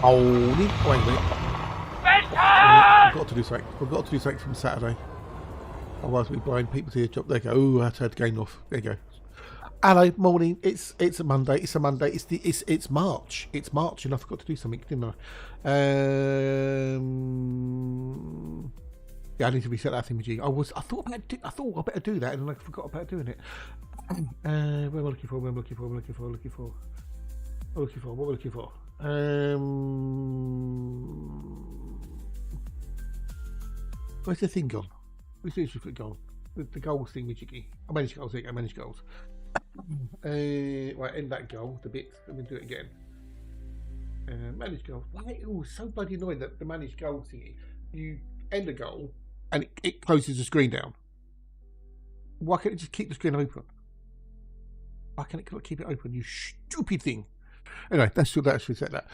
Holy, wait a minute. I've got to do something. I've got to do something from Saturday. Otherwise we'll be blind people to your job. There you go. Oh, I turned the game off. There you go. Hello, morning. It's a Monday. It's a Monday. It's March. It's March, and I forgot to do something, didn't I? Yeah, I need to reset that thingamajig. I thought I better do that, and then I forgot about doing it. Where am I looking for? What am I looking for? Where's the thing gone? Where's the issue for gone? The goals thingamajiggy. I manage goals. I manage goals. Right, end that goal. The bits. Let me do it again. Manage goals. Oh, so bloody annoying that the manage goal thingy. You end a goal and it closes the screen down. Why can't it just keep the screen open? Why can't it keep it open? You stupid thing. Anyway, that's reset that.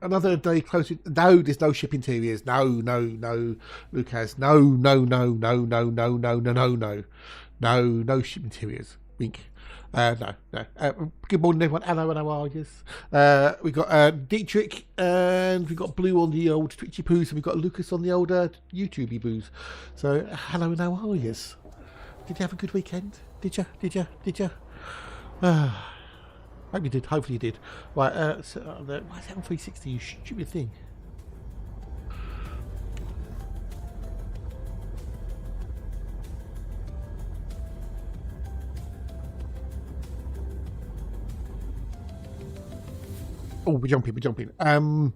Another day closing. No, there's no ship interiors. No, Lucas. No ship interiors. Wink. No. Good morning, everyone. Hello, and how are you? We got Dietrich, and we got Blue on the old Twitchy Poos, and we got Lucas on the old YouTubey Boos. So, hello, and how are you? Did you have a good weekend? Did you? Hope you did. Hopefully you did. Right. Why is that on 360? You stupid thing. Oh, we're jumping.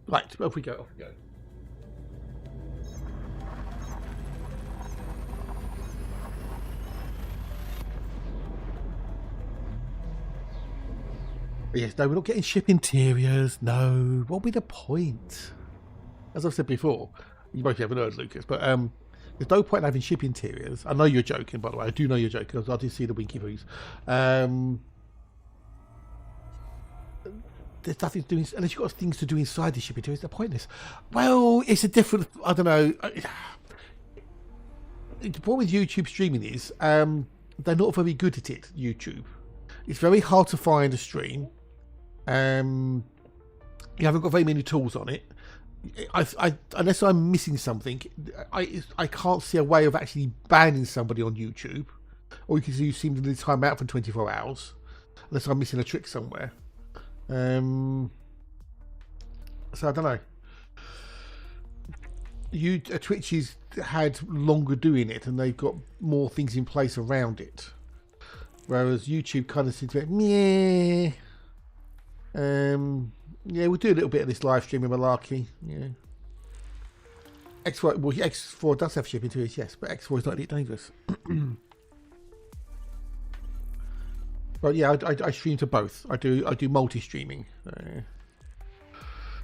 Right, off we go. Yes, no, we're not getting ship interiors. No, what would be the point? As I've said before, you mostly haven't heard, Lucas, but there's no point in having ship interiors. I know you're joking, by the way. I do know you're joking because I did see the winky boos. There's nothing to do unless you've got things to do inside the ship interiors. They're pointless. Well, it's a different. I don't know. The problem with YouTube streaming is they're not very good at it. YouTube. It's very hard to find a stream. You haven't got very many tools on it. Unless I'm missing something, I can't see a way of actually banning somebody on YouTube, or you can see you seem to time out for 24 hours, unless I'm missing a trick somewhere. So I don't know. Twitch has had longer doing it, and they've got more things in place around it. Whereas YouTube kind of seems to be, meh. Yeah, we'll do a little bit of this live streaming malarkey. Yeah. X4, well, X4 does have shipping to it, yes, but X4 is not really dangerous. But yeah, I stream to both. I do multi-streaming.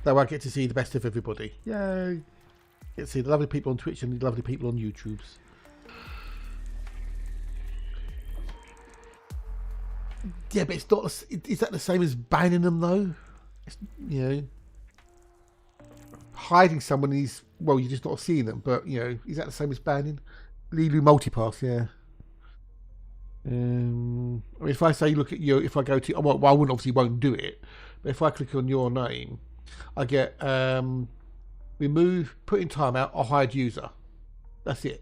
That way I get to see the best of everybody. Yay! Get to see the lovely people on Twitch and the lovely people on YouTube's. Yeah, but it's not. Is that the same as banning them though? It's, you know, hiding someone is, well, you're just not seeing them. But you know, is that the same as banning? Lulu multipass, yeah. I mean, if I say look at you, if I go to, well, I won't do it. But if I click on your name, I get remove, put in timeout, or hide user. That's it.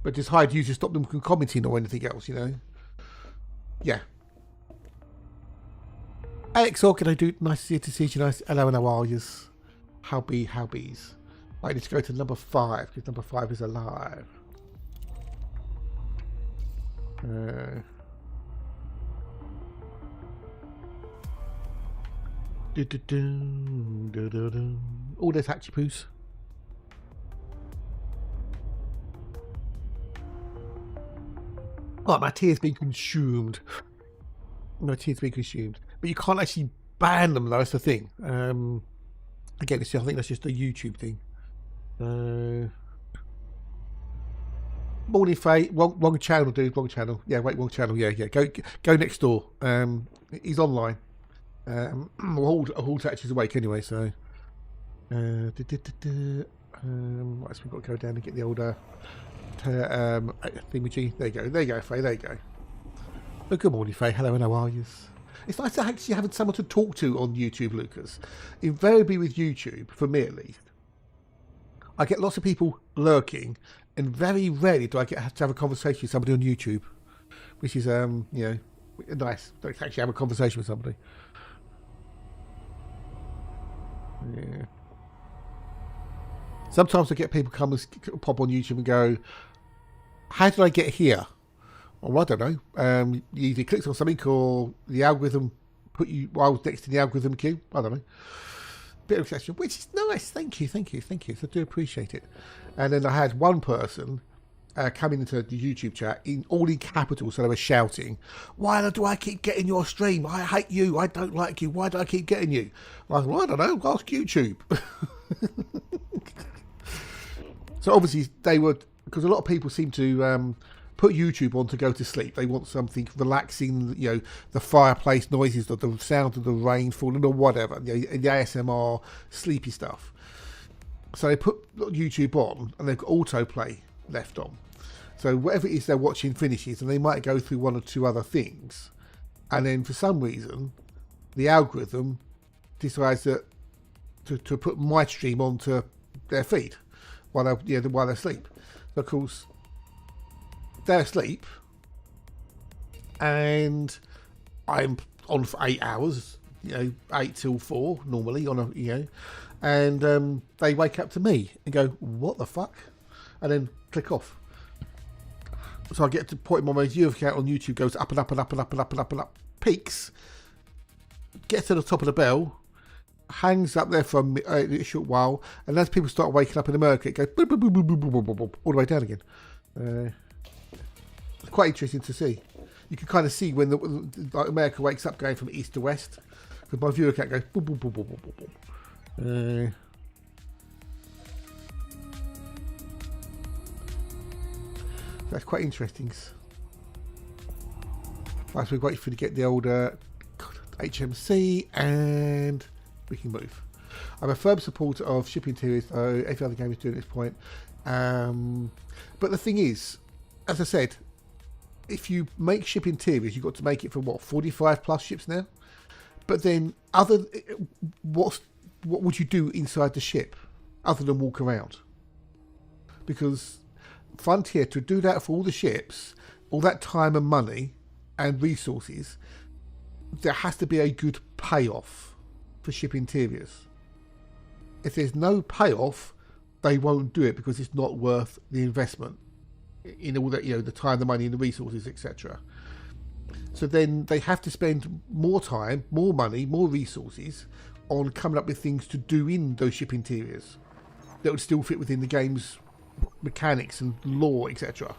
But just hide user, stop them from commenting or anything else, you know. Yeah. Alex, what can I do? Nice to see you. Nice. Hello, and how are you? Howbees. I need to go to number 5 because number 5 is alive. Oh, there's Hatchy Poos. Oh, my tea has been consumed. My tea has been consumed. But you can't actually ban them, though. That's the thing. Again, I think that's just a YouTube thing. Morning, Faye. Wrong channel, dude. Wrong channel. Yeah, wait, wrong channel. Yeah. Go next door. He's online. Hall Hatch is awake anyway, so. Right, so we've got to go down and get the older thingamajig. There you go, Faye. There you go. Oh, good morning, Faye. Hello, and how are you? It's nice to actually having someone to talk to on YouTube, Lucas. Invariably with YouTube, for me at least, I get lots of people lurking, and very rarely do I have to have a conversation with somebody on YouTube, which is, you know, nice. Don't actually have a conversation with somebody. Yeah. Sometimes I get people come and pop on YouTube and go, how did I get here? Well, I don't know. You either clicked on something or the algorithm put you, well, I was next to the algorithm queue. I don't know. Bit of question, which is nice. Thank you. So I do appreciate it. And then I had one person coming into the YouTube chat all in capitals, so they were shouting, why do I keep getting your stream? I hate you. I don't like you. Why do I keep getting you? I was like, well, I don't know. Ask YouTube. So obviously they would, because a lot of people seem to put YouTube on to go to sleep. They want something relaxing, you know, the fireplace noises, or the sound of the rain falling, or whatever, you know, the ASMR sleepy stuff. So they put YouTube on, and they've got autoplay left on. So whatever it is they're watching finishes, and they might go through one or two other things, and then for some reason, the algorithm decides that to put my stream onto their feed while they're asleep. So of course, they're asleep, and I'm on for 8 hours, you know, 8 till 4 normally on a, you know, and they wake up to me and go, what the fuck? And then click off. So I get to the point where my viewer count on YouTube goes up and up and up and up and up and up and up, peaks, gets to the top of the bell, hangs up there for a short while, and as people start waking up in America, it goes boop, boop, boop, boop, boop, boop, boop, boop, all the way down again. It's quite interesting to see. You can kind of see when like America wakes up going from east to west, because my viewer count goes boop, boop, boop, boop, boop, boop, boop. That's quite interesting. Right, so we're waiting for to get the old HMC, and we can move. I'm a firm supporter of shipping interiors, though every other game is doing at this point. But the thing is, as I said, if you make ship interiors, you've got to make it for what, 45 plus ships now? But then what would you do inside the ship other than walk around? Because Frontier, to do that for all the ships, all that time and money and resources, there has to be a good payoff for ship interiors. If there's no payoff, they won't do it, because it's not worth the investment in all that, you know, the time, the money and the resources, etc. So then they have to spend more time, more money, more resources on coming up with things to do in those ship interiors that would still fit within the game's mechanics and lore, etc.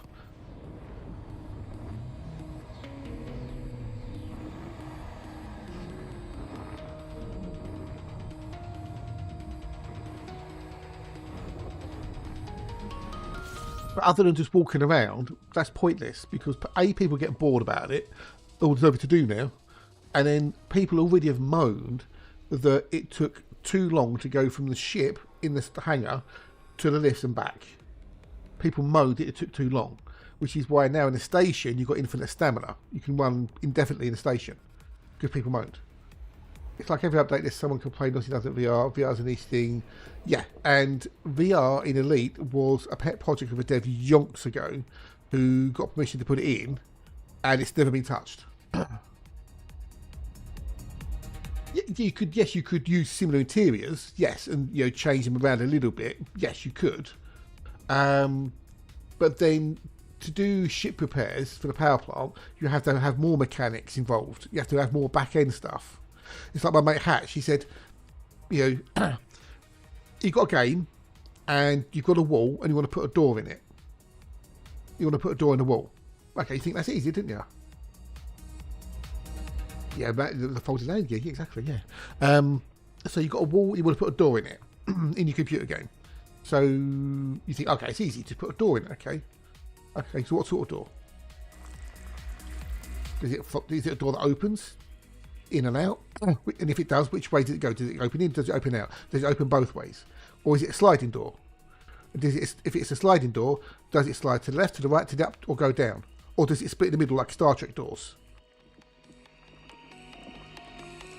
But other than just walking around, that's pointless, because A, people get bored about it, all there's nothing to do now, and then people already have moaned that it took too long to go from the ship in the hangar to the lifts and back. People moaned that it took too long, which is why now in the station you've got infinite stamina. You can run indefinitely in the station, because people moaned. It's like every update there's someone complaining he doesn't VR. VR's an niche thing. Yeah, and VR in Elite was a pet project of a dev yonks ago who got permission to put it in, and it's never been touched. You could use similar interiors, yes, and you know, change them around a little bit. Yes, you could. But then to do ship repairs for the power plant, you have to have more mechanics involved. You have to have more back end stuff. It's like my mate Hatch. He said, you know, you've got a game and you've got a wall and you want to put a door in it. You want to put a door in the wall. Okay, you think that's easy, didn't you? Yeah, the folded land gig, exactly, yeah. So you've got a wall, you want to put a door in it, in your computer game. So you think, okay, it's easy to put a door in it, okay. Okay, so what sort of door? Is it a door that opens in and out? And if it does, which way does it go? Does it open in? Does it open out? Does it open both ways? Or is it a sliding door? If it's a sliding door, does it slide to the left, to the right, to the up, or go down? Or does it split in the middle like Star Trek doors?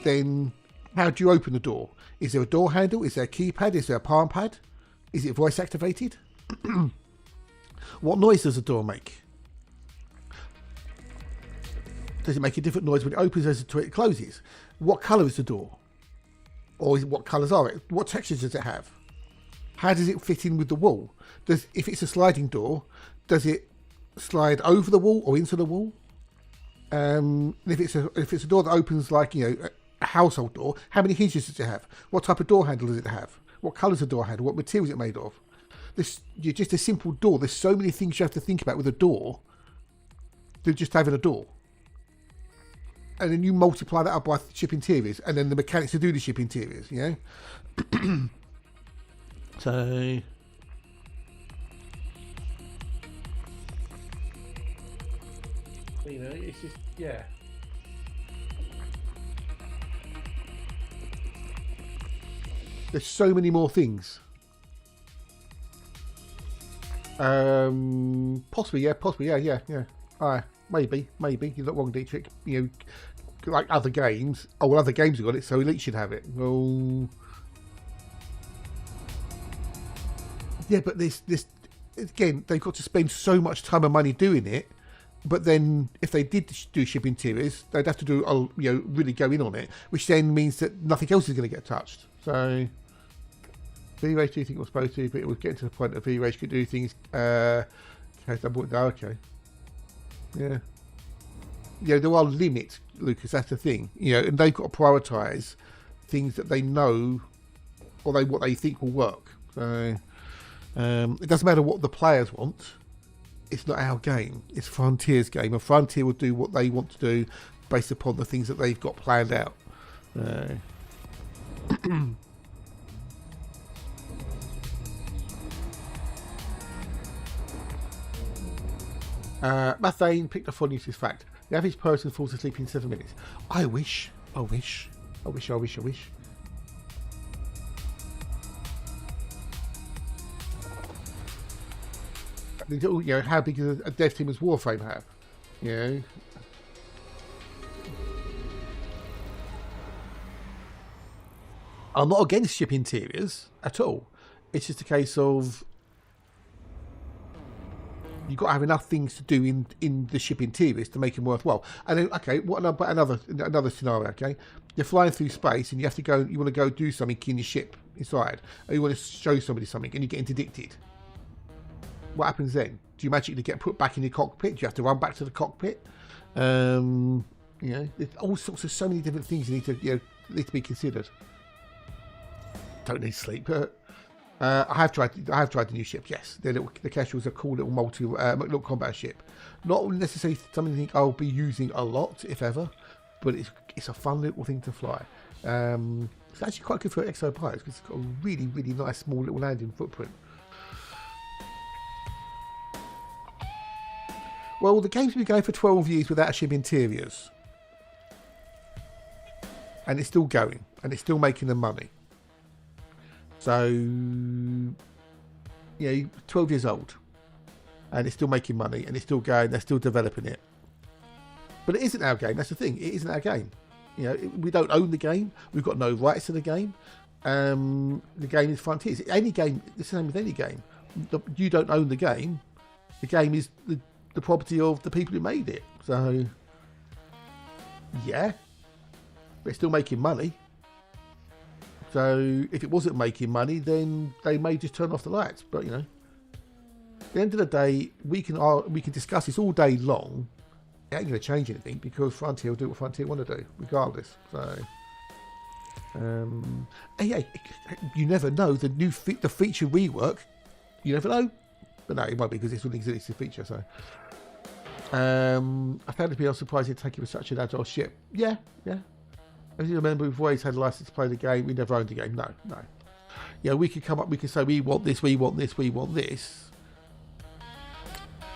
then how do you open the door? Is there a door handle? Is there a keypad? Is there a palm pad? Is it voice activated? What noise does the door make? Does it make a different noise when it opens as it closes? What colour is the door? Or what colours are it? What textures does it have? How does it fit in with the wall? If it's a sliding door, does it slide over the wall or into the wall? If it's a door that opens like, you know, a household door, how many hinges does it have? What type of door handle does it have? What colour's the door handle? What material is it made of? You're just a simple door. There's so many things you have to think about with a door than just having a door. And then you multiply that up by ship interiors, and then the mechanics to do the ship interiors, you know? So... you know, it's just, yeah. There's so many more things. Possibly, yeah. Alright, maybe. You're not wrong, Dietrich. You know, like other games. Oh, well, other games have got it, so Elite should have it. Well, yeah, but this again, they've got to spend so much time and money doing it. But then, if they did do ship interiors, they'd have to do, you know, really go in on it, which then means that nothing else is going to get touched. So, V-Rage do think it was supposed to, but it was getting to the point that V-Rage could do things. Okay, yeah. Yeah, there are limits, Lucas. That's the thing, you know, and they've got to prioritise things that they know or what they think will work. So, it doesn't matter what the players want. It's not our game. It's Frontier's game, and Frontier will do what they want to do based upon the things that they've got planned out. Methane picked up on this fact. The average person falls asleep in 7 minutes. I wish. You know, how big does a dev team as Warframe have? You know, I'm not against ship interiors at all. It's just a case of you've got to have enough things to do in the ship interiors to make them worthwhile. And then, okay, what about another scenario? Okay, you're flying through space and you have to go. You want to go do something in your ship inside, or you want to show somebody something, and you get interdicted. What happens then? Do you magically get put back in your cockpit? Do you have to run back to the cockpit? You know, there's all sorts of so many different things need to be considered. Don't need sleep. I have tried the new ship. Yes, the Kestrel's a cool little little combat ship. Not necessarily something I think I'll be using a lot, if ever, but it's a fun little thing to fly. It's actually quite good for Exobiology because it's got a really, really nice small little landing footprint. Well, the game's been going for 12 years without ship interiors. And it's still going. And it's still making them money. So, you know, 12 years old. And it's still making money. And it's still going. They're still developing it. But it isn't our game. That's the thing. It isn't our game. You know, we don't own the game. We've got no rights to the game. The game is Frontiers. Any game, it's the same with any game. You don't own the game. The game is the property of the people who made it. So, yeah, they're still making money. So if it wasn't making money, then they may just turn off the lights. But you know, at the end of the day, we can discuss this all day long. It ain't going to change anything because Frontier will do what Frontier want to do, regardless. So, yeah, you never know. The feature rework, you never know. But no, it won't be because it's an existing feature. So, I found it to be surprising to take it with such an agile ship. Yeah. As you remember, we've always had a license to play the game. We never owned the game. No. Yeah, we could come up. We could say we want this. We want this. We want this.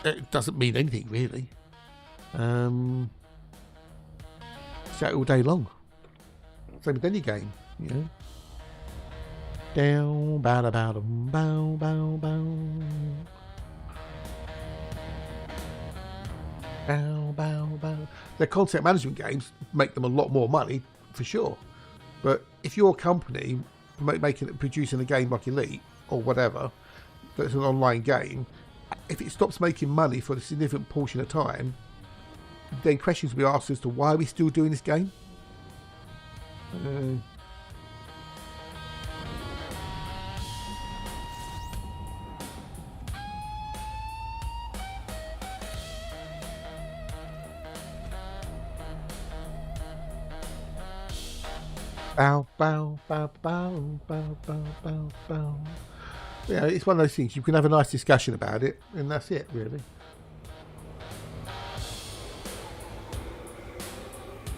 It doesn't mean anything really. Chat all day long. Same with any game, you know. Down, bow, bow, bow, bow, bow. Bow, bow, bow. Their content management games make them a lot more money for sure. But if you're a company producing a game like Elite or whatever, that's an online game, if it stops making money for a significant portion of time, then questions will be asked as to why are we still doing this game? Bow, bow, bow, bow, bow, bow, bow, bow. Yeah, it's one of those things. You can have a nice discussion about it, and that's it, really.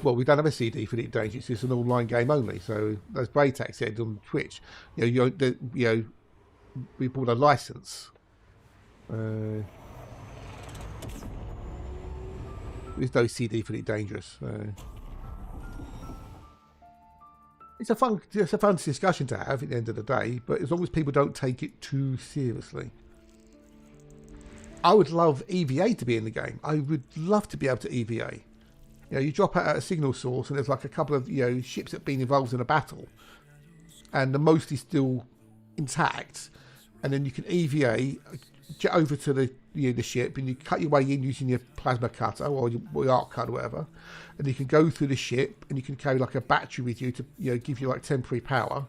Well, we don't have a CD for Elite Dangerous. It's just an online game only. So, as Braytac said on Twitch, we bought a license. There's no CD for Elite Dangerous. It's a fun discussion to have at the end of the day, but as long as people don't take it too seriously. I would love EVA to be in the game. I would love to be able to EVA. You drop out at a signal source and there's like a couple of ships that have been involved in a battle, and the most is still intact, and then you can EVA, jet over to the ship, and you cut your way in using your plasma cutter or your arc cutter, whatever, and you can go through the ship, and you can carry like a battery with you to give you like temporary power,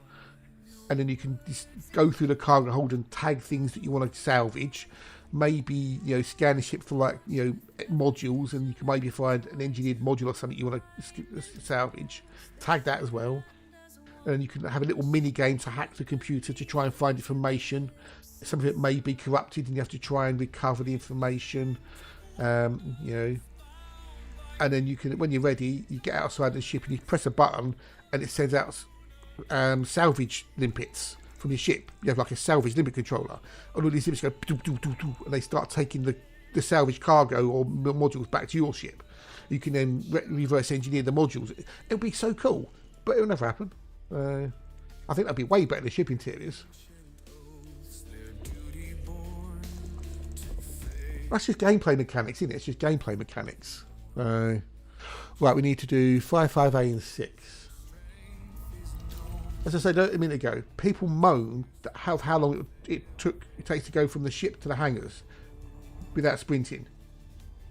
and then you can just go through the cargo hold and tag things that you want to salvage, maybe scan the ship for like modules, and you can maybe find an engineered module or something you want to salvage, tag that as well, and you can have a little mini game to hack the computer to try and find information. Some of it may be corrupted and you have to try and recover the information, and then you can, when you're ready, you get outside the ship and you press a button and it sends out salvage limpets from your ship. You have like a salvage limpet controller, and all these limpets go doo, doo, doo, doo, and they start taking the salvage cargo or modules back to your ship. You can then reverse engineer the modules. It'll be so cool, but it'll never happen. I think that'd be way better than ship interiors. That's just gameplay mechanics, isn't it? It's just gameplay mechanics. Right, we need to do 5, 5A and 6. As I said a minute ago, people moan that how long it takes to go from the ship to the hangars without sprinting.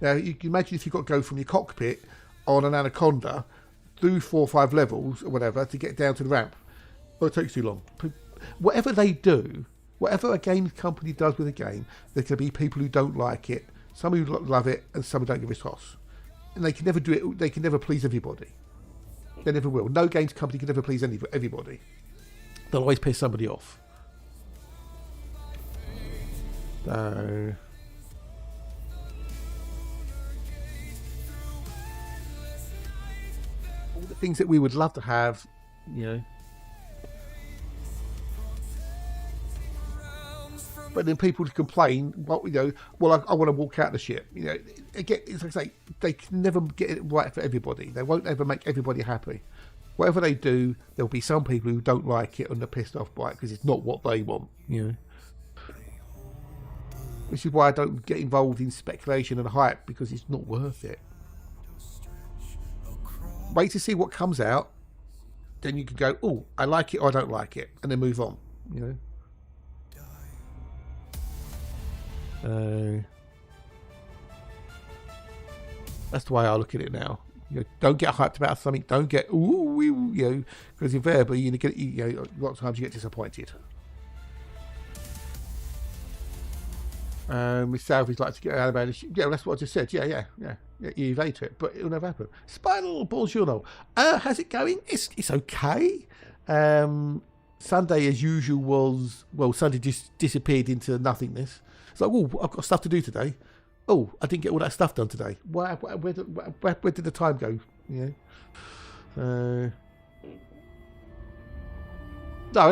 Now, you can imagine if you've got to go from your cockpit on an Anaconda through 4 or 5 levels or whatever to get down to the ramp. Well, it takes too long. Whatever they do, whatever a game company does with a game, there can be people who don't like it, some who love it, and some who don't give a toss. And they can never do it. They can never please everybody. They never will. No games company can never please everybody. They'll always piss somebody off. So, all the things that we would love to have, but then people complain, I want to walk out the ship. Again, it's like I say, they can never get it right for everybody. They won't ever make everybody happy. Whatever they do, there'll be some people who don't like it and they're pissed off by it because it's not what they want. Which is why I don't get involved in speculation and hype, because it's not worth it. Wait to see what comes out, then you can go, oh, I like it or I don't like it, and then move on. That's the way I look at it now. Don't get hyped about something. Don't get because invariably you get a lot of times you get disappointed. With salvage like to get out about it. Yeah, that's what I just said. Yeah. You evade it, but it'll never happen. Spinal Buongiorno. How's it going? It's okay. Sunday as usual Sunday just disappeared into nothingness. It's like, oh, I've got stuff to do today. Oh, I didn't get all that stuff done today. Where did the time go? No,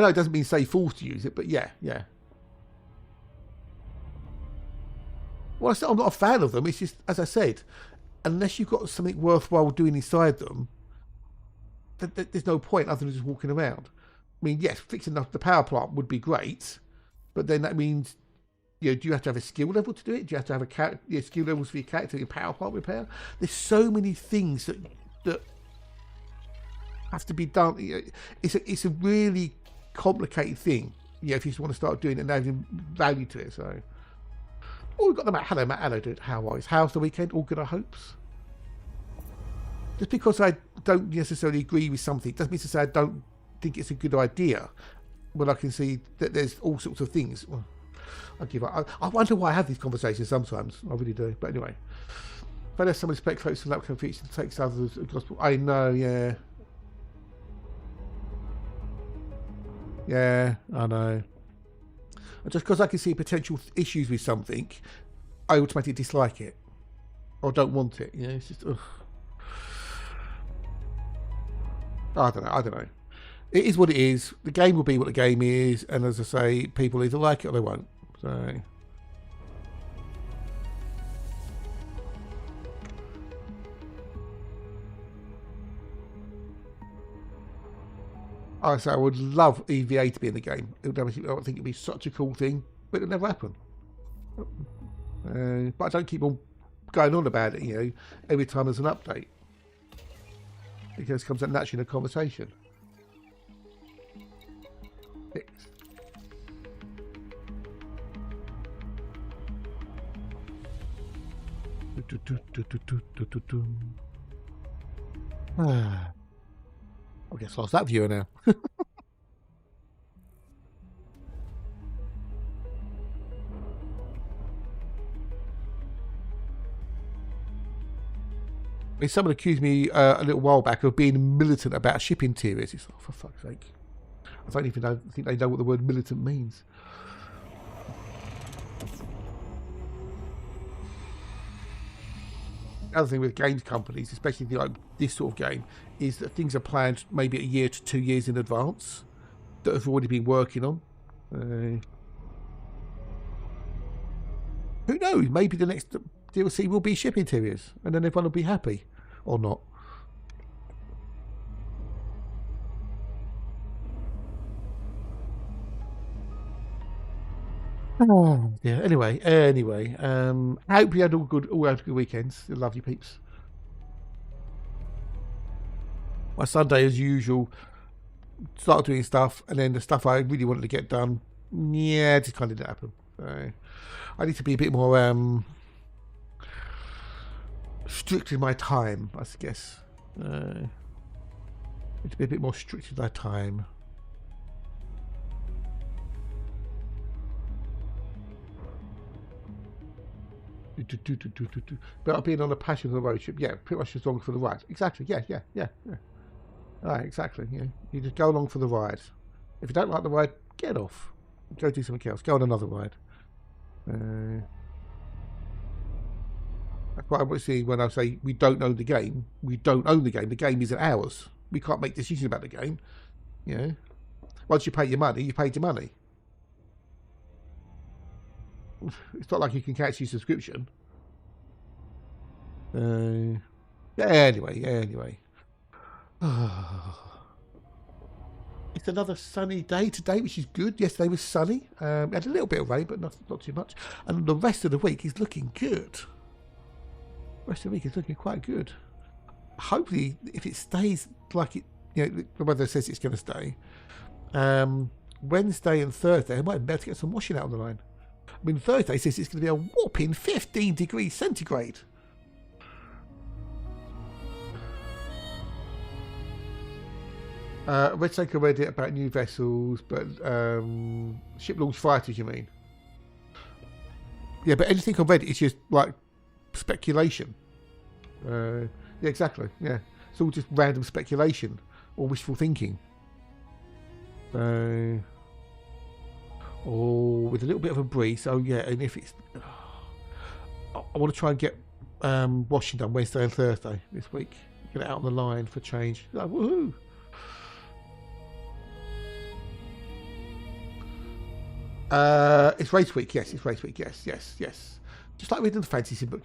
it doesn't mean say forced to use it, but yeah. Well, I'm not a fan of them. It's just, as I said, unless you've got something worthwhile doing inside them, there's no point other than just walking around. I mean, yes, fixing up the power plant would be great, but then that means, do you have to have a skill level to do it? Do you have to have skill levels for your character, your power plant repair? There's so many things that have to be done. It's a really complicated thing. Yeah, if you just want to start doing it and adding value to it. So, oh, we've got the Matt. Hello, Matt. Hello, dude. How's the weekend? All good, I hopes. Just because I don't necessarily agree with something doesn't mean to say I don't think it's a good idea. When I can see that there's all sorts of things. Well, I give up. I wonder why I have these conversations sometimes. I really do. But anyway, if I let someone respect folks and that feature and takes others as gospel, I know. Yeah. Yeah, I know. Just because I can see potential issues with something, I automatically dislike it or don't want it. It's just, ugh. I don't know. It is what it is. The game will be what the game is, and as I say, people either like it or they won't. So. I say I would love EVA to be in the game. I think it'd be such a cool thing, but it'll never happen. But I don't keep on going on about it, every time there's an update. Because it comes out naturally in a conversation. I guess I lost that viewer now. Someone accused me a little while back of being militant about ship interiors. It's for fuck's sake. I don't even think they know what the word militant means. The other thing with games companies, especially like this sort of game, is that things are planned maybe a year to 2 years in advance that have already been working on. Who knows? Maybe the next DLC will be ship interiors, and then everyone will be happy, or not. Oh, yeah. Anyway. I hope you had all had good weekends. Lovely peeps. My Sunday, as usual, started doing stuff, and then the stuff I really wanted to get done, it just kind of didn't happen. So I need to be a bit more strict in my time, I guess. Need to be a bit more strict with my time. But I've been on a passion for the road trip. Yeah, pretty much just along for the ride. Exactly. Yeah. Right, exactly. Yeah, you just go along for the ride. If you don't like the ride, get off. Go do something else. Go on another ride. That's what I want to see when I say we don't own the game. We don't own the game. The game isn't ours. We can't make decisions about the game. Once you pay your money, you paid your money. It's not like you can cancel your subscription. Anyway. It's another sunny day today, which is good. Yesterday was sunny. We had a little bit of rain, but not too much. And the rest of the week is looking good. The rest of the week is looking quite good. Hopefully, if it stays like it, the weather says it's going to stay. Wednesday and Thursday, I might be able to get some washing out on the line. I mean, Thursday says it's going to be a whopping 15 degrees centigrade. Red Snake read it about new vessels, but ship launch fighters, you mean? Yeah, but anything I've read is just like speculation. Yeah, exactly. Yeah, it's all just random speculation or wishful thinking. Or with a little bit of a breeze. Oh yeah, and if it's, I want to try and get washing done Wednesday and Thursday this week. Get it out on the line for change. Like, woohoo! It's race week. Yes, it's race week. Yes. Just like reading the fantasy book.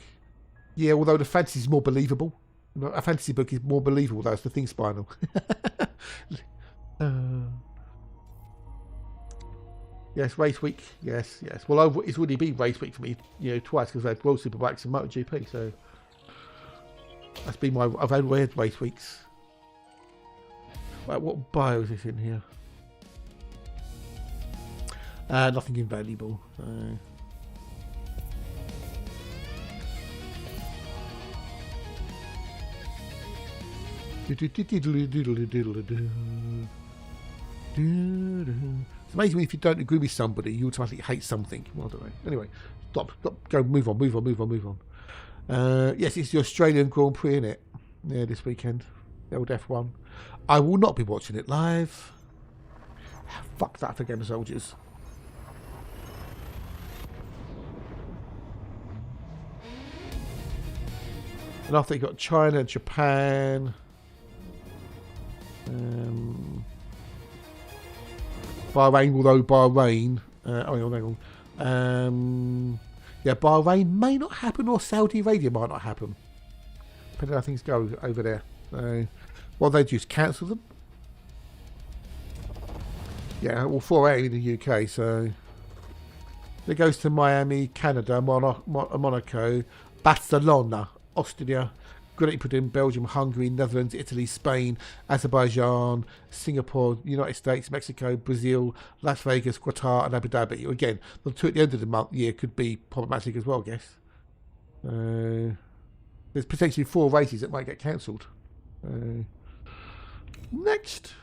Yeah, although the fantasy is more believable. A fantasy book is more believable. That's the thing, Spinal. Yes, race week. Yes. Well, it's already been race week for me, twice because I've had World Superbikes and MotoGP. So that's been I've had weird race weeks. Right, what bio is this in here? Nothing invaluable. It's amazing if you don't agree with somebody, you automatically hate something. Well, I don't know. Anyway, stop, go, move on. Yes, it's the Australian Grand Prix, innit? Yeah, this weekend. The old F1. I will not be watching it live. Fuck that for Game of Soldiers. And after you got China, Japan. Bahrain, although Bahrain. Hang on. Yeah, Bahrain may not happen, or Saudi Arabia might not happen. Depending on how things go over there. Well, they just cancel them. Yeah, well, 4 out in the UK, so it goes to Miami, Canada, Monaco, Barcelona, Austria, Great Britain, Belgium, Hungary, Netherlands, Italy, Spain, Azerbaijan, Singapore, United States, Mexico, Brazil, Las Vegas, Qatar, and Abu Dhabi. Again, the two at the end of the year could be problematic as well, I guess. There's potentially 4 races that might get cancelled. Next.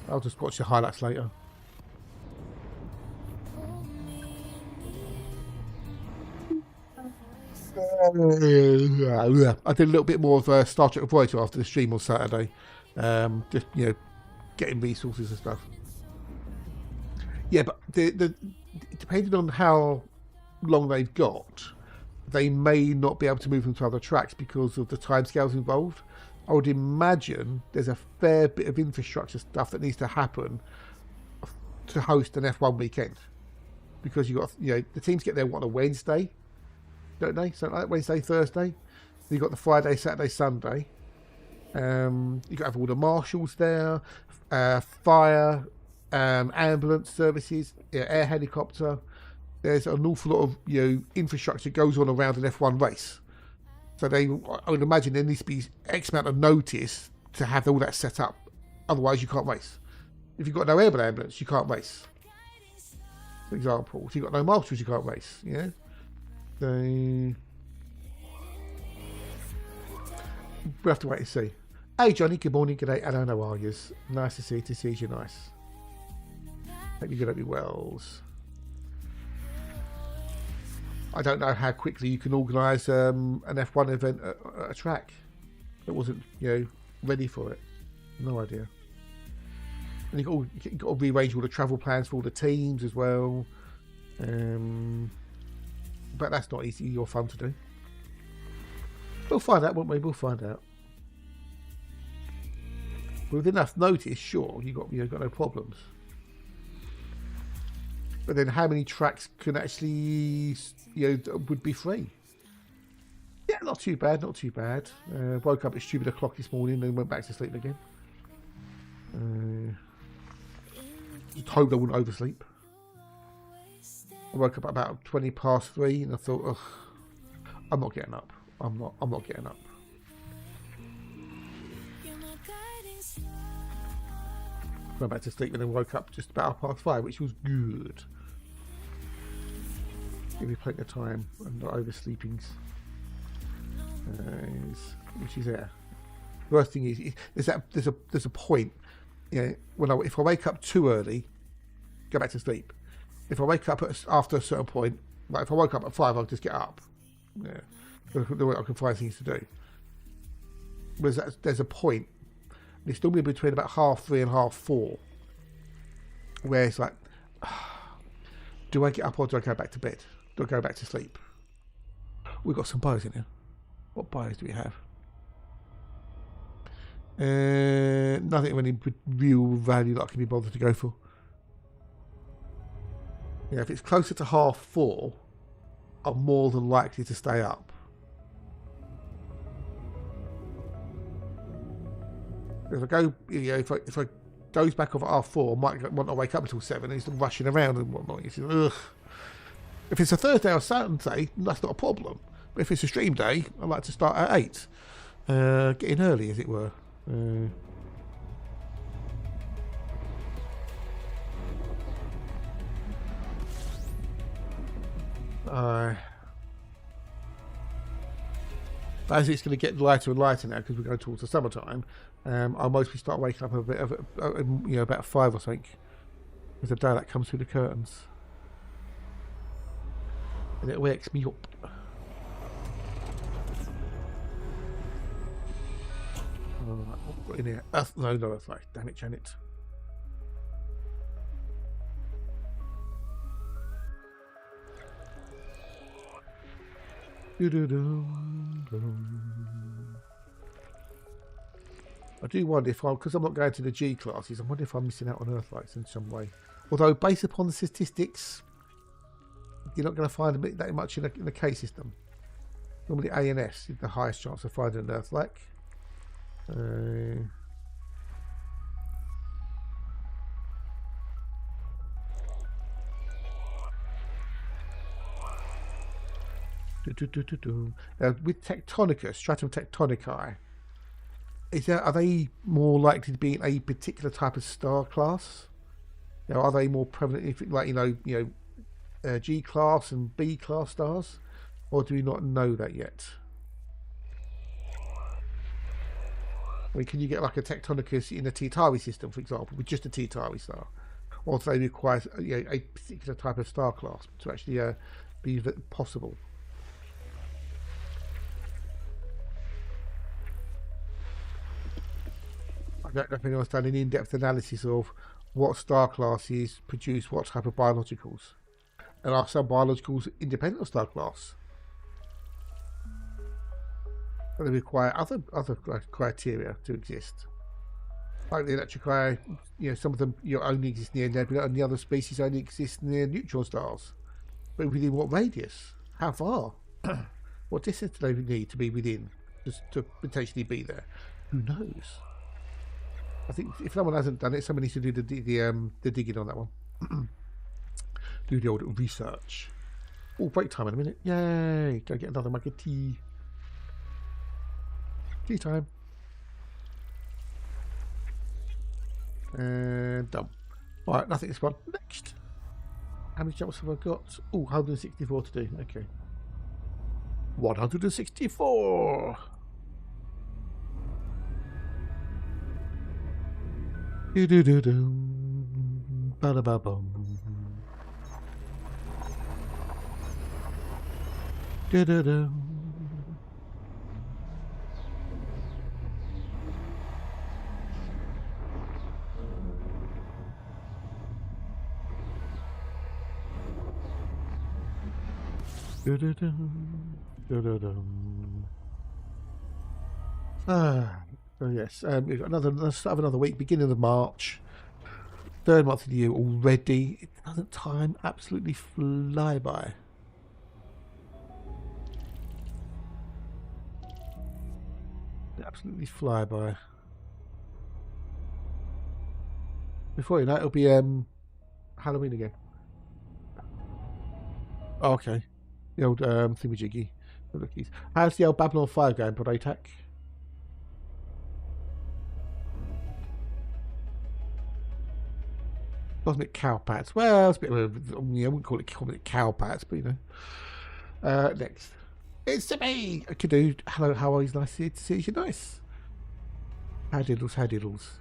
I'll just watch the highlights later. I did a little bit more of Star Trek Voyager after the stream on Saturday. Just, getting resources and stuff. Yeah, but depending on how long they've got, they may not be able to move them to other tracks because of the timescales involved. I would imagine there's a fair bit of infrastructure stuff that needs to happen to host an F1 weekend, because you got the teams get there on a Wednesday, don't they? So like Wednesday, Thursday. You got the Friday, Saturday, Sunday. You got to have all the marshals there, fire, ambulance services, air helicopter. There's an awful lot of infrastructure goes on around an F1 race. So I would imagine there needs to be X amount of notice to have all that set up. Otherwise, you can't race. If you've got no airborne ambulance, you can't race. For example, if you've got no marshals, you can't race. Yeah. We'll have to wait and see. Hey Johnny, good morning, good day, hello, how are you? Nice to see you, nice. Hope you're good at your wells. I don't know how quickly you can organise an F1 event at a track that wasn't, ready for it. No idea. And you've got to rearrange all the travel plans for all the teams as well. But that's not easy or fun to do. We'll find out, won't we? We'll find out. With enough notice, sure, you've got no problems. But then how many tracks can actually, would be free? Yeah, not too bad. Woke up at stupid o'clock this morning and went back to sleep again. Just hoped I wouldn't oversleep. I woke up at about 20 past 3 and I thought, ugh, I'm not getting up. I'm not getting up. Went back to sleep and then woke up just about 5:30, which was good. Give me plenty of time and not oversleepings. Which is there. Worst thing is there's a point. If I wake up too early, go back to sleep. If I wake up after a certain point, like if I woke up at 5, I'll just get up. Yeah, the way I can find things to do. Whereas there's a point. It's normally between about 3:30 and 4:30, where it's like, do I get up or do I go back to bed? Do I go back to sleep? We've got some bios in here. What bios do we have? Nothing of any real value that I can be bothered to go for. If it's closer to 4:30, I'm more than likely to stay up. If I go, if I goes back off at R4, I might want to wake up until 7 and he's rushing around and whatnot. You see, ugh. If it's a Thursday or Saturday, that's not a problem. But if it's a stream day, I like to start at 8. Get in early, as it were. As it's going to get lighter and lighter now because we're going towards the summertime, I'll mostly start waking up a bit of about 5 or something. There's a day that comes through the curtains, and it wakes me up. What in here? No, that's right. Damn it, Janet. I do wonder if because I'm not going to the G classes, I wonder if I'm missing out on Earthlights in some way. Although, based upon the statistics, you're not going to find that much in the K system. Normally, A and S is the highest chance of finding an Earthlight. Now, with Tectonica, Stratum Tectonicae, are they more likely to be in a particular type of star class? Are they more prevalent, like G class and B class stars, or do we not know that yet? I mean, can you get like a Tectonicus in a T-Tauri system, for example, with just a T-Tauri star, or do they require a particular type of star class to actually be possible? I don't know if anyone's done an in-depth analysis of what star classes produce what type of biologicals, and are some biologicals independent of star class? They require other criteria to exist. Like the electric some of them only exist near nebula, and the other species only exist near neutron stars. But within what radius? How far? What distance do they need to be within just to potentially be there? Who knows? I think if someone hasn't done it, somebody needs to do the digging on that one. Do the old research. Oh, break time in a minute. Yay! Go get another mug of tea. Tea time. And done. Alright, nothing this one. Next. How many jumps have I got? Oh, 164 to do. Okay. 164! Do-do-do-do. Ba-da-ba-bum. Do-do-do. So yes, we've got the start of another week, beginning of March, 3rd month of the year already. It doesn't time absolutely fly by. Absolutely fly by. Before you know, it'll be Halloween again. Oh, okay. The old thingamajiggy. How's the old Babylon 5 going, Prodatak? Cosmic Cowpats. Well, it's a bit of a, I wouldn't call it Cosmic Cowpats, but next. It's me! I could do. Hello, how are you? Nice to see you. Nice. How diddles, how diddles.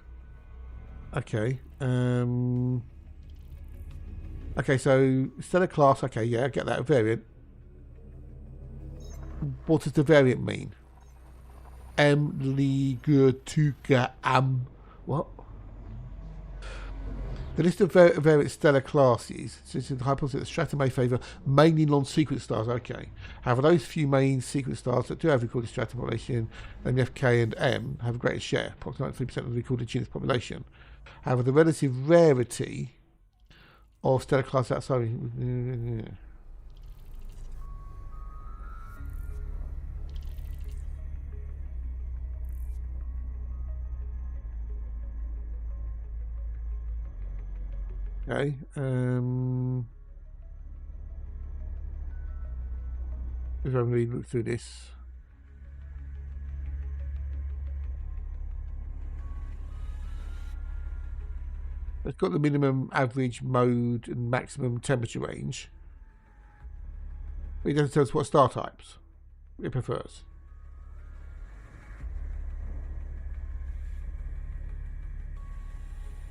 Okay. Okay, so stellar class. Okay, yeah, I get that. Variant. What does the variant mean? What? The list of variant stellar classes, so it's the hypothesis that stratum may favour mainly non-sequence stars. Okay. However, those few main sequence stars that do have recorded stratum population, namely FK and M, have a greater share, approximately 3% of the recorded genus population. However, the relative rarity of stellar class outside. Okay. If I really look through this. It's got the minimum, average, mode, and maximum temperature range. But it doesn't tell us what star types it prefers.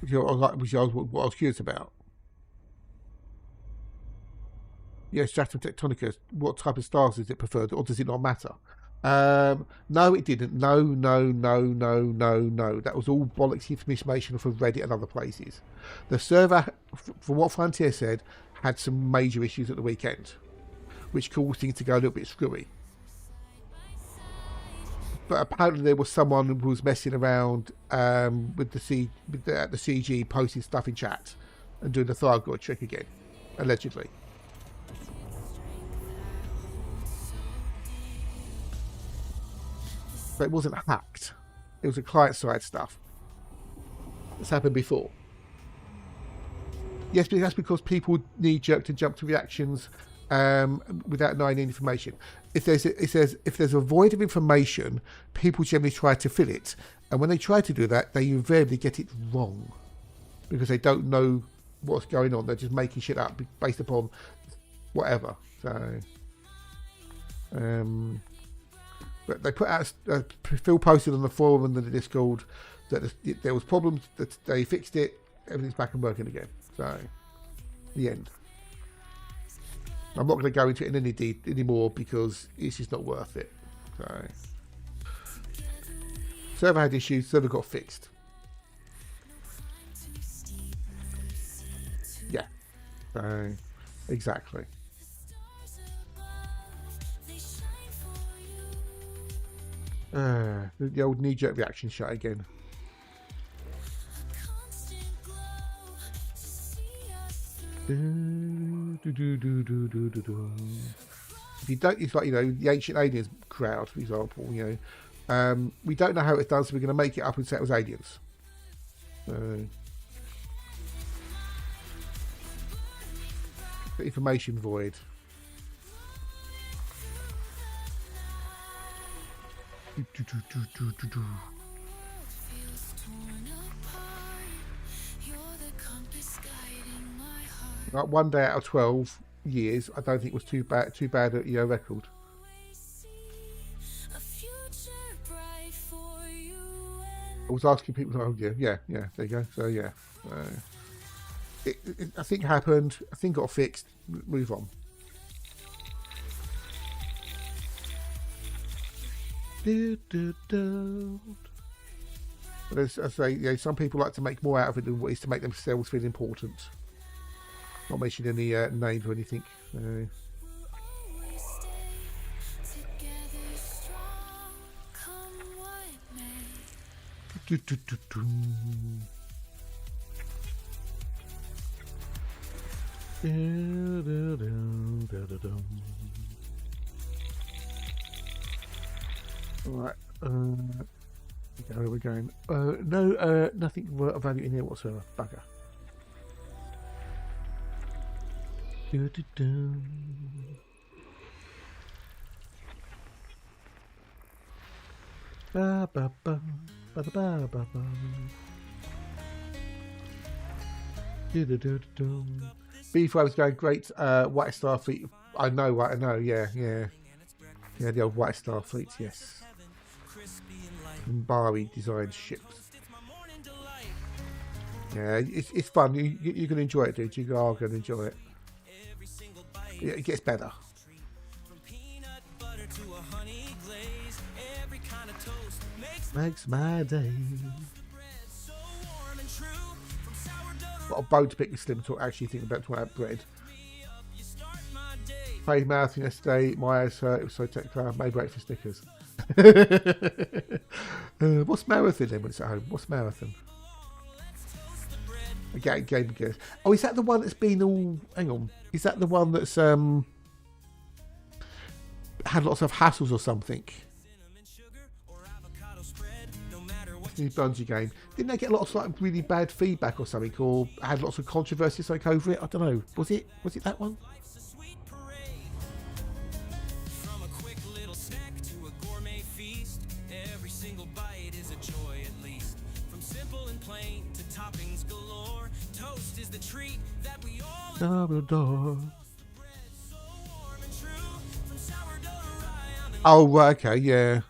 Which was what I was curious about. Yeah, Stratum Tectonica. What type of stars is it preferred, or does it not matter? No, it didn't. No. That was all bollocks information for Reddit and other places. The server, from what Frontier said, had some major issues at the weekend, which caused things to go a little bit screwy. But apparently there was someone who was messing around with the CG, posting stuff in chat and doing the Thargoid trick again, allegedly. But it wasn't hacked. It was a client-side stuff. It's happened before. Yes, but that's because people need jerk to jump to reactions without knowing any information. If there's a void of information, people generally try to fill it, and when they try to do that, they invariably get it wrong because they don't know what's going on. They're just making shit up based upon whatever. So, but they put out Phil posted on the forum and the Discord that there was problems, that they fixed it, everything's back and working again. So, the end. I'm not going to go into it in any detail anymore because it's just not worth it. So, server had issues, server got fixed. Yeah. So, exactly. The old knee-jerk reaction shot again. If you don't, it's like, you know, the Ancient Aliens crowd, for example. You know, we don't know how it's done, so we're going to make it up and say it was aliens. The information void. Like 1 day out of 12 years, I don't think it was too bad at your record. I was asking people, oh yeah, there you go. So yeah, I think happened. I think got fixed. Move on. But as I say, you know, some people like to make more out of it than what is to make themselves feel important. Not mentioning any names or anything. Alright, where are we going? No, nothing of value in here whatsoever. Bugger. B5 was going great. White Star Fleet. I know, yeah. Yeah, the old White Star Fleet, yes. Bari designed ships. Yeah, it's fun. You're going to enjoy it, dude. You are going to enjoy it. Yeah, it gets better. Makes my day. Got a bone to pick with Slim to actually think about talking about bread. Played marathon yesterday. My eyes hurt. It was so technical. Made breakfast stickers. What's marathon then when it's at home? What's marathon? A game guess. Oh, is that the one that's been all? Hang on. Is that the one that's had lots of hassles or something? new Bungie game. Didn't they get lots of like really bad feedback or something, or had lots of controversies like over it? I don't know. Was it that one? Oh, right, okay, yeah.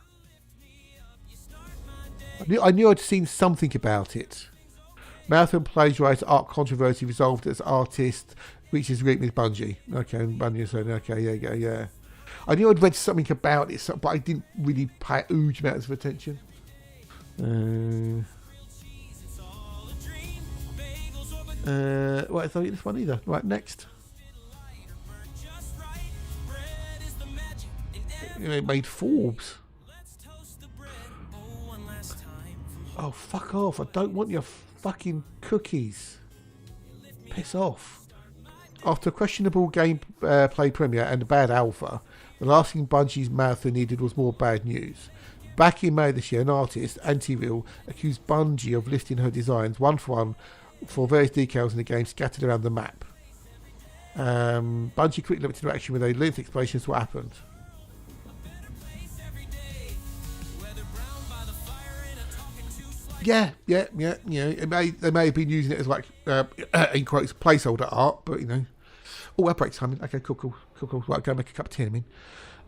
I knew I'd seen something about it. Marathon plagiarised art controversy resolved as artist reaches agreement with Bungie. Okay, Bungie said, okay, yeah. I knew I'd read something about it, but I didn't really pay huge amounts of attention. Right, so this one either. Right, next. It made Forbes. Oh, fuck off. I don't want your fucking cookies. Piss off. After a questionable gameplay premiere and a bad alpha, the last thing Bungie's marathon needed was more bad news. Back in May this year, an artist, Anti-Real, accused Bungie of lifting her designs one for one for various decals in the game scattered around the map. Bungie quickly went into action with a lengthy explanation as to what happened. Yeah. You know, they may have been using it as like in quotes placeholder art, but you know. Oh, our break timing. Okay, cool. Right, go make a cup of tea in a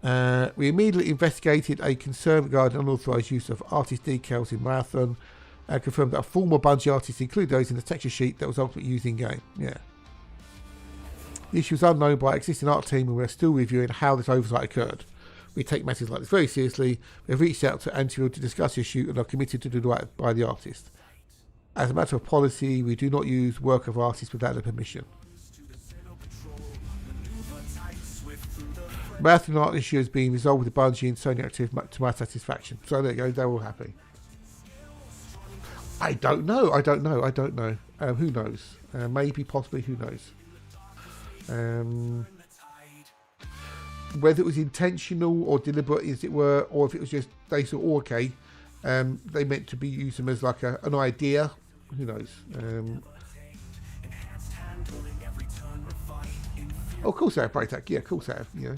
minute. We immediately investigated a concern regarding unauthorised use of artist decals in Marathon. Confirmed that a former Bungie artist included those in the texture sheet that was ultimately used in game. Yeah. The issue was unknown by our existing art team, and we're still reviewing how this oversight occurred. We take matters like this very seriously. We have reached out to Anti-Real to discuss the issue and are committed to do right by the artist. As a matter of policy, we do not use work of artists without their permission. Marathon art issue has been resolved with the Bungie and Sony Active to my satisfaction. So there you go, they're all happy. I don't know. Who knows? Maybe, possibly, who knows? Whether it was intentional or deliberate, as it were, or if it was just they thought, oh, okay, they meant to be used them as like an idea. Who knows? Oh, of course they have breakback. Yeah, of course they have. You know.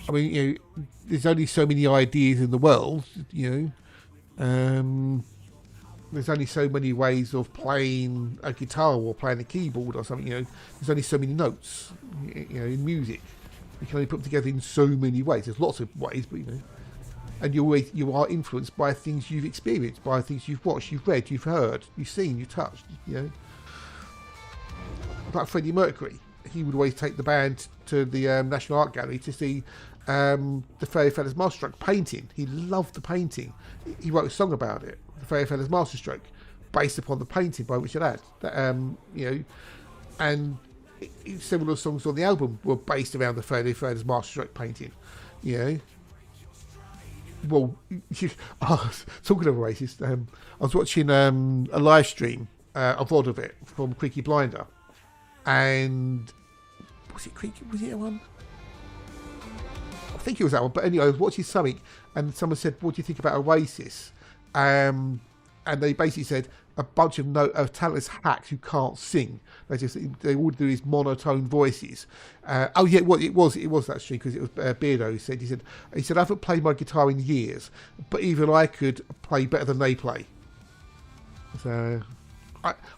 I mean, you know, there's only so many ideas in the world. You know. There's only so many ways of playing a guitar or playing a keyboard or something, you know. There's only so many notes, you know, in music. You can only put them together in so many ways. There's lots of ways, but, you know. And you are influenced by things you've experienced, by things you've watched, you've read, you've heard, you've seen, you've touched, you know. Like Freddie Mercury. He would always take the band to the National Art Gallery to see the Fairy Fellas Masterstroke painting. He loved the painting. He wrote a song about it. The Fairy Fellas Masterstroke, based upon the painting by Richard Add. You know, and several of the songs on the album were based around the Fairy Fellas Masterstroke painting. You know, well, talking of racist, I was watching a live stream, a VOD of it from Creaky Blinder, and was it one? I think it was that one, but anyway, I was watching something, and someone said, "What do you think about Oasis?" And they basically said a bunch of talentless hacks who can't sing. They all do these monotone voices. Oh yeah, well, it was that stream because it was Beardo who said he said I haven't played my guitar in years, but even I could play better than they play. So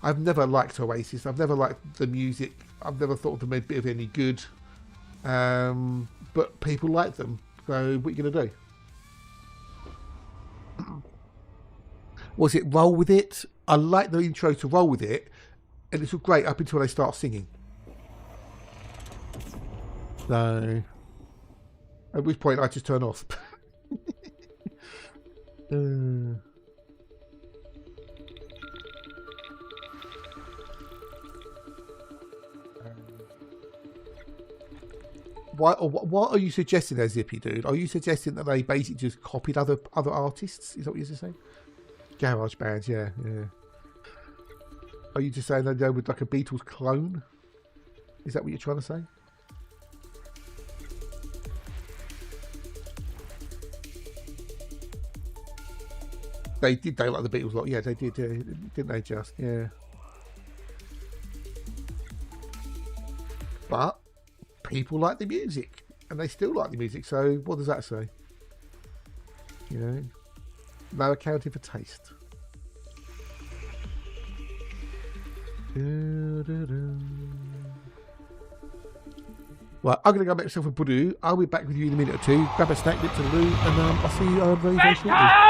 I've never liked Oasis. I've never liked the music. I've never thought them a bit of any good. But people like them. So what are you gonna do? Was it Roll With It? I like the intro to Roll With It, and it's great up until they start singing. So, at which point I just turn off. What are you suggesting there, Zippy Dude? Are you suggesting that they basically just copied other artists? Is that what you're saying? Garage bands, yeah. Are you just saying that they were like a Beatles clone? Is that what you're trying to say? They did. They like the Beatles a lot. Yeah, they did. Didn't they? Just yeah. But people like the music, and they still like the music. So what does that say? You know, no accounting for taste. Right, I'm going to go make myself a Budu. I'll be back with you in a minute or two. Grab a snack, nip to the loo, and I'll see you very, very shortly.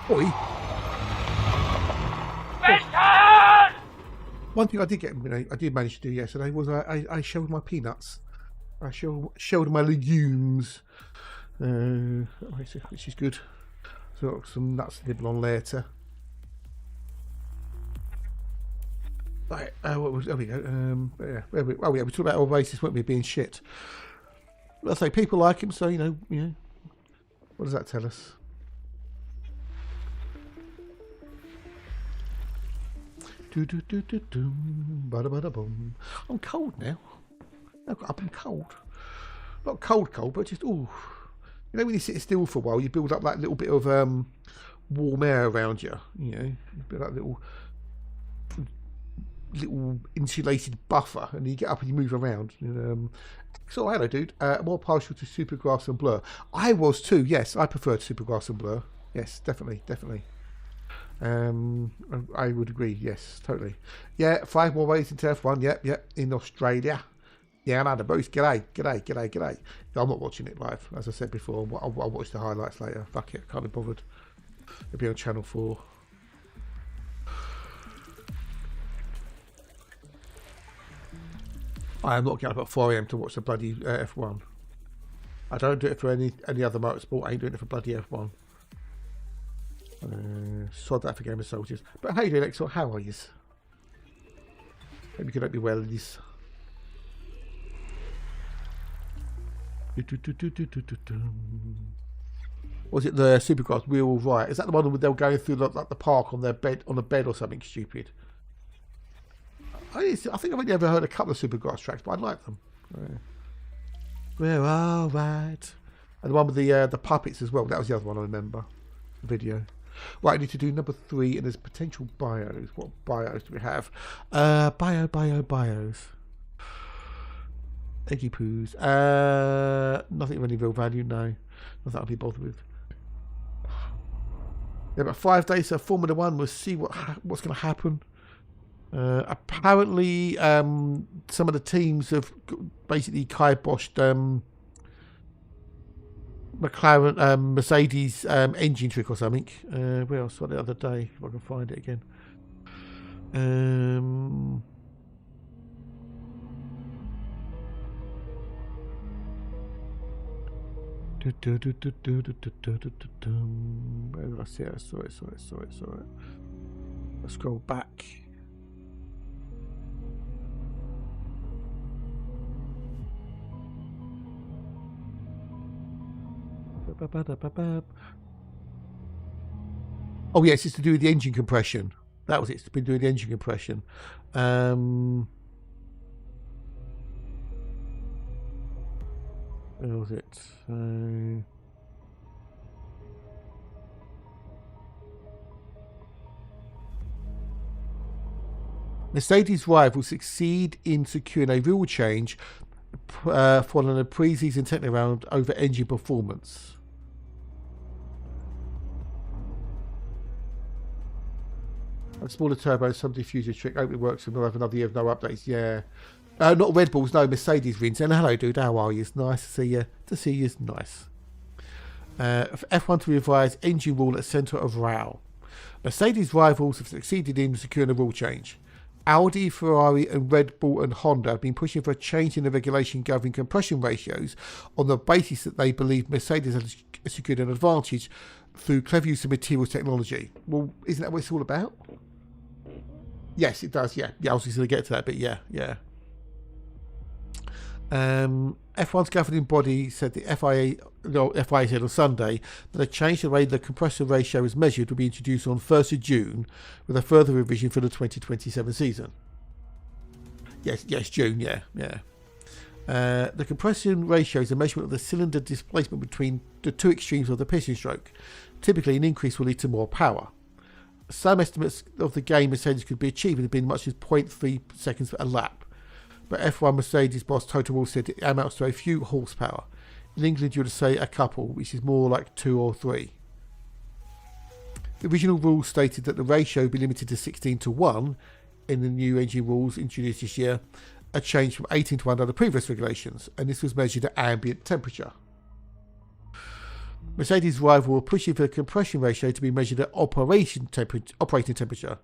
Oi. Listen! One thing I did get, I did manage to do yesterday was I shelled my peanuts. I shelled my legumes, which is good. So got some nuts to nibble on later. Right, there we go. Yeah, we talked about our races, weren't we, being shit. I say people like him, so you know. What does that tell us? I'm cold now. I got up and cold. Not cold, but just ooh. You know when you sit still for a while, you build up that little bit of warm air around you. You know, you build that little insulated buffer, and you get up and you move around. So hello, dude. More partial to Supergrass and Blur. I was too. Yes, I preferred Supergrass and Blur. Yes, definitely. I would agree. Yes, totally. Yeah, 5 more ways into F1. Yep. In Australia. Yeah, I know the boost. G'day. I'm not watching it live, as I said before. I'll watch the highlights later. Fuck it, can't be bothered. It'll be on Channel 4. I am not getting up at 4 AM to watch the bloody F1. I don't do it for any other motorsport. I ain't doing it for bloody F1. Sod that for Game of Soldiers. But how you doing, Exor? How are you? Hope you can help me well, Liz. Was it the Supercross Wheel Right? Is that the one where they were going through like the park on the bed or something stupid? I think I've only ever heard a couple of Supercross tracks, but I like them. We're all right. And the one with the puppets as well. That was the other one I remember. The video. Right, I need to do number 3, and there's potential bios. What bios do we have? Bios. Eggy poos. Nothing of any real value, no. Nothing I'll be bothered with. Yeah, about 5 days of Formula 1. We'll see what's going to happen. Apparently, some of the teams have basically kiboshed McLaren, Mercedes engine trick or something. Where else? The other day, if I can find it again. Where did I see it? I saw it. Let's scroll back. Oh yes, it's to do with the engine compression. That was it. It's been doing the engine compression. Where was it? Mercedes' rivals succeed in securing a rule change following a pre-season technical round over engine performance. A smaller turbo, some diffuser trick. Hope it works and we'll have another year of no updates. Yeah. Not Red Bulls, no, Mercedes wins. And hello, dude. How are you? It's nice to see you. To see you is nice. For F1 to revise engine rule at centre of row. Mercedes rivals have succeeded in securing a rule change. Audi, Ferrari and Red Bull and Honda have been pushing for a change in the regulation governing compression ratios on the basis that they believe Mercedes has secured an advantage through clever use of materials technology. Well, isn't that what it's all about? Yes, it does, yeah. I was just going to get to that, but yeah. F1's governing body said the FIA said on Sunday that a change to the way the compressor ratio is measured will be introduced on 1st of June with a further revision for the 2027 season. Yes, June, yeah. The compression ratio is a measurement of the cylinder displacement between the two extremes of the piston stroke. Typically, an increase will lead to more power. Some estimates of the gain Mercedes could be achieved have been as much as 0.3 seconds per lap. But F1 Mercedes boss Toto Wolff said it amounts to a few horsepower. In England, you would say a couple, which is more like 2 or 3. The original rules stated that the ratio would be limited to 16:1 in the new engine rules introduced this year, a change from 18:1 under previous regulations, and this was measured at ambient temperature. Mercedes' rival were pushing for the compression ratio to be measured at operating temperature.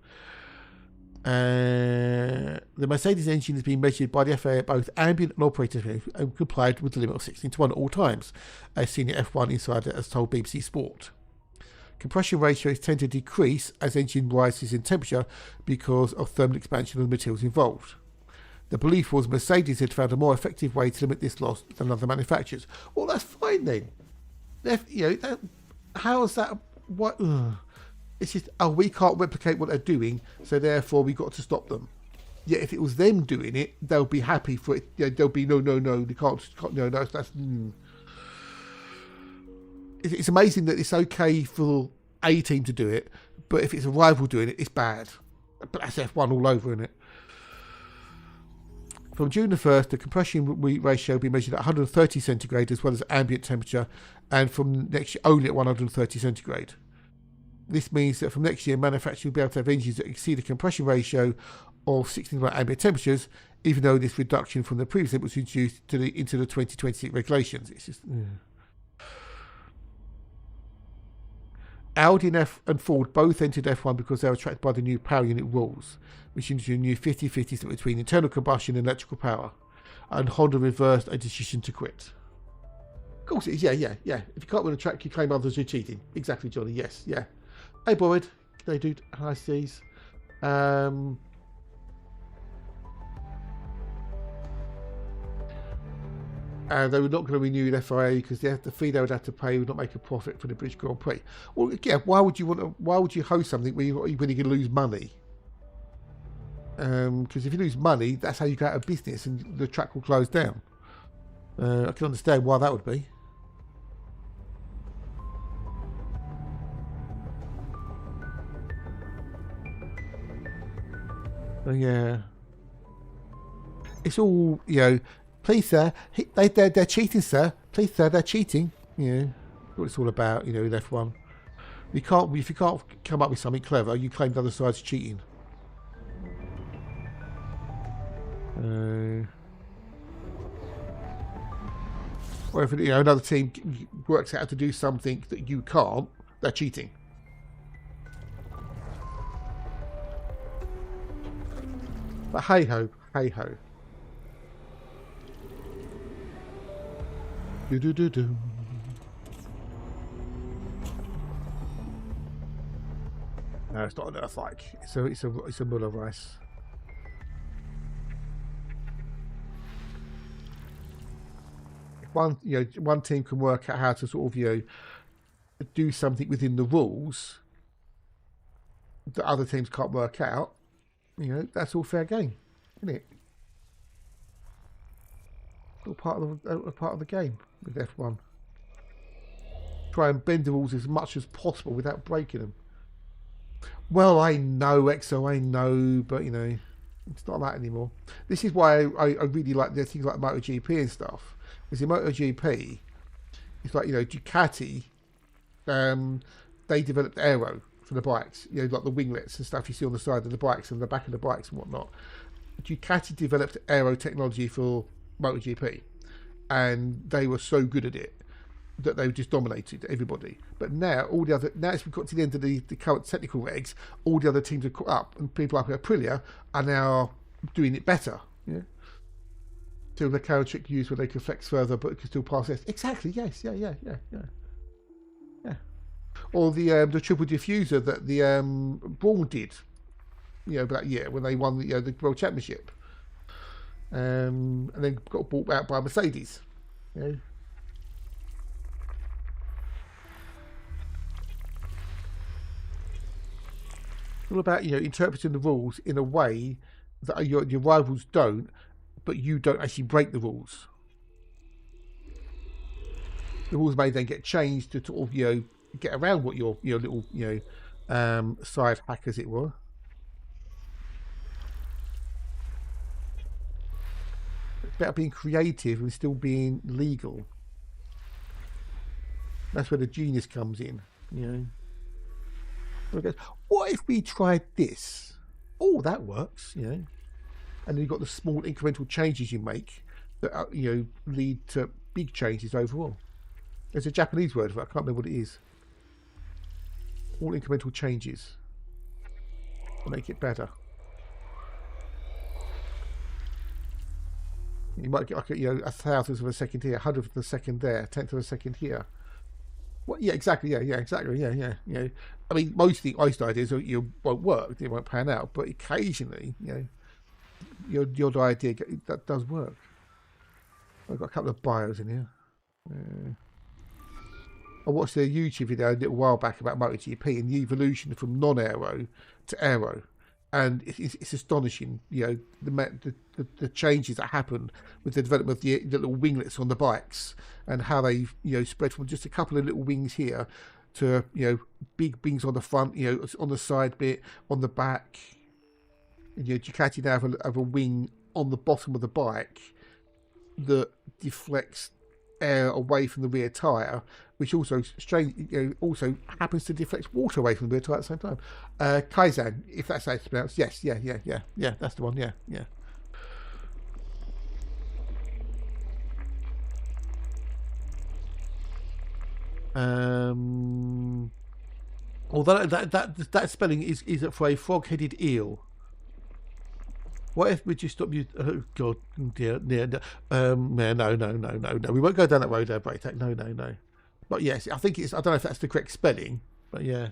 The Mercedes engine has been measured by the FAA at both ambient and operating temperature and complied with the limit of 16:1 at all times, as senior F1 insider has told BBC Sport. Compression ratios tend to decrease as engine rises in temperature because of thermal expansion of the materials involved. The belief was Mercedes had found a more effective way to limit this loss than other manufacturers. Well, that's fine then. How is that? What? It's just, we can't replicate what they're doing, so therefore we've got to stop them. Yeah, if it was them doing it, they'll be happy for it. Yeah, they'll be no, they can't no, that's. It's amazing that it's okay for a team to do it, but if it's a rival doing it, it's bad. But that's F1 all over, isn't it? From June the 1st, the compression ratio will be measured at 130 centigrade as well as ambient temperature, and from next year only at 130 centigrade. This means that from next year, manufacturers will be able to have engines that exceed a compression ratio of 16 ambient temperatures, even though this reduction from the previous limit was introduced into the 2026 regulations. It's just... Audi and Ford both entered F1 because they were attracted by the new power unit rules, which introduced a new 50-50 split between internal combustion and electrical power, and Honda reversed a decision to quit. Of course it is, yeah. If you can't win a track, you claim others are cheating. Exactly, Johnny, yes, yeah. Hey, Boyd. G'day, dude. Hi, Steez. And they were not going to renew the FIA because the fee they would have to pay would not make a profit for the British Grand Prix. Well, yeah, why would you host something when you're going to lose money? Because if you lose money, that's how you go out of business and the track will close down. I can understand why that would be. Yeah. It's all, please, sir, they're cheating, sir. Please, sir, they're cheating. What it's all about, in F1. If you can't come up with something clever, you claim the other side's cheating. Or if another team works out how to do something that you can't, they're cheating. But hey ho. Do. No, it's not an Earth-like. It's a Muller rice. If one team can work out how to sort of do something within the rules that other teams can't work out, that's all fair game, isn't it? All part of the game with F1. Try and bend the rules as much as possible without breaking them. Well, I know, Exo, I know, but it's not that anymore. This is why I really like the things like MotoGP and stuff. Because in MotoGP, it's like Ducati, they developed aero for the bikes, like the winglets and stuff you see on the side of the bikes and the back of the bikes and whatnot. Ducati developed aero technology for MotoGP, and they were so good at it that they just dominated everybody. But now as we've got to the end of the current technical regs, all the other teams are caught up, and people up at Aprilia are now doing it better. Yeah. So the carrot trick used where they could flex further but could still pass this. Exactly. Yes. Yeah. Or the triple diffuser that the Braun did, that year when they won the World Championship, and then got bought out by Mercedes. It's all about interpreting the rules in a way that your rivals don't, but you don't actually break the rules. The rules may then get changed to sort of get around what your little side hack, as it were. It's about being creative and still being legal. That's where the genius comes in. What if we tried this? Oh, that works. And then you've got the small incremental changes you make that lead to big changes overall. There's a Japanese word for it. I can't remember what it is. All incremental changes to make it better. You might get like a, a thousandth of a second here, 100th of a second there, 10th of a second here. Well, yeah, exactly. Yeah, exactly. Yeah. I mean, mostly most ideas won't work. They won't pan out. But occasionally, your idea that does work. I've got a couple of bios in here. I watched a YouTube video a little while back about MotoGP and the evolution from non-aero to aero, and it's astonishing. The changes that happen with the development of the little winglets on the bikes and how they've spread from just a couple of little wings here to big wings on the front, on the side bit, on the back. And Ducati now have a wing on the bottom of the bike that deflects air away from the rear tyre, which also also happens to deflect water away from the rear tyre at the same time. Kaizen, if that's how it's pronounced. Yes, yeah, that's the one. Yeah. Although that spelling is for a frog-headed eel. What if we just stop you? Oh God, dear. No. We won't go down that road there, Braytech. No. But yes, I think it's. I don't know if that's the correct spelling, but yeah.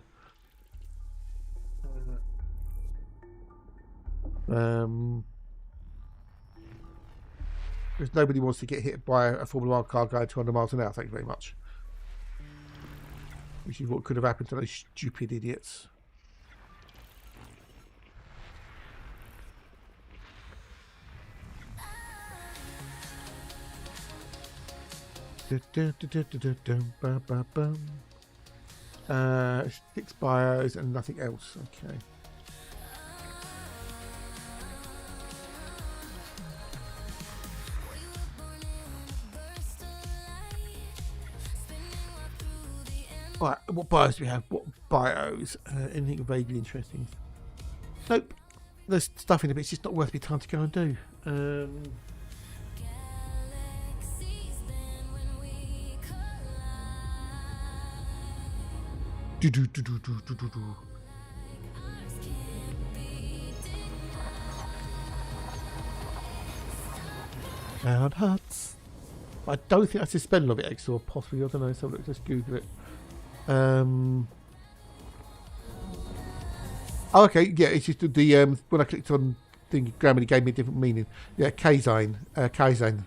Because nobody wants to get hit by a Formula 1 car going 200 miles an hour. Thank you very much. Which is what could have happened to those stupid idiots. Six bios and nothing else. Okay. Right, what bios do we have? What bios? Anything vaguely interesting? Nope. There's stuff in it, but it's just not worth my time to go and do. Cloud huts. I don't think that's the spelling of it, X, or possibly, I don't know, so let's just Google it. Oh, okay, yeah, it's just the when I clicked on the grammar, it gave me a different meaning. Yeah, Kaizen.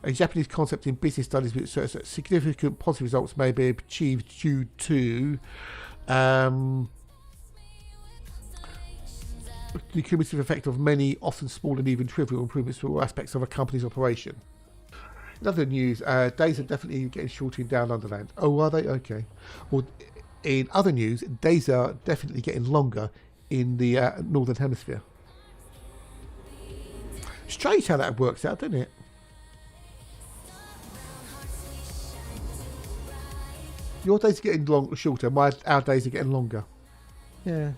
A Japanese concept in business studies which asserts that significant positive results may be achieved due to the cumulative effect of many, often small and even trivial improvements to all aspects of a company's operation. In other news, days are definitely getting shorter in Down Underland. Oh, are they? Okay. Well, in other news, days are definitely getting longer in the Northern Hemisphere. Strange how that works out, doesn't it? Your days are getting shorter, our days are getting longer. Yeah.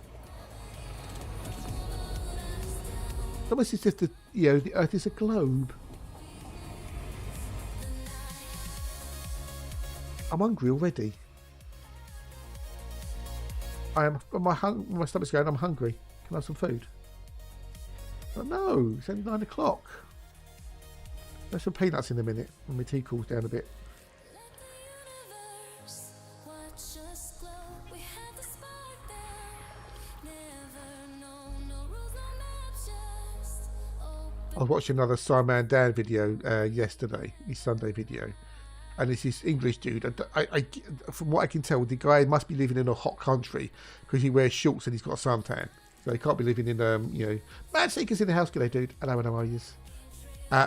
It's almost as if the Earth is a globe. I'm hungry already. My stomach's going, I'm hungry. Can I have some food? Oh no, it's only 9 o'clock. There's some peanuts in a minute when my tea cools down a bit. I was watching another Simon Dan video yesterday, his Sunday video. And it's this English dude. I, from what I can tell, the guy must be living in a hot country because he wears shorts and he's got a suntan. So he can't be living in, man seekers in the house. Good day, dude. Hello, how are you?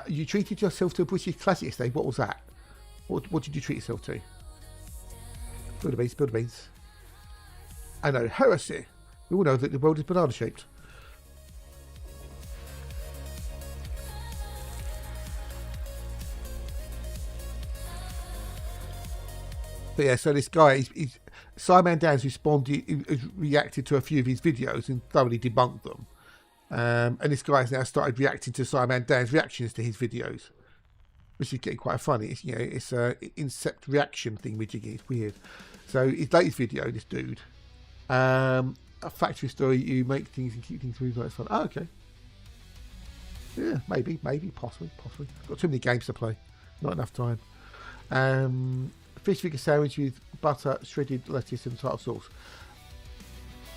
You treated yourself to a British classic yesterday. What was that? What did you treat yourself to? Build the beans. I know, heresy. We all know that the world is banana shaped. But yeah, so this guy, he's Simon Dan's reacted to a few of his videos and thoroughly debunked them. And this guy has now started reacting to Simon Dan's reactions to his videos. which is getting quite funny. It's, you know, it's a incept reaction thing we're jigging. It's weird. So his latest video, this dude, a factory story. You make things and keep things moving like it's fun. Oh, okay. Yeah, maybe, possibly. Got too many games to play. Not enough time. Fish finger sandwich with butter, shredded lettuce, and tartar sauce.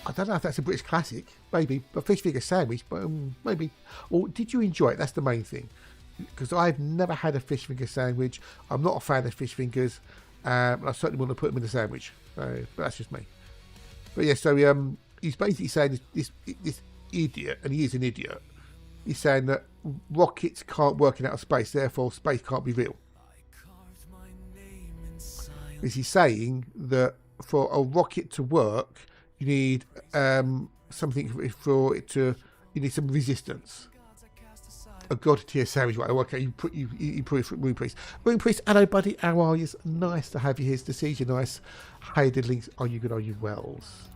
I don't know if that's a British classic. Maybe a fish finger sandwich, but maybe. Or did you enjoy it? That's the main thing. Because I've never had a fish finger sandwich. I'm not a fan of fish fingers. I certainly want to put them in a sandwich. So, but that's just me. But yeah, so he's basically saying this idiot, and he is an idiot. He's saying that rockets can't work in outer space, therefore space can't be real. Is he saying that for a rocket to work, you need something for it to, you need some resistance. A god tier sandwich, right? Okay, you put Moon Priest. Moon Priest, hello buddy, how are you? Nice to have you here. To see you, nice. Hey, diddlings, are you good? Are you wells?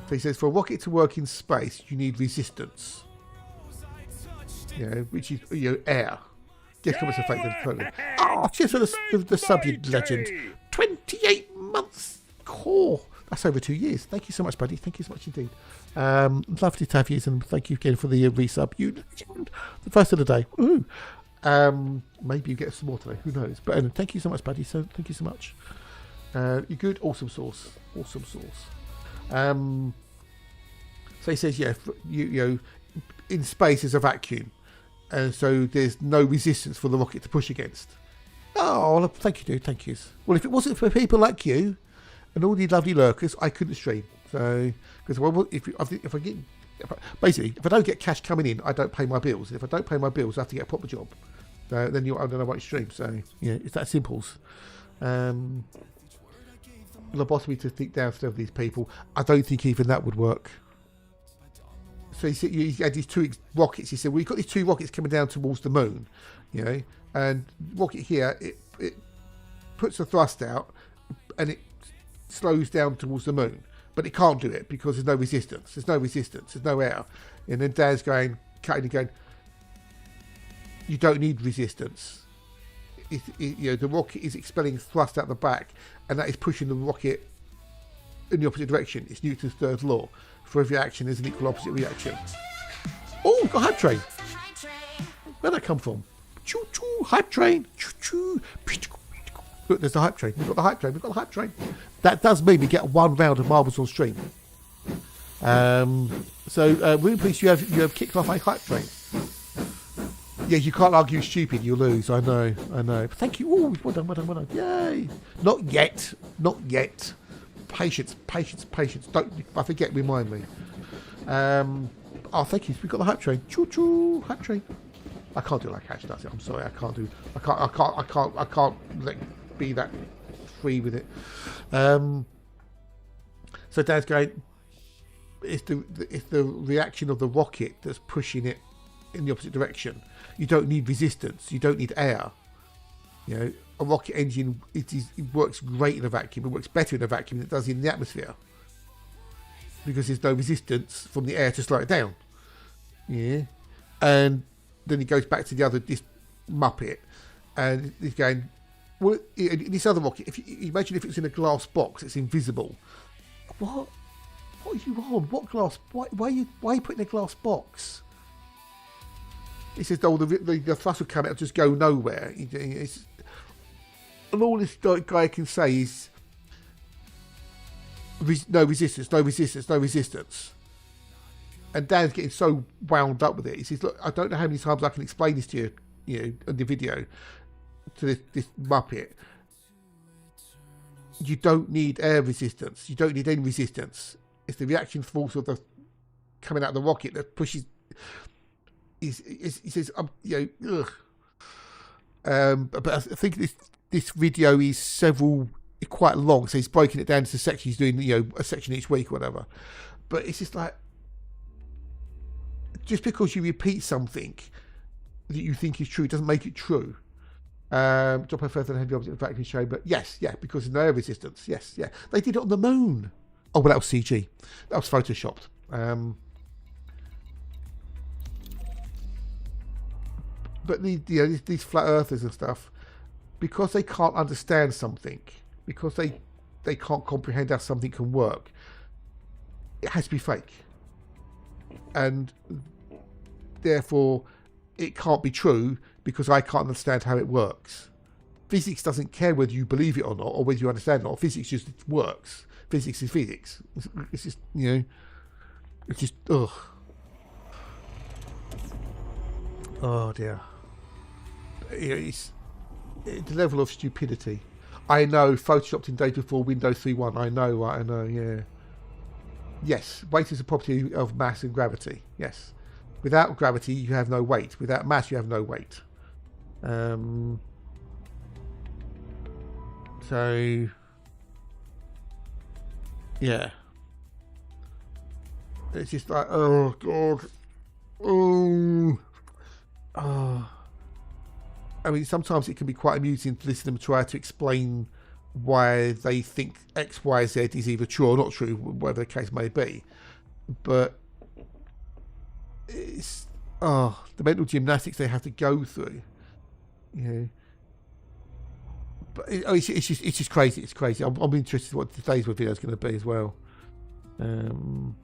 So he says, for a rocket to work in space, you need resistance. You know, which is, you know, air. Yes, comments are fake. Oh, cheers for the sub, you legend. 28 months core. That's over 2 years. Thank you so much, buddy. Thank you so much indeed. Lovely to have you, and thank you again for the resub. You legend. The first of the day. Woo. Maybe you get some more today. Who knows? But thank you so much, buddy. So thank you so much. You good? Awesome sauce. Awesome sauce. So he says, yeah, you know, in space there's a vacuum, and so there's no resistance for the rocket to push against. Oh, well, thank you, dude. Thank you. Well, if it wasn't for people like you and all these lovely lurkers, I couldn't stream. So, because if I don't get cash coming in, I don't pay my bills. And if I don't pay my bills, I have to get a proper job. So then I don't know what you stream. So yeah, it's that simple. Lobotomy to think downstairs of these people. I don't think even that would work. So he had these two rockets. He said, well, you've got these two rockets coming down towards the moon, you know, and rocket here, it puts the thrust out and it slows down towards the moon, but it can't do it because there's no resistance. There's no air. And then Dan's cutting and going, you don't need resistance. You know, the rocket is expelling thrust out the back, and that is pushing the rocket in the opposite direction. It's Newton's third law. For every action, there's an equal opposite reaction. Oh, got hype train. Where'd that come from? Choo choo, hype train. Choo choo. Look, there's the hype train. We've got the hype train. That does mean we get one round of marbles on stream. So, Room Police, you have kicked off a hype train. Yeah, you can't argue stupid, you lose. I know. But thank you. Oh, well done. Yay. Not yet. Patience. Don't, I forget, remind me. Oh, thank you. We've got the hype train. Choo-choo, hype train. I can't do like Hatch does it. I'm sorry, I can't let be that free with it. So Dad's going, it's the reaction of the rocket that's pushing it in the opposite direction. You don't need resistance. You don't need air. You know, a rocket engine, it works great in a vacuum. It works better in a vacuum than it does in the atmosphere, because there's no resistance from the air to slow it down. Yeah, and then he goes back to this Muppet, and he's going, well, this other rocket. If you imagine if it's in a glass box, it's invisible. What are you on? What glass? Why are you putting a glass box? He says, oh, the thrust will come out and just go nowhere. And all this guy can say is no resistance. And Dan's getting so wound up with it. He says, look, I don't know how many times I can explain this to you, you know, in the video, to this Muppet. You don't need air resistance. You don't need any resistance. It's the reaction force of the coming out of the rocket that pushes. He says, you know, but I think this video is quite long, so he's breaking it down into sections. He's doing, you know, a section each week or whatever. But it's just like, just because you repeat something that you think is true doesn't make it true. Drop a further than heavy object in the vacuum chamber. Yes, yeah, because there's no air resistance. Yes, yeah. They did it on the moon. Oh, well, that was CG. That was photoshopped. But these flat earthers and stuff, because they can't understand something, because they can't comprehend how something can work, it has to be fake. And therefore, it can't be true because I can't understand how it works. Physics doesn't care whether you believe it or not, or whether you understand it or not. Physics just works. Physics is physics. It's just, it's just, ugh. Oh dear. It's the level of stupidity. I know, photoshopped in days before Windows 3.1. I know, right? I know, yeah. Yes, weight is a property of mass and gravity. Yes. Without gravity, you have no weight. Without mass, you have no weight. So, yeah. It's just like, oh, God. Oh. Oh. I mean, sometimes it can be quite amusing to listen to them try to explain why they think X, Y, Z is either true or not true, whatever the case may be. But it's the mental gymnastics they have to go through, But it's just crazy. It's crazy. I'm interested in what today's video is going to be as well. And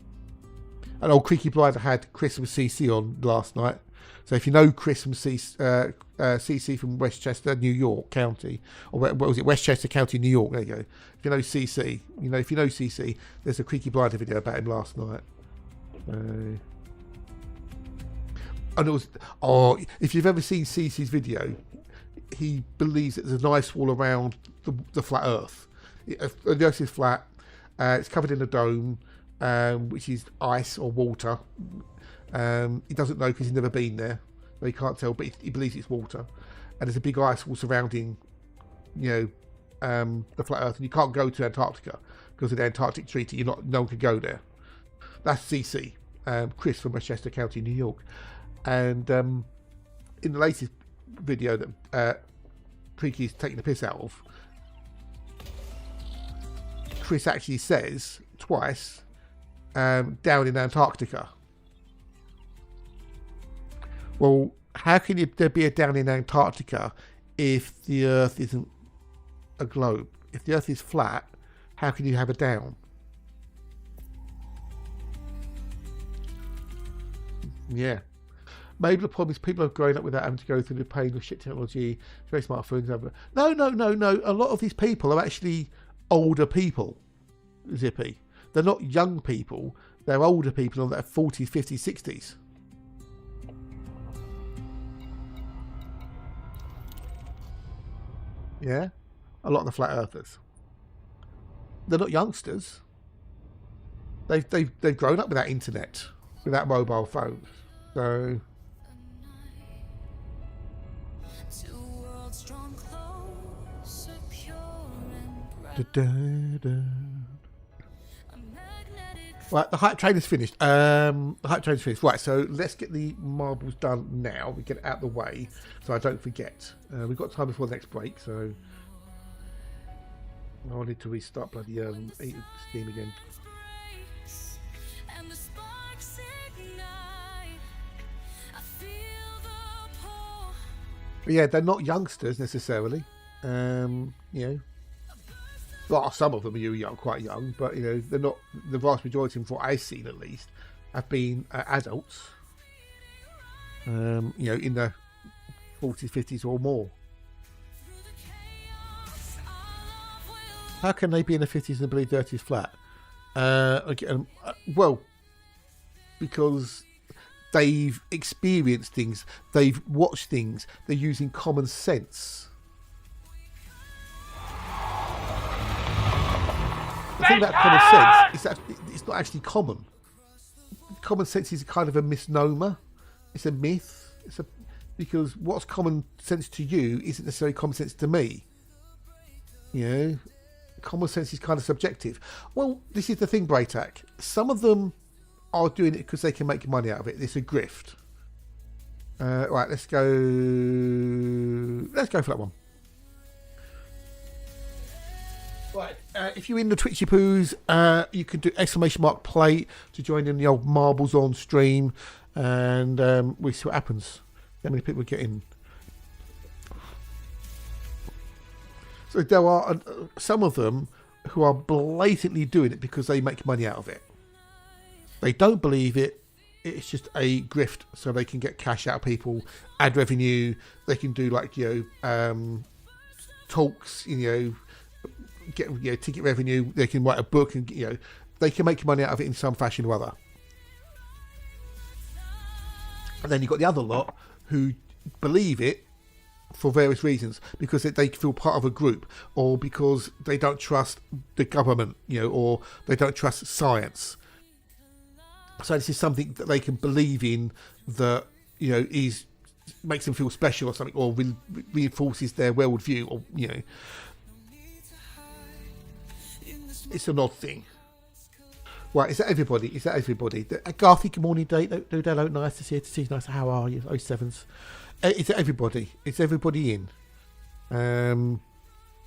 old Creaky Blinder had Chris from CC on last night. So if you know Chris from CC from Westchester, New York County, or what was it, Westchester County, New York? There you go. If you know CC, if you know CC, there's a Creaky Blinder video about him last night. And it was, if you've ever seen CC's video, he believes that there's an ice wall around the flat Earth. The Earth is flat. It's covered in a dome, which is ice or water. He doesn't know because he's never been there, so he can't tell. But he believes it's water, and there's a big ice wall surrounding, the flat Earth, and you can't go to Antarctica because of the Antarctic Treaty. No one can go there. That's CC, Chris from Westchester County, New York, and in the latest video that Creaky's taking the piss out of, Chris actually says twice, down in Antarctica. Well, how can there be a down in Antarctica if the Earth isn't a globe? If the Earth is flat, how can you have a down? Yeah. Maybe the problem is people are growing up without having to go through the pain of shit technology, very smartphones. No. A lot of these people are actually older people, Zippy. They're not young people. They're older people in their 40s, 50s, 60s. Yeah, a lot of the flat earthers. They're not youngsters. They've grown up without internet, without mobile phones. So right, the hype train is finished. Right, so let's get the marbles done now. We get it out of the way so I don't forget. We've got time before the next break, so I need to restart bloody Steam again. But yeah, they're not youngsters necessarily. Well, some of them are quite young, but they're not. The vast majority, from what I've seen at least, have been adults. In the 40s, 50s or more. How can they be in the 50s and believe the Earth is flat? Well, because they've experienced things, they've watched things, they're using common sense. The thing about common sense is that it's not actually common. Common sense is kind of a misnomer. It's a myth. Because what's common sense to you isn't necessarily common sense to me. Common sense is kind of subjective. Well, this is the thing, Braytac. Some of them are doing it because they can make money out of it. It's a grift. Right, let's go for that one. Right, if you're in the Twitchy Poos, you can do !play to join in the old marbles on stream, and we see what happens. How many people get in? So there are some of them who are blatantly doing it because they make money out of it. They don't believe it. It's just a grift, so they can get cash out of people, ad revenue. They can do like talks, get ticket revenue. They can write a book, and they can make money out of it in some fashion or other. And then you've got the other lot who believe it for various reasons, because they feel part of a group, or because they don't trust the government, or they don't trust science. So this is something that they can believe in that, makes them feel special or something, or reinforces their worldview, or, it's an odd thing. Right, is that everybody? Garthy, good morning, Dave. Hello, nice to see you. Nice. How are you? 07s. Is that everybody? Is everybody in?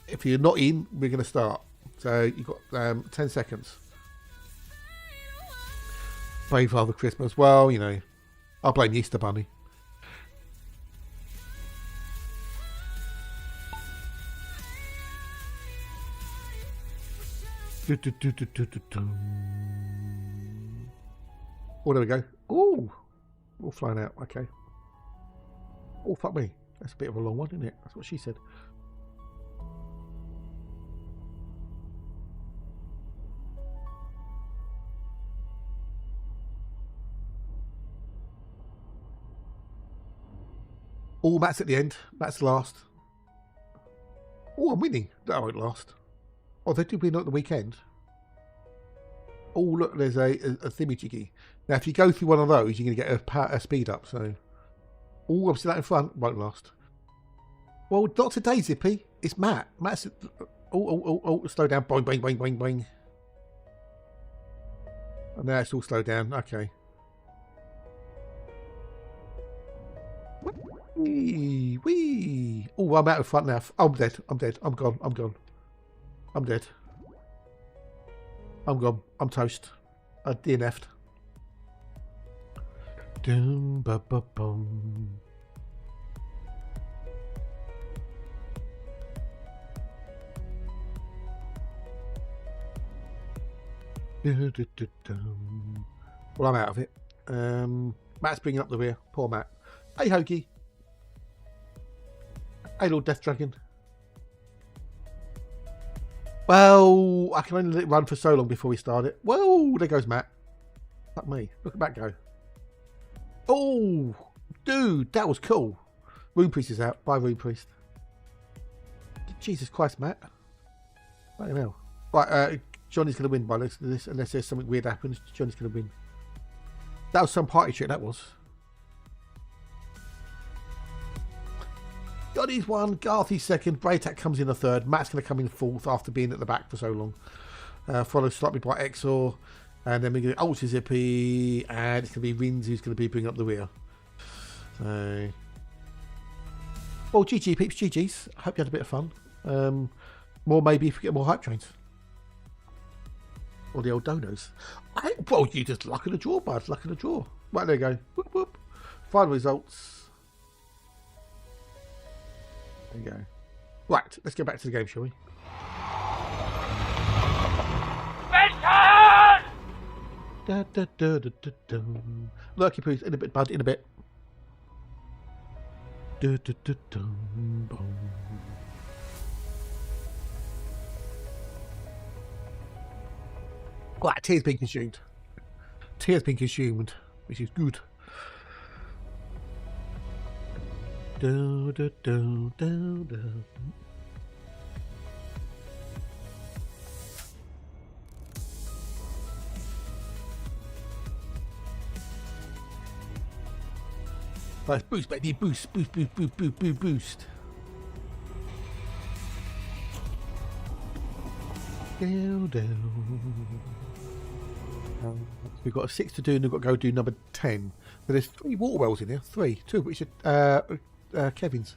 If you're not in, we're going to start. So you've got 10 seconds. Brave Father Christmas. Well, I'll blame the Easter Bunny. Oh, there we go. Oh, all flying out. Okay. Oh, fuck me. That's a bit of a long one, isn't it? That's what she said. Oh, Matt's at the end. Matt's last. Oh, I'm winning. That won't last. Oh, they did win at the weekend. Oh, look, there's a thingy-jiggy. Now, if you go through one of those, you're going to get a speed up, so... Oh, I'm still out in front. Won't last. Well, not today, Zippy. It's Matt. Matt's... Oh, slow down. Boing, boing, boing, boing, boing. And now it's all slowed down. Okay. Wee. Oh, I'm out in front now. I'm dead. I'm gone. I'm dead. I'm gone. I'm toast. I DNF'd. Doom ba ba boom. Well, I'm out of it. Matt's bringing up the rear. Poor Matt. Hey, Hoagie. Hey, Lord Death Dragon. Well, I can only let it run for so long before we start it. Whoa, there goes Matt. Fuck me. Look at Matt go. Oh, dude, that was cool. Rune Priest is out. Bye, Rune Priest. Jesus Christ, Matt. Fucking hell. Right, Johnny's going to win by this, unless there's something weird happens. Johnny's going to win. That was some party trick, that was. Johnny's one, Garthy's second, Braytac comes in a third, Matt's going to come in fourth after being at the back for so long. Followed slightly by Exor, and then we're going to Ultra Zippy, and it's going to be Rins who's going to be bringing up the rear. So, well, GG peeps, GG's. I hope you had a bit of fun. More maybe if we get more hype trains. Or the old donos. Well, you just luck of the draw, bud. Luck of the draw. Right, there you go. Whoop, whoop. Final results. There you go. Right, let's get back to the game, shall we? Da, da, da, da, da, da. Lurky poos, in a bit, bud, in a bit. Da, da, da, da, boom. Right, tea's been consumed. Tea has been consumed, which is good. Do, do, do, do, do. Right, boost, baby, boost, boost, boost, boost, boost, boost, boost. Down, down. We've got a 6 to do, and we've got to go do number 10. But there's 3 water wells in here. 3, 2 of which are Kevin's.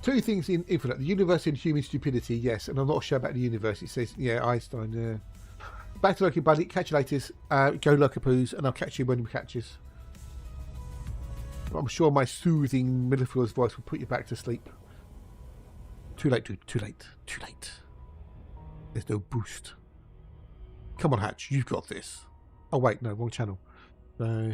2 things in Infinite. The universe and human stupidity, yes. And I'm not sure about the universe. It says, yeah, Einstein, yeah. Back to Lurking Buddy. Catch you later. Go Lurkapoos, and I'll catch you when we catches. I'm sure my soothing Middlefields voice will put you back to sleep. Too late, dude. Too late. Too late. There's no boost. Come on, Hatch. You've got this. Oh, wait. No, wrong channel. So...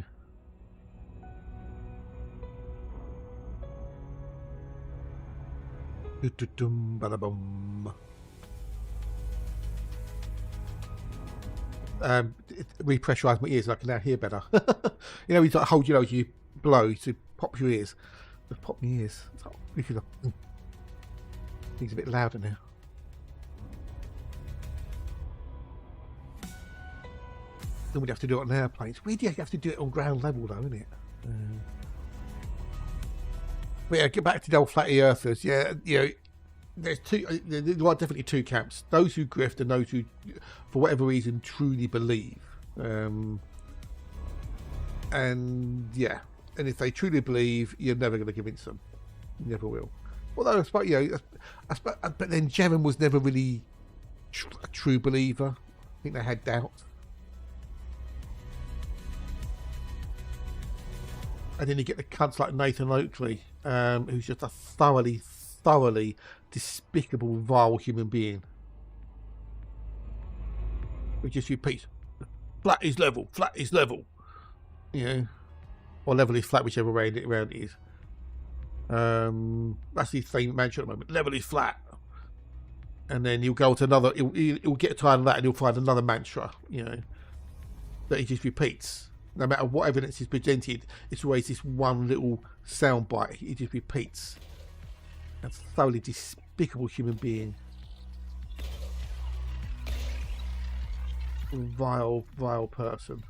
Ba-da-bum. Repressurize my ears so I can now hear better. You know, you like hold your nose, you blow to pop your ears. Just pop my ears. Things a bit louder now. Then we'd have to do it on airplanes. We do have to do it on ground level, though, isn't it? But yeah, get back to the old flat earthers. Yeah, you know, there are definitely two camps: those who grift and those who, for whatever reason, truly believe. And yeah, and if they truly believe, you're never going to convince them. You never will. Although, I suppose, you know, but then Jevon was never really a true believer. I think they had doubts. And then you get the cunts like Nathan Oakley, who's just a thoroughly despicable, vile human being. Who just repeats, flat is level, flat is level. You know, or level is flat, whichever way around it is. That's his same mantra at the moment. Level is flat. And then he'll go to another, he'll get tired of that and he'll find another mantra, you know, that he just repeats. No matter what evidence is presented, it's always this one little soundbite he just repeats. A thoroughly despicable human being. Vile person.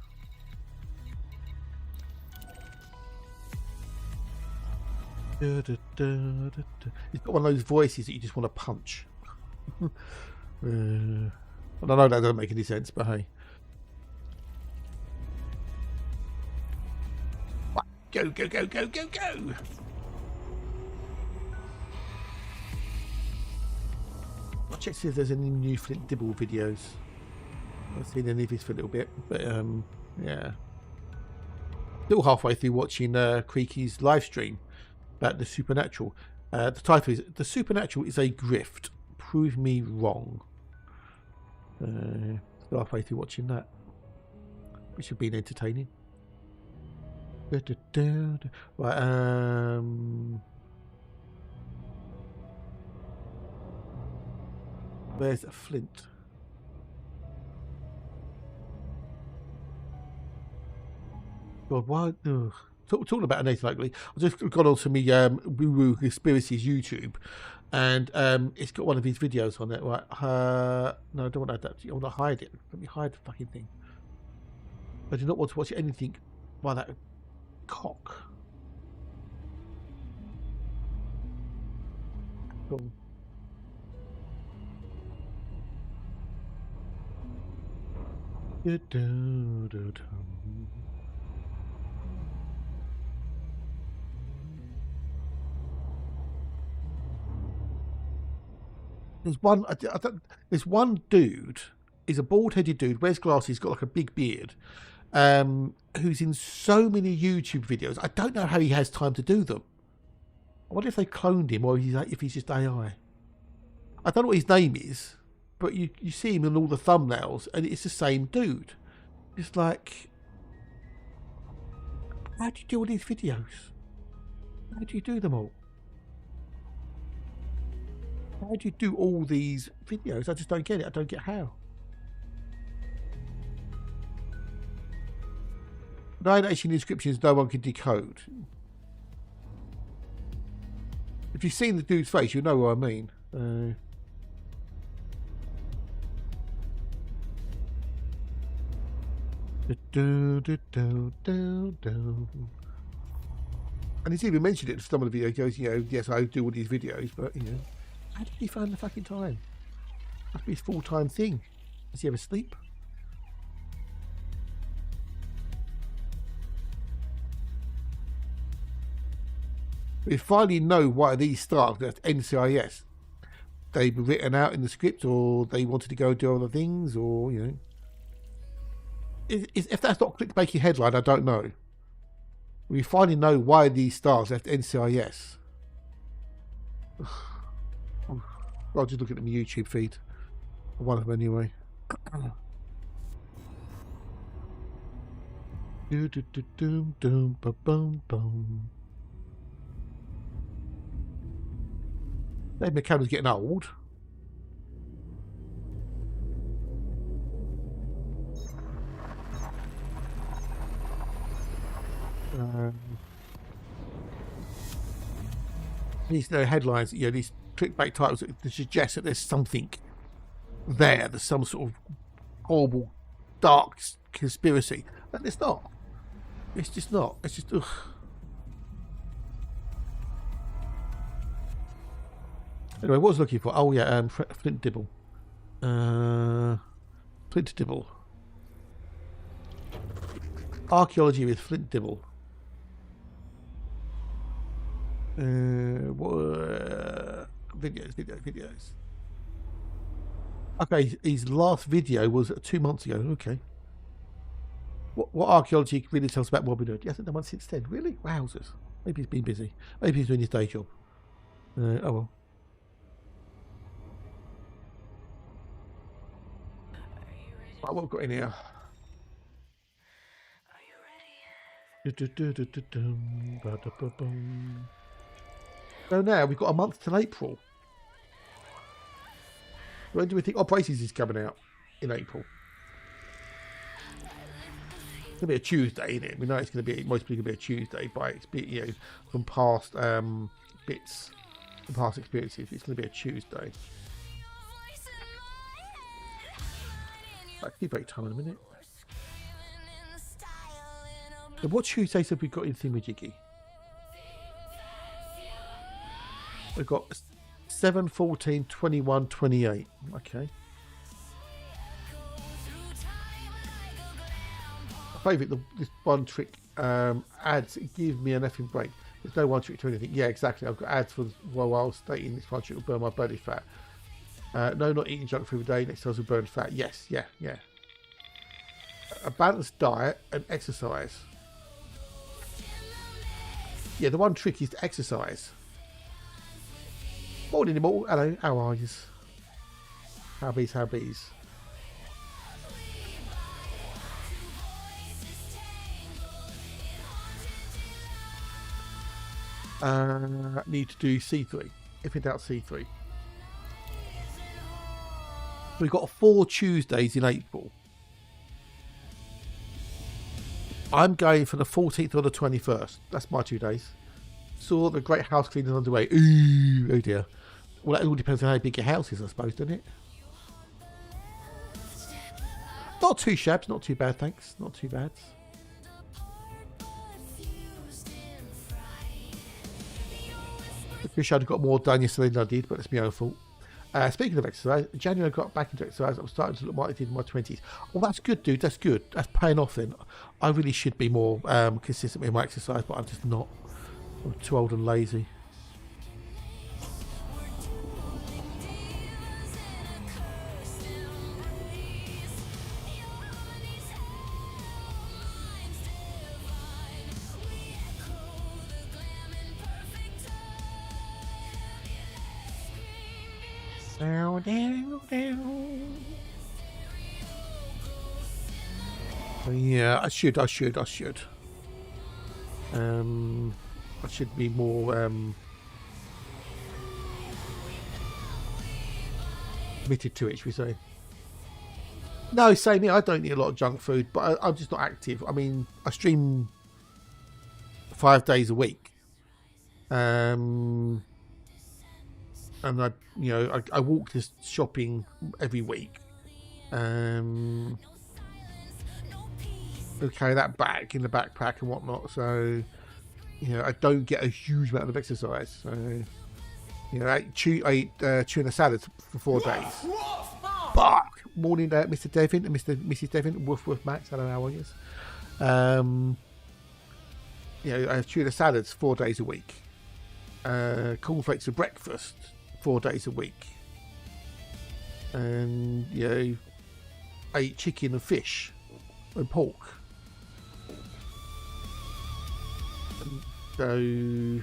He's got one of those voices that you just want to punch. I know that doesn't make any sense, but hey. Go, go, go, go, go, go! I'll check to see if there's any new Flint Dibble videos. I haven't seen any of his for a little bit, but yeah. Still halfway through watching Creaky's live stream about the supernatural. The title is "The Supernatural is a Grift. Prove me wrong." Still halfway through watching that, which have been entertaining. Right, where's a Flint? God, why? Talking about Nathan Oakley, I just got onto me Woo Woo Conspiracies YouTube, and it's got one of his videos on it. Right? No, I don't want that. I want to hide it. Let me hide the fucking thing. I do not want to watch anything by that cock. Cool. There's one dude. He's a bald-headed dude, wears glasses, got like a big beard, who's in so many YouTube videos. I don't know how he has time to do them. I wonder if they cloned him or if he's just AI. I don't know what his name is, but you see him in all the thumbnails, and it's the same dude. It's like, how do you do all these videos? How do you do them all? How do you do all these videos? I just don't get it. I don't get how. 918 inscriptions no one can decode. If you've seen the dude's face, you know what I mean. And he's even mentioned it in some of the videos. He goes, you know, yes, I do all these videos, but, you know, how did he find the fucking time? Must be his full-time thing. Does he ever sleep? We finally know why these stars, that's NCIS, they were written out in the script, or they wanted to go and do other things, or, you know. If that's not clickbaity headline, I don't know. We finally know why these stars left NCIS. I'll just look at my YouTube feed. One of them anyway. Do do do doom doom ba boom boom. Maybe my camera's getting old. These headlines, these clickbait titles that suggest that there's something there. There's some sort of horrible, dark conspiracy. And it's not. It's just not. It's just, ugh. Anyway, what was I looking for? Oh, yeah, Flint Dibble. Flint Dibble. Archaeology with Flint Dibble. Videos. Okay, his last video was 2 months ago. Okay. What archaeology really tells about Robin Hood? He hasn't done one since then. Really? Wowzers. Maybe he's been busy. Maybe he's doing his day job. Oh well. Right, what have we got in here? So now we've got a month till April. When do we think Operations is coming out? In April. It's going to be a Tuesday, isn't it? We know it's going to be, most people going to be a Tuesday, but it's, from past bits, from past experiences, it's going to be a Tuesday. I'll keep break time in a minute. So what Tuesdays have we got in Thingamajiggy? We've got 7, 14, 21, 28. Okay. My favourite, this one trick ads give me an effing break. There's no one trick to anything. Yeah, exactly. I've got ads for while stating this one trick will burn my body fat. No, not eating junk food every day. Next time will burn fat. Yes, yeah. A balanced diet and exercise. Yeah, the one trick is to exercise. Morning, immortal. Hello, how are you? How bees? Need to do C3. If in doubt, C3. We've got 4 Tuesdays in April. I'm going for the 14th or the 21st. That's my 2 days. Saw the great house cleaning underway. Ooh, oh dear. Well, that all depends on how big your house is, I suppose, doesn't it? Not too shabs, not too bad, thanks. Not too bad. I wish I'd got more done yesterday than I did, but it's my own fault. Speaking of exercise, in January I got back into exercise. I'm starting to look like I did in my 20s. Well, that's good, dude. That's good. That's paying off then. I really should be more consistent with my exercise, but I'm just not. I'm too old and lazy. Yeah, I should. I should be more committed to it, should we say? No, same here. I don't eat a lot of junk food, but I'm just not active. I mean, I stream 5 days a week, and I walk this shopping every week. I carry that back in the backpack and whatnot, so I don't get a huge amount of exercise. So I eat tuna salad for 4 days. Fuck! Morning, Mr. Devin and Mrs. Devin. Woof woof, Max. Hello, how are you? I have tuna salads 4 days a week. Cornflakes for breakfast 4 days a week. And I eat chicken and fish and pork. So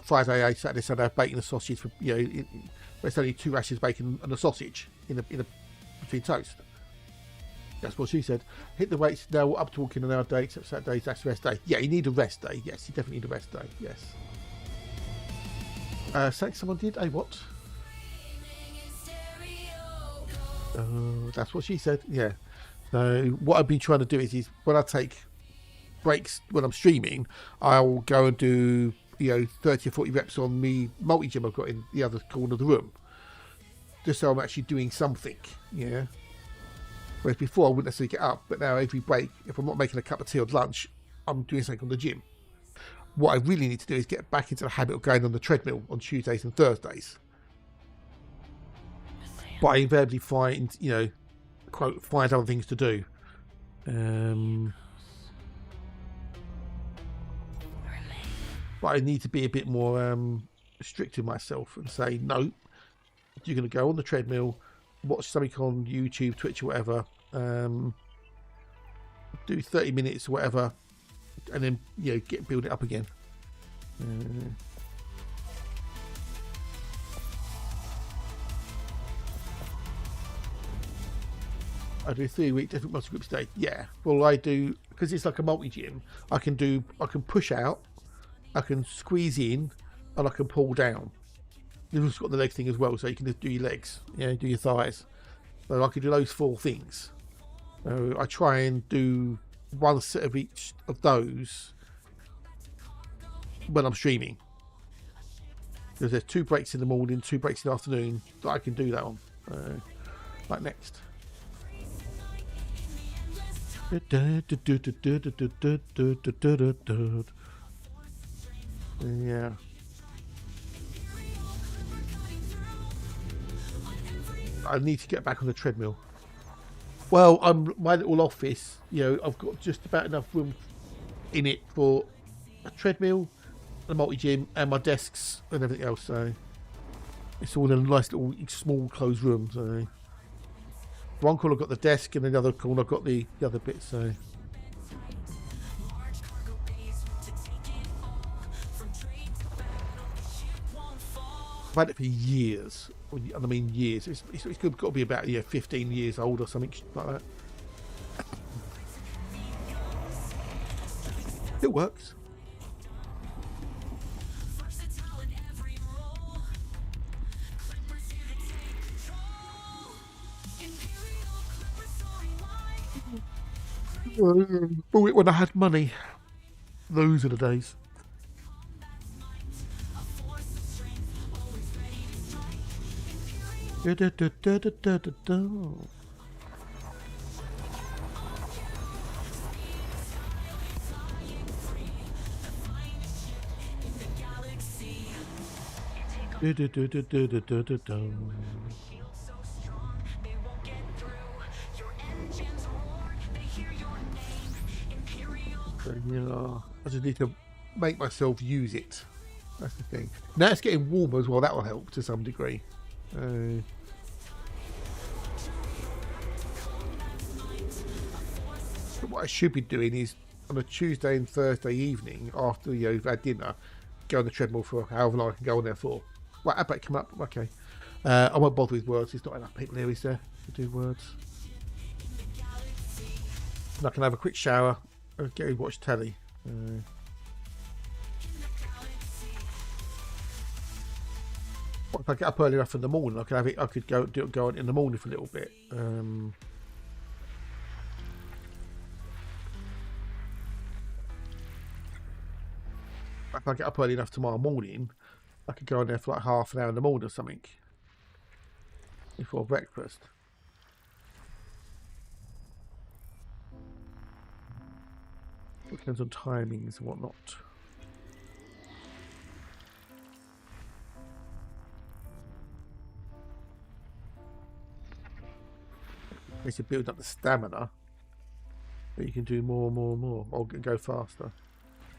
Friday, Saturday, Sunday, I have bacon and sausage for but it's only 2 rashers bacon and a sausage in a between toast. That's what she said. Hit the weights now, up to walking on our day, except Saturdays, that's rest day. Yeah, you need a rest day. Yes, you definitely need a rest day. Yes. Someone did a what? That's what she said. Yeah. So what I've been trying to do is when I take breaks when I'm streaming, I'll go and do 30 or 40 reps on me multi-gym I've got in the other corner of the room, just so I'm actually doing something. Yeah. Whereas before I wouldn't necessarily get up, but now every break, if I'm not making a cup of tea or lunch, I'm doing something on the gym. What I really need to do is get back into the habit of going on the treadmill on Tuesdays and Thursdays. But I invariably find, quote, find other things to do. But I need to be a bit more strict with myself and say, no, you're going to go on the treadmill, watch something on YouTube, Twitch, or whatever, do 30 minutes or whatever, and then build it up again. I do 3-week different muscle groups a day. Yeah, well I do, because it's like a multi-gym. I can push out, I can squeeze in, and I can pull down. You've also got the leg thing as well, so you can just do your legs, do your thighs. So I can do those 4 things. So I try and do 1 set of each of those when I'm streaming. Because there's 2 breaks in the morning, 2 breaks in the afternoon that I can do that on. Like next. Yeah. I need to get back on the treadmill. Well, my little office, I've got just about enough room in it for a treadmill, a multi-gym, and my desks and everything else. So it's all in a nice little small closed room. So one corner I've got the desk, and another corner I've got the other bits. So I've had it for years. I mean years. It's got to be about 15 years old or something like that. It works. Bought it when I had money. Those are the days. Da, da, da, da, da, da, da. Da, da, da, da, da, da, da, da. I just need to make myself use it. That's the thing. Now it's getting warmer as well. That will help to some degree. But what I should be doing is on a Tuesday and Thursday evening after you've had dinner, go on the treadmill for however long I can go on there for. Right, how about come up? Okay. I won't bother with words. There's not enough people here, is there, to do words? And I can have a quick shower and go watch telly. If I get up early enough in the morning, I could go on in the morning for a little bit. If I get up early enough tomorrow morning, I could go on there for like half an hour in the morning or something before breakfast. It depends on timings and whatnot. It's to build up the stamina, but you can do more and more and more, or go faster.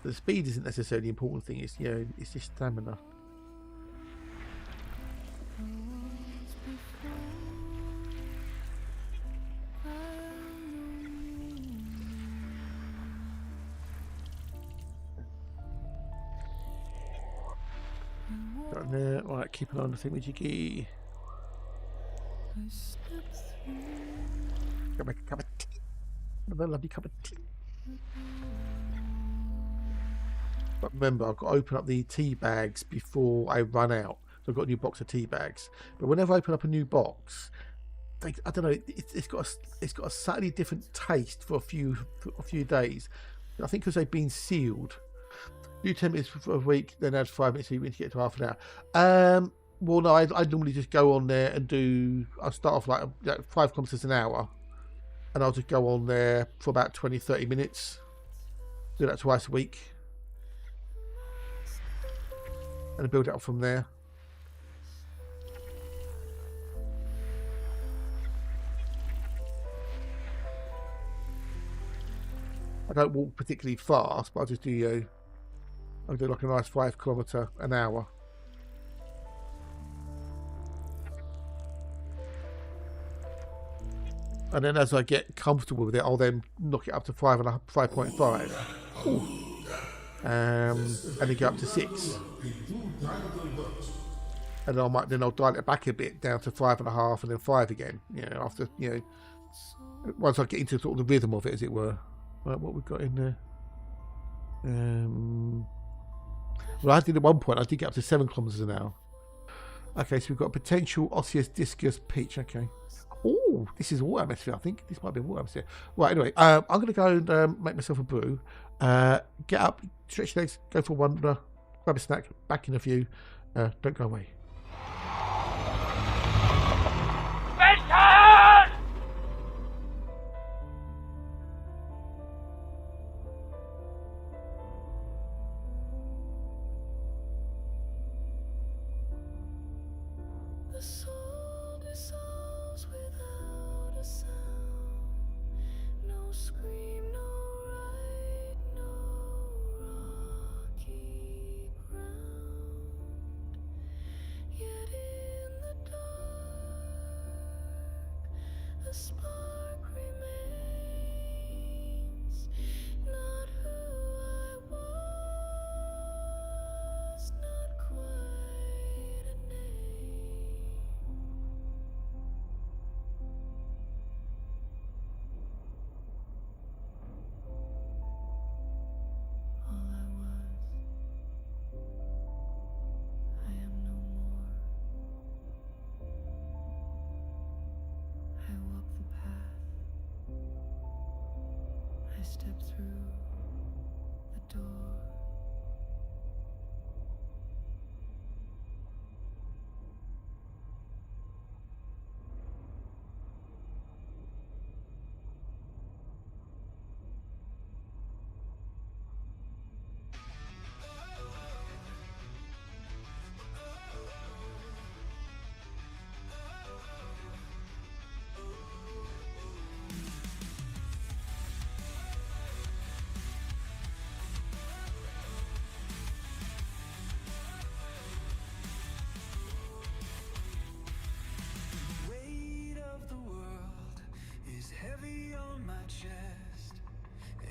The speed isn't necessarily the important thing. It's it's just stamina. Got in there. Right, keep an eye on the thingamajiggy. Got make a cup of tea. Another lovely cup of tea. But remember, I've got to open up the tea bags before I run out. So I've got a new box of tea bags. But whenever I open up a new box, I don't know, it's got a slightly different taste for a few days. I think because they've been sealed. Do 10 minutes for a week, then add 5 minutes, so you need to get to half an hour. Well, no, I normally just go on there and I'll start off like 5 kilometers an hour, and I'll just go on there for about 20-30 minutes. Do that twice a week, and build it up from there. I don't walk particularly fast, but I'll just do I'll do like a nice 5 kilometer an hour. And then as I get comfortable with it, I'll then knock it up to 5.5. And then go up to 6. And then I'll dial it back a bit down to 5.5 and then 5 again. After once I get into sort of the rhythm of it, as it were. Right, what we've got in there. Well, I did at one point, I did get up to 7 kilometers an hour. Okay, so we've got potential osseous discus peach. Okay. Oh, this is water atmosphere, I think. This might be water atmosphere. Right, anyway, I'm going to go and make myself a brew. Get up, stretch your legs, go for a wander, grab a snack, back in a few. Don't go away. Step through the door.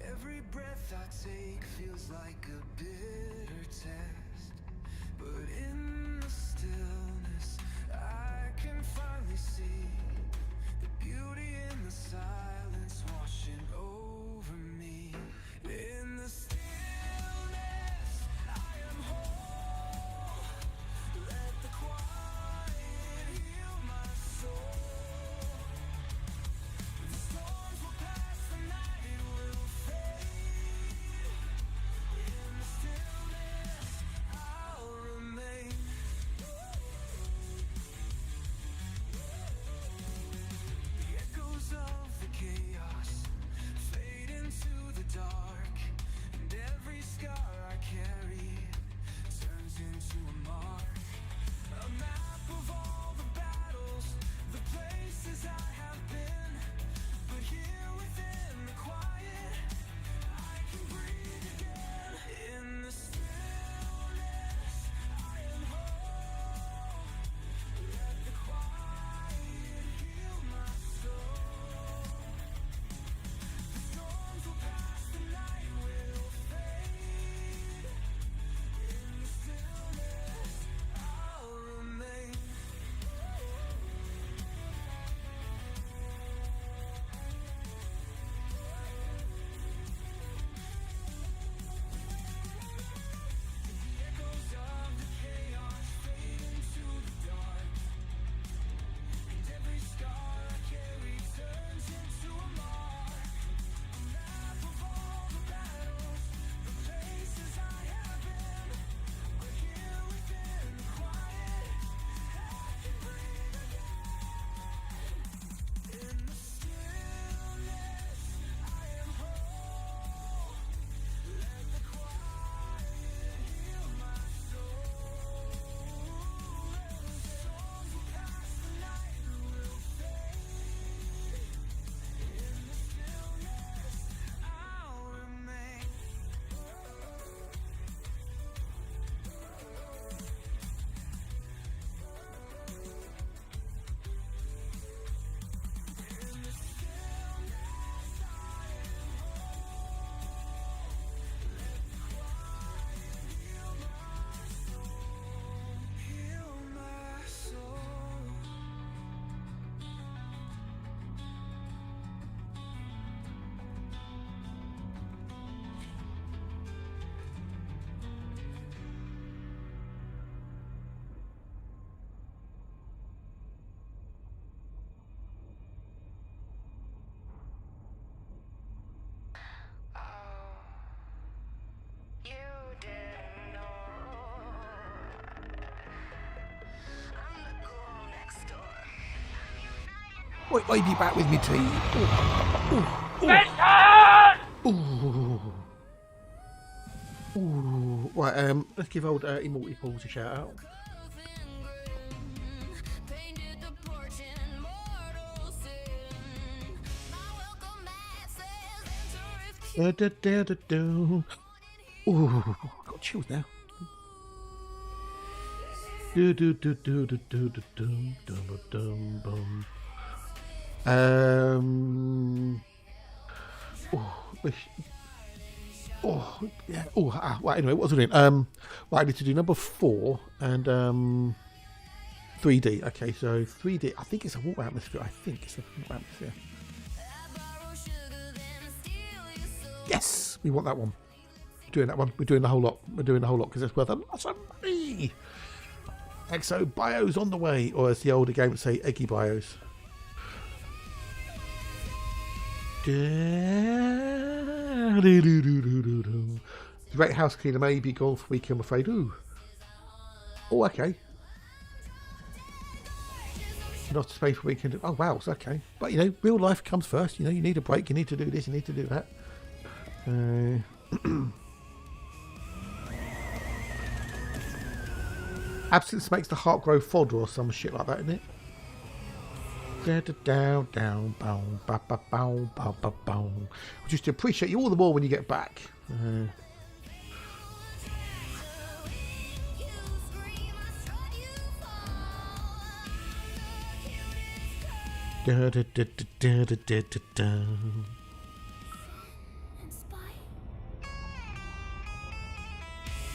Every breath I take feels like a bitter test, but in the stillness I can finally see the beauty in the silence washing over me. In the stillness I am whole. Let the quiet heal my soul. The storms will pass, the night will fade. In the stillness I'll remain. The echoes Wave you back with me, tea. Ooh. Ooh. Right, let's give old Immortal Pools a shout out. Ooh, got chills now. Yeah. Right, anyway, what was I doing? Right, I need to do number 4 and 3D. Okay, so 3D. I think it's a water atmosphere. Yes, we want that one. Doing that one. We're doing the whole lot. Because it's worth a lot of money. Exobios on the way, or as the older game would say, eggy bios. The Great House Cleaner may be gone for week, I'm afraid. Ooh. Oh, okay. Not to pay for weekend. Oh, wow. It's okay. But, you know, real life comes first. You know, you need a break. You need to do this. You need to do that. Absence makes the heart grow fodder or some shit like that, isn't it? Down, bow, ba, ba, bow, bow, ba, bow. Just to appreciate you all the more when you get back.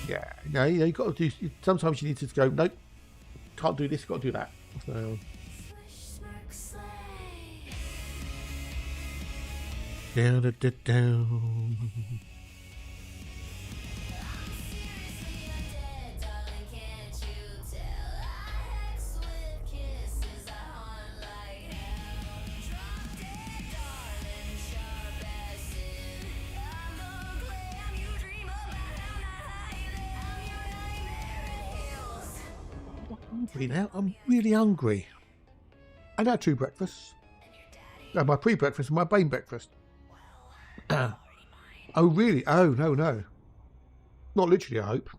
Yeah, no, you got to do. Sometimes you need to go. Nope, can't do this. Got to do that. So. Down. Now I'm really hungry. I had 2 breakfasts. My pre-breakfast and my main breakfast. Oh really? Oh no. Not literally, I hope.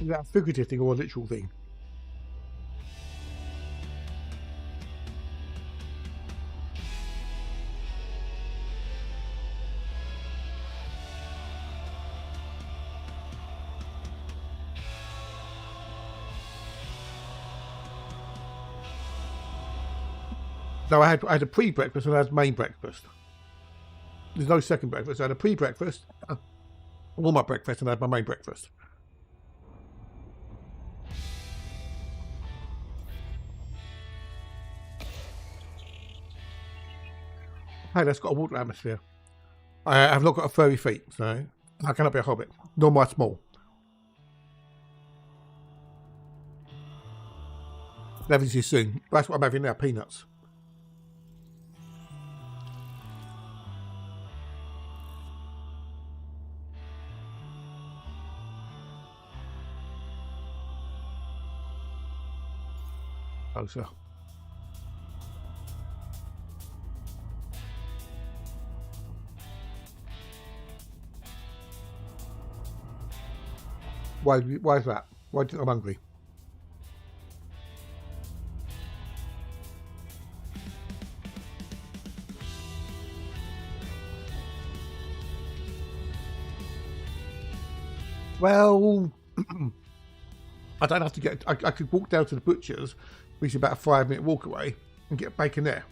Is that a figurative thing or a literal thing? No, I had a pre-breakfast and I had main breakfast. There's no second breakfast. I had a pre-breakfast, warm-up breakfast, and I had my main breakfast. Hey, that's got a water atmosphere. I have not got furry feet, so I cannot be a hobbit. Nor am I small. Never see you soon. That's what I'm having now, peanuts. Closer. Why is that? Why do you think I'm hungry? Well, I don't have to get. I could walk down to the butcher's, which is about a 5-minute walk away, and get bacon there.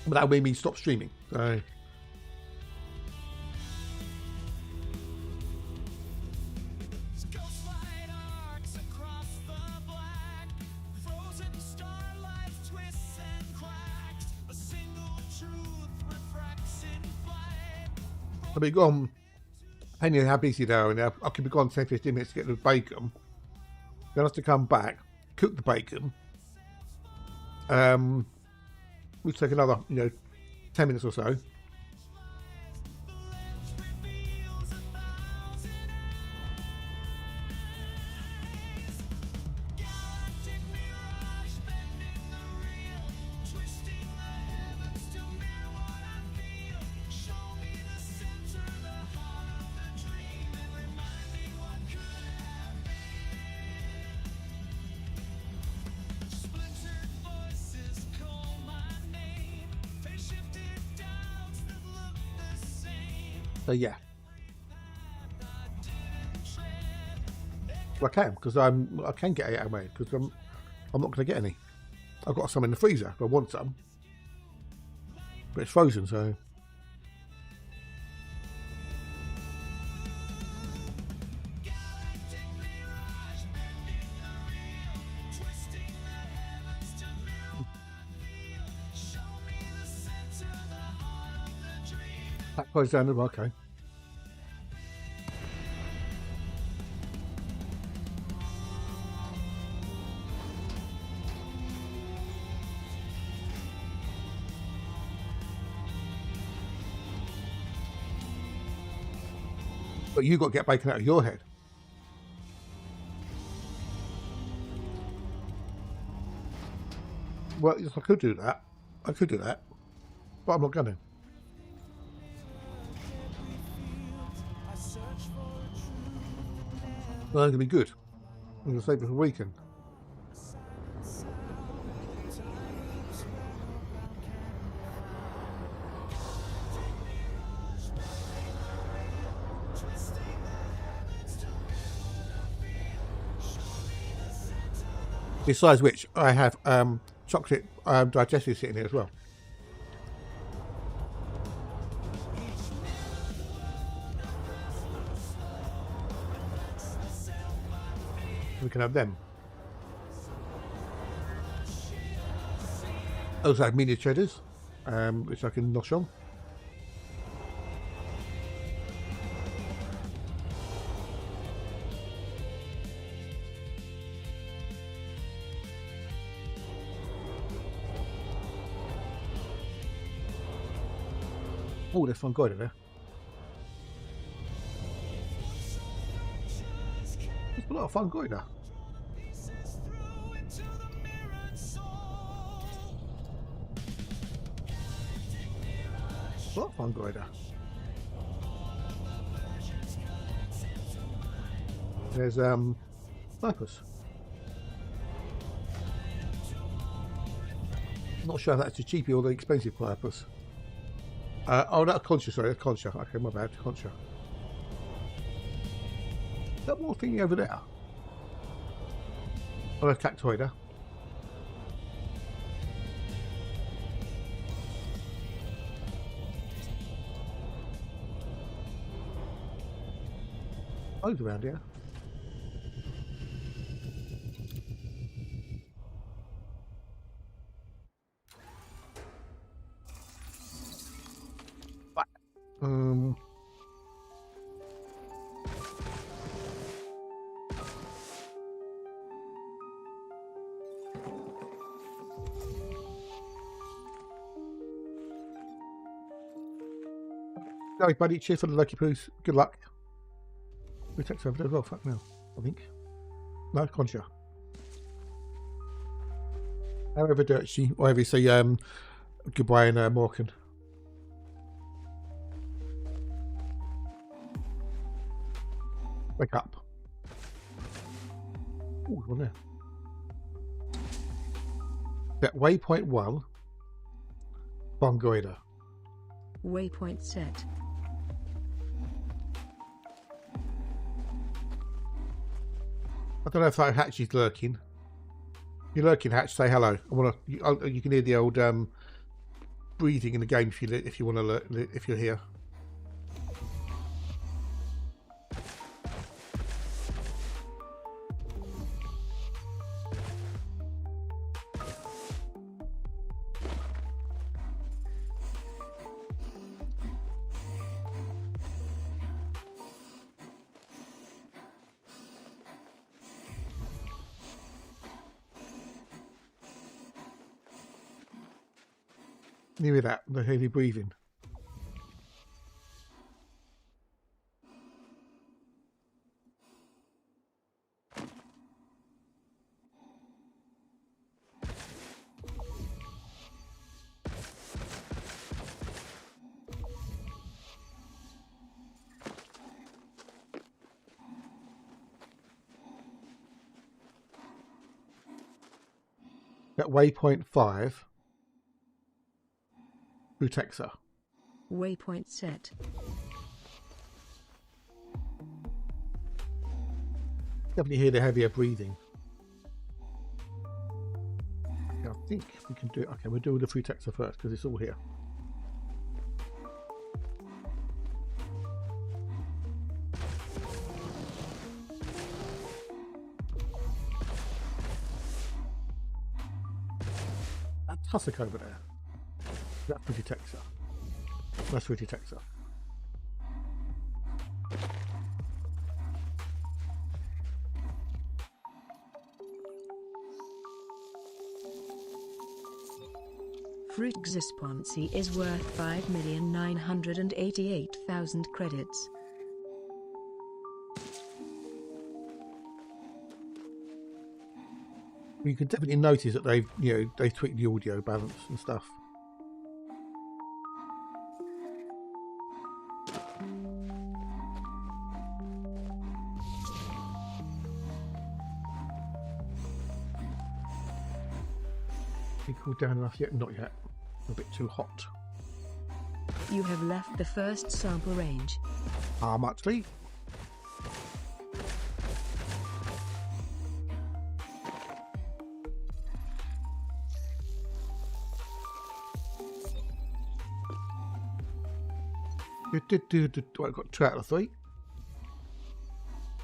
But that would make me stop streaming. So. I'll be gone, depending on how busy they are, and I could be gone 10-15 minutes to get the bacon. Then I have to come back, cook the bacon. We'll take another, 10 minutes or so. So yeah. Well, I can, because I can get 8 out of made, because I'm not going to get any. I've got some in the freezer if I want some, but it's frozen, so. That goes down the okay. But you got to get bacon out of your head. Well, yes, I could do that. I could do that, but I'm not going to. Well, it's going to be good. I'm going to save it for the weekend. Besides which, I have chocolate digestive sitting here as well. We can have them. I also have mini cheddars, which I can nosh on. Oh, there's one guy there. There's a lot of fun going there. A lot of fun going there. There's snipers. Not sure if that's the cheapy or the expensive snipers. Oh, that's Concha, sorry, that's Concha. Okay, my bad, Concha. Is that more thingy over there? Oh, that's Cactoida. Loads around here. Sorry, buddy. Cheers for the lucky poos. Good luck. We text over there as well. Fuck now. I think. No, Concha. However, dirty, or however you say goodbye in Moroccan. Wake up. Oh, one there. That waypoint 1. Bongoida. Waypoint set. I don't know if that hatch is lurking. You're lurking, hatch. Say hello. I want to. You can hear the old breathing in the game if you want to if you're here. Can you hear that? The heavy breathing. At waypoint 5. Protector. Waypoint set. Definitely hear the heavier breathing. Yeah, I think we can do it. Okay, we'll do the free texture first because it's all here. That tussock over there. That's pretty texture. That's pretty texture. Exobiology is worth 5,988,000 credits. You can definitely notice that they've tweaked the audio balance and stuff. Be cooled down enough yet? Not yet. A bit too hot. You have left the first sample range. How much, Lee? Well, I've got 2 out of 3.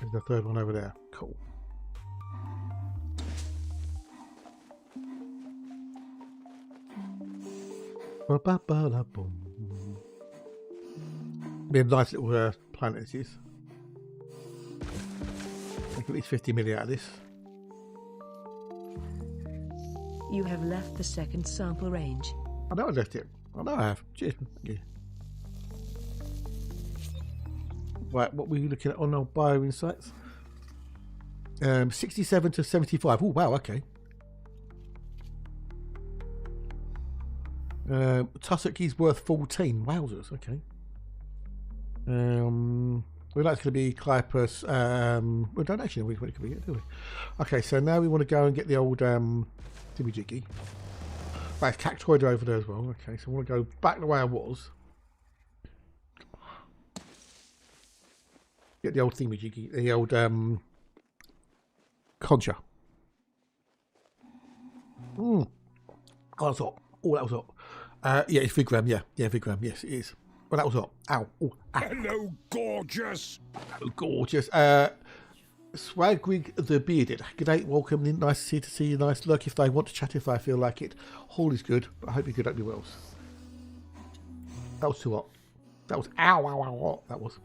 There's the third one over there. Cool. Be a nice little planet this is. Make at least 50 million out of this. You have left the second sample range. I know I left it. I know I have. Cheers. Thank you. Right, what were you looking at on our bio insights? 67 to 75. Oh wow, okay. Tussock is worth 14. Wowzers, okay. Well, that's going to be Clypus. We don't actually know what it could be yet, do we? Okay, so now we want to go and get the old Timmy-Jiggy. Right, it's Cactoid over there as well. Okay, so I want to go back the way I was. Get the old Timmy-Jiggy, the old Concha. Oh, that's hot. Oh, that was hot. Yeah, it's Vigram. Yeah, Vigram. Yes, it is. Well, that was hot. Ow. Oh, ow. Hello, gorgeous. Hello, gorgeous. Swagwig the Bearded. G'day, welcome. Nice to see you. Nice lurk if they want to chat, if I feel like it. All is good, but I hope you're good. Hope you're well. That was too hot. That was ow. That was.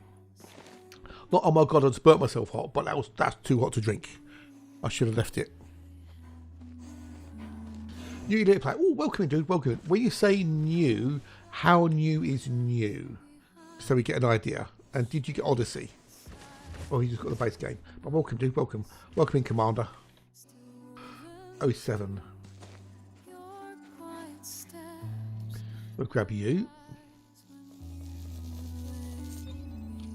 Not, oh my god, I'd burnt myself hot, but that's too hot to drink. I should have left it. New little play. Oh, welcome in, dude. Welcome in. When you say new, how new is new? So we get an idea. And did you get Odyssey? Or you just got the base game? But welcome, dude. Welcome. Welcome in, Commander. 07. We'll grab you.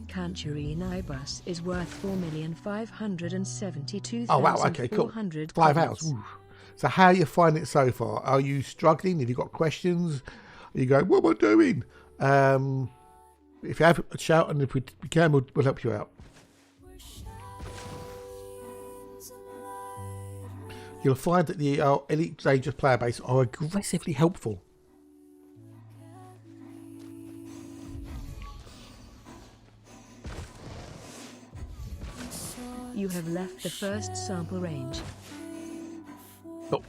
Canturine Ibus is worth 4,572,400. Oh wow, okay, cool. 5 hours. Ooh. So how are you finding it so far? Are you struggling? Have you got questions? Are you going, what am I doing? If you have a shout, and if we can, we'll help you out. You'll find that the Elite Dangerous player base are aggressively helpful. You have left the first sample range. Oh.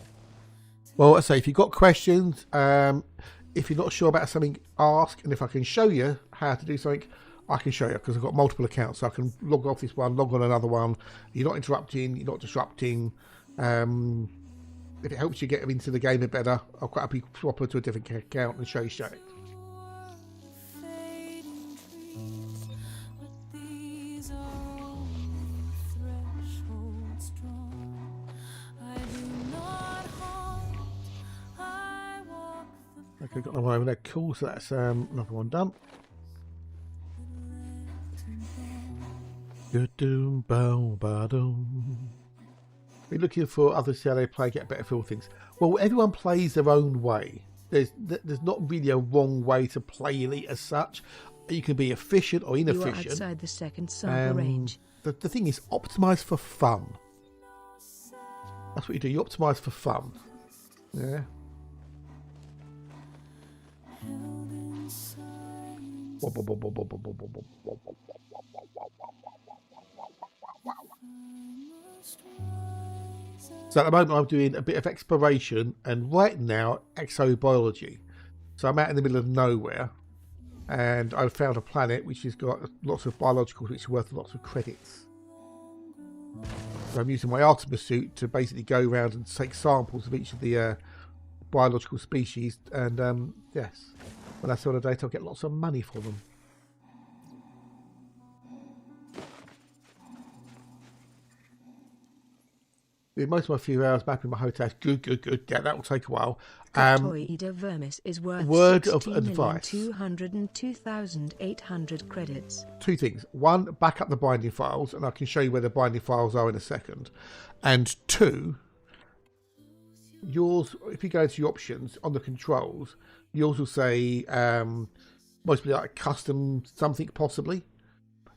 Well, I say if you've got questions, if you're not sure about something, ask, and if I can show you how to do something, I can show you, because I've got multiple accounts, so I can log off this one, log on another one. You're not interrupting, you're not disrupting. If it helps you get into the game a bit better, I'll quite happily swap her to a different account and show you it. Okay, got another one over there. Cool, so that's another one done. We're looking for others to see how they play, get a better feel of things. Well, everyone plays their own way. There's not really a wrong way to play Elite as such. You can be efficient or You are inefficient. outside the second sample range. The thing is, optimize for fun. That's what you do. You optimize for fun. Yeah. So at the moment I'm doing a bit of exploration and right now exobiology. So I'm out in the middle of nowhere and I've found a planet which has got lots of biologicals which are worth lots of credits. So I'm using my Artemis suit to basically go around and take samples of each of the biological species and yes, when I sell the data I'll get lots of money for them. Most of my few hours mapping my hotel. Good. Yeah, that will take a while. Cryptoid vermis is worth Word of advice. 202,800 credits. Two things. One, back up the binding files, and I can show you where the binding files are in a second. And two, yours, if you go to your options on the controls, yours will say mostly like custom something possibly.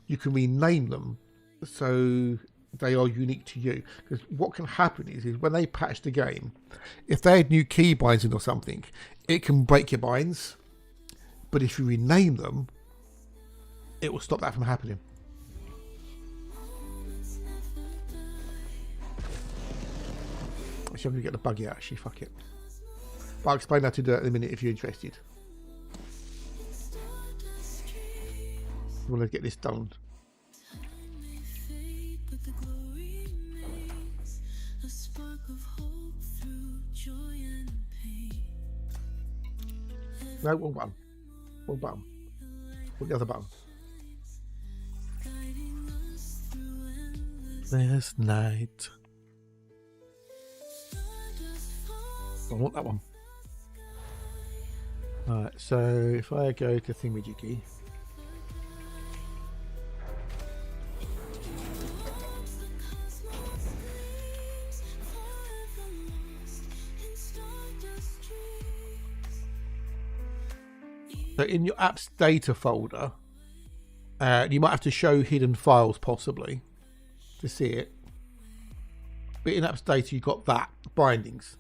You can rename them so they are unique to you, because what can happen is when they patch the game, if they had new key binds in or something, it can break your binds, but if you rename them it will stop that from happening. Actually I'm going to get the buggy out actually, fuck it, but I'll explain how to do it in a minute if you're interested. I want to get this done. No, one button. One button. What the other button? There's night. I want that one. Alright, so if I go to thingamajiggy. So in your apps data folder, you might have to show hidden files possibly to see it. But in apps data, you've got that bindings.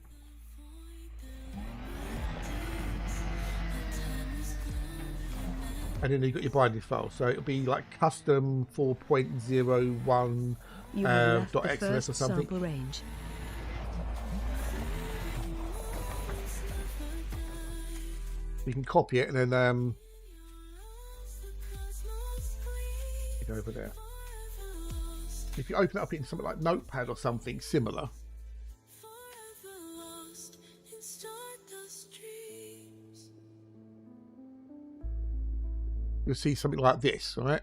And then you've got your binding file. So it'll be like custom 4.01 You have left the .xls first or something. sample range. You can copy it and then go over there. If you open it up in something like Notepad or something similar, you'll see something like this, all right?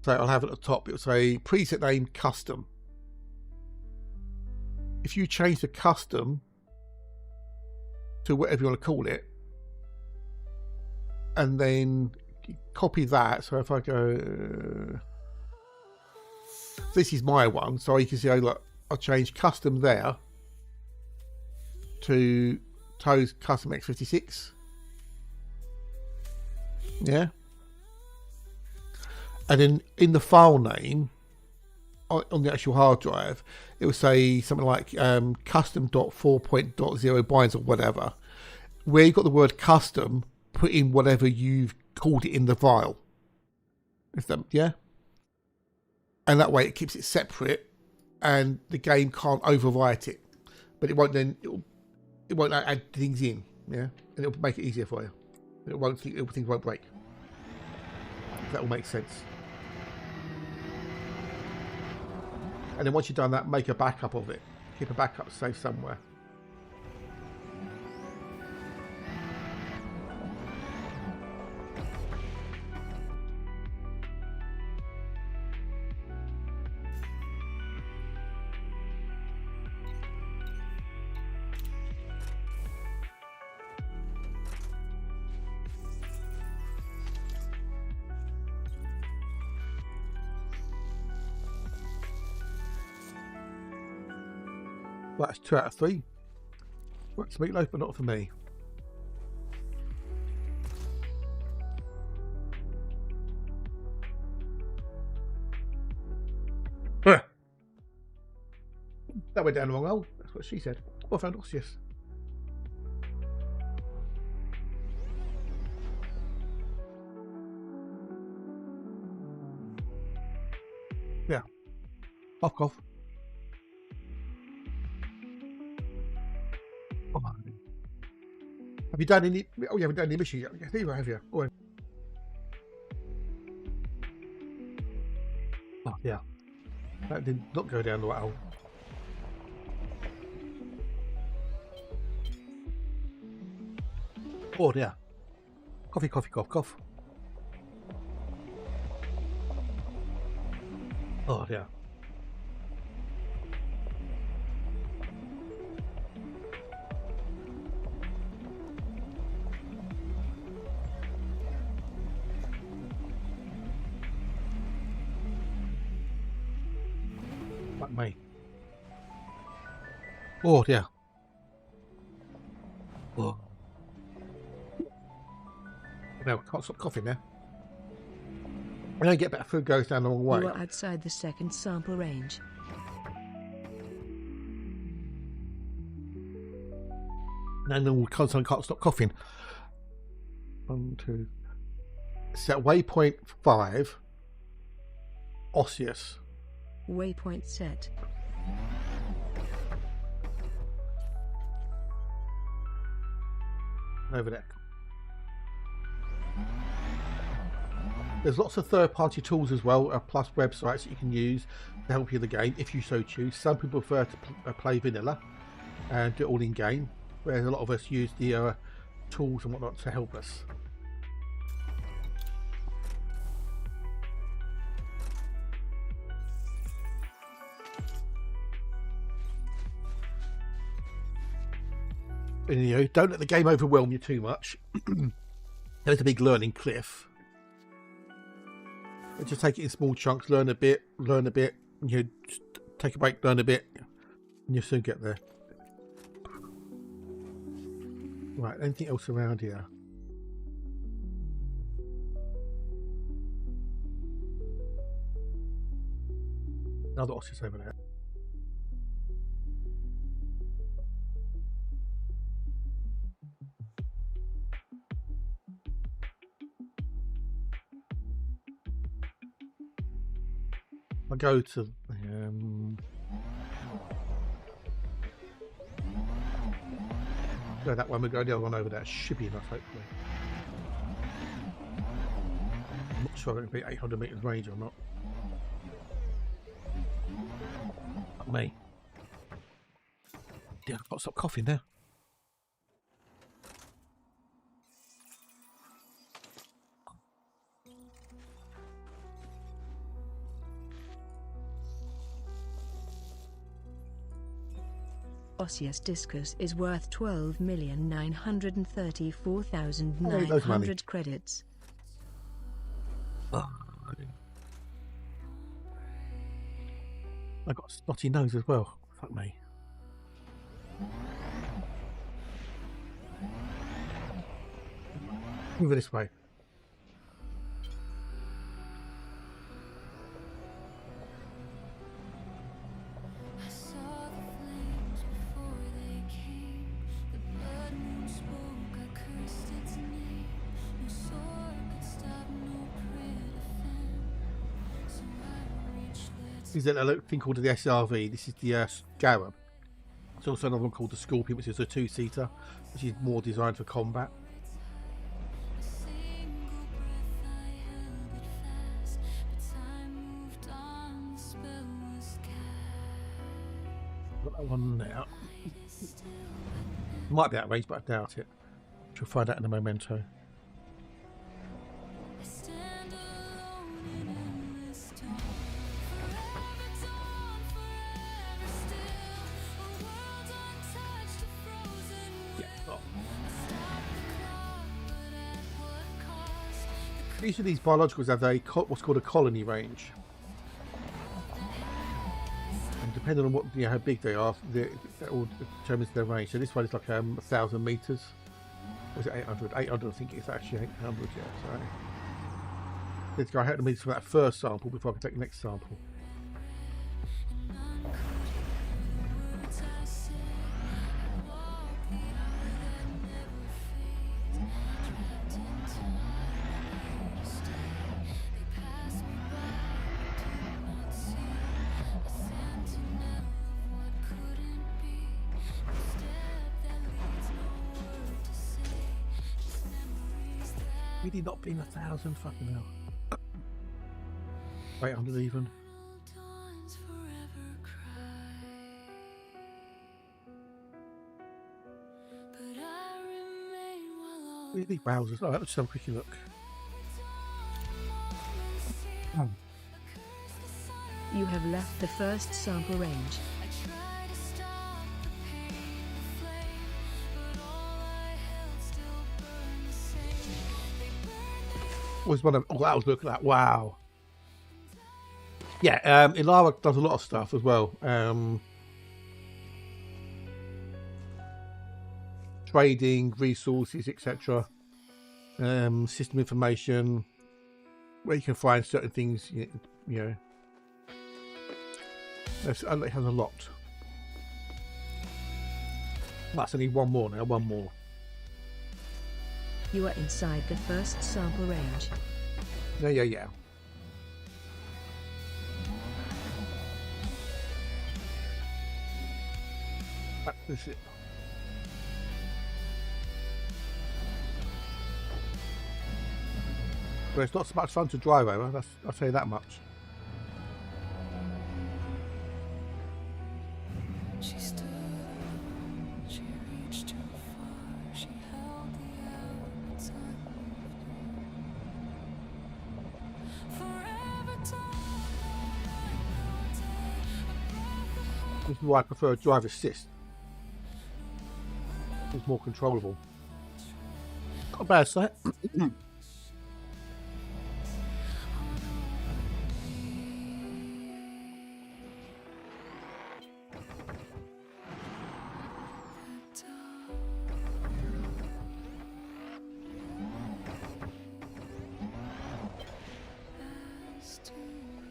So I'll have at the top, it'll say preset name custom. If you change the custom to whatever you want to call it, and then copy that. So if I go, this is my one, so you can see, oh look, I'll change custom there to Toes Custom X56. Yeah. And then in the file name on the actual hard drive, it will say something like custom.4.0 binds or whatever. Where you've got the word custom, put in whatever you've called it in the file. Yeah? And that way it keeps it separate and the game can't overwrite it. But it won't then, it won't add things in. Yeah? And it'll make it easier for you. Things won't break. If that will make sense. And then once you've done that, make a backup of it. Keep a backup safe somewhere. Well, that's 2 out of 3. Works for Meatloaf, but not for me. That went down the wrong hole. That's what she said. Oh, I found osseous. Yeah. Cough. Come on. Have you done any? Oh, you haven't done any mission yet. There you are, have you? Oh, yeah. That did not go down the right hole. Oh, yeah. Coffee, cough, cough. Oh, yeah. Fuck me. Oh, yeah. Oh. No, can't stop coughing now. When I get better, food goes down the wrong way. You are outside the second sample range. And then constantly can't stop coughing. 1, 2. Set waypoint 5. Osseous. Waypoint set. Over there. There's lots of third-party tools as well, plus websites that you can use to help you in the game if you so choose. Some people prefer to play vanilla and do it all in game, whereas a lot of us use the tools and whatnot to help us. And, you know, don't let the game overwhelm you too much. There's a big learning cliff. But just take it in small chunks, learn a bit, you know, just take a break, learn a bit, and you'll soon get there. Right, anything else around here? Another osseous over there. I'll go to go that one, we'll go the other one over there. Should be enough, hopefully. I'm not sure it'll be 800 meters range or not. Not me. Yeah, I've got to stop coughing now. Osseous discus is worth 12,934,900 credits. Oh. I got a snotty nose as well. Fuck me. Move it this way. Is that a thing called the SRV? This is the Scarab. There's also another one called the Scorpion, which is a 2-seater, which is more designed for combat. Got that one there. Might be out of range, but I doubt it. We'll find out in a memento. Each of these biologicals have a what's called a colony range, and depending on what how big they are, that all determines their range. So this one is like 1,000 meters. Or is it 800? 800, I think it's actually 800. Yeah, sorry. Let's go. I had to meet from that first sample before I can take the next sample. really not been 1,000? Fucking hell. 800 even. Really wowzers. Alright, let's just have a quick look. You have left the first sample range. Was one of that was look at that. Wow. Yeah, ELWs does a lot of stuff as well. Trading, resources, etc. System information, where you can find certain things, you know. It has a lot. That's only one more now, one more. You are inside the first sample range. Yeah. That's it. But it's not so much fun to drive over, I'll tell you that much. She stood, she reached too far, she held the elements This is why I prefer drive assist. It's more controllable. Not a bad sight.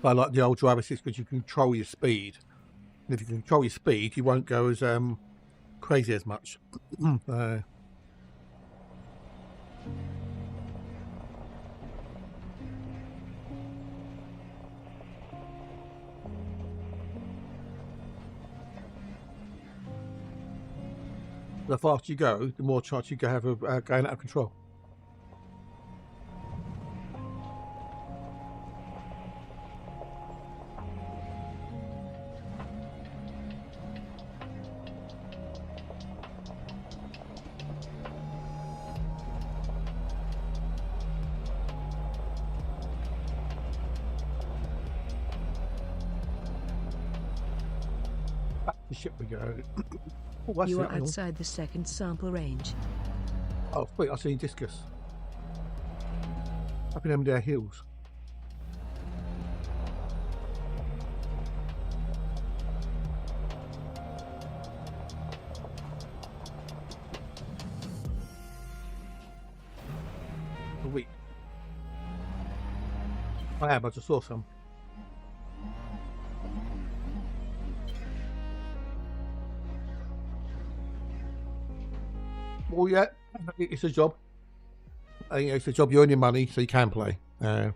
I like the old drive assist because you can control your speed. And if you can control your speed, you won't go as crazy as much. The faster you go, the more chance you have of going out of control. Back to the ship we go. Oh, You are outside the second sample range. Oh, wait, I see discus. Up in Emmerdale Hills. A week. I am, I just saw some. Well, yeah, it's a job. You know, it's a job. You earn your money, so you can play. But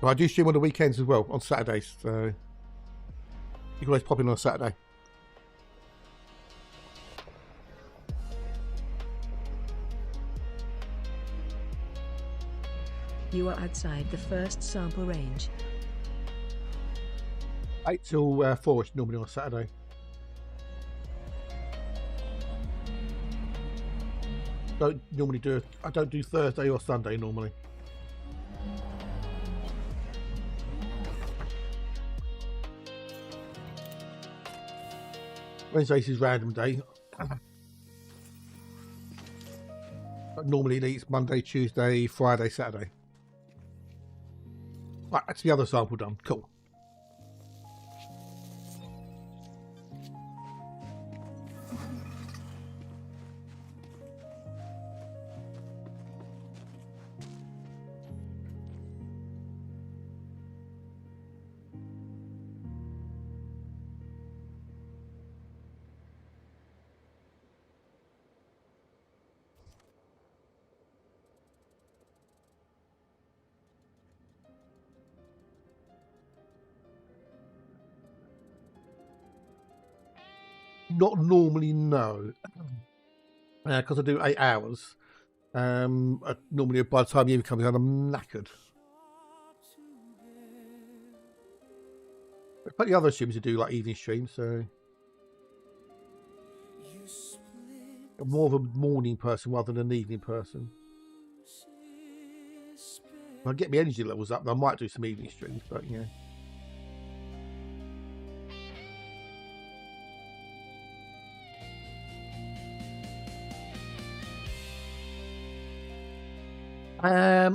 I do stream on the weekends as well, on Saturdays. So you can always pop in on a Saturday. You are outside the first sample range. 8 till 4 is normally on a Saturday. Don't normally do it. I don't do Thursday or Sunday normally. Wednesdays is random day. But normally it's Monday, Tuesday, Friday, Saturday. Right, that's the other sample done. Cool. Not normally, no. Because I do 8 hours. Normally by the time the evening comes on, I'm knackered. But plenty of other streamers who do like evening streams, so I'm more of a morning person rather than an evening person. If I get my energy levels up, I might do some evening streams, but yeah.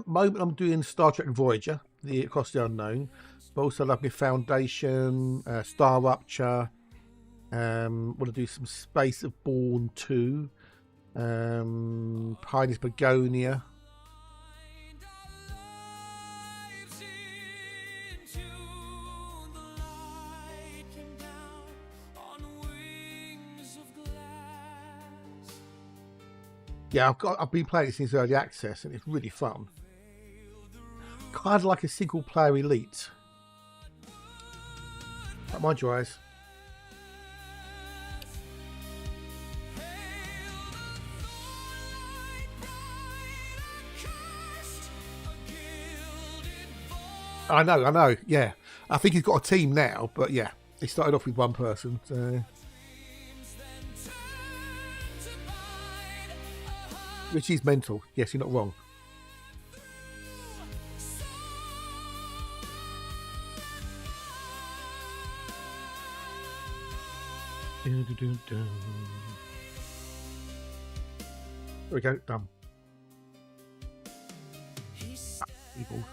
Moment I'm doing Star Trek Voyager, the Across the Unknown, but also love my Foundation, Star Rupture. Want to do some Space of Born 2, Pioneers Begonia. Yeah, I've been playing it since early access, and it's really fun. Kind of like a single player Elite. Like mind your eyes. I know, yeah. I think he's got a team now, but yeah, he started off with one person. So. Which is mental. Yes, you're not wrong. There we go, done. Evil.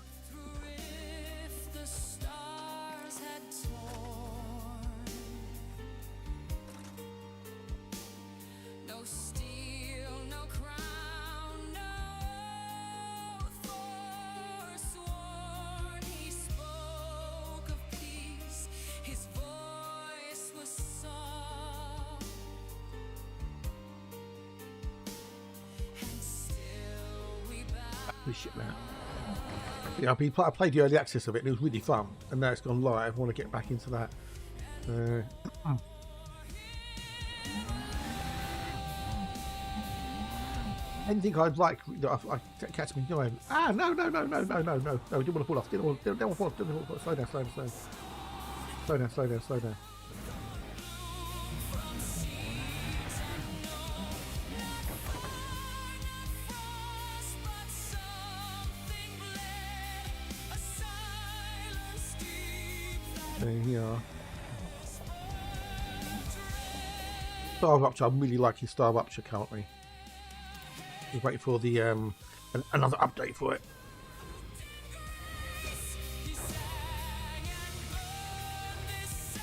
Shit now. Yeah, I played the early access of it and it was really fun, and now it's gone live. I want to get back into that. Anything I'd like, I catch me going. No! We didn't want to pull off. Didn't want to pull off. Slow down. There you are. Star Rupture, I'm really liking Star Rupture currently. Just waiting for the another update for it.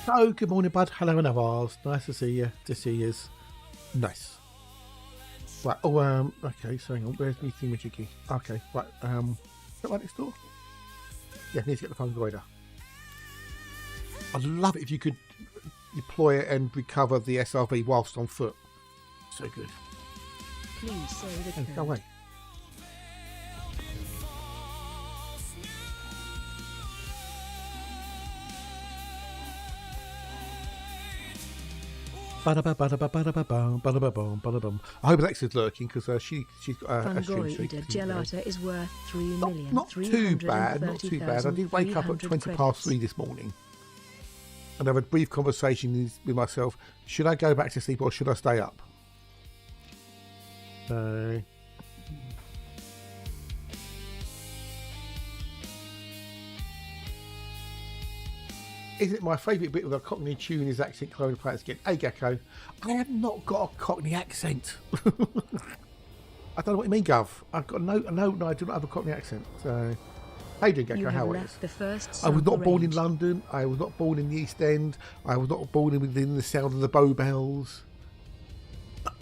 Oh, good morning, bud. Hello, Navars. Nice to see you. Nice. Right. Oh, okay. So hang on. Where's my thingamajiggy? Okay. Right. Is that right next door? Yeah. Need to get the phone glider. I'd love it if you could deploy it and recover the SRV whilst on foot. So good. Please say the code. Go away. I hope Alexa's lurking because she's got a stream sheet. Gelata is worth Not too bad. I did wake up at 3:20 this morning and have a brief conversation with myself. Should I go back to sleep or should I stay up? So is it my favourite bit with a Cockney tune is accent clone players again? Hey Gecko, I have not got a Cockney accent. I don't know what you mean, Gov. I've got no, I do not have a Cockney accent. So, how you doing, Gecko? How are you? I was not born in London. I was not born in the East End. I was not born within the sound of the Bow Bells.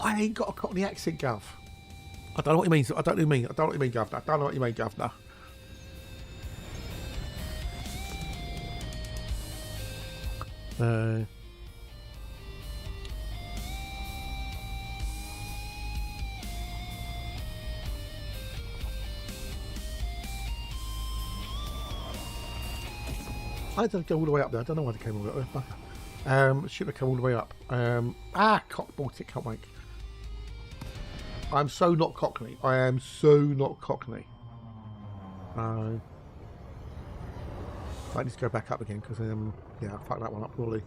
I ain't got a Cockney accent, Gov. I don't know what you mean. I don't know what you mean, Governor. I don't know what you mean, Governor. I didn't go all the way up there. I don't know why they came all the way up there. Should have come all the way up. Cock Baltic, can't wait. I'm so not Cockney. I am so not Cockney. I need to go back up again because yeah, I fucked that one up poorly.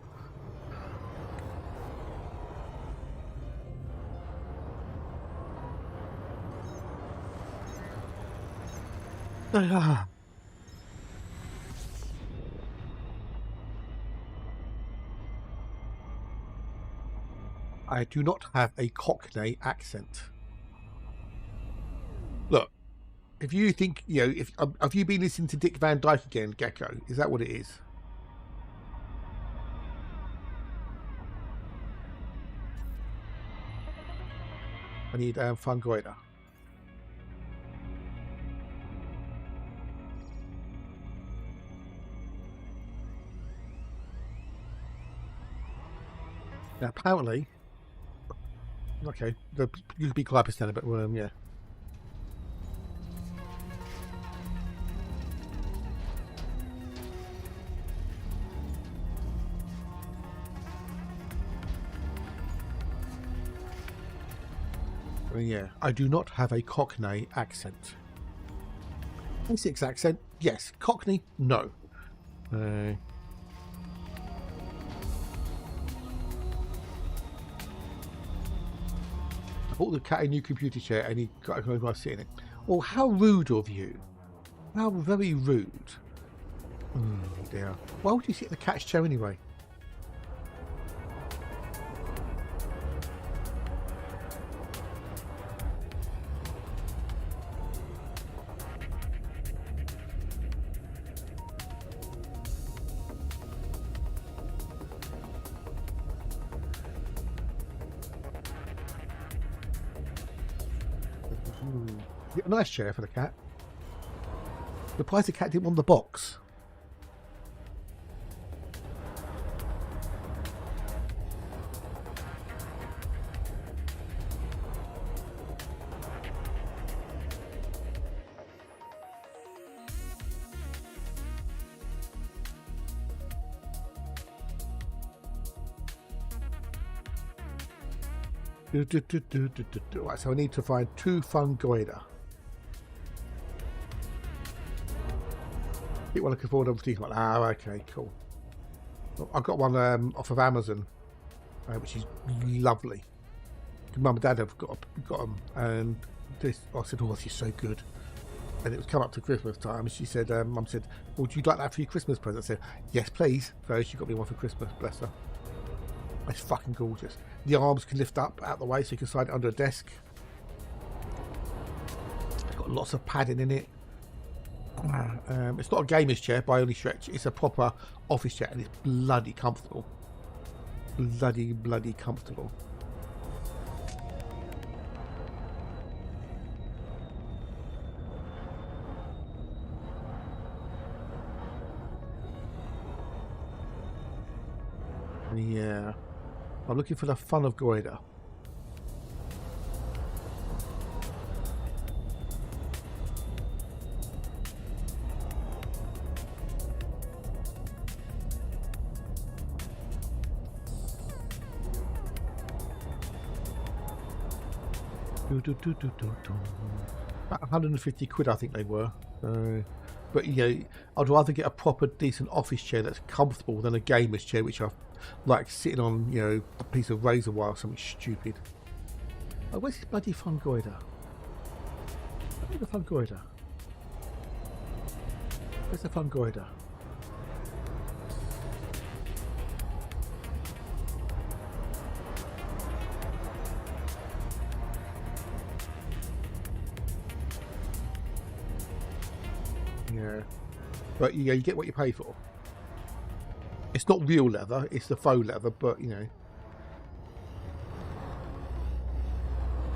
I do not have a Cockney accent. Look, if you think, you know, if have you been listening to Dick Van Dyke again, Gecko? Is that what it is? I need fungoider. Now, apparently, okay, you could be Glyphosate, but yeah. Yeah, I do not have a Cockney accent. Essex accent, yes. Cockney, no. I bought the cat a new computer chair and he got a sit in it. Oh, how rude of you. How very rude. Oh dear. Why would you sit in the cat's chair anyway? A nice chair for the cat. Surprised the cat didn't want the box. Right, so I need to find 2 fungoida. Keep one looking forward, obviously. Ah, okay, cool. I got one off of Amazon, which is lovely. Mum and Dad have got them, and this. I said, "Oh, this is so good." And it was come up to Christmas time, and she said, "Mum said, well, would you like that for your Christmas present?" I said, "Yes, please." So she got me one for Christmas. Bless her. It's fucking gorgeous. The arms can lift up out the way, so you can slide it under a desk. It's got lots of padding in it. It's not a gamer's chair by any stretch. It's a proper office chair, and it's bloody comfortable. Bloody comfortable. Yeah, I'm looking for the fun of goiter. About 150 quid, I think they were. But you know, I'd rather get a proper decent office chair that's comfortable than a gamer's chair, which I like sitting on, you know, a piece of razor wire or something stupid. Oh, where's this bloody fungoider? Where's the fungoider? Where's the fungoider? Yeah, but you know, you get what you pay for. It's not real leather, it's the faux leather, but you know.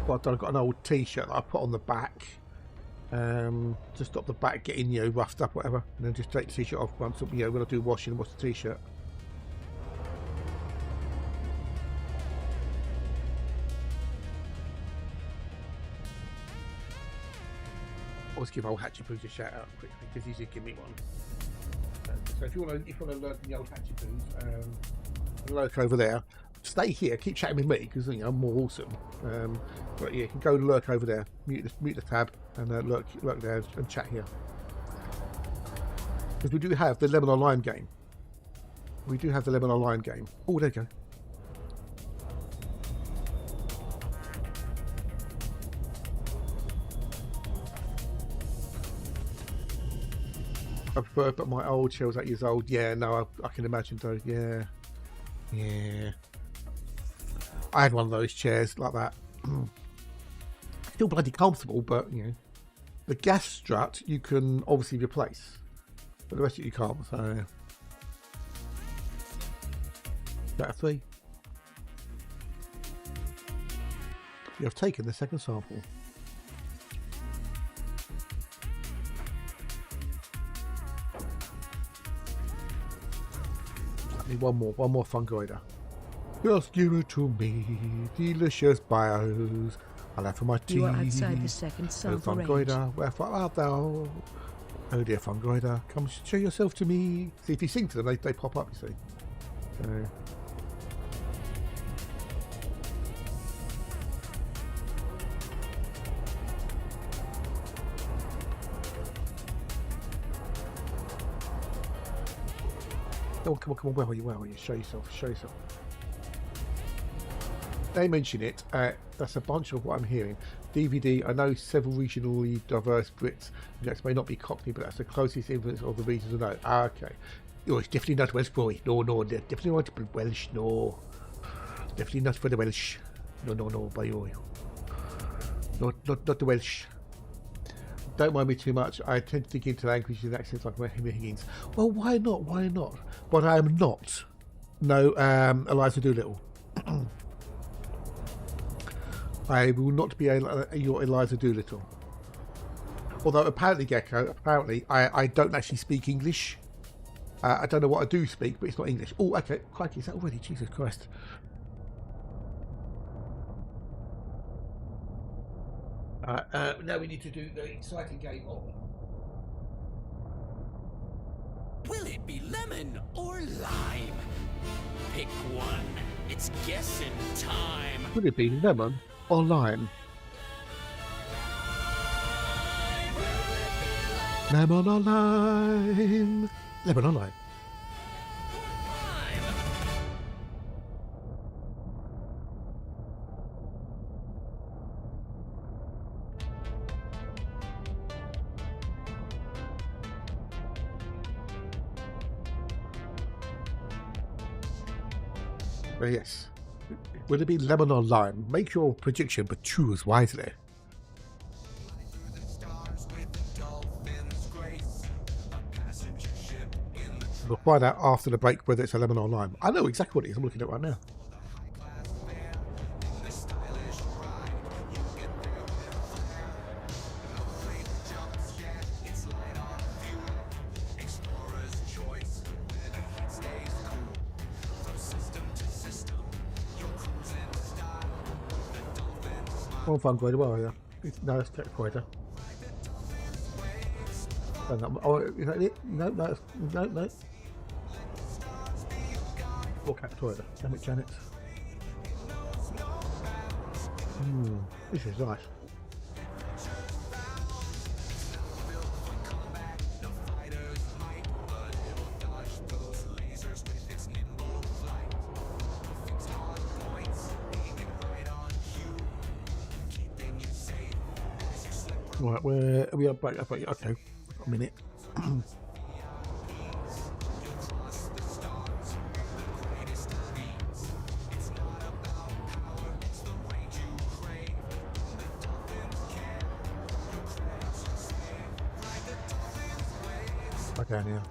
What I've done, I've got an old t-shirt that I put on the back to stop the back getting, you know, roughed up, whatever, and then just take the t-shirt off once, you know, when I do washing and wash the t-shirt. Always give old Hatchy Poos a shout out quickly because he's just give me one. So if you want to learn from the old Hatchy Poos, look over there. stay here, keep chatting with me because I'm more awesome. But yeah, you can go lurk over there, mute the tab, and lurk there and chat here. Because we do have the lemon online game. We do have the lemon online game. Oh, there you go. I prefer, but my old chair was 8 years old. Yeah, no, I can imagine though. Yeah. I had one of those chairs like that. Still bloody comfortable, but the gas strut you can obviously replace, but the rest of it you can't. So, that 3. You have taken the second sample. One more fungoider. Just give it to me, delicious bios. I'll have for my tea. You are outside the second sample range. Fungoider, wherefore art thou? Oh dear fungoider, come show yourself to me. See, if you sing to them, they pop up, you see. So. Oh, come on, where are you? Show yourself. They mention it. That's a bunch of what I'm hearing. DVD, I know several regionally diverse Brits. That may not be Cockney, but that's the closest influence of the regions I know. Ah, okay. Oh, it's definitely not Welsh, boy. No, definitely not Welsh, no. Definitely not for the Welsh. No, boy. Not the Welsh. Don't mind me too much. I tend to dig into languages and accents like Henry Higgins. Well, why not? But I am not. No, Eliza Doolittle. I will not be your Eliza Doolittle. Although apparently, Gecko, I don't actually speak English. I don't know what I do speak, but it's not English. Oh, okay. Crikey, is that already? Jesus Christ. Now we need to do the exciting game of. Will it be lemon or lime? Pick one. It's guessing time. Would it be lemon or lime? Lemon or lime? Lemon or lime? Yes. Will it be lemon or lime? Make your prediction, but choose wisely. We'll find out after the break whether it's a lemon or lime. I know exactly what it is. I'm looking at it right now. One fungoider, where are you? No, it's Tetrapoider. Oh, is that it? No. Or Captoider. Damn it, Janet. This is nice. Right, where are we? Okay, a minute. Okay, now.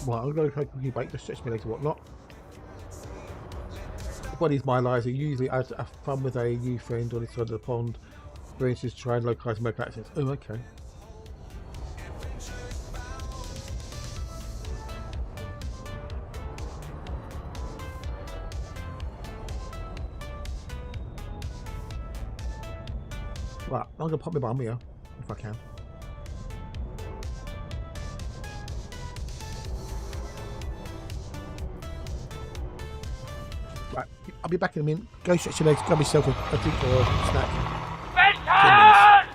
Right, I'm going to take a cookie bake, just stretch me legs or whatnot. What is my lies? Usually I have fun with a new friend on this side of the pond. For instance, try and localise murder accidents. Oh, okay. Right, I'm going to pop my bum here, if I can. Right, I'll be back in a minute. Go stretch your legs, grab yourself a drink or a snack. 10 minutes.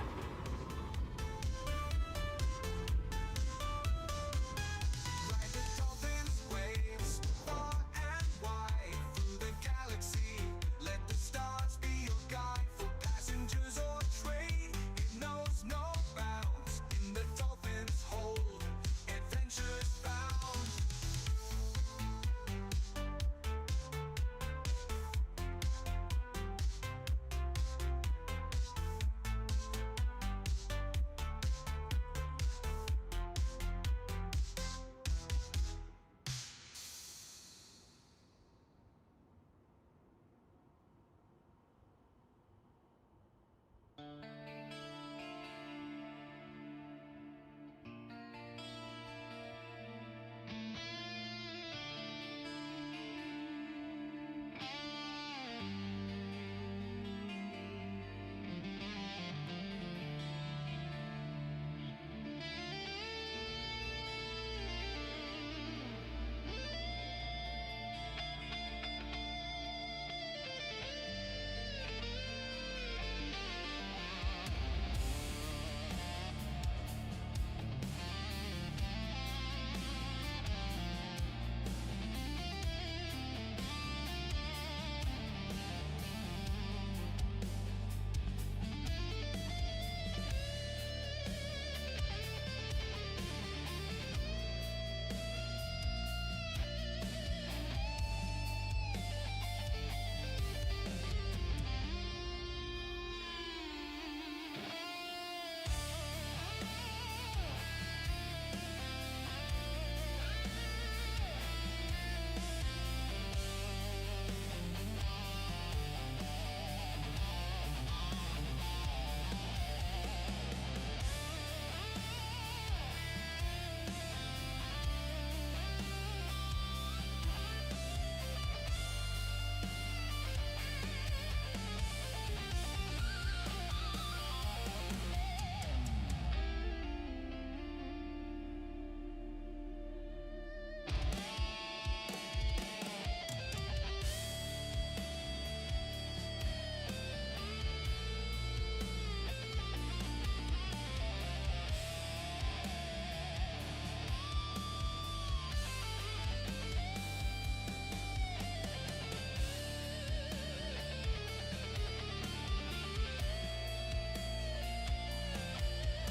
Dolphins, waves, far and wide through the galaxy. Let the stars be your guide for passengers or trade. It knows no bounds. In the dolphin's hold, adventures found.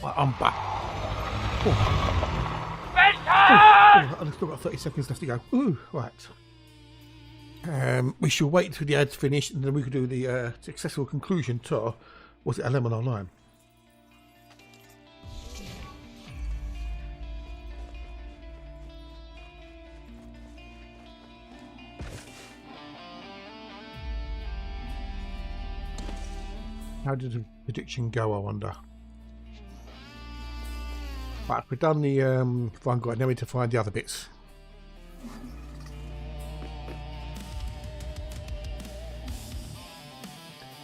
Right, I'm back. I've still got 30 seconds left to go. Ooh, right. We shall wait until the ad's finished and then we can do the successful conclusion to, was it a lemon or lime? How did the prediction go, I wonder? Right, we've done the Vanguard, now we need to find the other bits.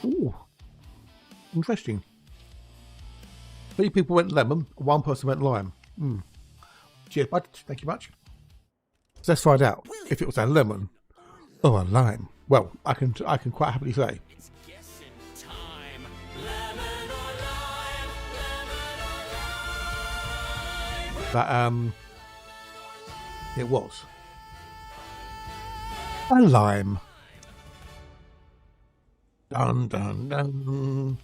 Ooh, interesting. 3 people went lemon, 1 person went lime. Cheers, bud. Thank you much. So let's find out if it was a lemon or a lime. Well, I can quite happily say. It's guessing time. Lemon or lime, lemon or lime. That it was a lime. Dun dun dun.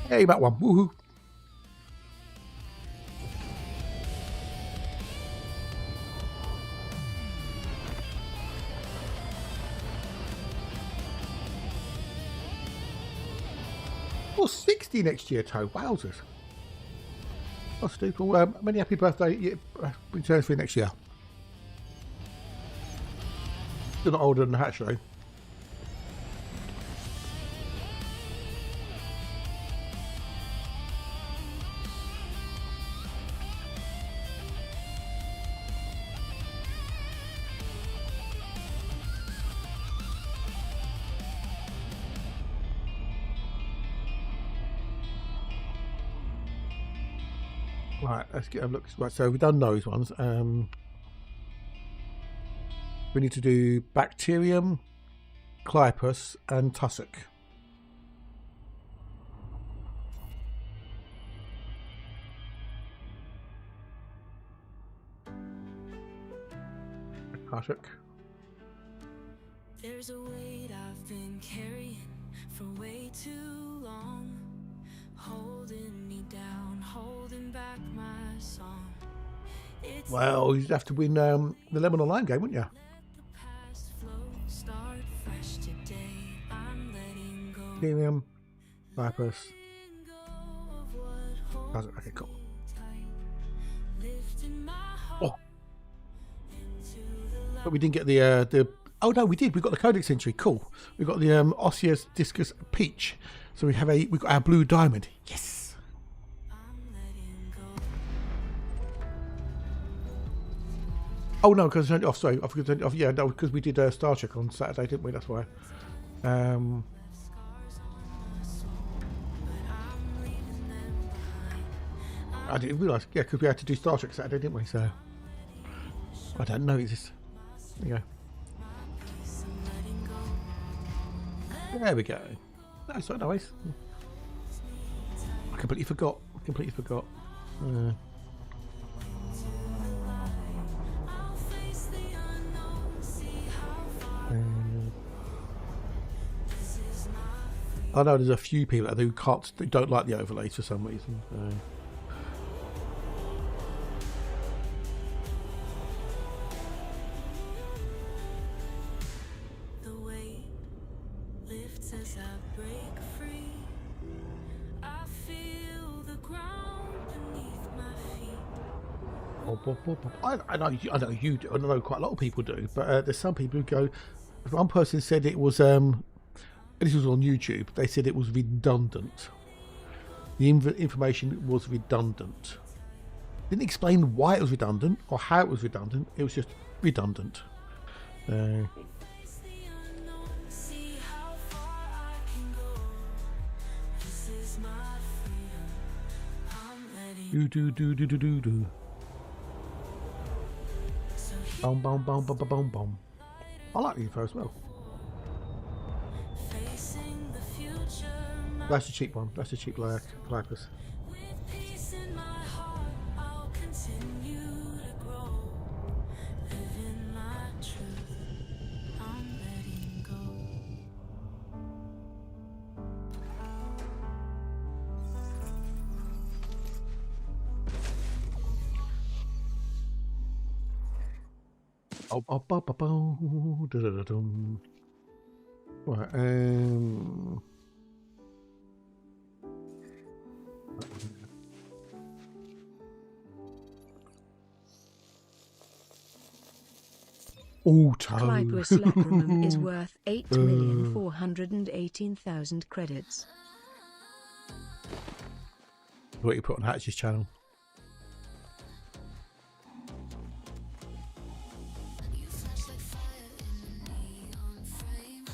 Hey, that one. Woohoo. Well, 6 60 next year, Toe. Wowzers. Oh, stupid. Well, many happy birthday. Yeah, returns for next year. Still not older than the hatch, though. Right, let's get a look. Right, so we've done those ones. We need to do bacterium, clypus, and tussock. Tussock. There's a weight I've been carrying for way too long, holding me down, holding back my song. It's Well, you'd have to win the lemon or lime game, wouldn't you? the past flow, start fresh today. I'm letting go, Bacterium, clypus, letting go of what holds tussock. Okay, cool. me tight. Lifting my heart Oh, into the light. but we didn't get the. Oh no, we did. We got the codex entry. Cool. We got the osseous discus peach. So we got our blue diamond. Yes. I'm letting go. Oh no, because it's only off. Sorry, I forgot. It's only off. Yeah, no, because we did Star Trek on Saturday, didn't we? That's why. Scars on my soul, but I'm leaving them behind. I didn't realise. Yeah, because we had to do Star Trek Saturday, didn't we? So I don't know. It's just. There you go. Peace, I'm letting go. There we go. No, it's not nice. I completely forgot. I'll face the unknown, see how far this is my I know there's a few people who don't like the overlays for some reason. So. the weight lifts as I break free. I feel the ground beneath my feet. I know you do. I know quite a lot of people do, but there's some people who go. One person said it was. This was on YouTube. They said it was redundant. The information was redundant. Didn't explain why it was redundant or how it was redundant. It was just redundant. Face the unknown, see how far I can go. This is my freedom. I'm letting Do. so Boom, boom, boom, boom, boom, boom. I like the info as well. facing the future. That's the cheap one. That's the cheap Clypus. With peace in my heart, I'll continue to grow. Living my truth, I'm letting go. Right, auto. Clypus lacrimum is worth 8,418,000 credits. What you put on Hatch's channel. You flash like fire in a neon frame.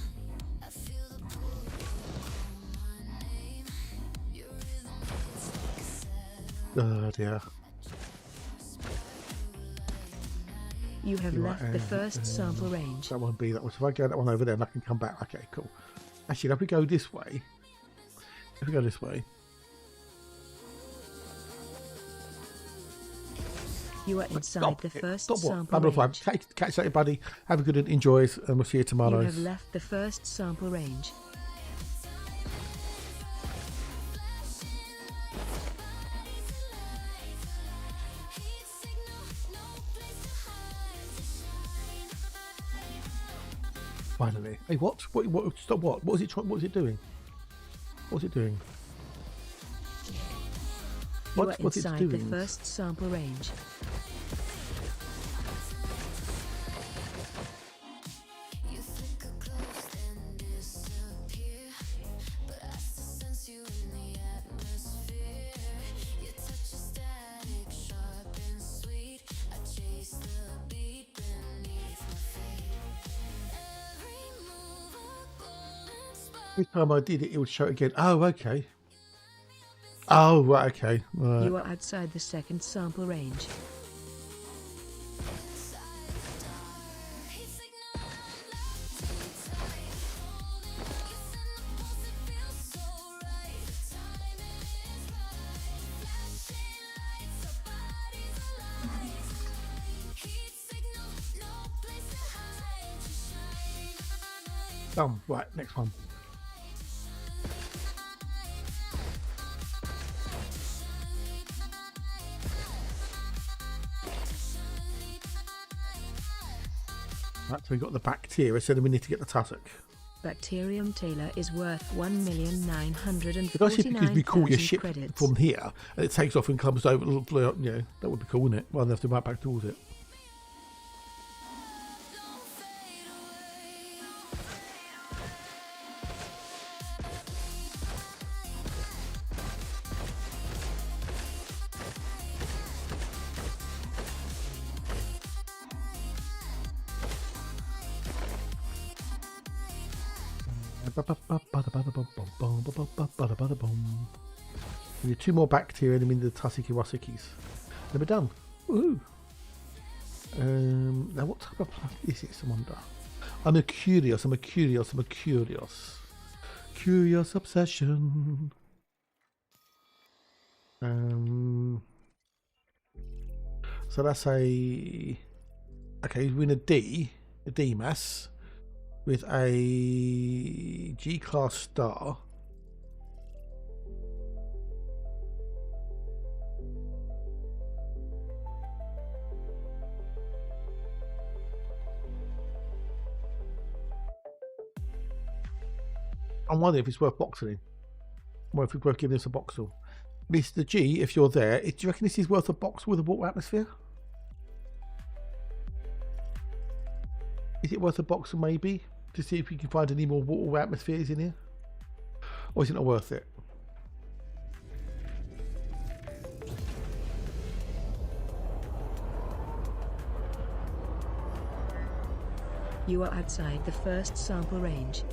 I feel the pull on my name. Your rhythm hits like a Oh dear. You have You're left right, the first sample range. That one be that one. So if I go that one over there, and I can come back. Okay, cool. Actually, if we go this way, You are inside the first Stop what? sample Number 5. range. Catch that, everybody. Have a good and enjoys, and we'll see you You tomorrow. have left the first sample range. Finally. Hey, what? What? Stop! What? What was it? What was it doing? What was it doing? You are what's it inside the doing? first sample range. You flicker close then disappear, but I still sense you in the atmosphere. Your touch is static, sharp and sweet. I chase the beat beneath my feet. Every move a golden spark. Every time I did it, it would show it again. Oh, okay. Oh, right, okay. Right. You are outside the second sample range. Done. Right, next one. Right, so we got the bacteria, so then we need to get the tussock. Bacterium Taylor is worth But I see because we call your 1,949,000 ship credits. from here, and it takes off and comes over, you know, that would be cool, wouldn't it? Rather than have to run back towards it. We need 2 more bacteria and then we need the tussocki wassockies. Then we're done. Woohoo! Now what type of plant is it, I wonder? I'm a curious obsession. So that's a we're in a D mass with a G class star. I'm wondering if it's worth boxing, or if it's worth giving us a boxel. Mr. G, if you're there, do you reckon this is worth a box with a water atmosphere? Is it worth a boxel maybe? To see if we can find any more water atmospheres in here? Or is it not worth it? You are outside the first sample range.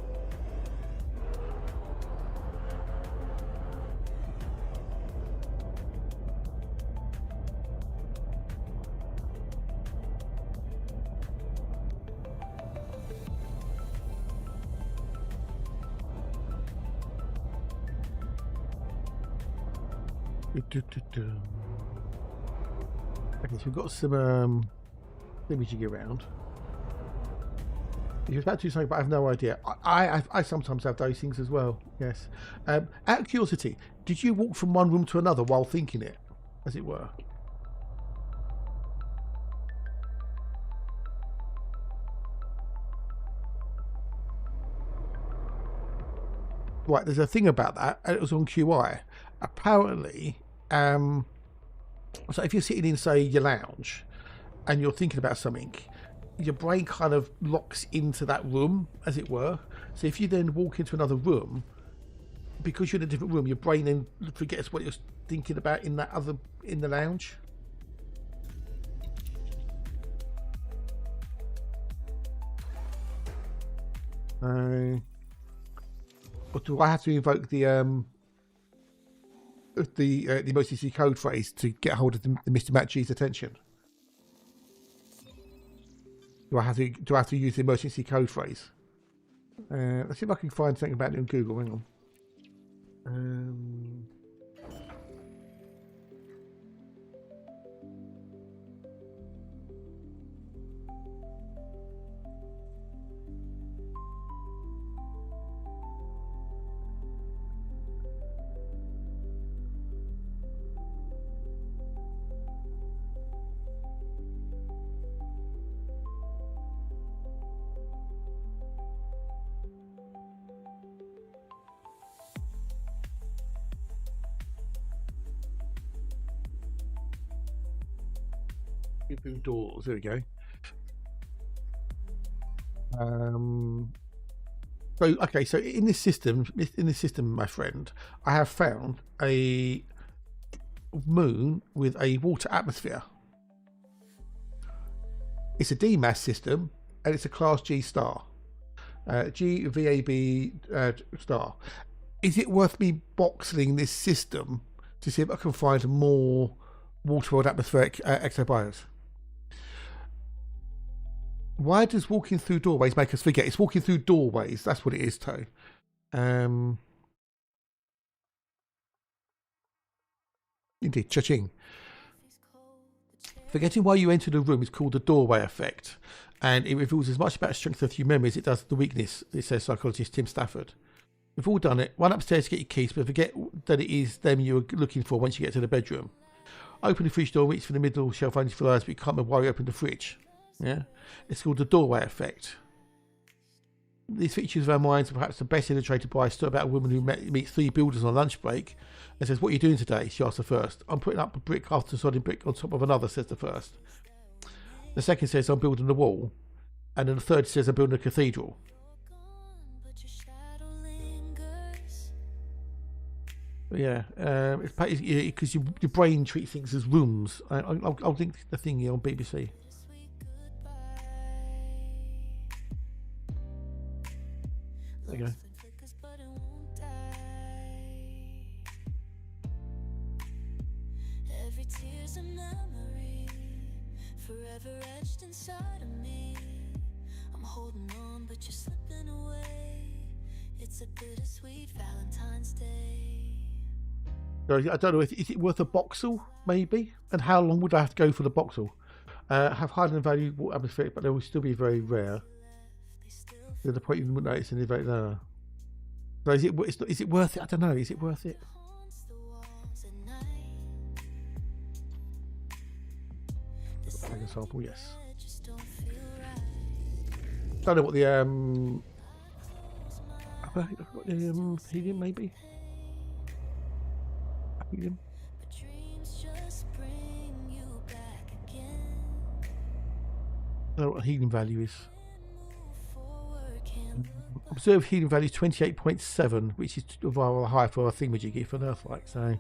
Okay, so we've got some imaging around. He was about to do something, but I have no idea. I sometimes have those things as well. Yes. Out of curiosity, did you walk from one room to another while thinking it, as it were? Right, there's a thing about that, and it was on QI. Apparently, so if you're sitting in, say, your lounge, and you're thinking about something, your brain kind of locks into that room, as it were. So if you then walk into another room, because you're in a different room, your brain then forgets what you're thinking about in the lounge. Or do I have to invoke the emergency code phrase to get hold of the Mr. Matt G's attention? Do I have to use the emergency code phrase? Let's see if I can find something about it on Google. Hang on. Open doors. There we go. So in this system, my friend, I have found a moon with a water atmosphere. It's a D-mass system, and it's a Class G star. GVAB star. Is it worth me boxeling this system to see if I can find more water world atmospheric exobiotes? Why does walking through doorways make us forget? It's walking through doorways. That's what it is, Toe. Indeed, cha-ching. Forgetting why you entered a room is called the doorway effect, and it reveals as much about the strength of your memory as it does the weakness, it says psychologist Tim Stafford. We've all done it. Run upstairs to get your keys, but forget that it is them you were looking for once you get to the bedroom. Open the fridge door, reach for the middle shelf only for eyes, but you can't remember why you opened the fridge. Yeah, it's called the doorway effect. These features of our minds are perhaps the best illustrated by a story about a woman who meets 3 builders on a lunch break and says, "What are you doing today?" She asks the first. "I'm putting up a brick after sodding brick on top of another," says the first. The second says, "I'm building a wall," and then the third says, "I'm building a cathedral." But yeah, it's because your brain treats things as rooms. I'll link the thing here on BBC. There you go. Every tear's a memory, forever etched inside of me. I'm holding on, but you're slipping away. It's a bittersweet Valentine's Day. I don't know. Is it worth a boxel? Maybe. And how long would I have to go for the boxel? Have higher than value water atmospheric, but they will still be very rare. To the point you wouldn't notice any very no. So is it worth it? I don't know. Is it worth it? Take a sample, yes. Don't know what the helium maybe. Helium. I don't know what helium value is. Observed healing value 28.7, which is rather high for a thingamajig for an earthquake. So,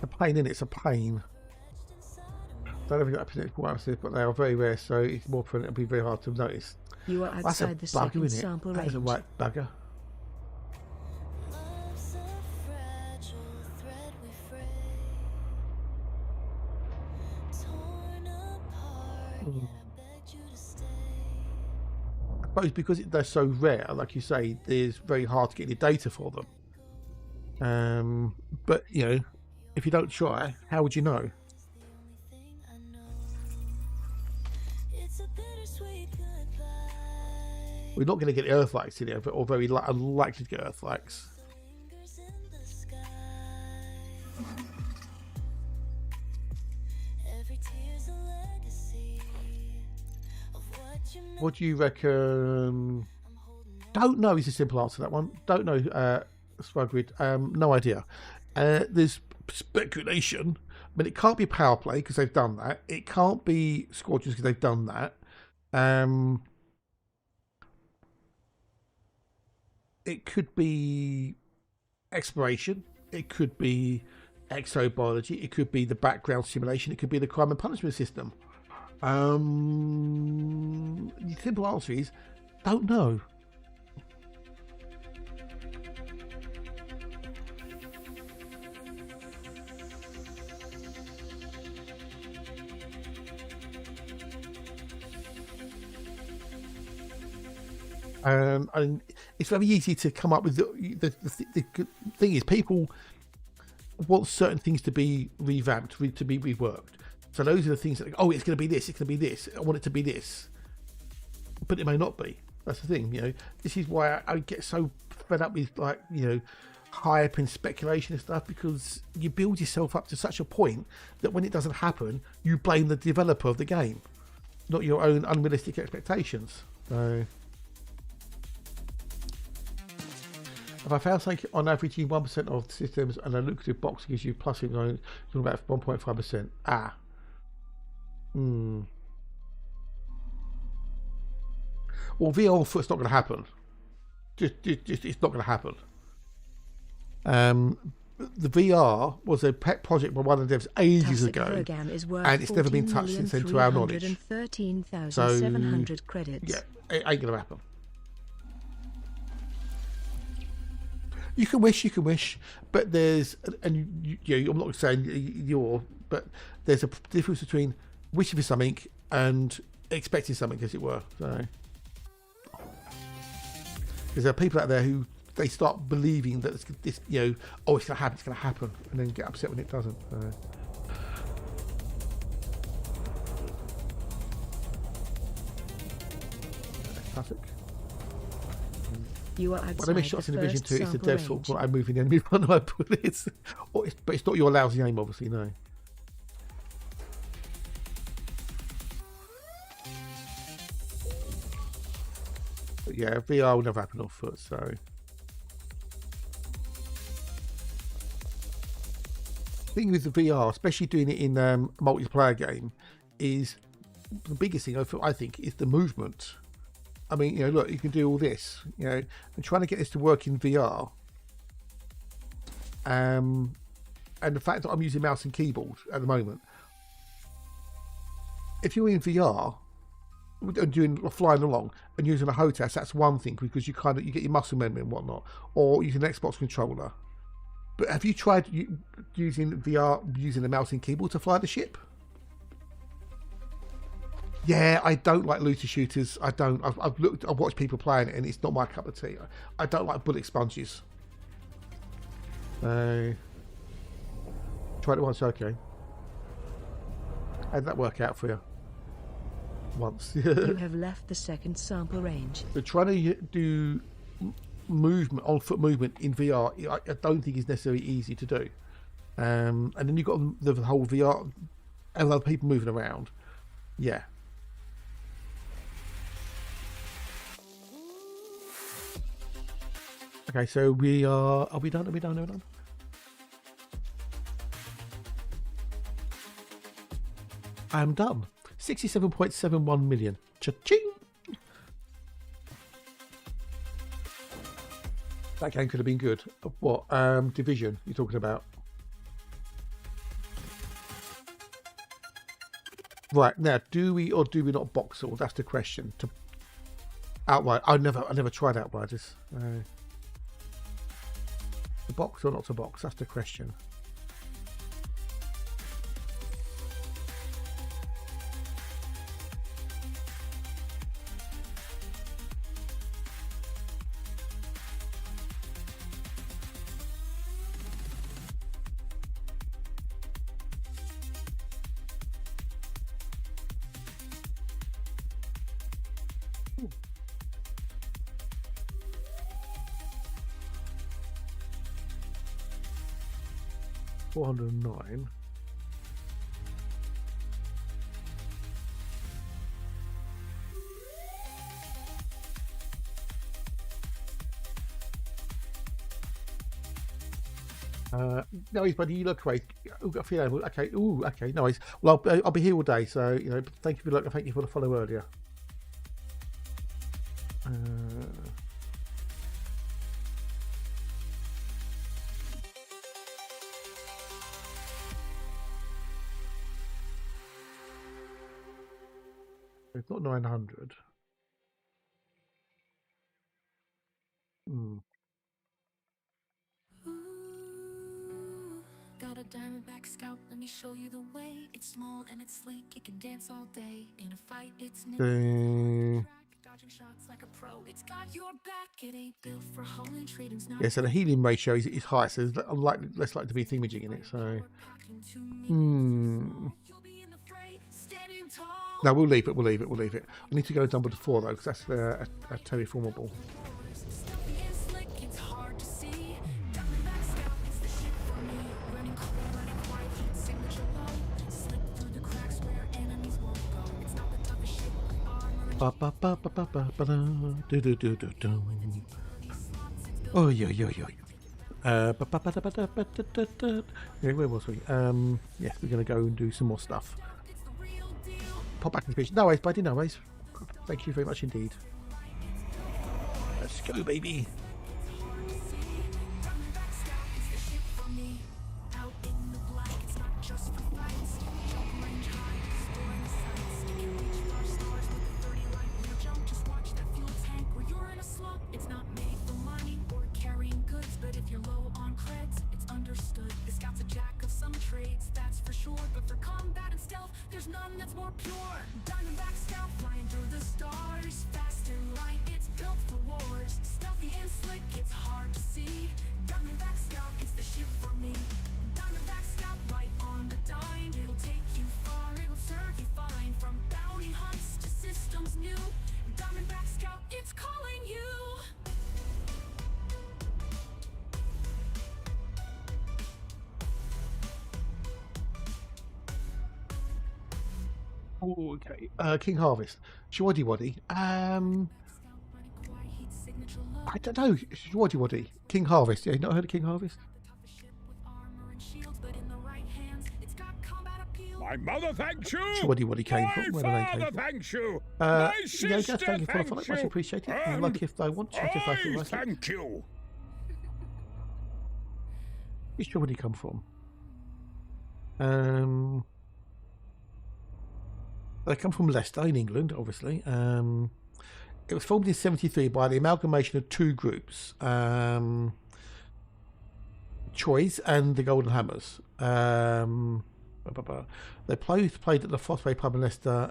a pain in it's a pain. Don't know if you've got epigenetic analysis, but they are very rare, so it's more prone. It'll be very hard to notice. You are That's a outside the bugger, second isn't it? sample That is a range. right bugger. Love's a fragile thread we fray, torn apart, yet I begged you to stay. I suppose because they're so rare, like you say, it's very hard to get any data for them. But you know, if you don't try, how would you know? We're not going to get earthquakes in here, or very unlikely to get earthquakes. What do you reckon? Don't know is a simple answer to that one. Don't know, Swagrid. No idea. There's speculation, but it can't be power play because they've done that. It can't be squadrons because they've done that. It could be exploration. It could be exobiology. It could be the background simulation. It could be the crime and punishment system. The simple answer is don't know. And it's very easy to come up with the thing is people want certain things to be revamped, to be reworked. So those are the things that, oh, it's going to be this, it's going to be this, I want it to be this, but it may not be. That's the thing, you know. This is why I get so fed up with, like, you know, hype and speculation and stuff, because you build yourself up to such a point that when it doesn't happen, you blame the developer of the game, not your own unrealistic expectations. So, if I found something on average in 1% of the systems and a lucrative box gives you plus you're about 1.5%. Well, VR foot's not going to happen. Just it's not going to happen. The VR was a pet project by one of the devs ages ago, and it's never been touched since then, to our knowledge. So, credits. Yeah, it ain't going to happen. You can wish, but there's, and I'm not saying but there's a difference between wishing for something and expecting something, as it were. So, because there are people out there who they start believing that this, oh, it's going to happen, and then get upset when it doesn't. So. Classic. You are What I miss shots in Division 2 is the devs fault when I move in the enemy one of my bullets. But it's not your lousy aim, obviously, no. But yeah, VR will never happen on foot, so. The thing with the VR, especially doing it in a multiplayer game, is the biggest thing I think is the movement. I mean, look, you can do all this, and trying to get this to work in VR. And the fact that I'm using mouse and keyboard at the moment. If you're in VR and doing flying along and using a HOTAS, that's one thing, because you get your muscle memory and whatnot, or using an Xbox controller. But have you tried using VR using a mouse and keyboard to fly the ship? Yeah, I don't like looter shooters. I don't. I've watched people playing it, and it's not my cup of tea. I don't like bullet sponges. Tried it once, okay. How did that work out for you? Once. You have left the second sample range. But trying to do movement, on foot movement in VR, I don't think is necessarily easy to do. And then you've got the whole VR, and other people moving around. Yeah. Okay, so we are we done? Are we done? I am done. 67.71 million. Cha-ching! That game could have been good. What? Division you're talking about? Right, now, do we or do we not boxel? That's the question. To outright, I never tried Outriders. To box or not to box? That's the question. $409. No worries, buddy. You look great. Okay. Ooh, okay. No worries. Well, I'll be here all day. So thank you for the look. Thank you for the follow earlier. It's not 900. Got a diamondback scout, let me show you the way. It's small and it's sleek, it can dance all day. In a fight, it's dodging shots like a pro. It's got your back, it ain't built for hauling trading's not. Yeah, so the healing ratio is high, so there's less likely to be thingamajig in it. So, no, we'll leave it. We'll leave it. I need to go down to 4 though, because that's a terraformable. Ba, ba, ba, ba, ba, ba, ba, da, do, do, do, do, do. Oh, yeah, yeah, yeah. Ba, ba, ba, da, ba, da, ba, da, da, da. Yeah, where was we? Yes, we're going to go and do some more stuff. Pop back in the picture. No worries, buddy, no worries. Thank you very much indeed. Let's go, baby. Oh, okay. King Harvest. Shwaddy Waddy. I don't know. Shwaddy Waddy. King Harvest. Yeah, you not heard of King Harvest? My mother thanks you. Shwaddy Waddy came My from. Where did they father came from? thanks you. Yeah, My guys, sister thank you for the follow. thanks Much you. appreciated. And Like if they want, chat if I feel I like it. thank you. Where's Shwaddy come from? They come from Leicester in England, obviously. It was formed in '73 by the amalgamation of two groups, Choice and the Golden Hammers. They played at the Fossway pub in Leicester.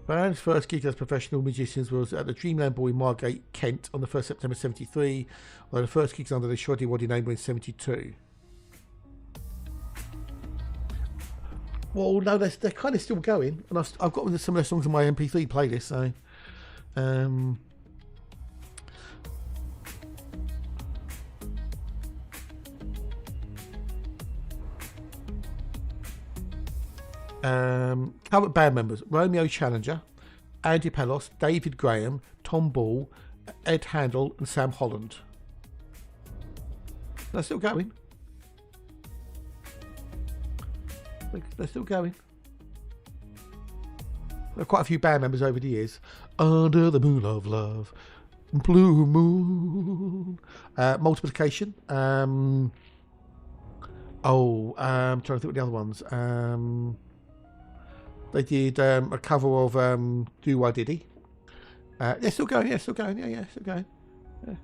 Band's first gig as professional musicians was at the Dreamland Ball in Margate, Kent, on the 1st September '73, although the first gigs under the Shoddy Waddy name were in '72. Well, no, they're kind of still going, and I've got some of their songs on my MP3 playlist. So, current band members: Romeo Challenger, Andy Pelos, David Graham, Tom Ball, Ed Handel, and Sam Holland. They're still going. They're still going. There are quite a few band members over the years. Under the moon of love, blue moon, multiplication. I'm trying to think what the other ones. They did a cover of Do Why Diddy. They're still going. Yeah, still going. Yeah, still going. Yeah.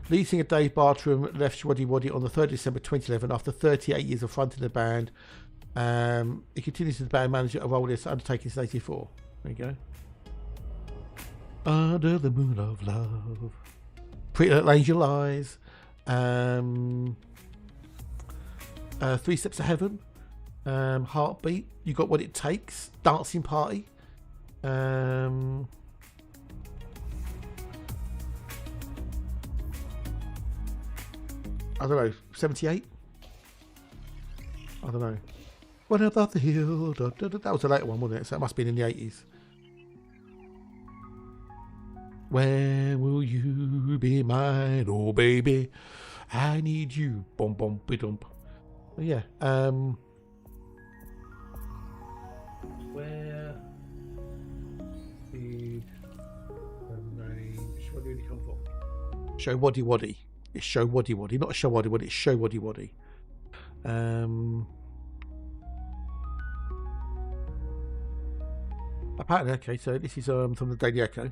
Lead singer Dave Bartram left Shwaddy Waddy on the 3rd December 2011 after 38 years of fronting the band. He continues as the band manager of Oldest Undertaking since '84. There you go. Under the moon of love, Pretty Little Angel Eyes, 3 Steps to Heaven, Heartbeat, You Got What It Takes, Dancing Party. I don't know, 78? I don't know. When Above the Hill, that was a later one, wasn't it? So it must have been in the 80s. When will you be mine? Oh, baby, I need you. Bum, bum, bidump. Yeah. Where did the name Shwaddy come from? Show Waddy Waddy. It's Show Waddy Waddy, not Show Waddy Waddy. It's Show Waddy Waddy. Apparently, okay. So this is from the Daily Echo.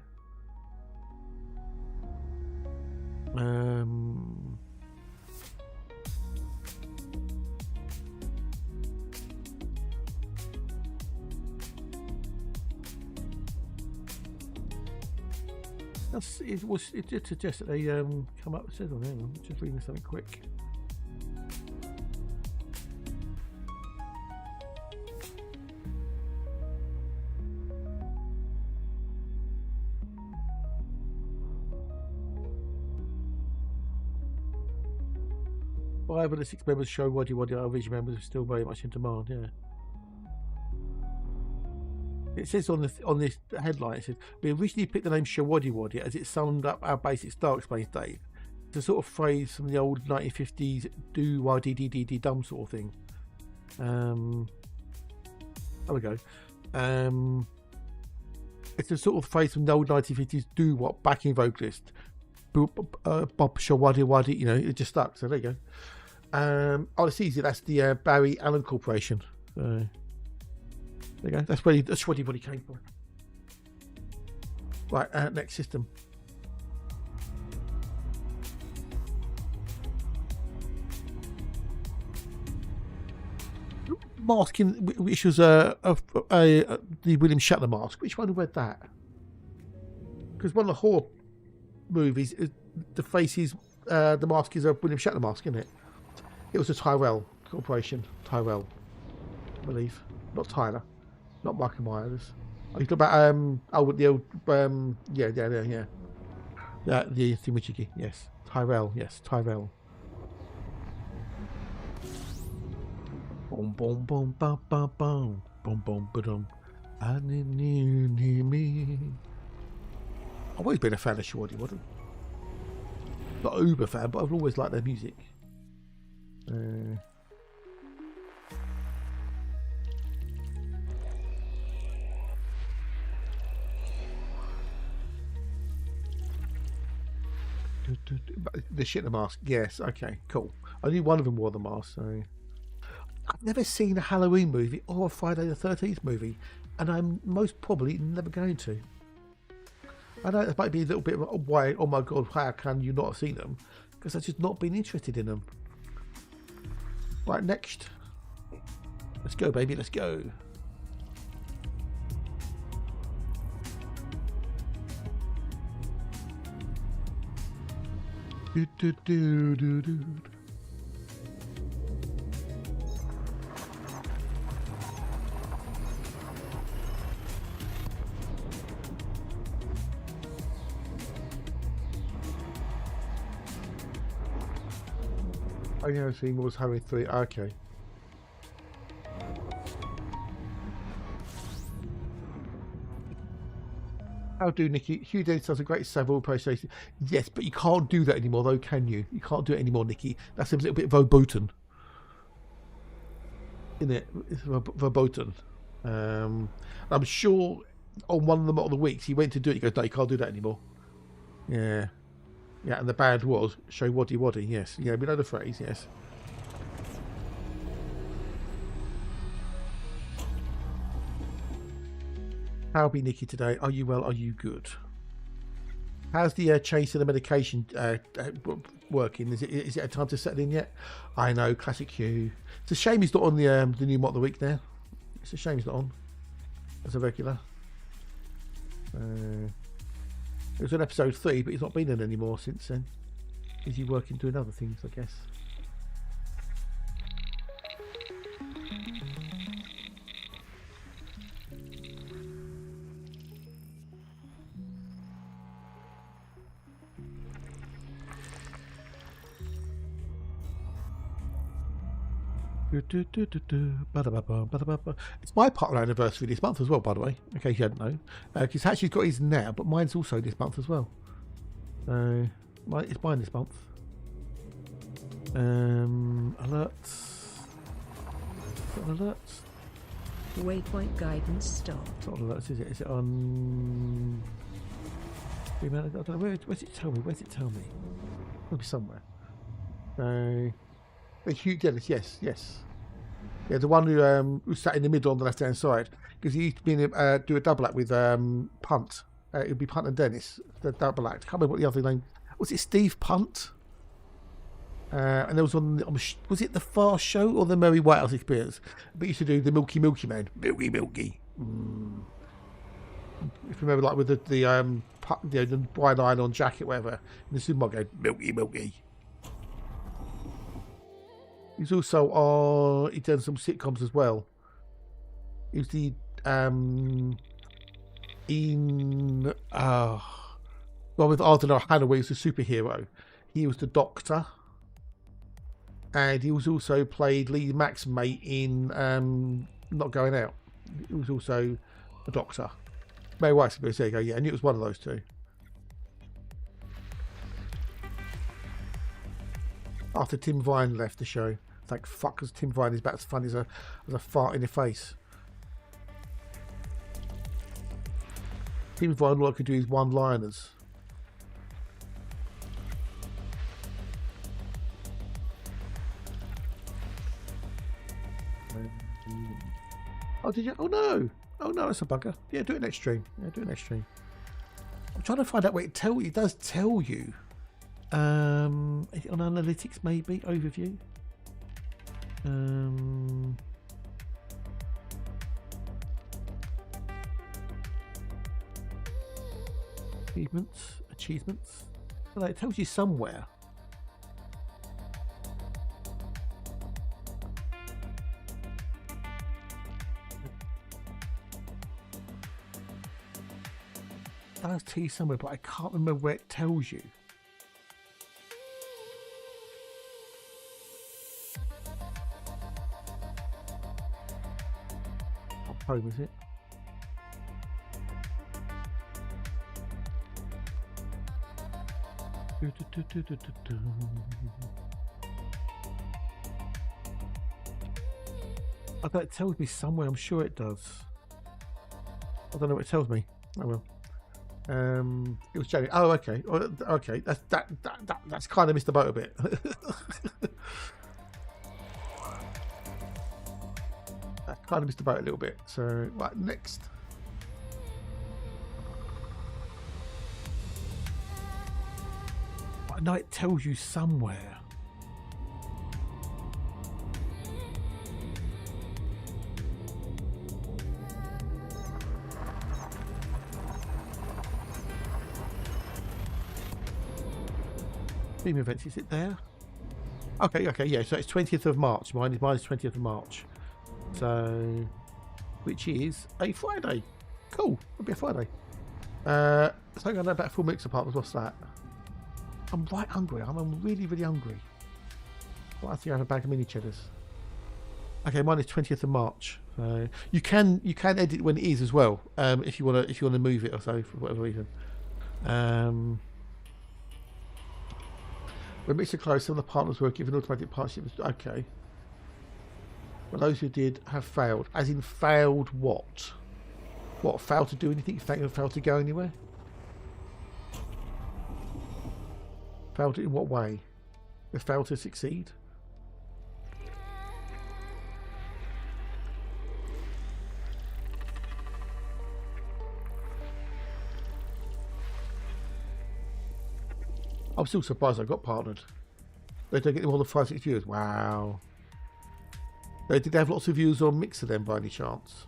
It did suggest that they come up. It says on there. I'm just reading something quick. 5 of the 6 members show Waddy Waddy original members are still very much in demand. Yeah. It says on this headline, it says, we originally picked the name Shawaddy Waddy as it summed up our basic style, explains Dave. It's a sort of phrase from the old 1950s do why dee dee dee dee dum sort of thing. There we go. It's a sort of phrase from the old 1950s do what backing vocalist Bob Shawaddy Waddy, you know, it just stuck. So there you go. Oh, it's easy. That's the Barry Allen Corporation. So there you go. That's where the Shawaddy Waddy came from. Right, next system. Masking, which was the William Shatner mask. Which one read that? Because one of the horror movies, the face is the mask is a William Shatner mask, isn't it? It was a Tyrell Corporation. Tyrell, I believe, not Tyler, not Michael Myers. Oh, you talk about the old yeah, the thingamajiggy. Yes, Tyrell. Yes, Tyrell. Boom, boom, boom, bum, bum, bum, boom, boom, ba-dum. I need me. I've always been a fan of Shawaddy Waddy. Not an uber fan, but I've always liked their music. The Shatner mask, yes, okay, cool. I knew one of them wore the mask, so. I've never seen a Halloween movie or a Friday the 13th movie, and I'm most probably never going to. I know it might be a little bit of why, oh my god, how can you not have seen them? Because I've just not been interested in them. Right, next. Let's go, baby, let's go. Do, do, do, do, do. I never seen was having 3. Okay. How do Nikki? Hugh Dennis does a great several appreciation. Yes, but you can't do that anymore, though, can you? You can't do it anymore, Nikki. That seems a little bit verboten. Isn't it? It's verboten. I'm sure on one of the weeks he went to do it. He goes, no, you can't do that anymore. Yeah. Yeah, and the band was show Waddy Waddy, yes. Yeah, we know the phrase, yes. How be Nikki today? Are you well? Are you good? How's the change to the medication working? Is it a time to settle in yet? I know, classic Hugh. It's a shame he's not on the new Mod of the Week there. It's a shame he's not on as a regular. It was on episode 3, but he's not been in anymore since then. Is he working doing other things, I guess? It's my partner anniversary this month as well, by the way, in case you hadn't known. He's actually got his now, but mine's also this month as well. It's mine this month. Alerts. Alerts. Waypoint guidance stop. It's not alerts, is it? Is it on? I don't know. Where's it tell me? Where's it tell me? It'll be somewhere. Hugh Dennis, yes. Yeah, the one who sat in the middle on the left-hand side, because he used to be do a double act with Punt. It would be Punt and Dennis, the double act. I can't remember what the other name was. It Steve Punt, and there was was it the Far Show or the Mary Whitehouse Experience? But he used to do the Milky Man, Milky. If you remember, like with the bright nylon jacket, whatever, in the supermarket, Milky. He's also he done some sitcoms as well. He was the with Arden Hannaway, he was a superhero. He was the Doctor. and he was also played Lee Mack's mate in Not Going Out. He was also a doctor. Mary White's there you go. Yeah, I knew it was one of those two. After Tim Vine left the show, thank fuck, because Tim Vine is about as funny as a fart in the face. Tim Vine, all I could do is one-liners. Oh, did you? Oh no! Oh no, that's a bugger. Yeah, do it next stream. Yeah, do it next stream. I'm trying to find out what it tells you. It does tell you. On analytics, maybe overview. Achievements. Well, it tells you somewhere. It does tell you somewhere, but I can't remember where it tells you. What home is it? I bet it tells me somewhere. I'm sure it does. I don't know what it tells me. Oh well. It was January. Oh, okay. Okay. That's kind of missed the boat a bit. I kind of missed the boat a little bit. So right, next. I know it tells you somewhere. Theme events, is it there? Okay, yeah, so it's 20th of March. Mine is 20th of March. So, which is a Friday. Cool, it'll be a Friday. So I'm going to about full mix apartments. What's that? I'm right hungry. I'm really, really hungry. Well, I think I have a bag of mini cheddars. Okay, mine is 20th of March. So you can edit when it is as well, if you wanna move it or so for whatever reason. When mixer closed, some of the partners were given automatic partnerships. Okay. But those who did have failed. As in failed what? What, failed to do anything? Failed to go anywhere? Failed in what way? They failed to succeed? I'm still surprised I got partnered. They don't get more than 5-6 viewers. Wow. Did they have lots of views on Mixer then by any chance?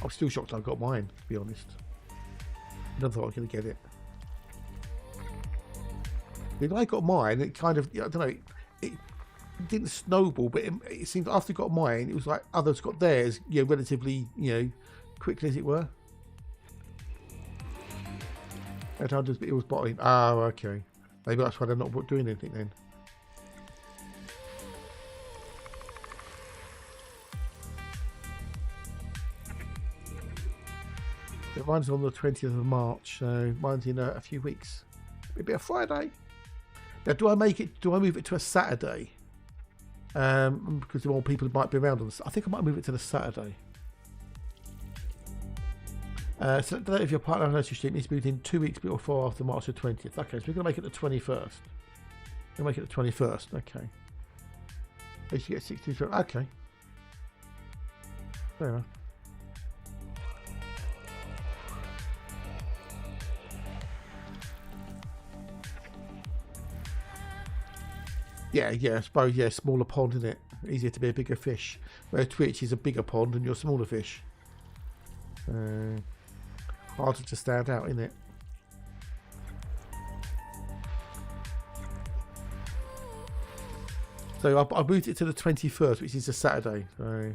I'm still shocked I got mine, to be honest. Never thought I was going to get it. When I got mine, it kind of, I don't know, it didn't snowball, but it seemed after I got mine, it was like others got theirs, relatively, quickly as it were. At others, but it was botting. Oh, okay. Maybe that's why they're not doing anything then. Mine's on the 20th of March, so mine's in a few weeks. It'll be a Friday. Now, do I move it to a Saturday? Because more people might be around on this. I think I might move it to the Saturday. So the date of your partner anniversary stream needs to be within 2 weeks before after March the 20th. Okay, so we're going to make it the 21st. We're going to make it the 21st. Okay. At least you get 60. Okay. Fair enough. Yeah, I suppose, smaller pond, isn't it? Easier to be a bigger fish. Where Twitch is a bigger pond and you're a smaller fish. Harder to stand out, isn't it? So I moved it to the 21st, which is a Saturday. So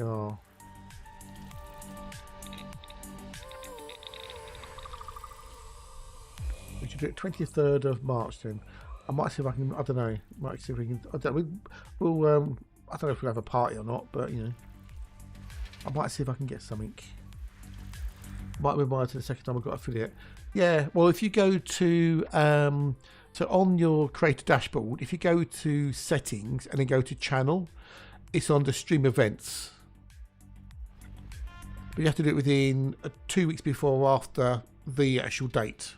are. We should do it 23rd of March then. I might see if I can. I don't know. Might see if we can. I don't. We'll. I don't know if we'll have a party or not, but you know, I might see if I can get something. Might remind to the second time I got affiliate. Yeah. Well, if you go to so on your creator dashboard, if you go to settings and then go to channel, it's on the stream events. But you have to do it within 2 weeks before or after the actual date.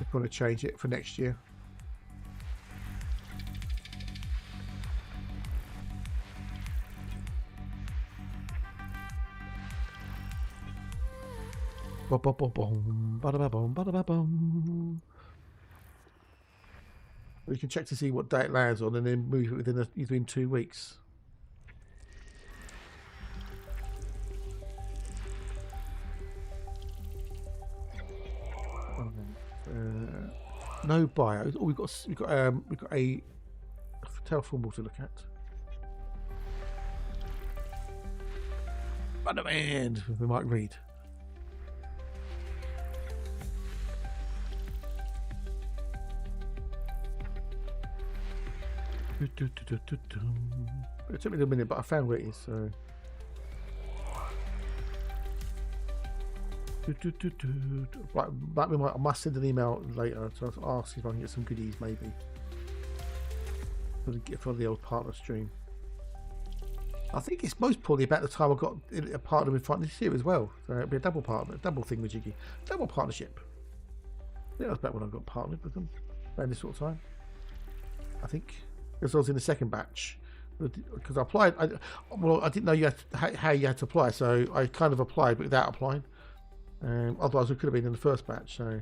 If you want to change it for next year. You can check to see what day it lands on and then move it within 2 weeks. No bios. Oh, we've got a terraformable to look at. Undermanned. We might read. It took me a minute, but I found where it is. So. Right, I must send an email later to ask if I can get some goodies, maybe for the old partner stream. I think it's most probably about the time I got a partner in front of this year as well. So it'll be a double partner, double thing with Jiggy, double partnership. Yeah, that was about when I got partnered with them around this sort of time. I think because I was in the second batch. Because I applied, I didn't know how you had to apply, so I kind of applied but without applying. Otherwise, we could have been in the first batch. So,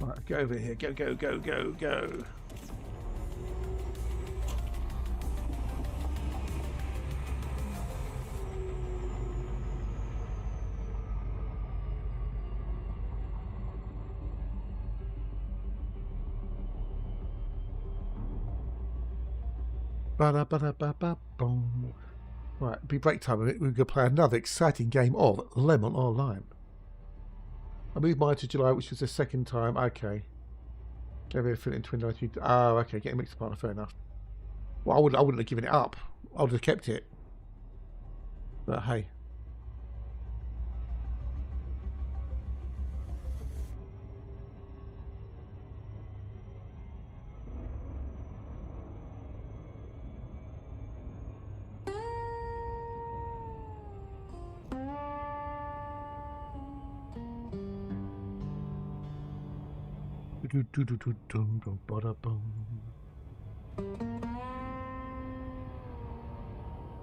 right, get over here. Go, go, go, go, go. Ba-da-ba-da-ba-ba-boom. Right, it'll be break time. We're going to play another exciting game of Lemon or Lime. I moved mine to July, which was the second time. Okay. Gave it a fill in 2019. Oh, okay. Getting mixed partner. Fair enough. Well, I wouldn't have given it up. I would have kept it. But hey.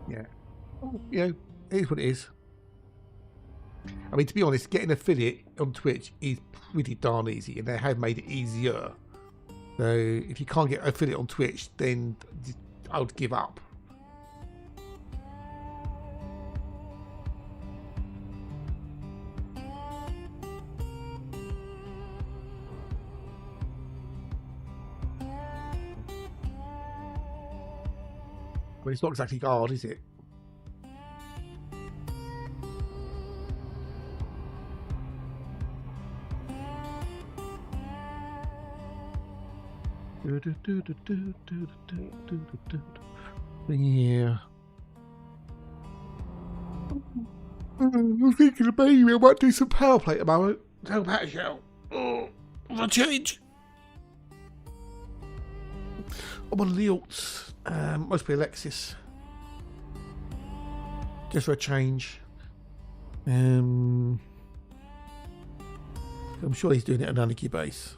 Yeah. Oh, you know, it is what it is. I mean, to be honest, getting affiliate on Twitch is pretty darn easy, and they have made it easier. So if you can't get affiliate on Twitch, then I would give up. But it's not exactly hard, is it? Yeah. I'm thinking of maybe I might do some power play at the moment. Tell Pat Shell. Oh, a change. I'm on the alts. Mostly Alexis. Just for a change. I'm sure he's doing it on an anarchy base.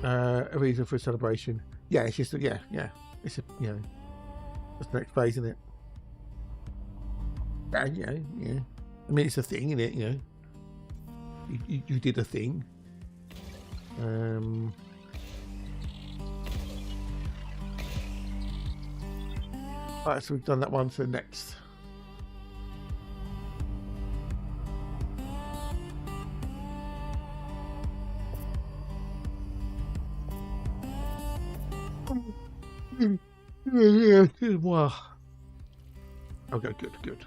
A reason for a celebration. Yeah, it's just yeah. It's a that's the next phase, isn't it? Yeah. I mean, it's a thing, isn't it? You did a thing. Alright, so we've done that one. So next. Wow. Okay, good.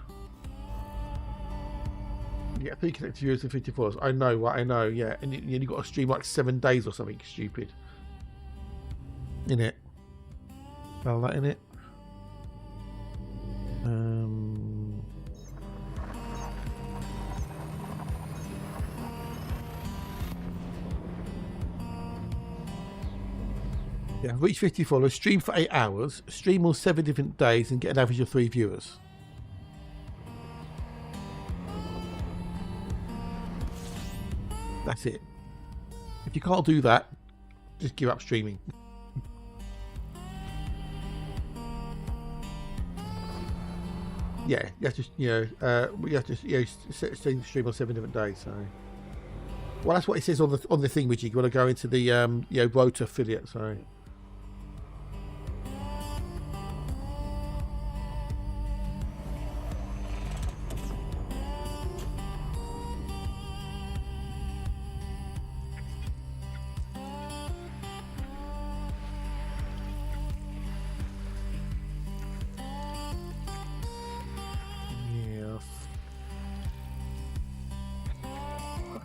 Yeah, 3 connected viewers and 54s. I know, right? I know, yeah. And you got to stream like 7 days or something stupid. In it. Well, that in it. Yeah, reach 50 followers, stream for 8 hours, stream on 7 different days and get an average of 3 viewers. That's it. If you can't do that, just give up streaming. Yeah, you have to, you have to stream on 7 different days. So, well, that's what it says on the thing, which you want to go into the Rota affiliate. So.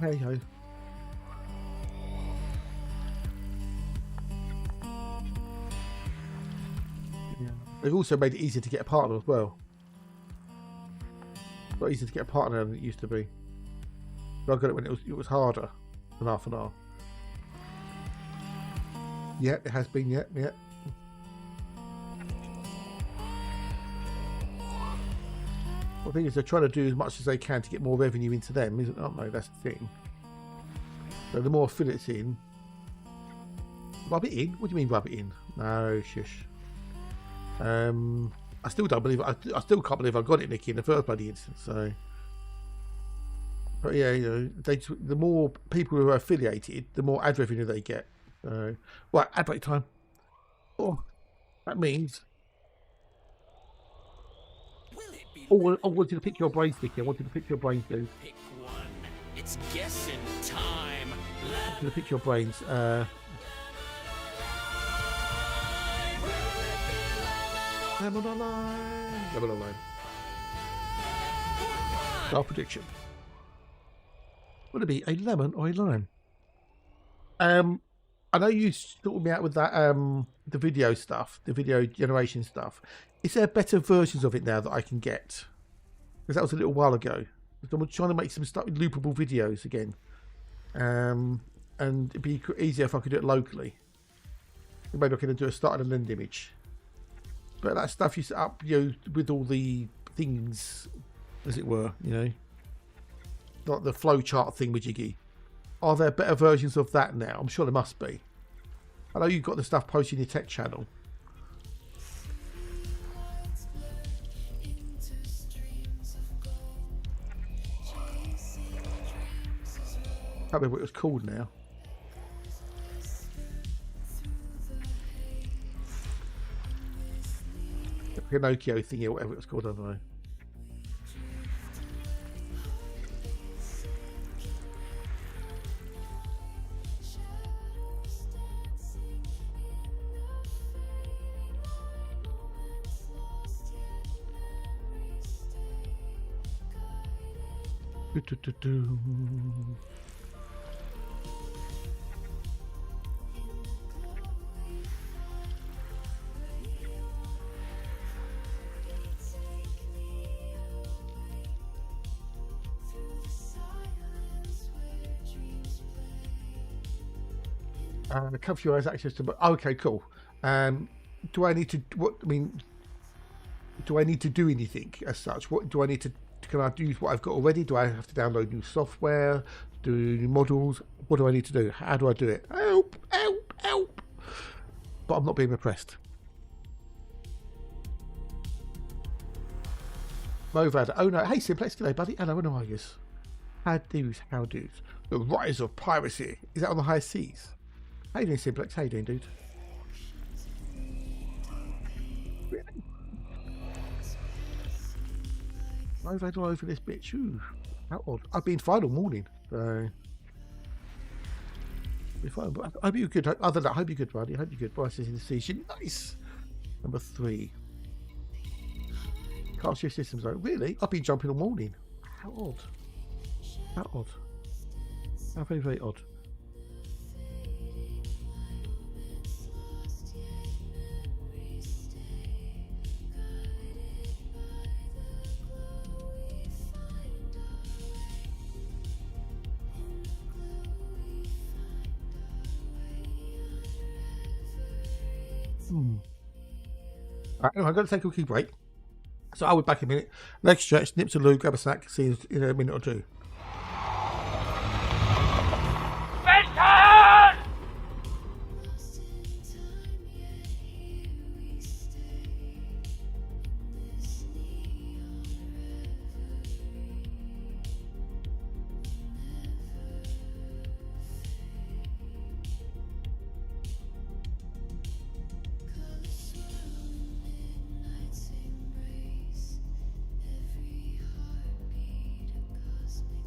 Hey ho. Yeah. They've also made it easier to get a partner as well. A lot easier to get a partner than it used to be. I got it when it was harder than half an hour. Yeah, it has been. Yeah. Well, the thing is, they're trying to do as much as they can to get more revenue into them, aren't they? That's the thing. So the more affiliates in, rub it in. What do you mean rub it in? No, shush. I still don't believe it. I still can't believe I got it, Nicky, in the first bloody instance. So, but yeah, the more people who are affiliated, the more ad revenue they get. Right, ad break time. Oh, that means. Oh, I wanted to pick your brains, Nicky. I wanted to pick your brains, dude. Pick one. It's guessing time. I wanted to pick your brains. Lemon online. Our prediction. Would it be a lemon or a lime? I know you sorted me out with that the video stuff, the video generation stuff. Is there better versions of it now that I can get? Because that was a little while ago. I'm trying to make some stuff with loopable videos again. And it'd be easier if I could do it locally. Maybe I can do a start and an end image. But that stuff you set up, with all the things, as it were, like the flowchart thing with Jiggy. Are there better versions of that now? I'm sure there must be. I know you've got the stuff posted in your tech channel. I can't remember what it was called now. Pinocchio thingy or whatever it was called, I don't know. Come for your eyes access to. Okay, cool. Do I need to? What I mean? Do I need to do anything as such? What do I need to? Can I use what I've got already? Do I have to download new software? Do new models? What do I need to do? How do I do it? Help! Help! Help! But I'm not being repressed. Movad. Oh no! Hey Simplex, g'day buddy. Hello, how are you? How do's? How do's? The rise of piracy. Is that on the high seas? How you doing, Simplex? How you doing, dude? Really? Movad all over this bitch. Ooh, how odd. I've been fine all morning, so. Be fine, but I hope you're good. Other than that, I hope you're good, buddy. I hope you're good. Bryce is in the season. Nice. Number 3. Can't see your systems though. Really? I've been jumping all morning. How odd. How odd. How very, very odd. Alright, anyway, I'm going to take a quick break. So I'll be back in a minute. Next stretch, nip to loo, grab a snack, see you in a minute or two. Mission! Embrace every heartbeat, a cosmic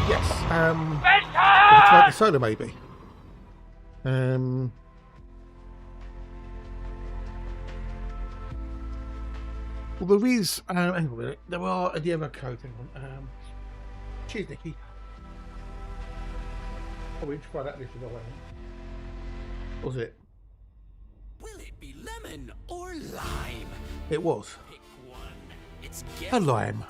Yes. Bedtime! Try the solar maybe. Well, there is. Hang on a minute. There are the other code. Hang on. Cheers, Nicky. Oh, we try that little way. Was it? Will it be lemon or lime? It was. Pick one. It's A guessing lime. time.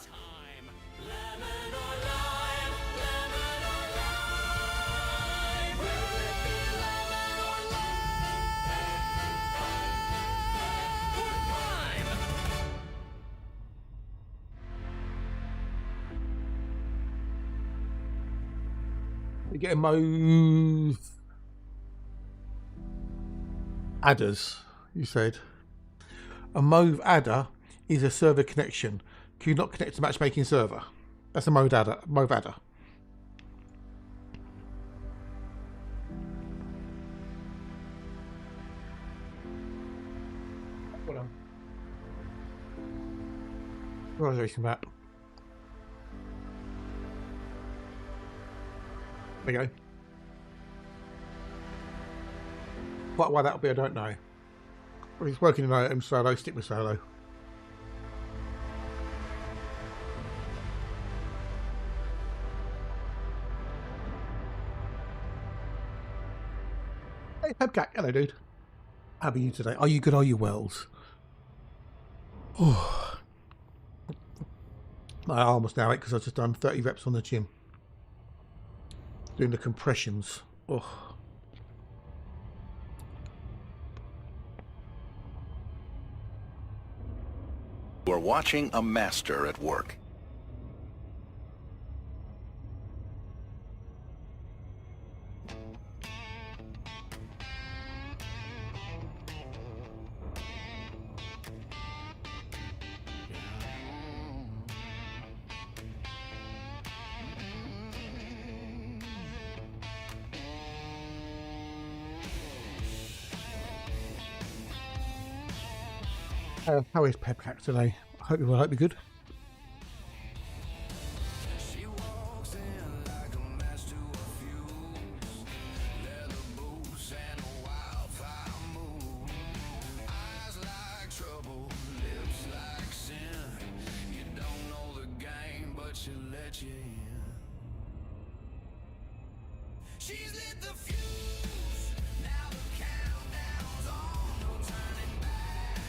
Lemon or lime? Lemon or lime? Will it be lemon or lime? We get a mauve adders. You said a mauve adder is a server connection. Can you not connect to matchmaking server? That's a mauve adder. Mauve adder. Hold on. What was I reading about? There you go. Quite why that'll be, I don't know. Well, he's working in item solo, stick with solo. Hey, Pebcack. Hello, dude. How are you today? Are you good? Are you Wells? Oh. My arm was now out because I've just done 30 reps on the gym. Doing the compressions. Oh. You're watching a master at work. How is Pebcack today? I hope you're good. She walks in like a match to a fuse. Leather boots and a wildfire mood. Eyes like trouble, lips like sin. You don't know the game, but she'll let you in. She's lit the fuse. Now the countdown's on. No turning back.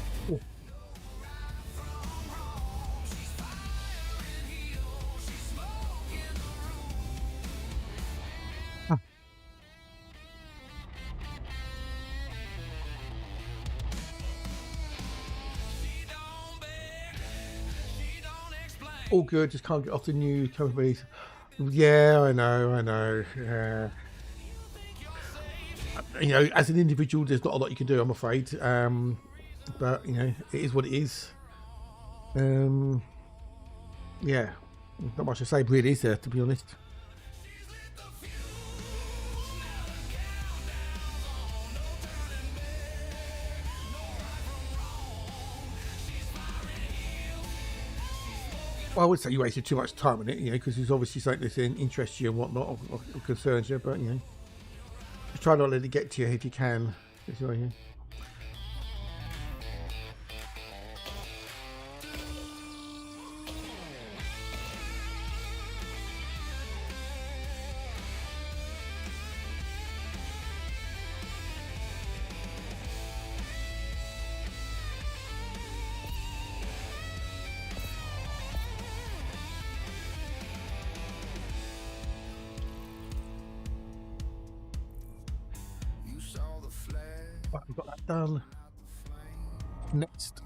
All good, just can't get off the new capabilities. Yeah, I know. Yeah. You know, as an individual, there's not a lot you can do, I'm afraid. But, you know, it is what it is. Yeah, not much to say, really, is there, to be honest? Well, I would say you wasted too much time on it, you know, because there's obviously something that interests you and whatnot, or concerns you, but, you know, just try not to let it get to you if you can. Right, we've got that done. Next.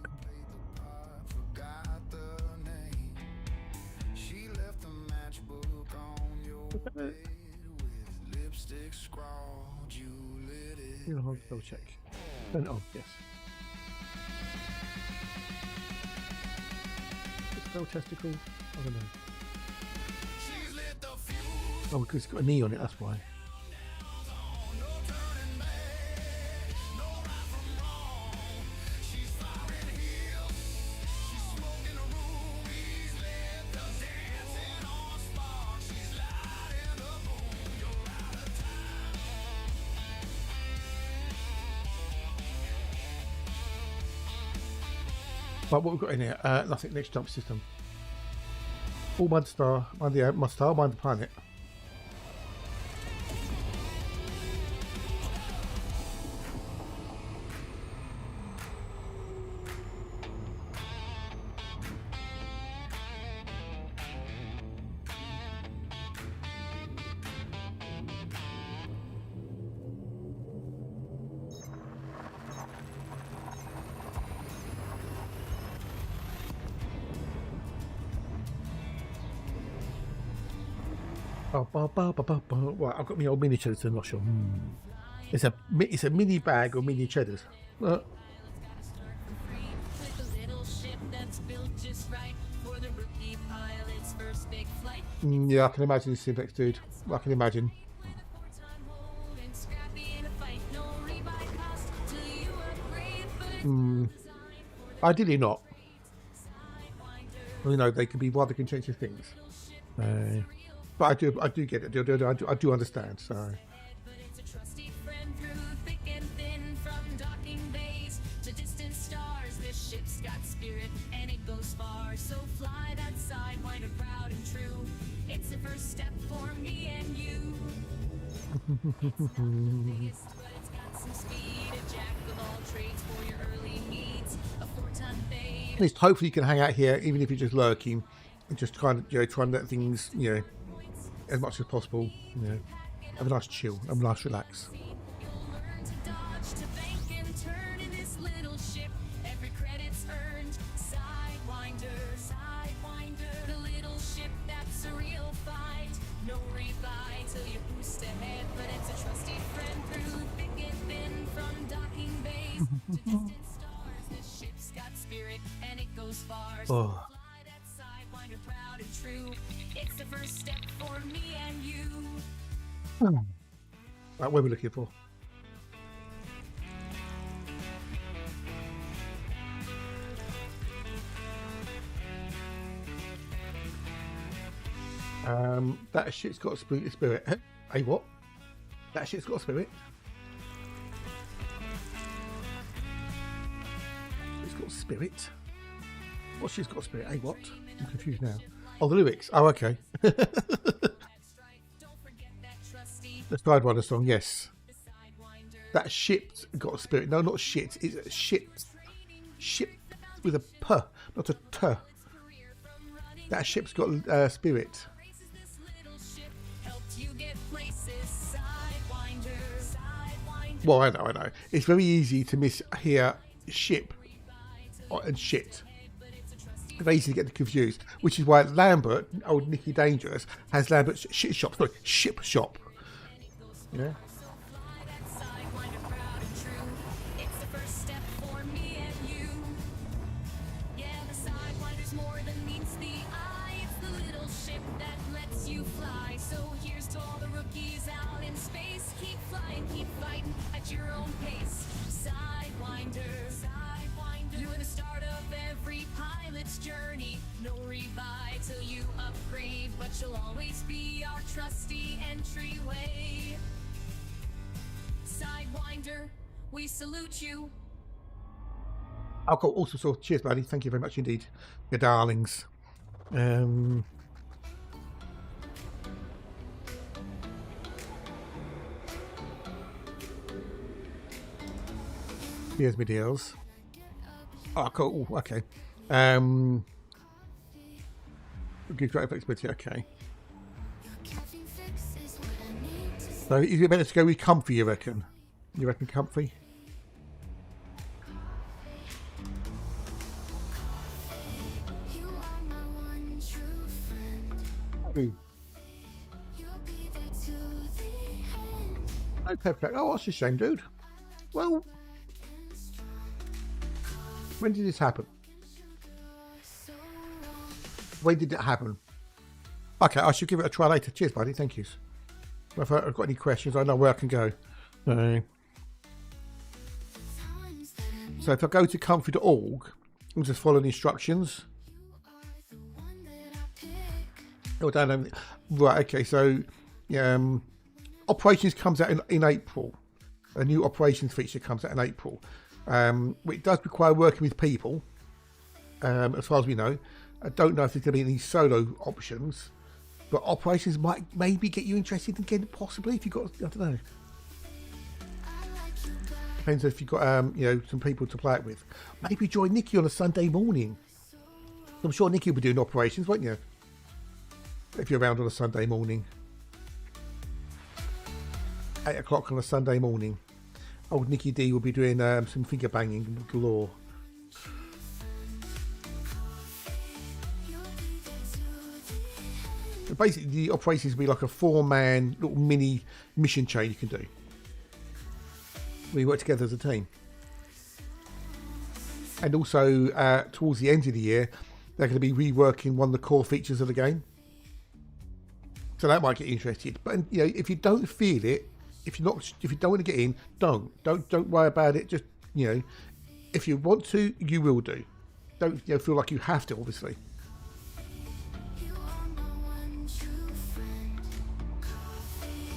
Double check. Turn it on, yes. Spell testicle? I don't know. Oh, because it's got a knee on it, that's why. But what we've got in here? Nothing. Next jump system. All mind star. Mind the star. Mind the planet. Right, I've got my old mini cheddars to nosh on. It's a mini bag of mini cheddars. With a little ship that's built just right for the rookie pilot's first big flight. Yeah, I can imagine this Simplex dude. I can imagine. With a four-time hold and scrappy in a fight, no rebuy cost till you upgrade, but it's designed for the Ideally not. Sidewinder. You know, they can be rather contentious things. But I do get it. I do understand. So But it's a trusty friend through thick and thin, from docking bays to distant stars. This ship's got spirit and it goes far. So fly that Sidewinder proud and true. It's the first step for me and you. Biggest, but it's got some speed. A jack of all trades for your early needs. A 4-ton bay. at least hopefully you can hang out here, even if you're just lurking, and just kind of try and let things as much as possible. Have a nice chill, have a nice relax. You'll learn to dodge, to bank and turn in this little ship. Every credit's earned. Sidewinder, Sidewinder, the little ship that's a real fight. No rebuy till you boost ahead, but it's a trusty friend through thick and thin, from docking bays to distant stars. This ship's got spirit and it goes far. So Oh. fly that Sidewinder proud and true. It's the first step for me and you. Right, what are we looking for? That shit's got a spirit. Hey, what? That shit's got a spirit. It's got a spirit. What shit's got a spirit? Hey, what? I'm confused now. Oh, the lyrics. Oh, okay. The Sidewinder song, yes. That ship's got a spirit. No, not shit. It's a ship. Ship with a p, not a t. That ship's got a spirit. Well, I know. It's very easy to mishear ship and shit. Very easy to get confused, which is why Lambert, old Nicky Dangerous, has Lambert's shit shop. Sorry, ship shop. Yeah. You'll always be our trusty entryway. Sidewinder, we salute you. Oh, cool. Also, so cheers, buddy. Thank you very much indeed, you darlings. Here's my deals. Oh, cool. Okay. Good great flexibility, okay. So is it better to go with comfy, you reckon? You reckon comfy? Ooh. No pepper. Oh, that's a shame, dude. Well, when did this happen? When did it happen? Okay, I should give it a try later. Cheers, buddy. Thank you. If I've got any questions, I know where I can go. So if I go to comfy.org and just follow the instructions. Oh, down. Right, okay, so operations comes out in April. A new operations feature comes out in April. It does require working with people. as far as we know. I don't know if there's going to be any solo options, but operations might maybe get you interested again, possibly, if you've got, I don't know. Depends if you've got, some people to play it with. Maybe join Nikki on a Sunday morning. I'm sure Nikki will be doing operations, won't you? If you're around on a Sunday morning. 8 o'clock on a Sunday morning. Old Nikki D will be doing some finger banging galore. And basically, the operations will be like a 4-man little mini mission chain you can do. We work together as a team. And also, towards the end of the year, they're going to be reworking one of the core features of the game. So that might get you interested. But if you don't feel it, if you don't want to get in, don't worry about it. Just if you want to, you will do. Don't feel like you have to, obviously. You are my one true friend. Coffee,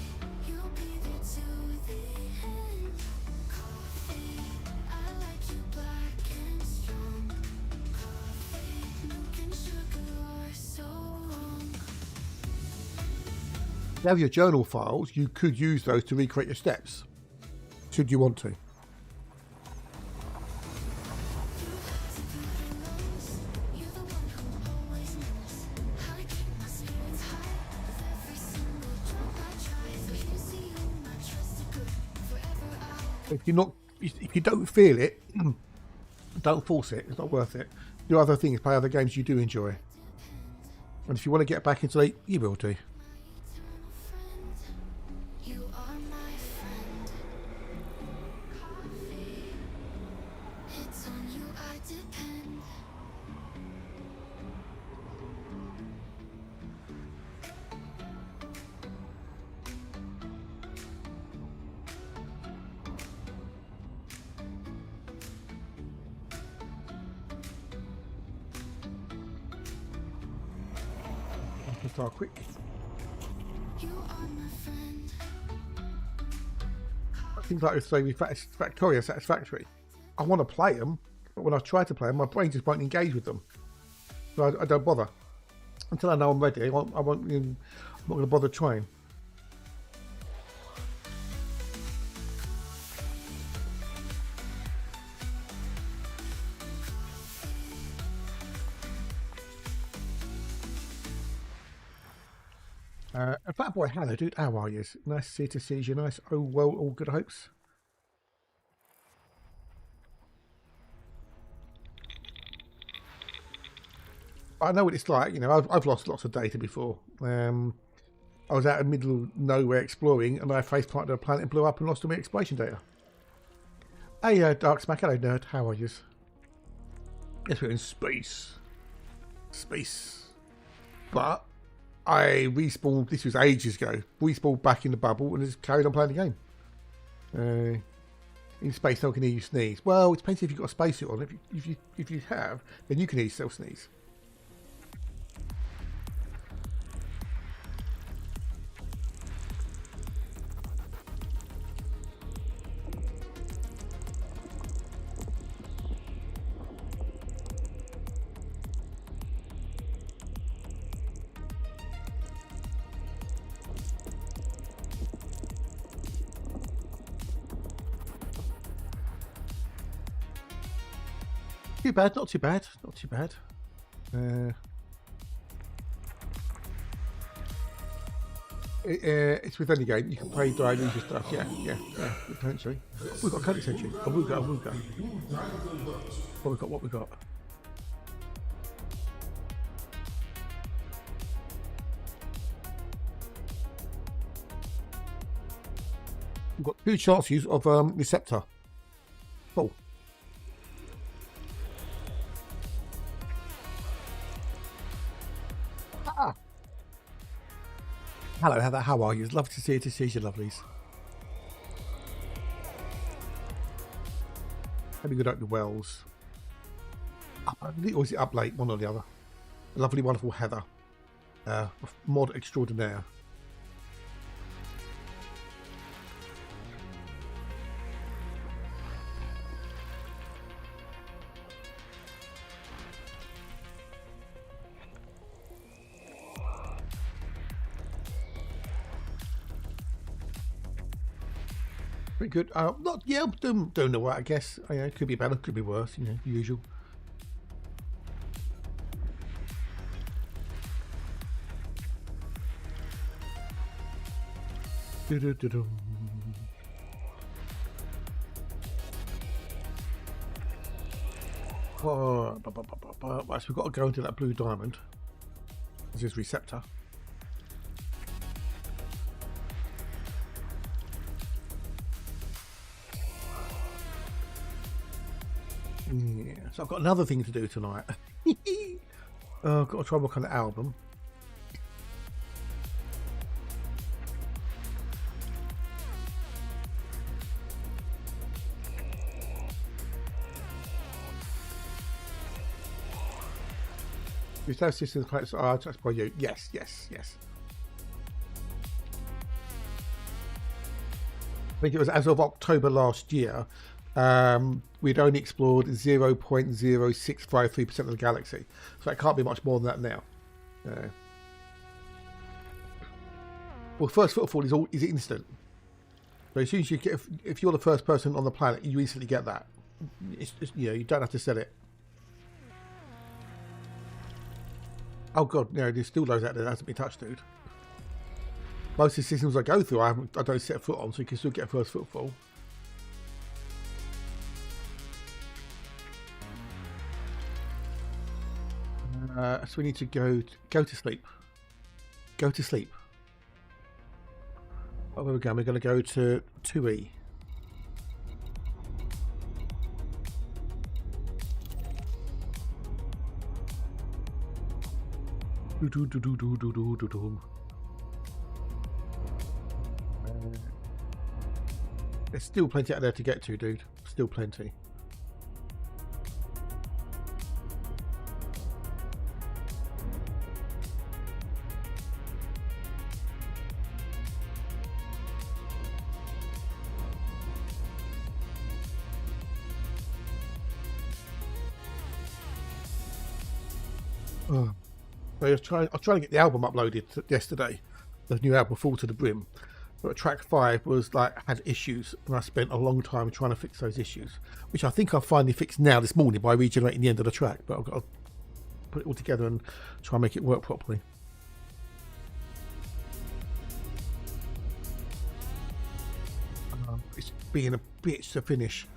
you'll be there to the end. Coffee, I like you black and strong. Coffee, milk and sugar are so wrong. You have your journal files. You could use those to recreate your steps, should you want to. You're the one who always knows how to keep my spirits high. With every single drop I try, so easy and I trust it good. Forever I'll If you don't feel it, don't force it. It's not worth it. Do other things, play other games you do enjoy. And if you want to get back into it, you will do. You are my friend. Coffee, it's on you I depend. I can start quick. You are my friend. Things like Factorio Satisfactory. I want to play them, but when I try to play them, my brain just won't engage with them. So I don't bother. Until I know I'm ready, I'm not going to bother trying. A fat boy, hello dude, how are you? Nice to see you, nice. Oh well, all good hopes. I know what it's like, I've lost lots of data before. I was out in the middle of nowhere exploring and I face planted a planet and blew up and lost all my exploration data. Hey Dark Smack, hello nerd, how are you? Yes, we're in space. But I respawned, this was ages ago, respawned back in the bubble and just carried on playing the game. In space, no one can hear you sneeze. Well, it depends if you've got a spacesuit on. If you have, then you can hear yourself sneeze. Too bad, not too bad, not too bad. It's with any game. You can play dry lose your stuff. Yeah, potentially. We've got a code century. What we got? What we got? We've got 2 chances of receptor. Cool. Hello, Heather, how are you? It's lovely to see you, lovelies. Have you got up the wells? Up early, or is it up late? One or the other. Lovely, wonderful Heather. Mod extraordinaire. Pretty good. Not yeah, doing all right, I guess. It could be better, could be worse. You know, the usual. Do-do-do-do. Oh, right, so we've got to go into that blue diamond. This is receptor. Yeah, so I've got another thing to do tonight. I've got to try and work on the album. Is that system quite touched by you? Yes. I think it was as of October last year. We'd only explored 0.0653% of the galaxy, so it can't be much more than that now. Well, first footfall is instant. So as soon as you get, if you're the first person on the planet, you instantly get that. It's you don't have to set it. Oh god, there's still loads out there that hasn't been touched, dude. Most of the systems I go through, I don't set foot on, so you can still get first footfall. So we need to go to sleep. Go to sleep. Oh, where we go? We're going to go to 2E. There's still plenty out there to get to, dude. Still plenty. I was trying to get the album uploaded yesterday, the new album, Full to the Brim. But track 5 was had issues, and I spent a long time trying to fix those issues, which I think I finally fixed now this morning by regenerating the end of the track. But I've got to put it all together and try and make it work properly. It's being a bitch to finish.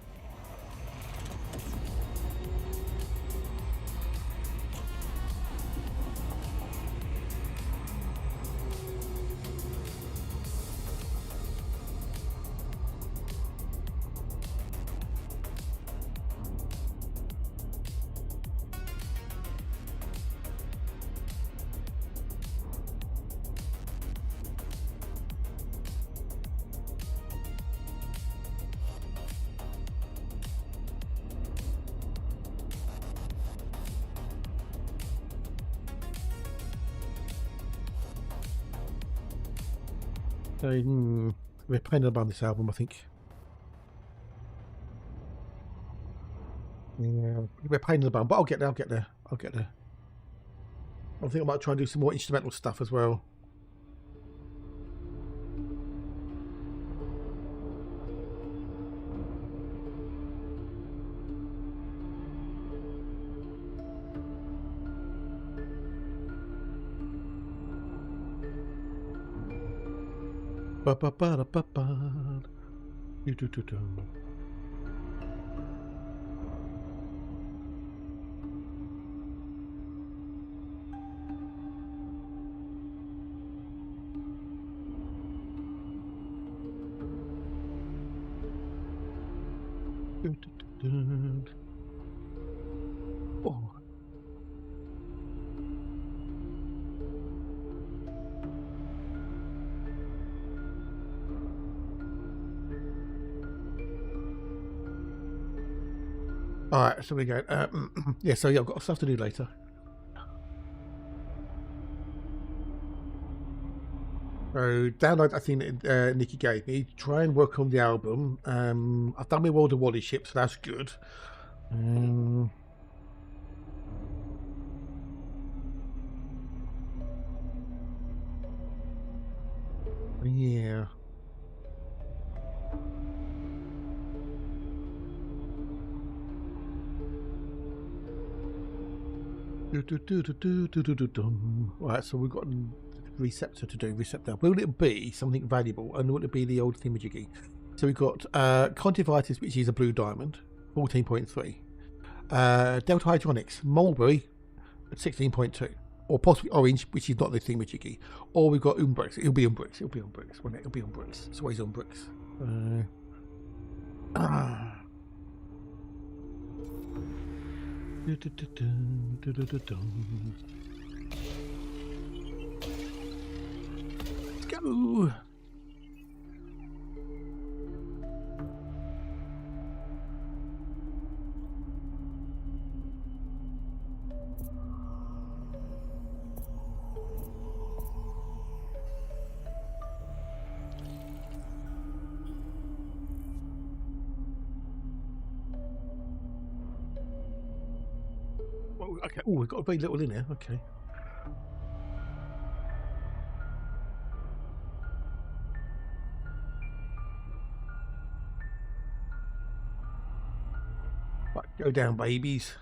So, we're playing about this album, I think. Yeah, we're playing the bum, but I'll get there. I think I might try and do some more instrumental stuff as well. Oh. Alright, so we go. Yeah, so I've got stuff to do later. So download that thing that Nikki gave me. Try and work on the album. I've done my World of Wally ship, so that's good. Yeah. Right, so we've got a receptor to do. Receptor. Will it be something valuable, and will it be the old thingamajiggy? So we've got controversies, which is a blue diamond, 14.3. Delta Hydronics, mulberry, at 16.2, or possibly orange, which is not the thingamajiggy. Or we've got Umbrix. It'll be Umbrix. It'll be Umbrix. It'll be Umbrix. It's always Umbrix. Let's go. Okay. Oh, we've got a very little in here. Okay. Right, go down, babies.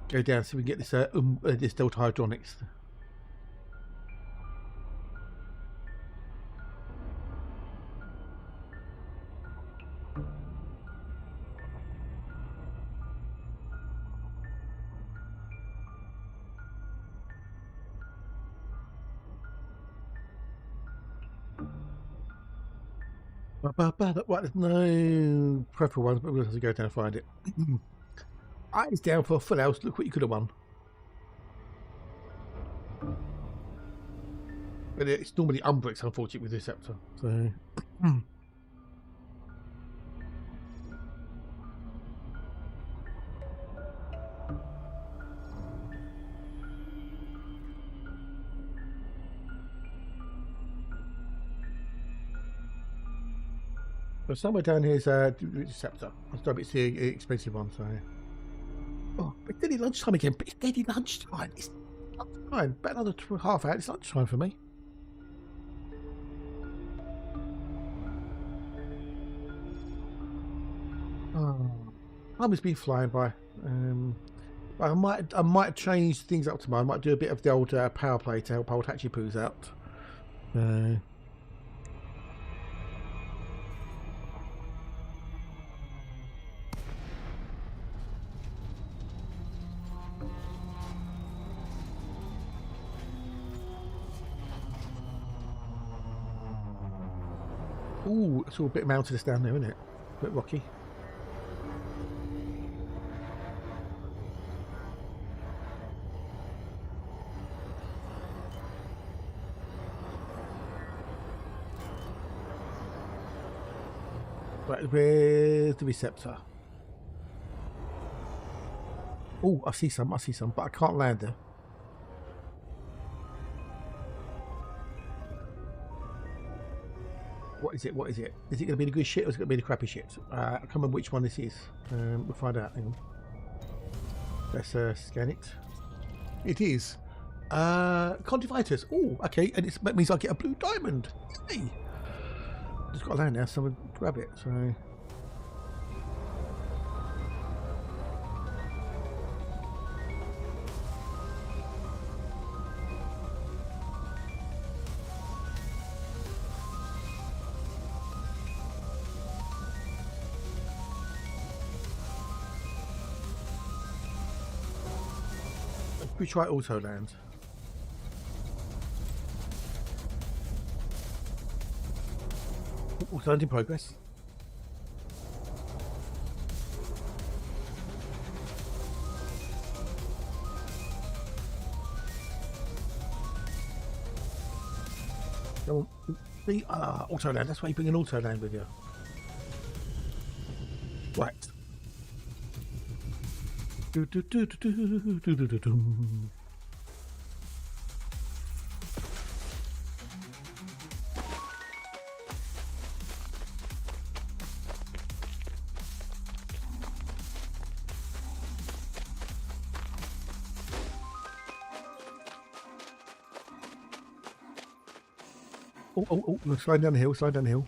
Go down so we can get this this Delta Hydronics. Right, there's no preferable ones, but we'll have to go down and find it. Eyes down for a full house. Look what you could have won. But it's normally Umbrix, unfortunately, with Receptor. So. But somewhere down here is a Receptor. It's the expensive one, so. Oh, it's nearly lunchtime again, but it's nearly lunchtime. It's lunchtime. About another half hour, it's lunchtime for me. Oh, time has been flying by. I might change things up tomorrow. I might do a bit of the old power play to help old Hatchy Poos out. Ooh, it's all a bit mountainous down there, isn't it? A bit rocky. Right, where's the Receptor? Oh, I see some, but I can't land there. What is it? What is it? Is it going to be the good shit or is it going to be the crappy shit? I can't remember which one this is. We'll find out. Hang on. Let's scan it. It is. Controversies. Oh, okay. And that means I get a blue diamond. Hey! Just got to land now, so we'll grab it. So. We try auto land. Auto land in progress. Come on. See, auto land. That's why you bring an auto land with you. Right. Oh, we're sliding down the hill, sliding down the hill.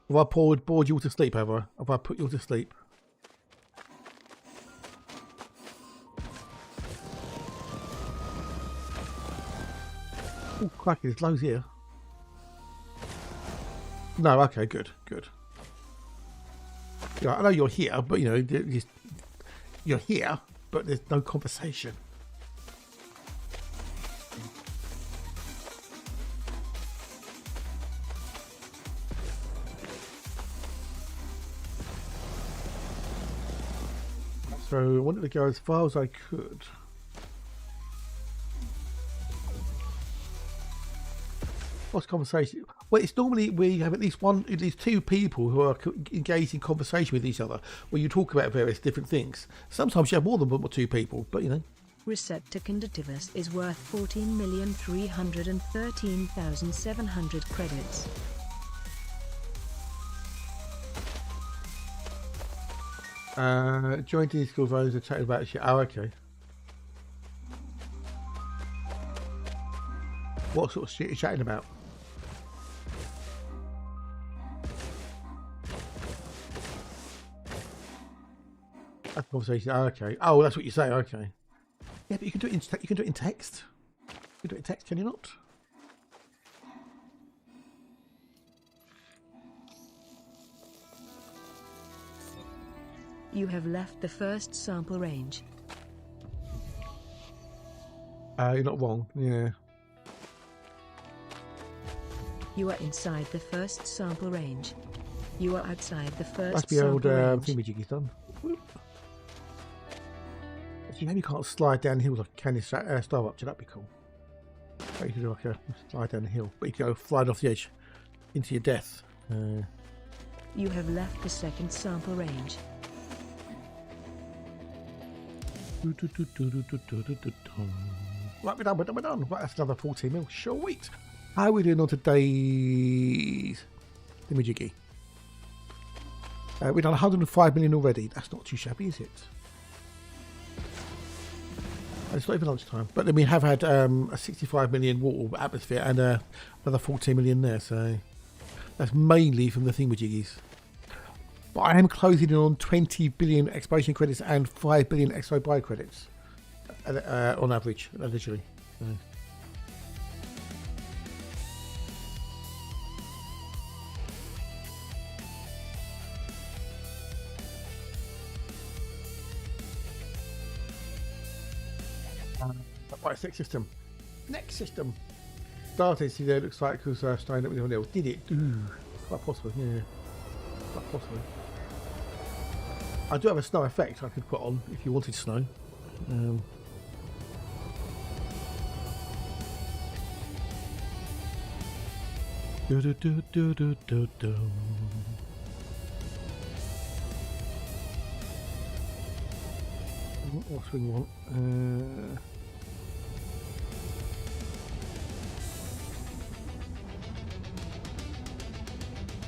Have I bored you all to sleep, have I? Have I put you all to sleep? Oh, crikey, there's loads here. No, okay, good, good. Yeah, I know you're here, but you know, you're here, but there's no conversation. So I wanted to go as far as I could. What's conversation? Well, it's normally where you have at least two people who are engaged in conversation with each other, where you talk about various different things. Sometimes you have more than one or two people, but you know. Receptacondativus is worth 14,313,700 credits. Joint in school those are chatting about shit. Oh, okay. What sort of shit are you chatting about? That's conversation. Oh, okay. Oh, that's what you say. Okay. Yeah, but you can do it in you can do it in text. You can do it in text, can you not? You have left the first sample range. You're not wrong. Yeah. You are inside the first sample range. You are outside the first Must be old sample range. thingamajiggy's done. Actually, maybe you can't slide down hills like Candy Starbucks. That'd be cool. But you can do like a slide down the hill, but you can go flying off the edge into your death. You have left the second sample range. Right, we're done. Right, that's another 14 mil. Sweet. How are we doing on today's thingamajiggy? We've done 105 million already. That's not too shabby, is it? It's not even lunchtime. But then we have had a 65 million water atmosphere and another 14 million there. So that's mainly from the thingamajiggies. But I am closing in on 20 billion exploration credits and 5 billion exo credits on average, literally. So. Right, next system. Next system. Started, see there, looks like it was starting up with 1-0. Did it? Ooh, quite possible, yeah. Quite possible. I do have a snow effect I could put on if you wanted snow. What else we want?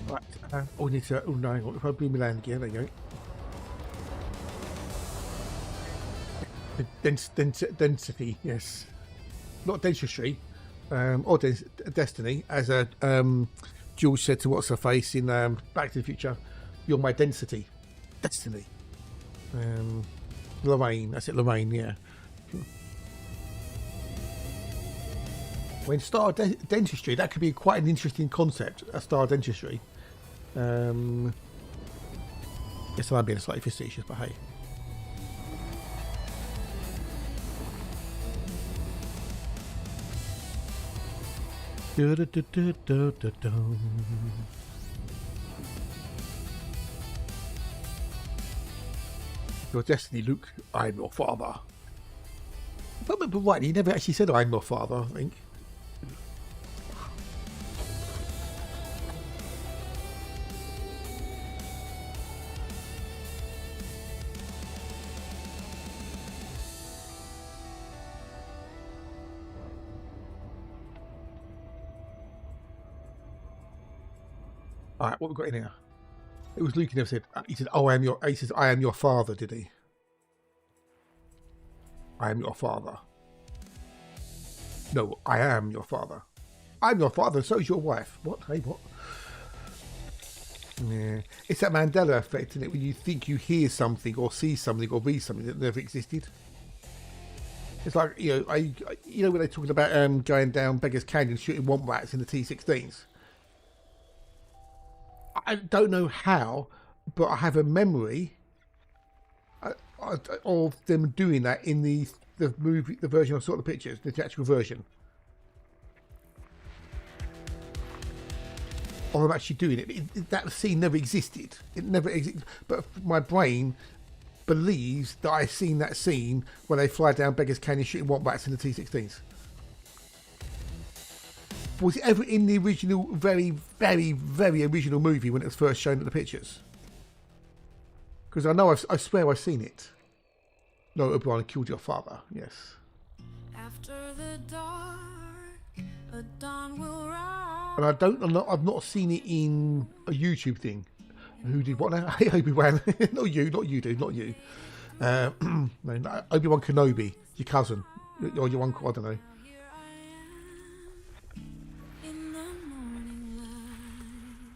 Right. Oh, we need to. Oh no! If I boomerang land again, there you go. Density, yes, not dentistry, or destiny, as a Jules said to what's her face in Back to the Future. You're my density, destiny. Lorraine, that's it, Lorraine, yeah. When star dentistry, that could be quite an interesting concept, a star dentistry. Guess I'm being slightly facetious, but hey. Your destiny, Luke. I'm your father. But right, he never actually said I'm your father, I think. Alright, what have we got in here? It was Luke who never said, he said, oh, he says, I am your father, did he? I am your father. No, I am your father. I'm your father, so is your wife. What? Hey, what? Yeah. It's that Mandela effect, isn't it? When you think you hear something or see something or read something that never existed. It's like, you know when they're talking about going down Beggars Canyon shooting womp rats in the T-16s. I don't know how, but I have a memory of them doing that in the movie, the version I saw the pictures, the theatrical version. Or I'm actually doing it. That scene never existed. It never existed. But my brain believes that I've seen that scene where they fly down Beggars Canyon shooting womp rats in the T-16s. Was it ever in the original, very, very, very original movie when it was first shown at the pictures? Because I know, I swear I've seen it. No, O'Brien killed your father. Yes. After the dark, a dawn will rise. And I've not seen it in a YouTube thing. Who did what now? Hey, Obi-Wan. Not you, dude, not you. No, Obi-Wan Kenobi, your cousin, or your uncle, I don't know.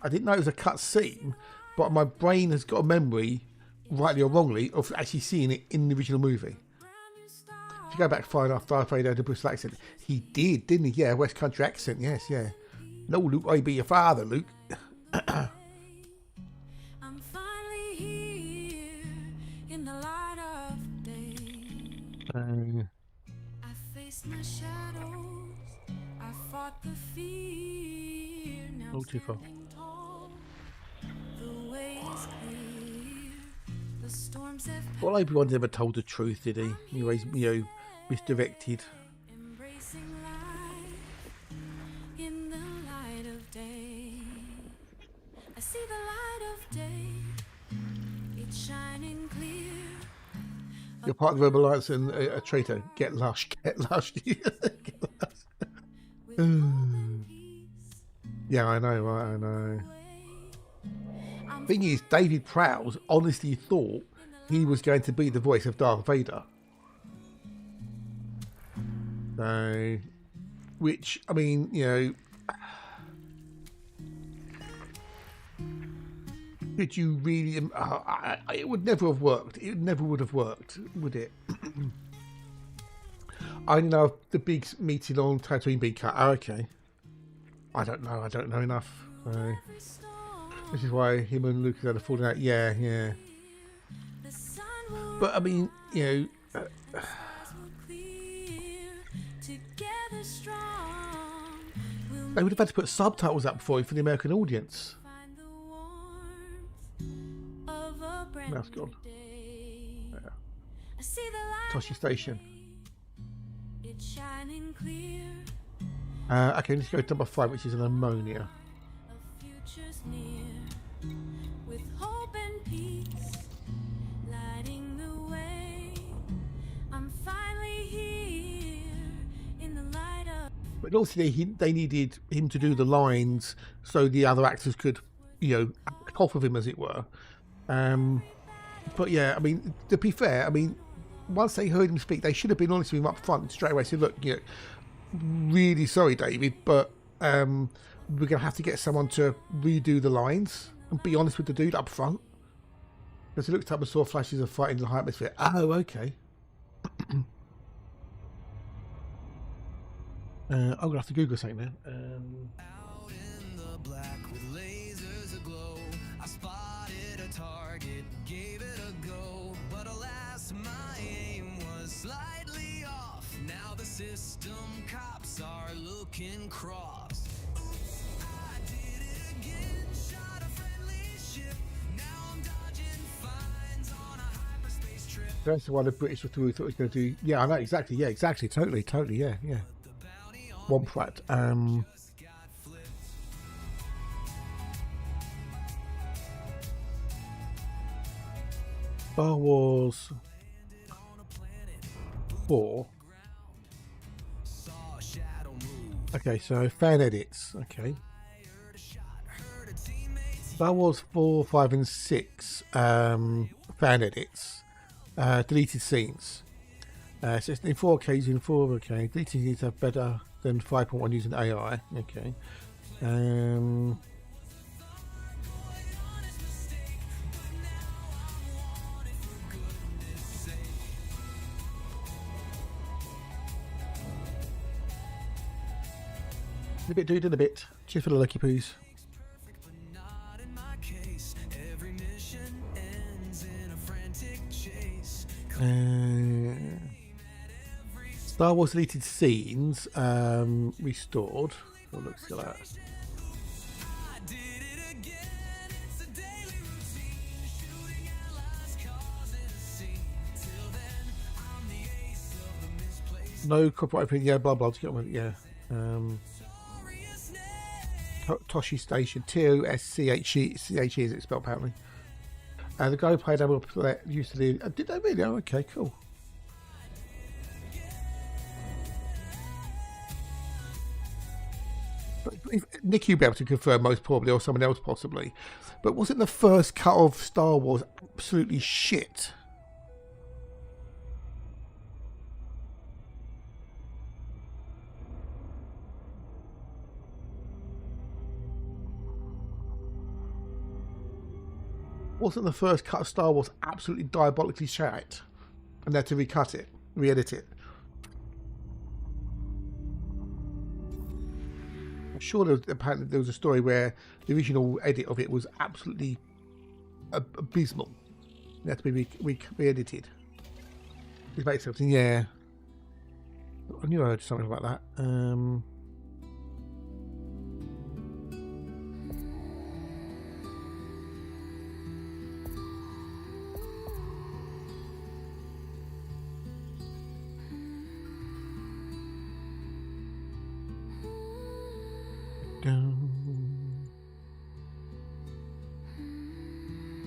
I didn't know it was a cut scene, but my brain has got a memory, rightly or wrongly, of actually seeing it in the original movie. If you go back far enough, Darth Vader had a Bristol accent. He did, didn't he? Yeah, West Country accent. Yes, yeah. No, Luke, I be your father, Luke. I'm finally here in the light of day. I faced my shadows. I fought the fear. Now Oh, too far. standing tall. The way is clear. The storms have Well, Obi-Wan never told the truth, did he? He was, misdirected. embracing life in the light of day. I see the light of day. It's shining clear. You're part of the Rebel Alliance and a traitor. Get lush, get lush. Get lush. With hope and peace Yeah, I know, right? I know. I'm Thing is, David Prowse honestly thought he was going to be the voice of Darth Vader. So, which, I mean, could you really? It would never have worked. It never would have worked, would it? I know the big meeting on Tatooine being cut. Oh, okay. I don't know. I don't know enough. So, this is why him and Luke had a falling out. Yeah, yeah. the sun will But I mean, rise will clear. Together strong we'll they would have had to put subtitles up for the American audience. find the warmth of a brand Mouse new gone. day. I see the light. Toshi Station. It's shining clear. Okay, let's go to number 5, which is an ammonia. A future's near. With hope and peace lighting the way. I'm finally here in the light of. But obviously they needed him to do the lines so the other actors could, act off of him, as it were. But yeah, I mean, to be fair, I mean, once they heard him speak, they should have been honest with him up front and straight away said, look, really sorry, David, but we're going to have to get someone to redo the lines and be honest with the dude up front. Because he looked up and saw flashes of fight in the high atmosphere. Oh, okay. I'm going to have to Google something now. Out in the black with lasers aglow, I spotted a target, gave it a go, but alas, my aim was slightly off. Now the system cops are looking cross. I did it again, shot a friendly ship. Now I'm dodging fines on a hyperspace trip. That's the one the British thought he was going to do. Yeah, I know, exactly. Yeah, exactly. Totally, yeah, yeah. Womp rat. Star Wars 4. Okay, so fan edits. Okay. Star Wars 4, 5, and 6. Fan edits. Deleted scenes. So it's in 4K using 4K. Deleted scenes are better than 5.1 using AI. Okay. A bit, dude, in a bit. Cheers for the lucky poos. Not in my case. Every mission ends in a frantic chase. Star Wars deleted scenes restored. Oh, looks at that. I did it again. It's a daily routine. Shooting allies, causing a scene. Till then, I'm the ace of the misplaced. No copyright opinion. Yeah, blah blah. Yeah. Glorious name. Toshi Station. TOSCHE is it spelled apparently. The guy who played Double used to do. Did they really? Oh, okay, cool. But Nick, you'll be able to confirm most probably, or someone else possibly. But wasn't the first cut of Star Wars absolutely shit? Wasn't the first cut of Star Wars absolutely diabolically shite? And they had to recut it, re-edit it. I'm sure apparently there was a story where the original edit of it was absolutely abysmal. It had to be re-edited. It's about something, yeah. I knew I heard something about that.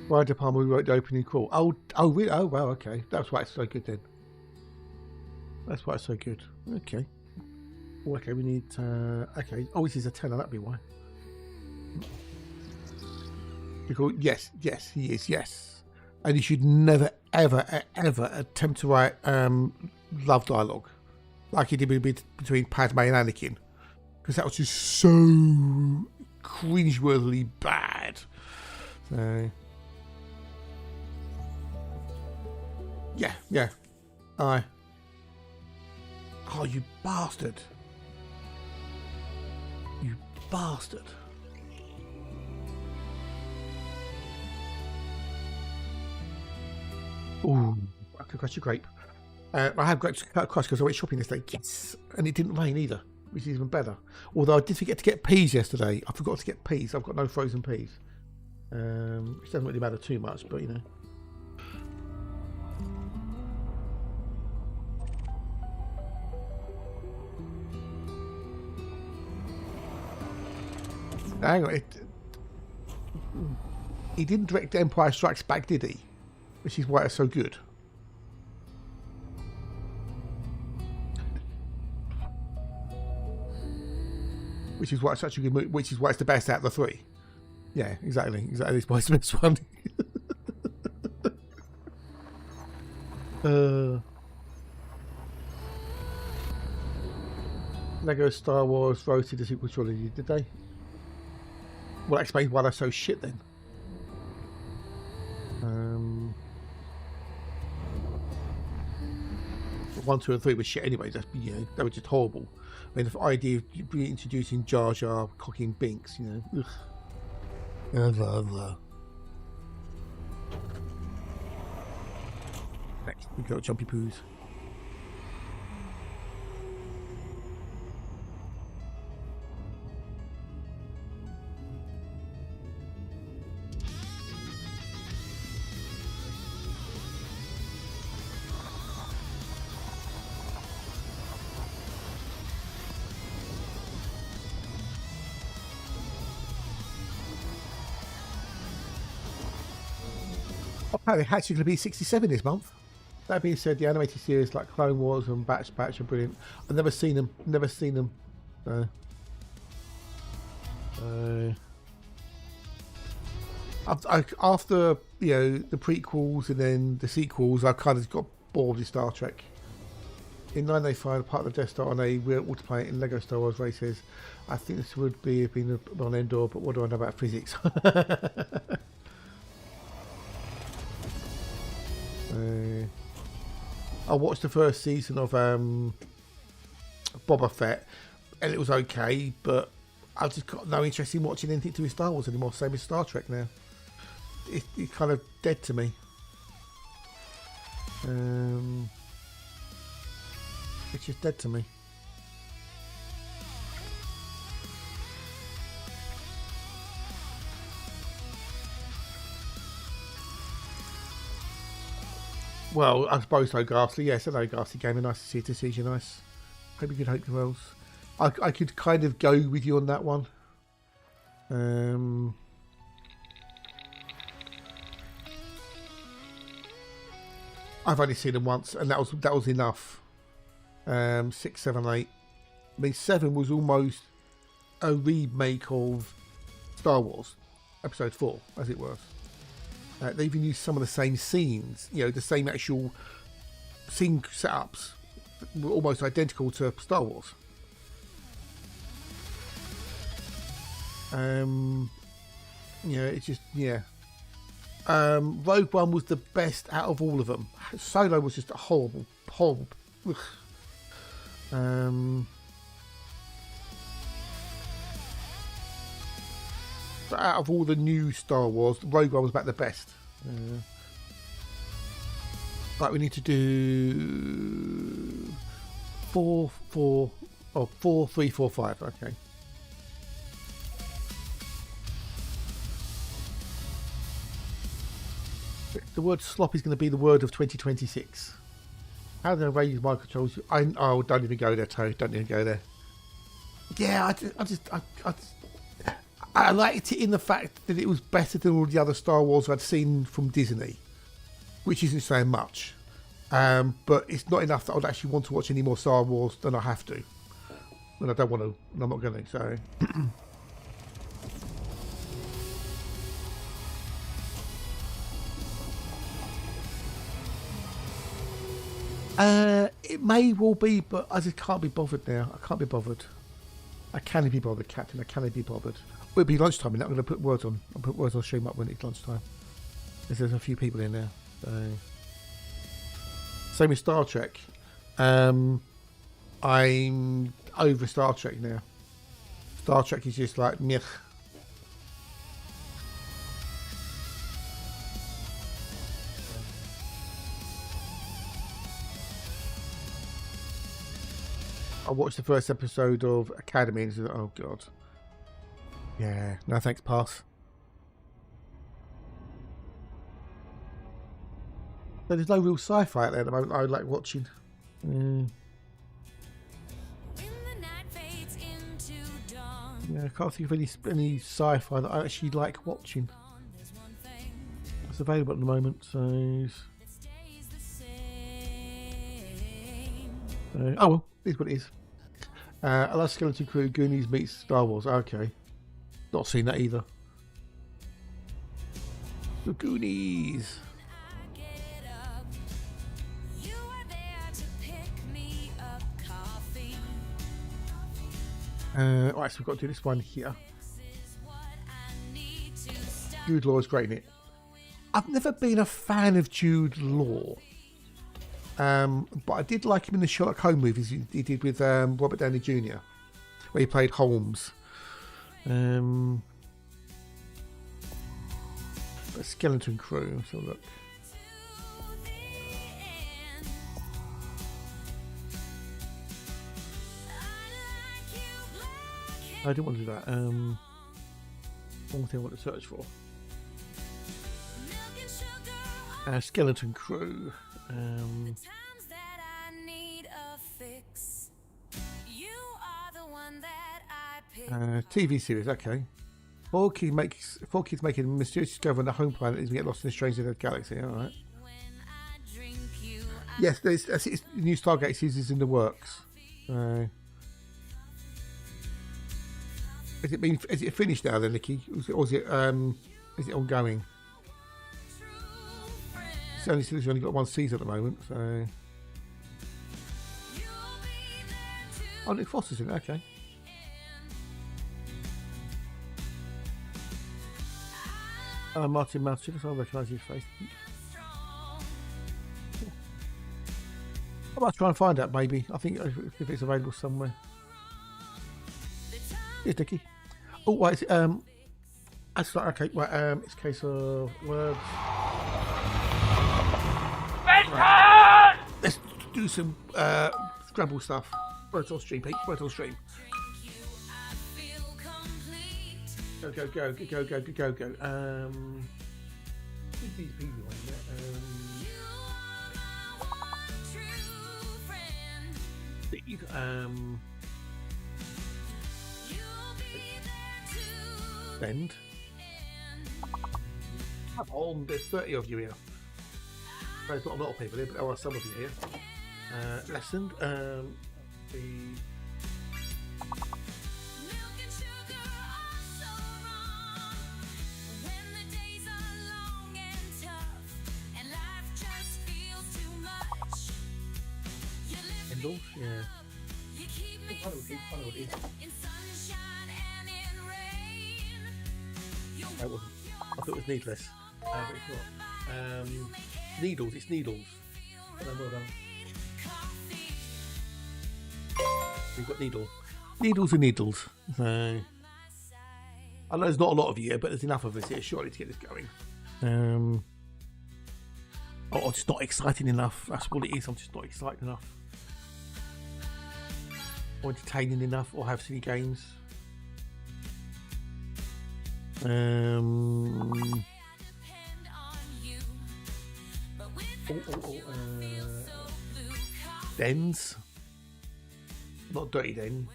Fire department, we wrote the opening call. Oh, really? Oh, wow, okay. That's why it's so good then. That's why it's so good. Okay. Oh, okay, we need, okay. Oh, this is a tenner, that'd be why. Because, yes, he is, yes. And you should never, ever, ever attempt to write love dialogue like he did between Padme and Anakin. Because that was just so cringeworthily bad. So... Yeah. Aye. Oh, you bastard. You bastard. Ooh, I could crush your grape. I have grapes cut across because I went shopping this day. Yes. And it didn't rain either, which is even better. Although I did forget to get peas yesterday. I forgot to get peas. I've got no frozen peas. Which doesn't really matter too much, but you know. Hang on, he didn't direct Empire Strikes Back, did he? Which is why it's so good. Which is why it's such a good movie. Which is why it's the best out of the three. Yeah, exactly. It's why it's the best one. Lego Star Wars roasted the sequel trilogy, did they? Well, that explains why they're so shit then. 1, 2, and 3 was shit anyway. That's, you know, they were just horrible. I mean, the idea of reintroducing Jar Jar cocking Binks, you know. Ugh. Next, we got Jumpy Poos. Apparently, actually going to be 67 this month. That being said, the animated series like Clone Wars and Batch are brilliant. I've never seen them. After, you know, the prequels and then the sequels, I kind of got bored with Star Trek. In 9 they find a part of the Death Star on a real autopilot in Lego Star Wars races. I think this would be have been on Endor, but what do I know about physics? I watched the first season of Boba Fett. and it was okay, but I've just got no interest in watching anything to do with Star Wars anymore. Same as Star Trek now. It's kind of dead to me. It's just dead to me. Well, I suppose so, Ghastly. Yes, hello, Ghastly Gamer. Nice to see you. Nice. Hope you could hope you else. I could kind of go with you on that one. I've only seen them once, and that was enough. 6, 7, 8. I mean, 7 was almost a remake of Star Wars, Episode 4, as it was. They even used some of the same scenes, you know, the same actual scene setups were almost identical to Star Wars. Yeah, it's just, yeah. Rogue One was the best out of all of them. Solo was just a horrible. Ugh. But out of all the new Star Wars, Rogue One was about the best. Right, we need to do 4, 3, 4, 5. Okay. The word slop is going to be the word of 2026. How do I raise my controls? Oh, don't even go there, Toad. Don't even go there. Yeah, I liked it in the fact that it was better than all the other Star Wars I'd seen from Disney, which isn't saying much. But it's not enough that I'd actually want to watch any more Star Wars than I have to. And I don't want to, and I'm not going to, so... It may well be, but I just can't be bothered now. I can't be bothered. I can't be bothered, Captain. I can't be bothered. Well, it'll be lunchtime, and I'm going to put words on. I'll put words on stream up when it's lunchtime. There's a few people in there. So. Same with Star Trek. I'm over Star Trek now. Star Trek is just like meh. I watched the first episode of Academy and said, oh god. Yeah, no thanks, pass. So there's no real sci-fi out there at the moment I like watching. Yeah, I can't think of any sci-fi that I actually like watching. It's available at the moment, so... oh well, it is what it is. I love Skeleton Crew, Goonies meets Star Wars. Okay. Not seen that either. The Goonies. Alright, so we've got to do this one here. Jude Law is great in it. I've never been a fan of Jude Law. But I did like him in the Sherlock Holmes movies he did with Robert Downey Jr., where he played Holmes. Skeleton Crew, let's have a look. I didn't want to do that. One thing I want to search for. Skeleton Crew. TV series, okay. Four kids making a mysterious discovery on a home planet as we get lost in a strange galaxy. All right. Yes, it's new Stargate series is in the works. Is it finished now then, Nikki? Or is it ongoing? It's only got one season at the moment, so. Oh, Nick Foster's in it, okay. Martin Mouse, I recognise his face. I might try and find out, maybe. I think if it's available somewhere. Here's Nicky. Oh, right. That's right. Okay. Right. It's a case of words. Right. Let's do some Scrabble stuff. Words on stream, Pete. Words on stream. Go. Easy peasy one. Bend. Come on, there's 30 of you here. There's not a lot of people here, but there are some of you here. Lessened. Endles, yeah. I know what it is. That wasn't. I thought it was needless, but it's not. Needles, it's needles. Well done. We've got needle. Needles and needles. So, I know there's not a lot of you here, but there's enough of us here, surely, to get this going. I'm just not exciting enough. That's what it is. I'm just not excited enough. Or entertaining enough, or have silly games. Dens. Not dirty den.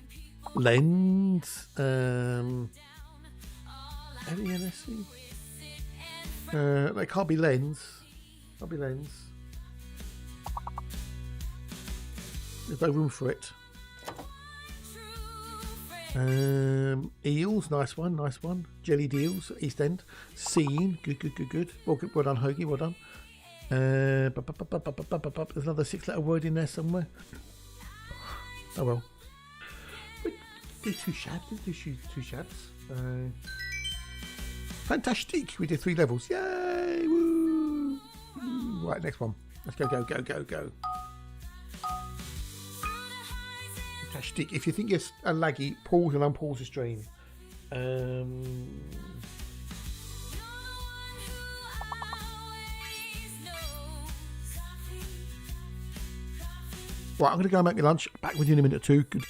Lens. LENSC. They can't be lens. Can't be lens. There's no room for it. Eels, nice one. Jellied eels, East End. Scene, good. Well done, Hoagie, well done. There's another 6-letter word in there somewhere. Oh well. There's two shabs. Fantastic, we did 3 levels. Yay, woo! Right, next one. Let's go. Fantastic. If you think you're laggy, pause and unpause the stream. Right, I'm going to go and make my lunch. Back with you in a minute or two. Good.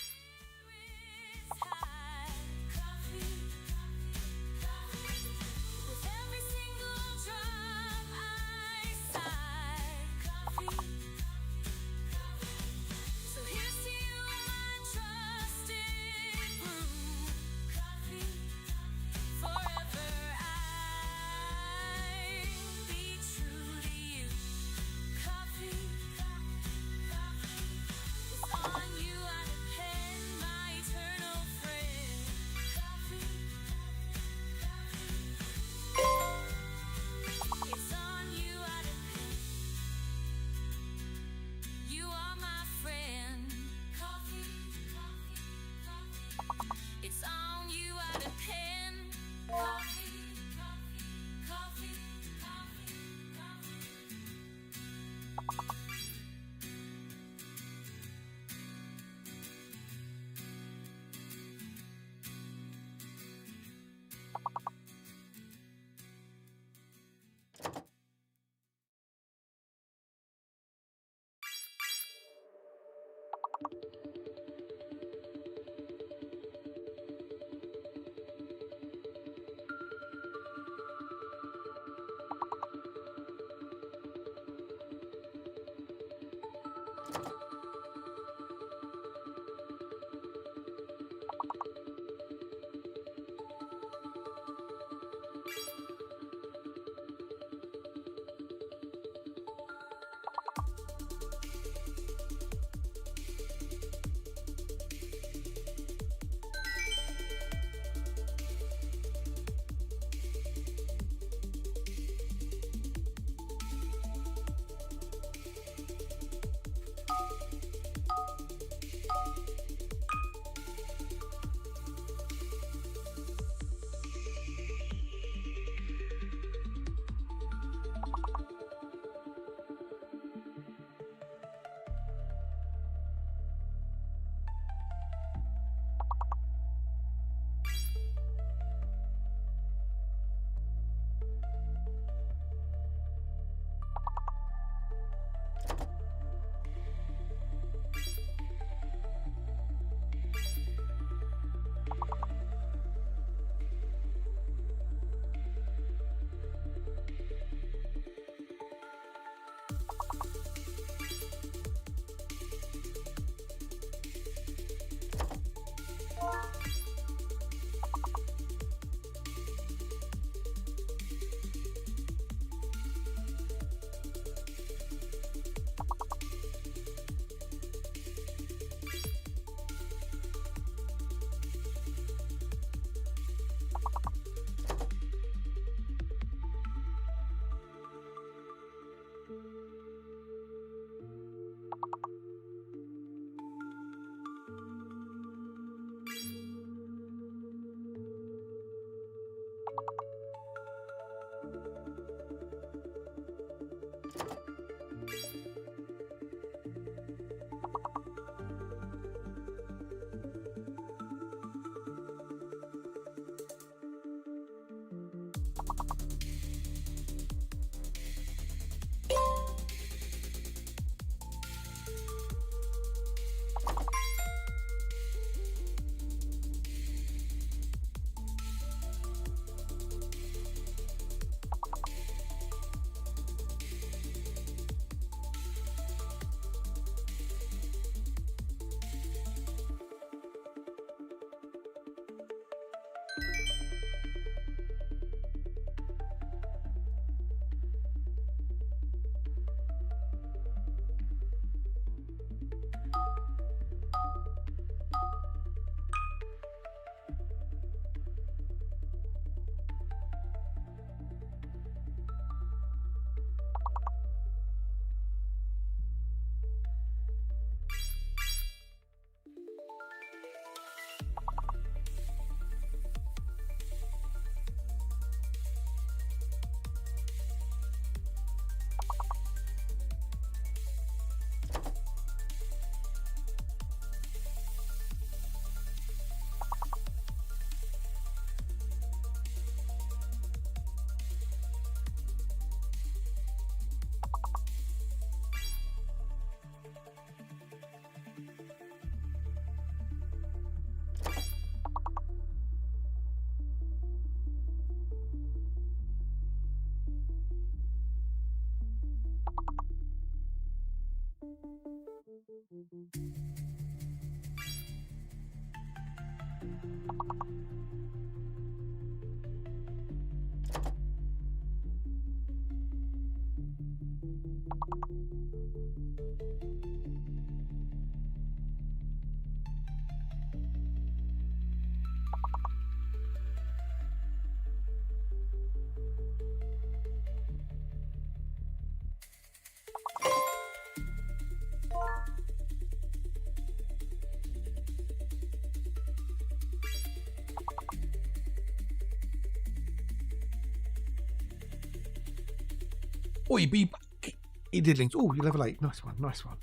Oh, you be back. You diddlings. Oh, you level 8. Nice one. Nice one.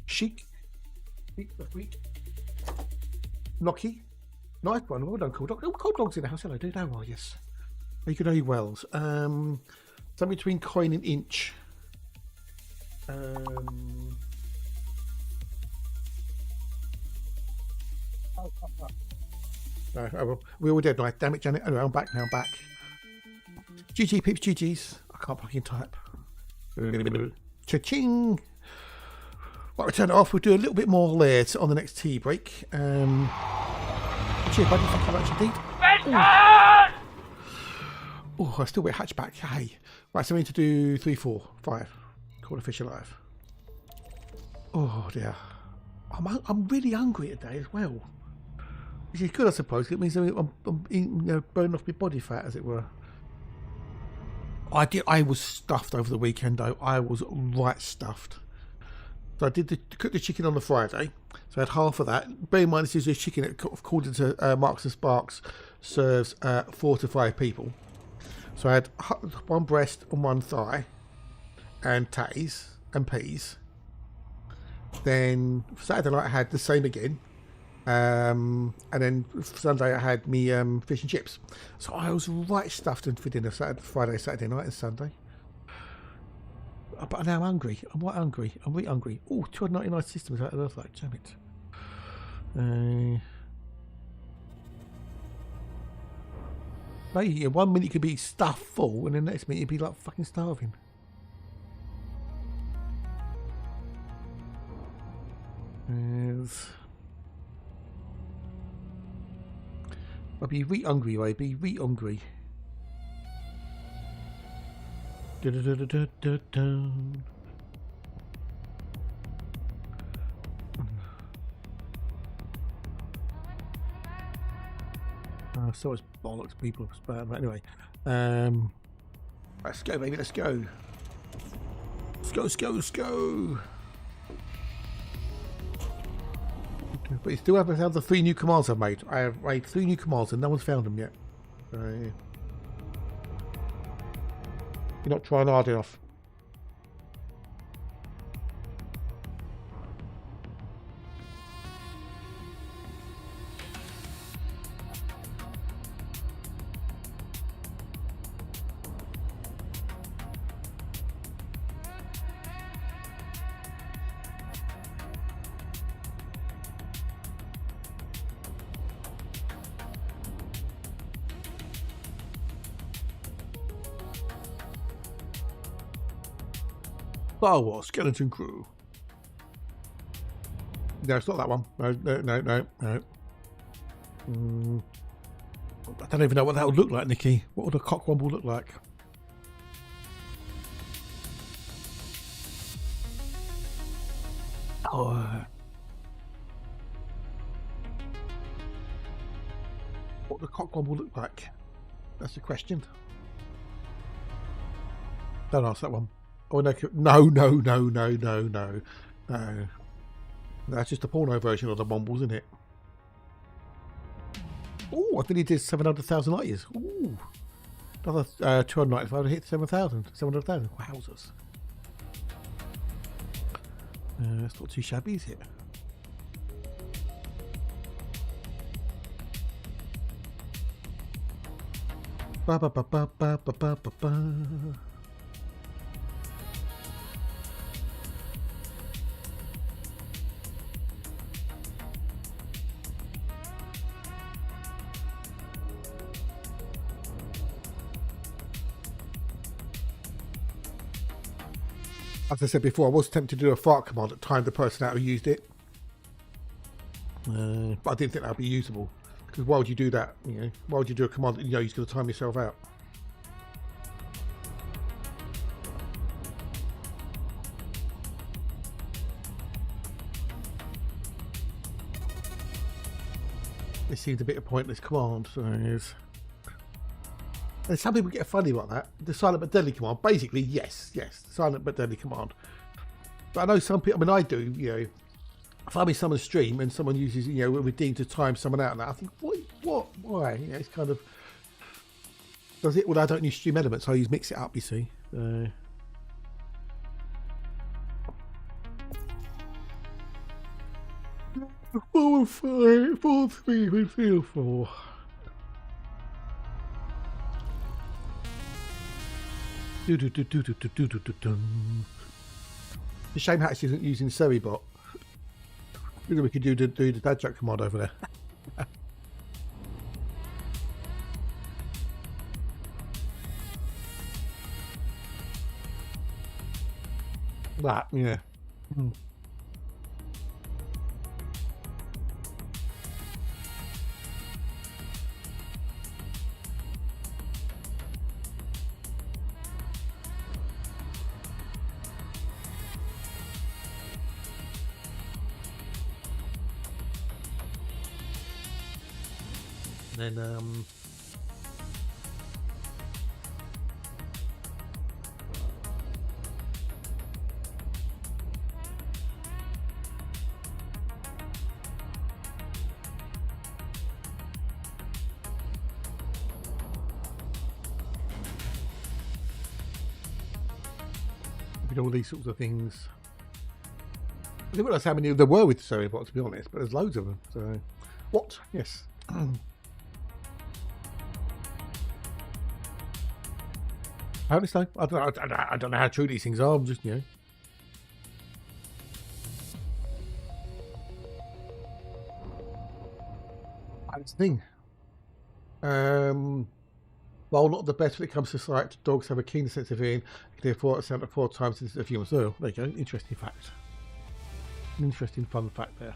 Chic. Chic the freak. Knocky. Nice one. Well done, Cold Dog. Oh, Cold Dog's in the house. Hello, dude. How are you? Are you good? Are you wells? Something between coin and inch. No, oh well. We're all dead, right? Damn it, Janet. Anyway, I'm back now. I'm back. GG, peeps. GG's. I can't fucking type. Cha-ching! Right, we turn it off. We'll do a little bit more layers on the next tea break. Cheers, buddy. Thank you very much indeed. Oh, I still wear hatchback. Hey. Right, so we need to do 3, 4, 5. Caught a fish alive. Oh, dear. I'm really hungry today as well. Which is good, I suppose. It means I'm burning off my body fat, as it were. I was stuffed over the weekend though. I was right stuffed. So I did cook the chicken on the Friday. So I had half of that. Bear in mind this is a chicken that, according to Marks and Sparks, serves 4 to 5 people. So I had 1 breast and 1 thigh, and tatties and peas. Then Saturday night I had the same again. And then Sunday I had me fish and chips. So I was right stuffed for dinner Friday, Saturday night and Sunday. But now I'm hungry. I'm right hungry. I'm really hungry. Oh, 299 systems out of Earth, like, damn it. Mate, yeah, 1 minute you could be stuffed full, and then the next minute you'd be like fucking starving. I'll be re hungry, I'll be re hungry. So it's bollocks, people. But anyway, let's go, baby. Let's go. Let's go. But you still haven't found the 3 new commands I've made. I have made 3 new commands and no one's found them yet. So, you're not trying hard enough. Star Wars Skeleton Crew. No, it's not that one. No. I don't even know what that would look like, Nikki. What would a cockwomble look like? Oh. What would a cockwomble look like? That's the question. Don't ask that one. Oh, no. That's just a porno version of the Wombles, isn't it? Oh, I think he did 700,000 light years. Ooh. Another 295 to hit 700,000. Wowzers. That's not too shabby, is it? Ba ba ba ba ba ba ba ba. As I said before, I was tempted to do a fart command at the time the person out who used it. But I didn't think that would be usable, because why would you do that? You know, why would you do a command that you know you're going to time yourself out? It seems a bit of a pointless command. So it is. And some people get funny about that. The silent but deadly command, basically, yes, silent but deadly command. But I know some people. I mean, I do. You know, if I'm in someone's stream and someone uses, you know, redeem to time someone out, and that, I think, what, why? You know, it's kind of does it. Well, I don't use stream elements. I use mix it up. You see. 4, 5, 4, 3, 3, 4. The shame Hatch isn't using Seribot. Maybe we could do the dad joke command over there. That, yeah. And then all these sorts of things. I didn't realise how many there were with Seribot, to be honest, but there's loads of them. So, what? Yes. Apparently so. I don't know how true these things are. I'm just, you know. That's the thing. While not the best when it comes to sight, dogs have a keen sense of hearing. They therefore sound at 4 times instead of humans. Oh, there you go. Interesting fact. An interesting fun fact there.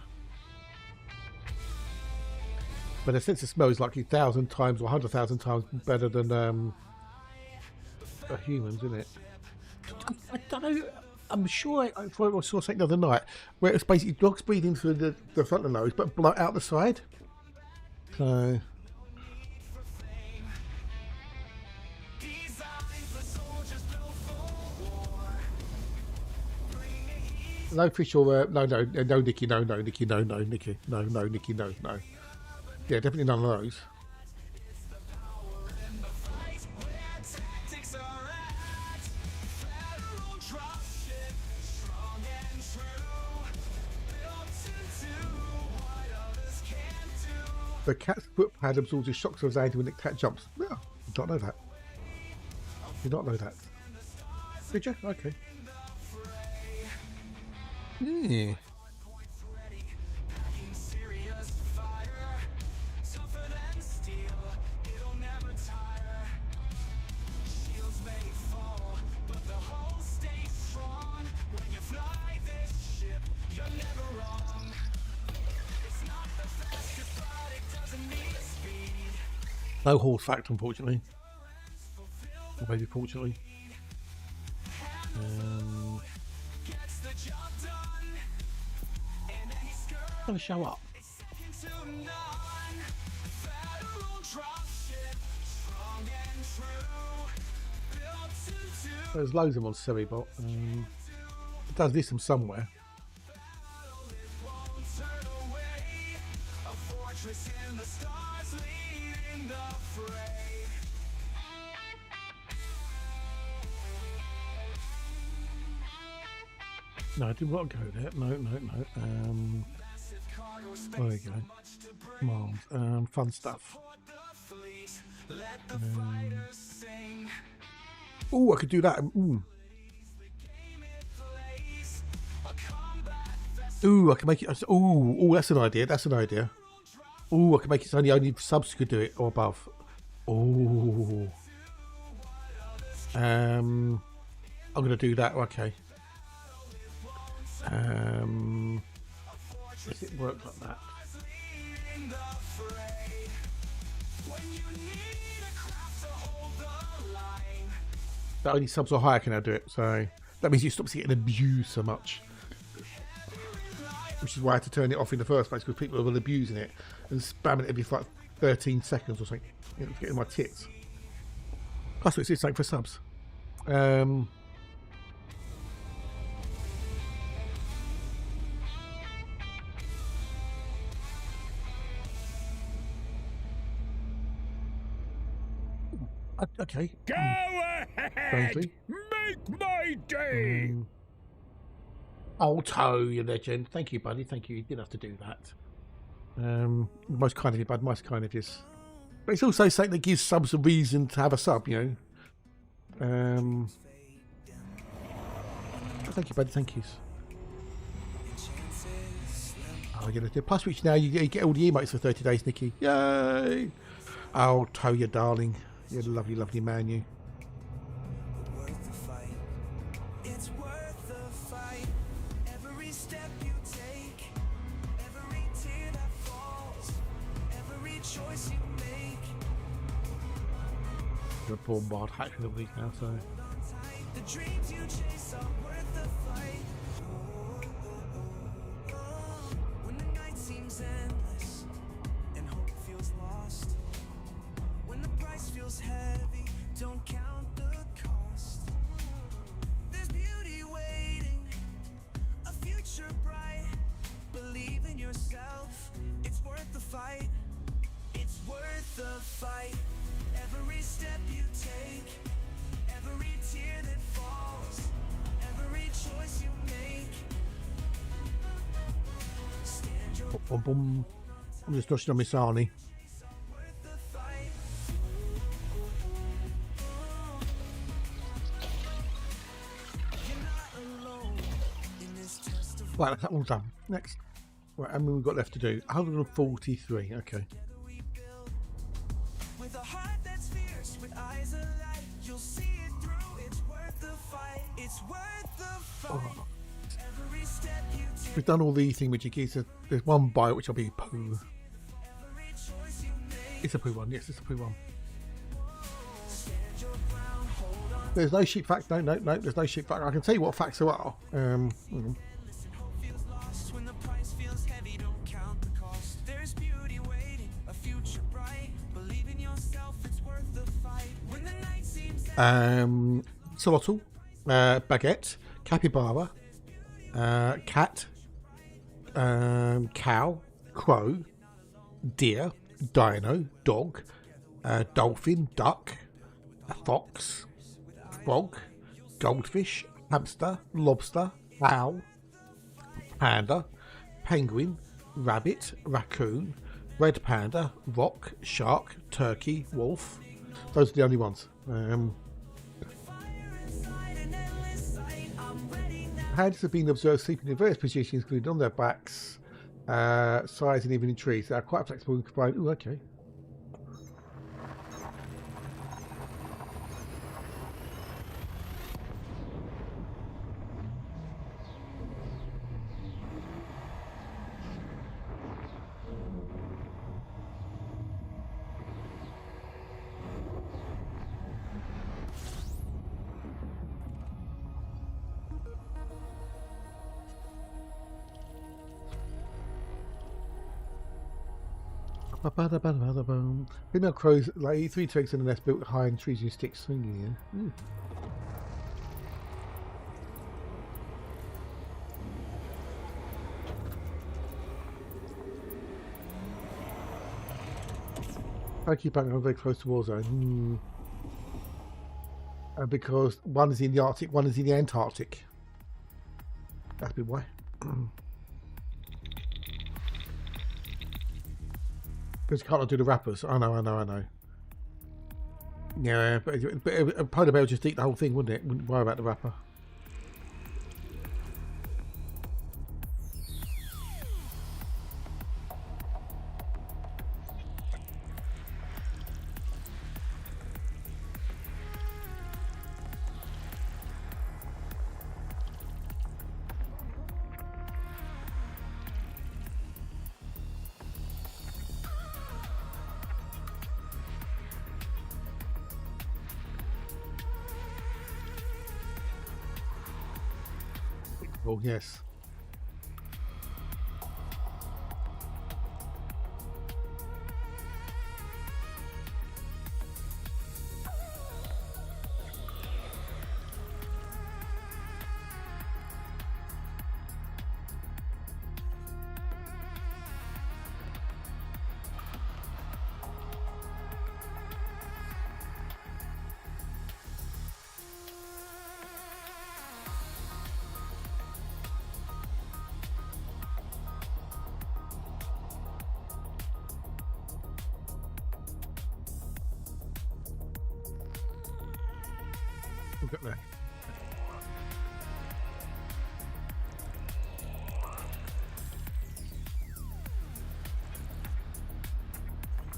But their sense of smell is like 1,000 times or 100,000 times better than humans, isn't it? I don't know. I'm sure I saw something the other night where it's basically dogs breathing through the front of the nose but blow out the side. So. No fish or no Nikki, no Nikki, no Nikki, no Nikki, no. Yeah, definitely none of those. The cat's foot pad absorbs the shocks of his aid when the cat jumps. No, did not know that. Did not know that. Did you? Okay. Yeah. No horse fact, unfortunately. Or maybe fortunately. Gonna show up. There's loads of them on Seribot. It does this from somewhere. No, I didn't want to go there. No. There we go. Come on. Fun stuff. Oh, I could do that. Ooh, I can make it. Oh, that's an idea. That's an idea. Oh, I can make it so only subs could do it or above. Oh. I'm gonna do that. Okay. Does it work like that? in the fray. When you need a craft to hold the line. That only subs or higher can now do it, so that means you stop getting abused so much. Which is why I had to turn it off in the first place, because people were abusing it and spamming it every like 13 seconds or something. It was getting my tits. Plus, it's something for subs. Okay. Go ahead! Strangely. Make my day! Oh, Toe, you legend. Thank you, buddy. Thank you. You didn't have to do that. Most kind of you, bud. Most kind of you. But it's also something that gives subs a reason to have a sub, you know. Thank you, buddy. Thank you. Oh, you're gonna do plus which now you get all the emotes for 30 days, Nikki. Yay! Oh, Toe, you darling. You're a lovely, lovely man, you. Worth the fight. It's worth the fight. Every step you take, every tear that falls, every choice you make. You're a born wild hack for the week now, so. The dreams you chase are worth the fight. When the night seems endless and hope feels lost, when the price feels heavy, don't count the cost. There's beauty waiting, a future bright. Believe in yourself, it's worth the fight. It's worth the fight. Every step you take, every tear that falls, every choice you make. Stand your Boom, boom. I'm just touching on Miss Arnie. worth the fight. You're not alone in this test of Right, that one's done. Next. Right, and we've got left to do 143. Okay. we build. With a heart that's fierce, with eyes alight, you'll see it through. It's worth the fight. It's worth the fight. Every step you take, We've done all the thing which gives there's one bite which will be poo. every choice you make. It's a poo one. Yes, it's a poo one. Stand your ground, hold on. There's no sheep facts. No, there's no sheep facts. I can tell you what facts there are. Listen, hope feels lost when the price feels heavy. Don't count the cost. There's beauty waiting, a future bright. Believe in yourself, it's worth the fight. When the night seems Solotl, baguette, capybara, cat, cow, crow, deer, dino, dog, dolphin, duck, a fox, frog, goldfish, hamster, lobster, owl, panda, penguin, rabbit, raccoon, red panda, rock, shark, turkey, wolf. Those are the only ones. Hags have been observed sleeping in various positions, including on their backs, sides, and even in trees. They are quite flexible and combine. Ooh, okay. Female crows lay 3 eggs in a nest built high in trees and sticks. Swinging in. I keep going very close to war zone. Because one is in the Arctic, one is in the Antarctic. That'd be why. Because you can't do the wrappers. I know. Yeah, but a polar bear would just eat the whole thing, wouldn't it? Wouldn't worry about the wrapper. predictable, yes. Look at that.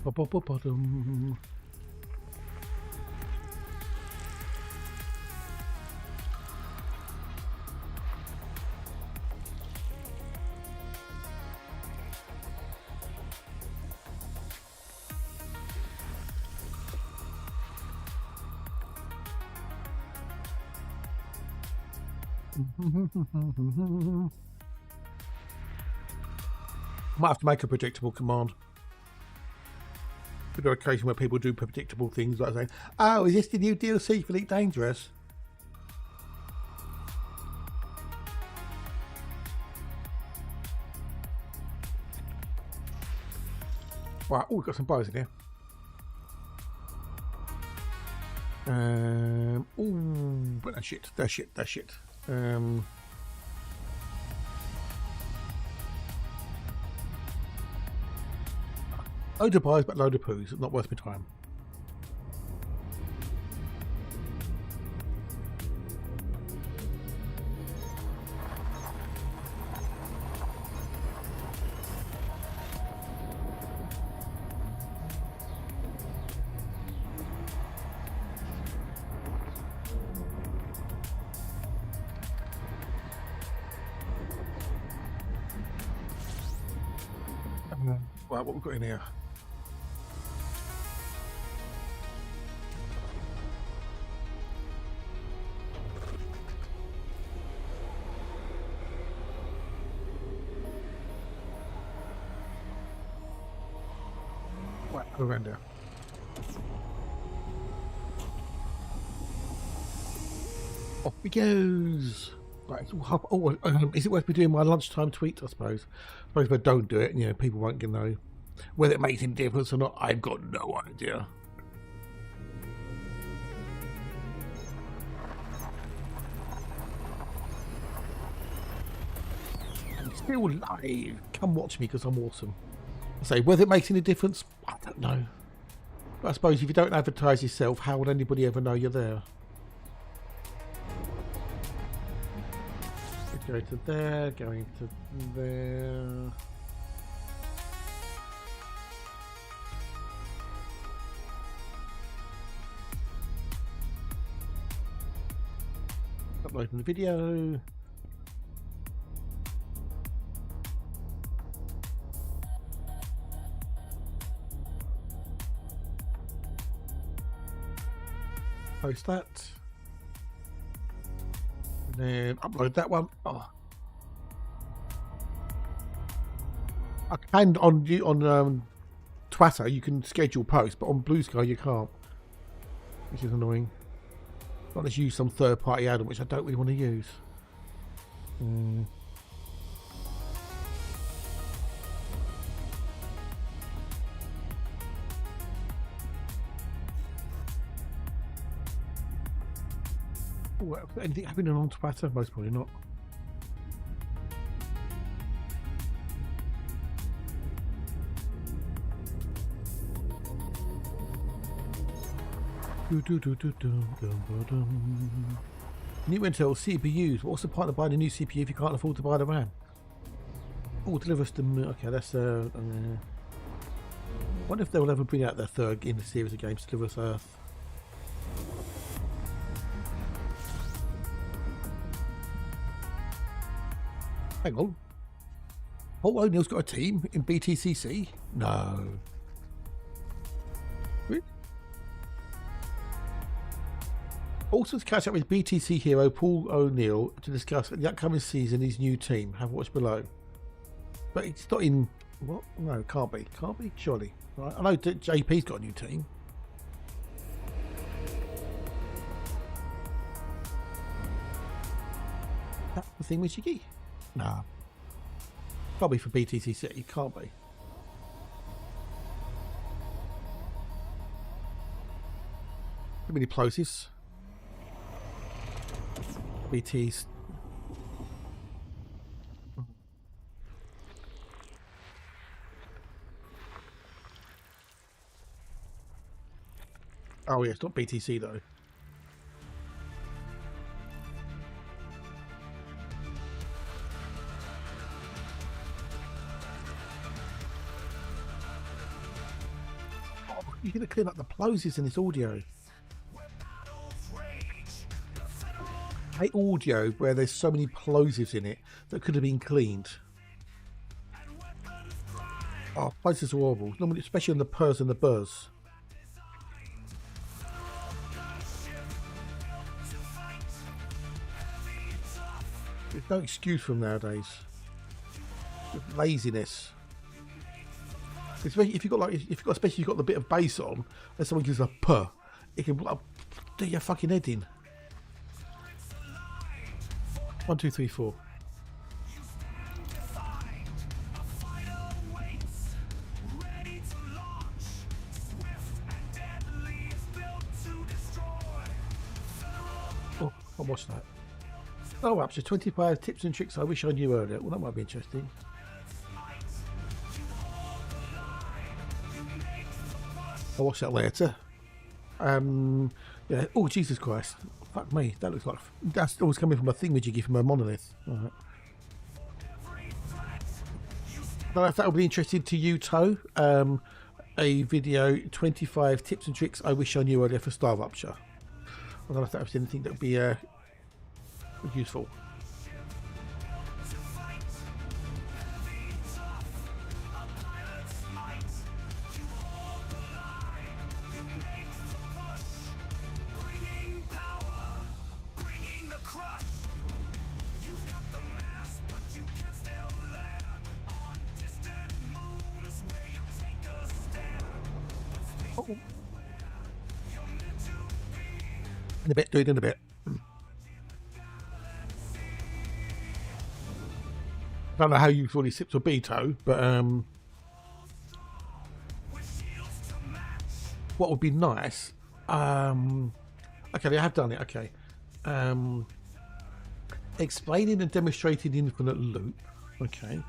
Ba-ba-ba-ba-dum. Might have to make a predictable command. There are occasions where people do predictable things, like saying, "Oh, is this the new DLC for Elite Dangerous?" Right. Oh, we've got some bows in here. Oh, but that's shit. That's shit. That's shit. Load of buys, but load of poos. Not worth my time. Right, what we've got in here? Right, go around there. Off he goes. Right, is it worth me doing my lunchtime tweet? I suppose. I suppose if I don't do it, you know, people won't know whether it makes any difference or not. I've got no idea. I'm still live. Come watch me because I'm awesome. I say whether it makes any difference, I don't know. But I suppose if you don't advertise yourself, how would anybody ever know you're there? Go to there, going to there. Uploading the video. Post that. Then upload that one. Oh. I can on Twitter you can schedule posts, but on Blue Sky you can't, which is annoying. Not unless you use some third-party add-on, which I don't really want to use. Ooh, anything happening on Twitter? Most probably not. New Intel CPUs. What's the point of buying a new CPU if you can't afford to buy the RAM? Oh, deliver us the... Okay, that's... wonder if they'll ever bring out their third in the series of games, Deliver Us Earth. Hang on. Paul O'Neill's got a team in BTCC? No. Really? Also to catch up with BTC hero Paul O'Neill to discuss the upcoming season his new team. Have watched below. But it's not in... What? No, it can't be. Can't be? Surely. Right. I know JP's got a new team. That's the thing with Jiggy? Nah. Can't be for BTC City. Can't be. How many plosives? BT's. Oh yeah, it's not BTC though. Oh, you're gonna clean up the plosives in this audio. I hate audio where there's so many plosives in it that could have been cleaned. Oh, plosives are horrible. Normally, especially on the purrs and the buzz. There's no excuse for them nowadays. Laziness. Especially if you've got especially if you've got the bit of bass on, and someone gives a puh, it can do your fucking head in. 1, 2, 3, 4. Oh, I'll watch that. Oh, up to 25 tips and tricks I wish I knew earlier. Well, that might be interesting. I'll watch that later. Yeah. Oh, Jesus Christ. Fuck me. That looks like... That's always coming from a thingamajiggy from a monolith. Alright. I don't know if that would be interesting to you, Toe. A video, 25 tips and tricks I wish I knew earlier for star rupture. I don't know if that was anything that would be useful. In a bit, do it in a bit. I don't know how you've already sipped a Beto, but what would be nice? Okay, I have done it. Okay, explaining and demonstrating the infinite loop. Okay,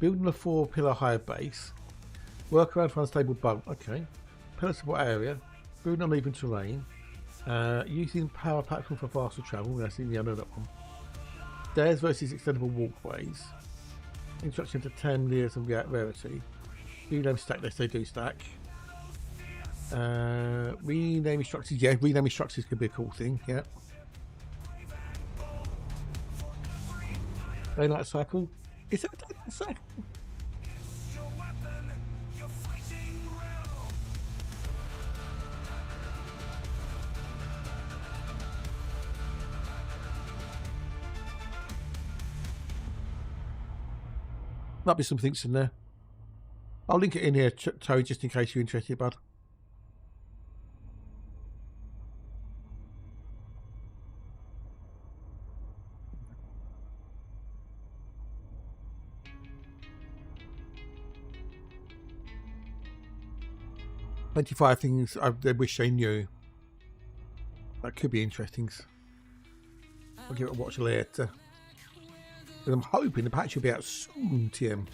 building a 4-pillar high base. Work around for unstable bug. Okay, pillar support area. Building uneven terrain. Using power platform for faster travel. That's in the other one. Stairs versus extendable walkways. Instruction to 10 layers of rarity. Rename stack. Yes, they do stack. Renaming structures. Yeah, renaming structures could be a cool thing. Yeah. Daylight cycle. Is it a daylight cycle? Might be some things in there. I'll link it in here, Toey, just in case you're interested, bud. "25 things I wish they knew." That could be interesting. I'll give it a watch later. And I'm hoping the patch will be out soon, TM.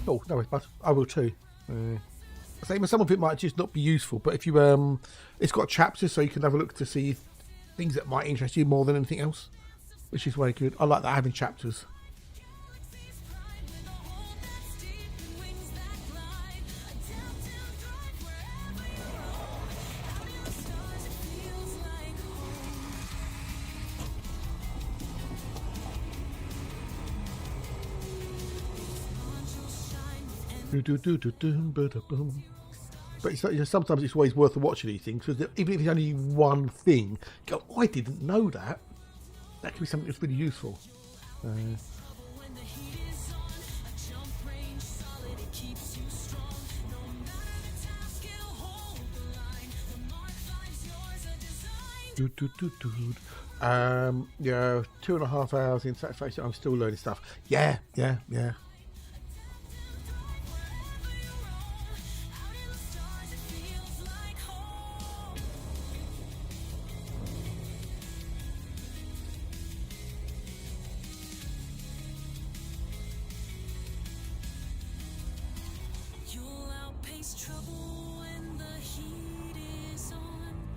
Oh, no worries, bud. I will too. I think some of it might just not be useful, but if you it's got chapters, so you can have a look to see things that might interest you more than anything else, which is very good. I like that, having chapters. But it's, you know, sometimes it's always worth watching these things, because even if it's only one thing, go, oh, I didn't know that. That could be something that's really useful. Yeah, 2.5 hours in satisfaction. I'm still learning stuff. Yeah.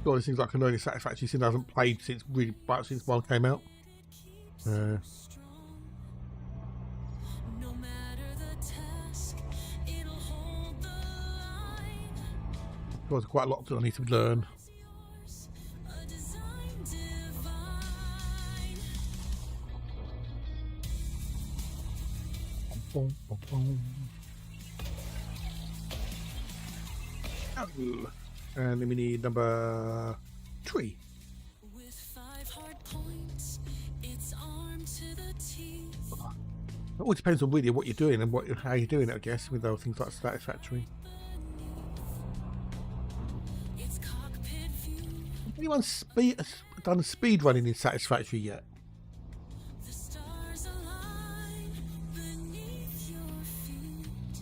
God, it seems like a learning satisfaction since I haven't played since one came out. There's quite a lot that I need to learn. And then we need number 3. With 5 hard points, it's armed to the teeth. It all depends on really what you're doing and how you're doing it, I guess, with other things like satisfactory. It's cockpit view. Anyone done speed running in satisfactory yet? The stars align beneath your feet.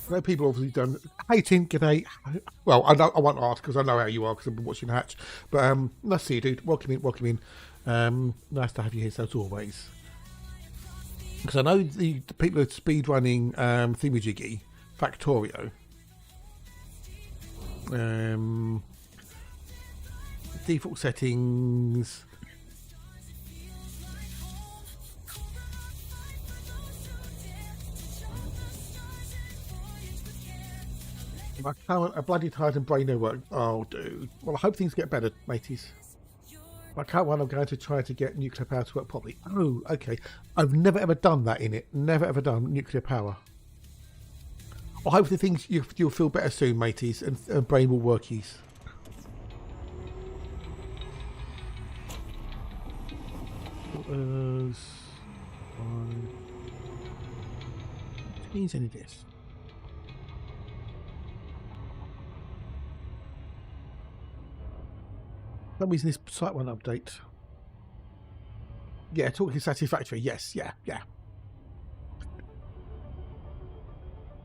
I know people obviously done. Hey Tim, g'day. Well, I won't ask because I know how you are because I've been watching Hatch. But nice to see you, dude. Welcome in. Nice to have you here, so as always. Because I know the people who are speed running Thingamajiggy, Factorio. Default settings. My current a bloody tired and brain no work. Oh, dude. Well, I hope things get better, mateys. My current one, I'm going to try to get nuclear power to work properly. Oh, okay. I've never ever done that in it. Never ever done nuclear power. I hope the things you'll feel better soon, mateys, and brain will workies. What means any of this? For some reason this site won't update. Yeah, talking satisfactory. Yes, yeah.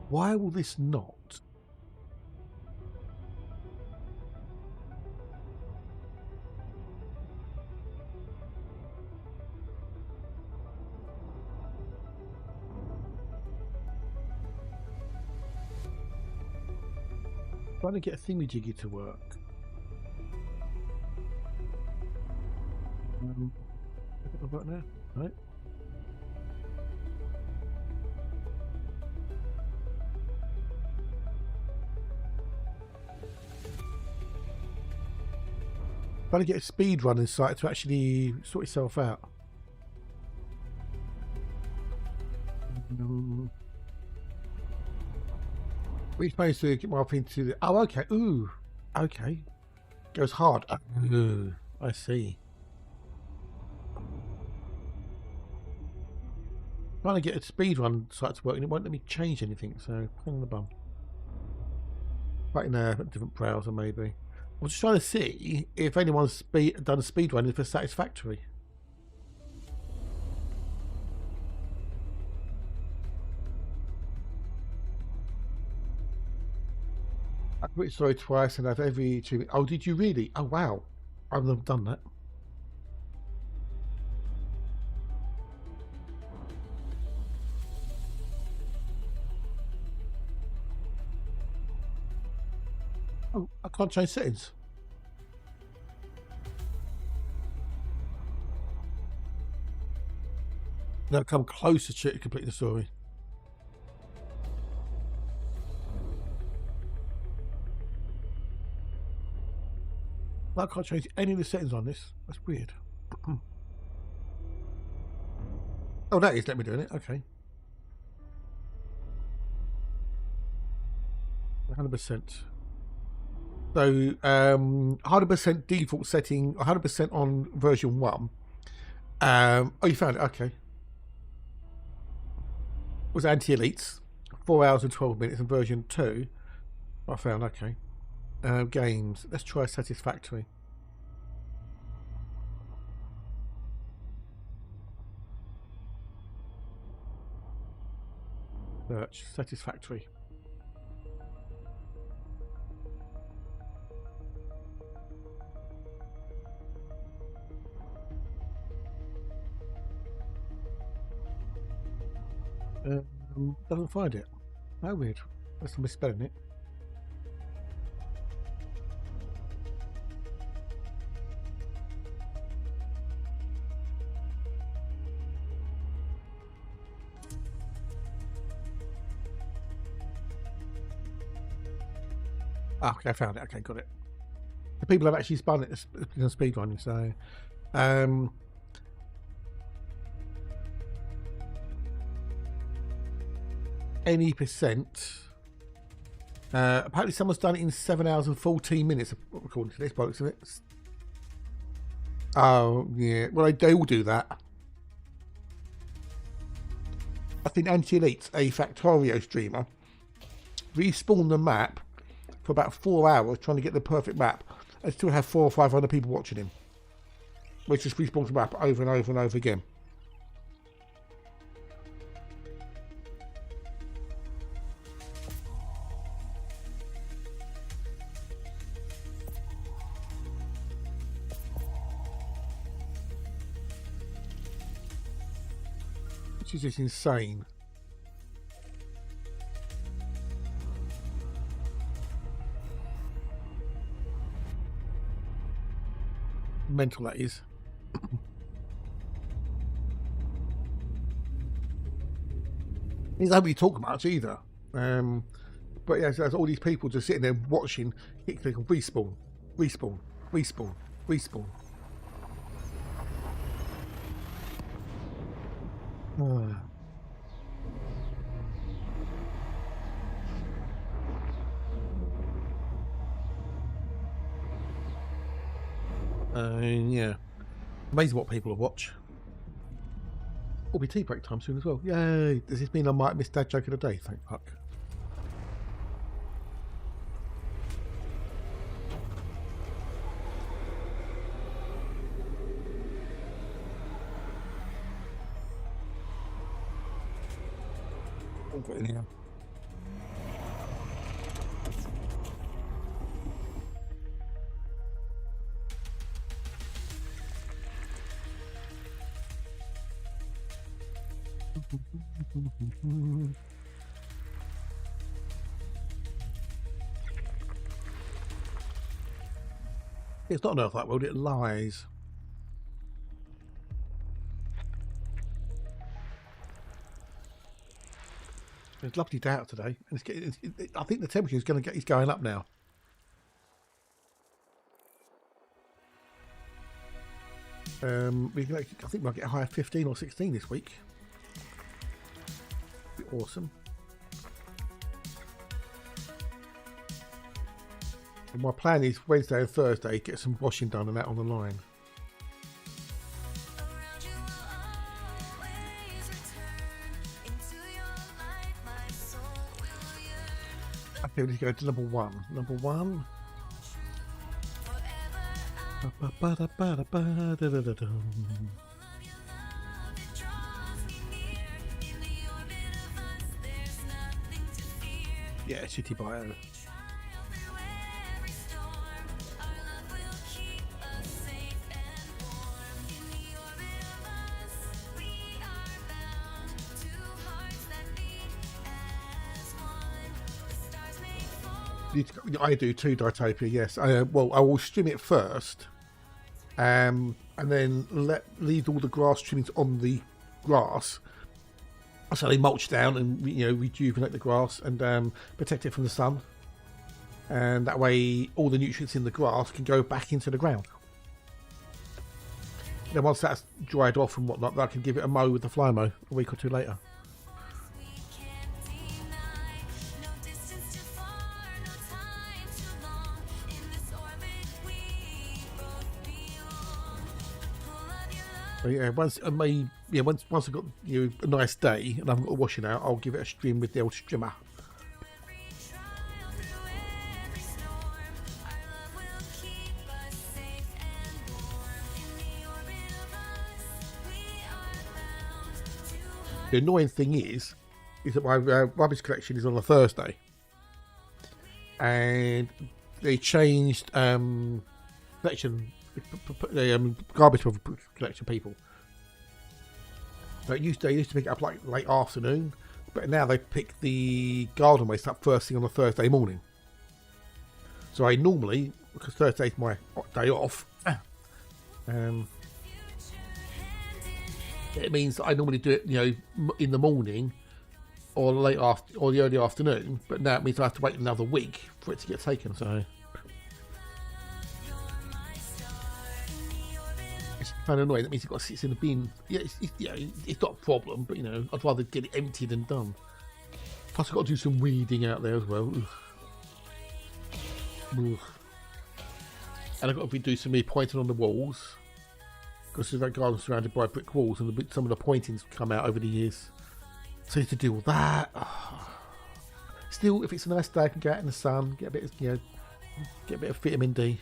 Why will this not? Trying to get a thingamajiggy to work. I've got now, right? Trying to get a speed run in sight to actually sort itself out. We're supposed to get more up into the. Oh, okay. Ooh, okay. Goes hard. Ooh, I see. Trying to get a speed run site to work and it won't let me change anything, so pain in the bum. Right in a different browser, maybe. I'm just trying to see if anyone's done a speed run for satisfactory. I've written sorry twice and I've every 2 minutes. Oh, did you really? Oh, wow. I've never done that. Oh, I can't change settings. Now come closer to completing the story. I can't change any of the settings on this. That's weird. Oh, that is let me doing it. Okay. 100%. So 100% default setting, 100% on version 1. Oh, you found it. Okay. It was anti-elites, 4 hours and 12 minutes, and version 2 I found. Okay. Games, let's try satisfactory. Search satisfactory. Doesn't find it. How weird. That's misspelling it. Ah, okay, I found it. Okay, got it. The people have actually spun it in speed running, so any percent. Apparently someone's done it in 7 hours and 14 minutes, according to this box of it. Oh, yeah. Well, they all do that. I think Anti-Elite's a Factorio streamer. Respawned the map for about 4 hours trying to get the perfect map and still have 400 or 500 people watching him. Which just respawns the map over and over and over again. Which is just insane. Mental, that is. He doesn't really talk much either. But yeah, so there's all these people just sitting there watching, click, respawn, respawn, respawn, respawn. Yeah, amazing what people will watch. Will be tea break time soon as well. Yay! Does this mean I might miss Dad joke of the day? Thank fuck. I'll put it in here. It's not an Earth like world, it lies. It's a lovely day out today, and it's getting, I think the temperature is going up now. We can actually, I think we'll get a high of 15 or 16 this week. Be awesome. And my plan is Wednesday and Thursday get some washing done and that on the line. Around you will always return into your light. My soul will yearn I think we need to go to number one. Number one. forever. Of your love, it draws me near. In the orbit of us, there's nothing to fear. Yeah, City Bio. Triumph through every storm. Our love will keep us safe and warm. In the orbit of us, we are bound. Two hearts that beat as one. The stars may fall. I do too, Ditopia, yes. Well, I will stream it first, and then leave all the grass trimmings on the grass, so they mulch down and rejuvenate the grass and protect it from the sun, and that way all the nutrients in the grass can go back into the ground. Then once that's dried off and whatnot, I can give it a mow with the fly mow a week or two later. We can't deny. No distance too far, no So yeah, once I once I've got a nice day and I haven't got to wash it out, I'll give it a stream with the old strimmer. The annoying thing is that my rubbish collection is on a Thursday, and they changed collection, garbage collection people. So they used to pick it up like late afternoon, but now they pick the garden waste up first thing on a Thursday morning. So I normally, because Thursday's my day off, it means that I normally do it, in the morning or late or the early afternoon. But now it means I have to wait another week for it to get taken. So it's kind of annoying. That means it got to sit in the bin. Yeah, it's not a problem, but I'd rather get it emptied and done. Plus, I've got to do some weeding out there as well. Ugh. And I've got to do some pointing on the walls. Because that garden's surrounded by brick walls, and some of the pointings come out over the years. So you have to do all that. Still, if it's a nice day, I can go out in the sun, get a bit of, get a bit of vitamin D.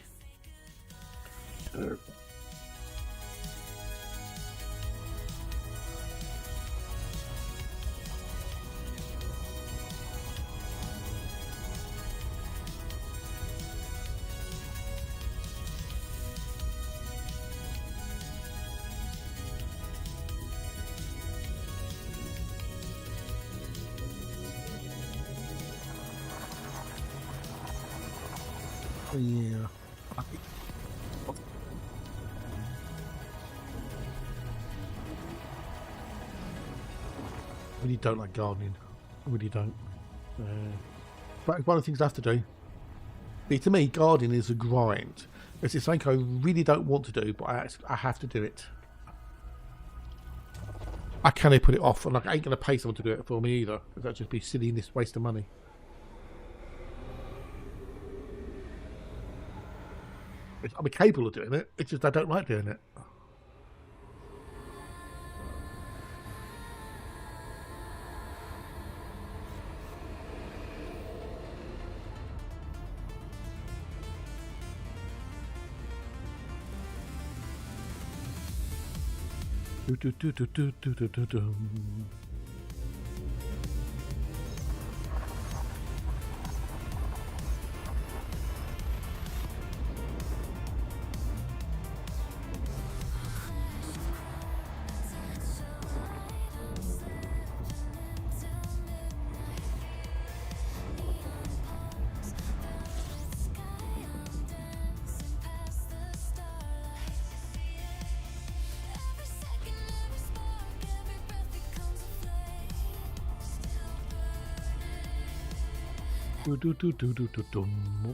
Yeah. I really don't like gardening. I really don't. But it's one of the things I have to do. See, to me, gardening is a grind. It's something I really don't want to do, but I have to do it. I can't put it off, and I ain't going to pay someone to do it for me either. That'd just be silly in this waste of money. I'm capable of doing it. It's just I don't like doing it.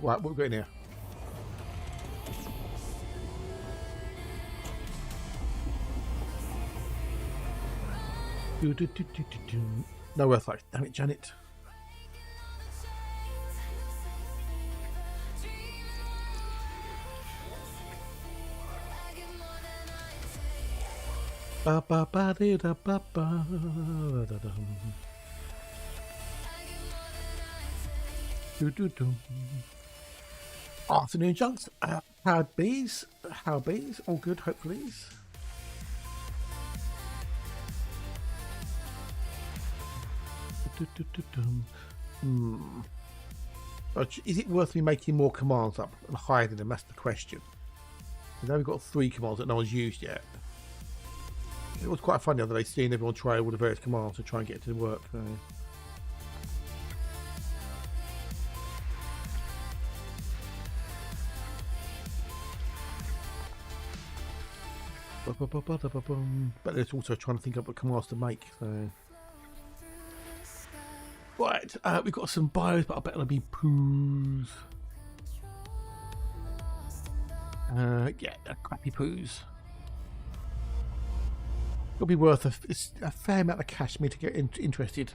Right, what we got in here? No earth lights. Damn it, Janet. Ba ba ba dee da ba ba da da. Afternoon junks, how bees, all good, hopefully. Is it worth me making more commands up and hiding them? That's the question. Now we've got 3 commands that no one's used yet. It was quite fun the other day seeing everyone try all the various commands to try and get it to work. But there's also trying to think of what commands to make. So. Right, we've got some bios, but I bet it'll be poos. Yeah, crappy poos. It'll be worth a fair amount of cash for me to get interested.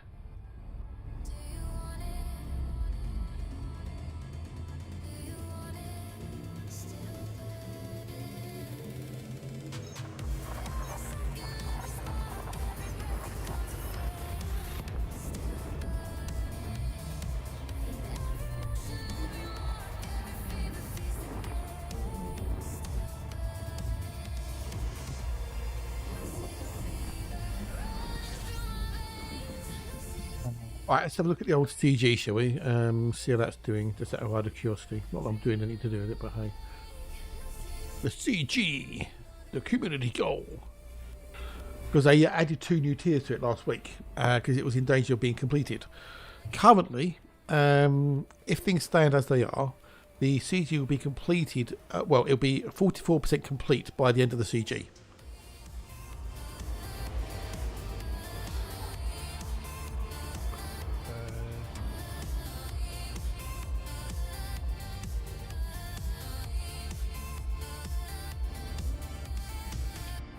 Alright, let's have a look at the old CG, shall we? See how that's doing, just out of curiosity. Not that I'm doing anything to do with it, but hey. The CG, the community goal. Because they added 2 new tiers to it last week, because it was in danger of being completed. Currently, if things stand as they are, the CG will be completed, well, it'll be 44% complete by the end of the CG.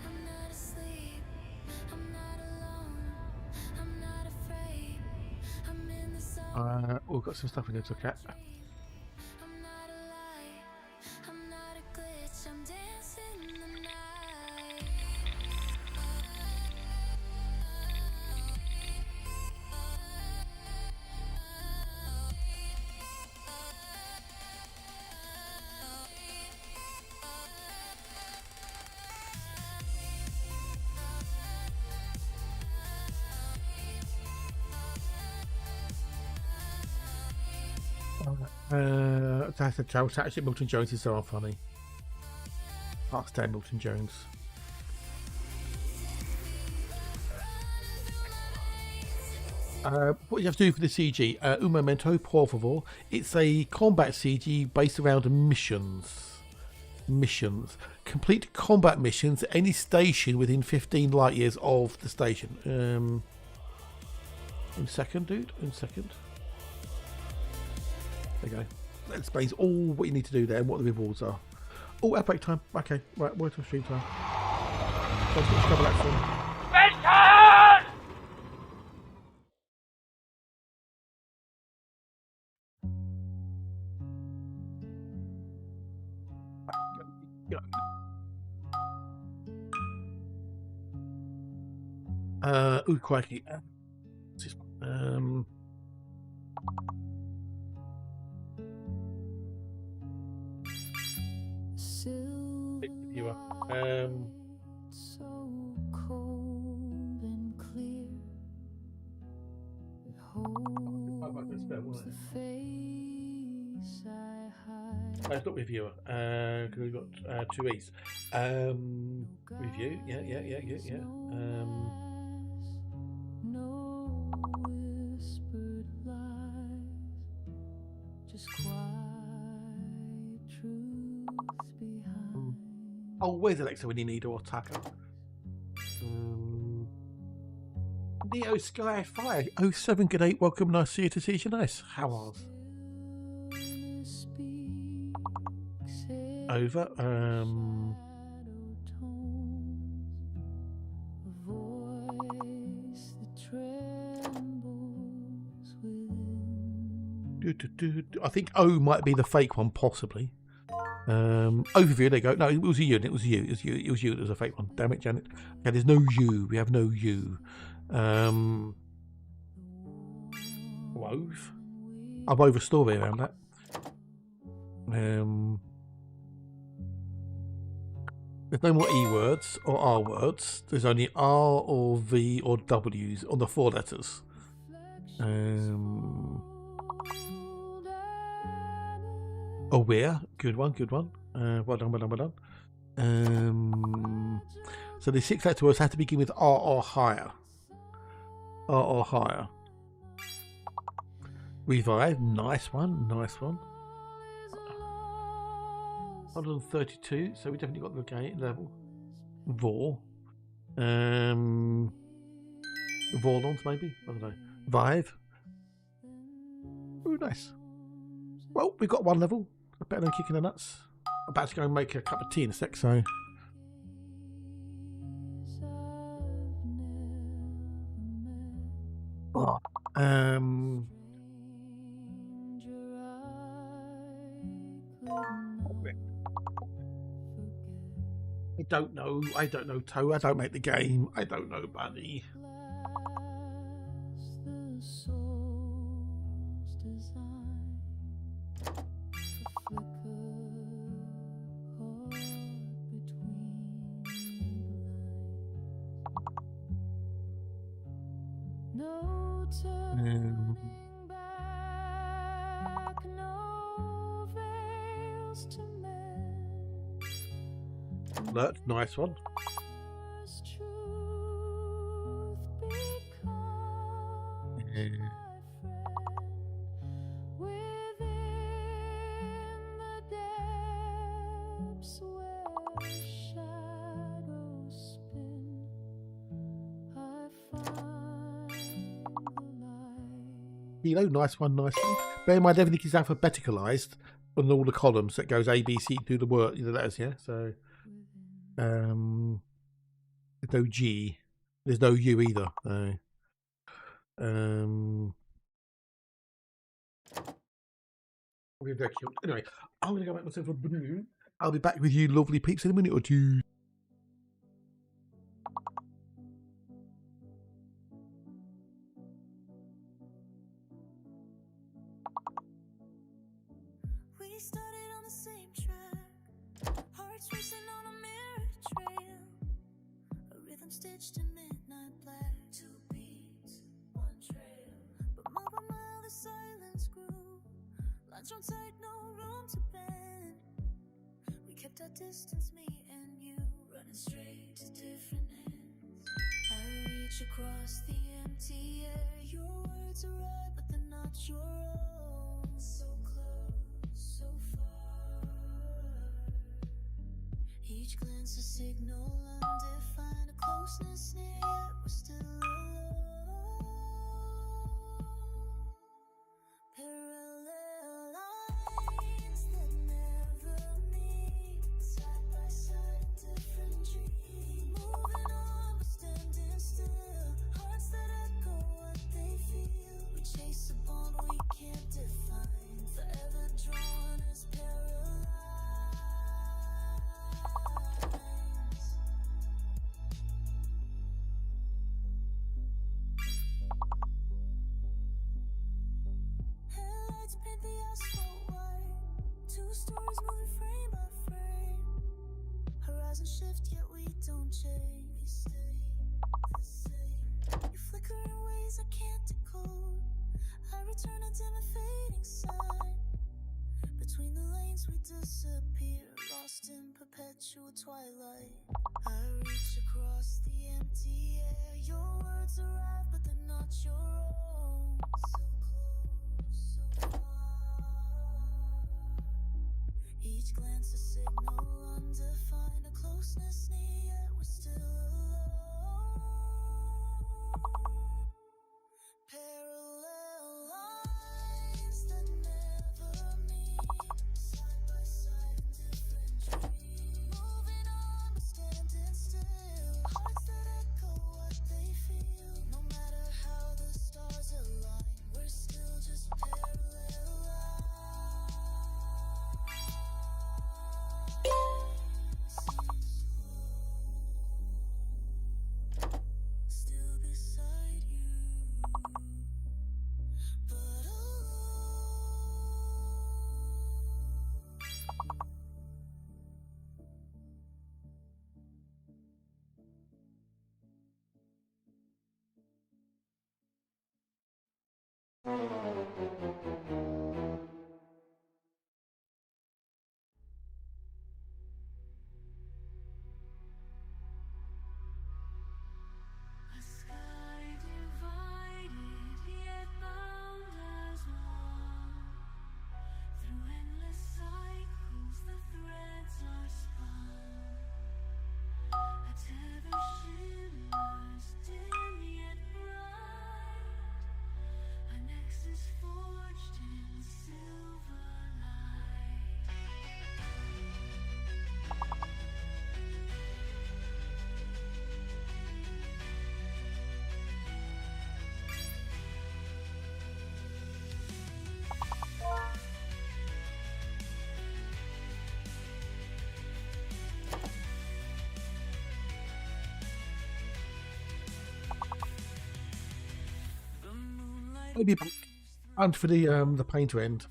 I'm not asleep, I'm not alone, I'm not afraid, I'm in the zone. We've got some stuff we need to look at. I'm not a lie, I'm not a glitch, I'm dancing the night. That's a joke. Actually, Milton Jones is so funny. Can't stand Milton Jones. What you have to do for the CG, un momento, por favor. It's a combat CG based around missions. Complete combat missions at any station within 15 light years of the station. In second, dude. In second. There you go. That explains all what you need to do there and what the rewards are. Oh, outbreak time. Okay, right, wait till stream time. Let's get cover that soon. Mission! Ooh, crikey. Viewer. So cold and clear. It holds the face I hide. It's not reviewer, because we've got 2 E's. Review, yeah. No whispered lies, just quiet truth behind. Oh, where's Alexa when you need her, or Tucker? Neo Sky Fire 07, good 8, welcome, nice to see you, to see you, nice. How are over? I think O might be the fake one, possibly. Overview, there you go. No, it was you. It was you. It was you that was a fake one. Damn it, Janet. Okay, there's no you. We have no you. Wove. I wove a story around that. There's no more E words or R words. There's only R or V or W's on the 4 letters. Aware, good one. Well done. So the 6 letter words have to begin with R or higher. R or higher. Revive, nice one. 132, so we definitely got the game level. Vor. Vorlons maybe? I don't know. Vive. Ooh, nice. Well, we've got 1 level. Better than kicking the nuts. I'm about to go and make a cup of tea in a sec, so. Oh, I don't know, Toe. I don't make the game. I don't know, buddy. back, no veils to mend. Look, nice one. As truth becomes my friend within the depths where shadows spin, I find the light. Kilo, nice one, nice one. Bear in mind, everything is alphabeticalized on all the columns. That goes A, B, C through the word, the letters, yeah. So, there's no G, there's no U either. So, we're very cute. Anyway, I'm gonna go make myself a blue. I'll be back with you, lovely peeps, in a minute or two. We started on the same track, hearts racing on a mirror trail, a rhythm stitched in midnight black. 2 beats, 1 trail, but mile by mile the silence grew. Lines drawn tight, no room to bend. We kept our distance, me and you, running straight to different ends. I reach across the empty air. Your words are right, but they're not your own. So close, so far. Each glance a signal undefined, a closeness near, yet we're still alone. Parallel lines that never meet, side by side in different dreams. Moving on but standing still, hearts that echo what they feel. We chase a bond we can't define, forever drawn as parallel lines. Headlights paint the asphalt white, 2 stories moving frame by frame. Horizon shift, yet we don't change. We stay the same. You flicker in ways I can't decode. I return a dim and fading sign. Between the lanes we disappear, lost in perpetual twilight. I reach across the empty air. Your words arrive, but they're not your own. So close, so far. Each glance a signal undefined, a closeness near, yet we're still alone. Parallel lines that never meet, side by side in different dreams. Moving on but standing still, hearts that echo what they feel. No matter how the stars align, we're still just parallel lines. Still beside you, but a sky divided, yet bound as one. Through endless cycles, the threads are spun. A tether shimmers, dim yet bright. A nexus forged in silver light. I'll be back. And for the painter end.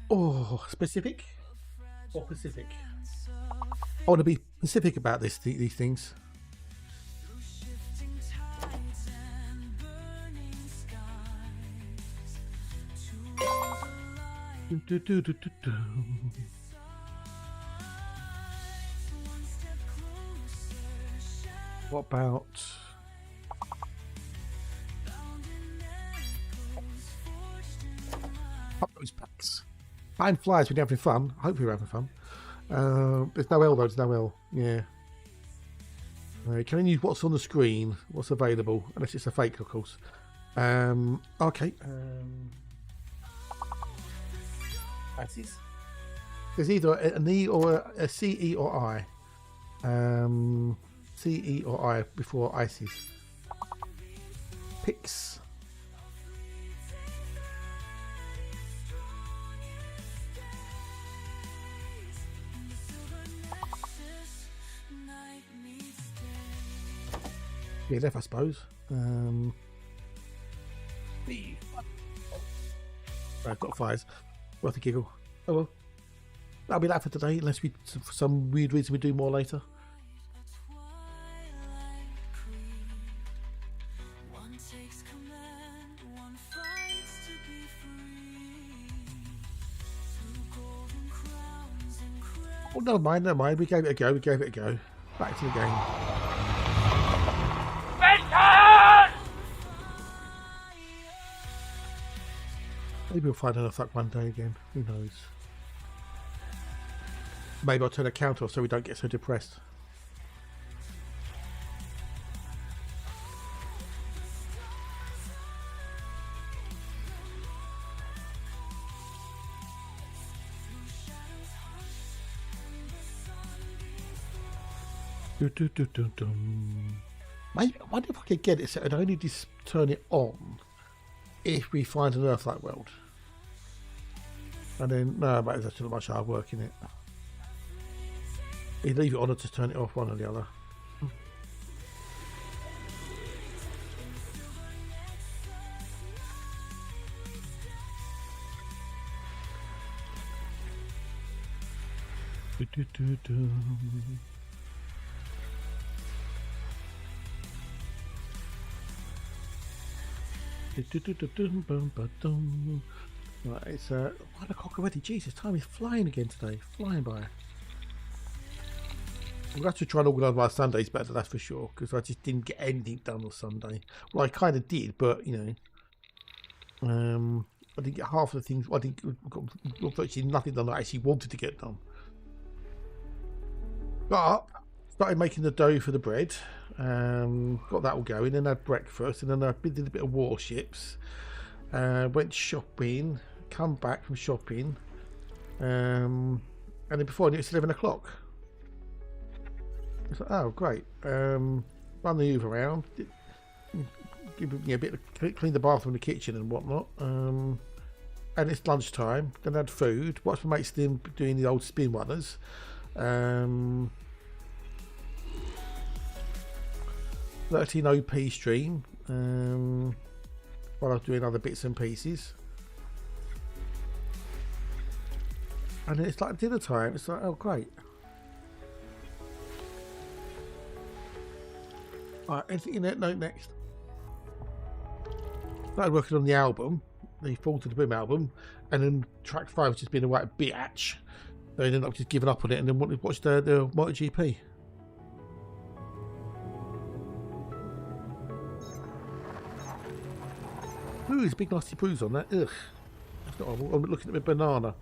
Oh, specific or Pacific? I want to be specific about these things. Through shifting tides and burning skies, Do, do, do, do, do, do. What about up those packs? Time flies when you're having fun. I hope you're having fun. There's no L though, there's no L. Yeah. Can I use what's on the screen? What's available? Unless it's a fake, of course. Okay. There's either an E or a C, E or I. C, E or I before ISIS. Picks. Yeah, left, I suppose. I've got fires. Worth a giggle. Oh well. That'll be that for today, unless we, for some weird reason, we do more later. Oh, never mind, never mind. We gave it a go. Back to the game. Maybe we'll find another fuck one day again. Who knows? Maybe I'll turn the counter off so we don't get so depressed. Maybe, I wonder if I could get it so I'd only just turn it on if we find an Earthlight world. And then, no, but there's too much hard work in it. You leave it on or just turn it off, one or the other. Right, it's 1 o'clock already. Jesus, time is flying again today. Flying by. I'm going to have to try and organise my Sundays better, that's for sure, because I just didn't get anything done on Sunday. Well, I kind of did, but, you know, I didn't get half of the things. I didn't got virtually nothing done that I actually wanted to get done. But started making the dough for the bread. Got that all going, then had breakfast, and then I did a bit of warships. Went shopping, come back from shopping, and then before I knew it's 11 o'clock. It's like, oh great. Run the Hoover around, give me a bit of clean the bathroom, the kitchen, and whatnot. And it's lunchtime. Then I had food. Watched my mates doing the old spin runners. 13 OP stream. While I was doing other bits and pieces. And it's like dinner time. It's like, oh great. Alright, anything in that note next? Started working on the album, the Fall to the Brim album, and then track 5 has just been a right bitch. So I ended up just giving up on it and then wanted to watch the MotoGP. Ooh, there's big nasty bruise on that. Ugh. That's not horrible. I'm looking at my banana.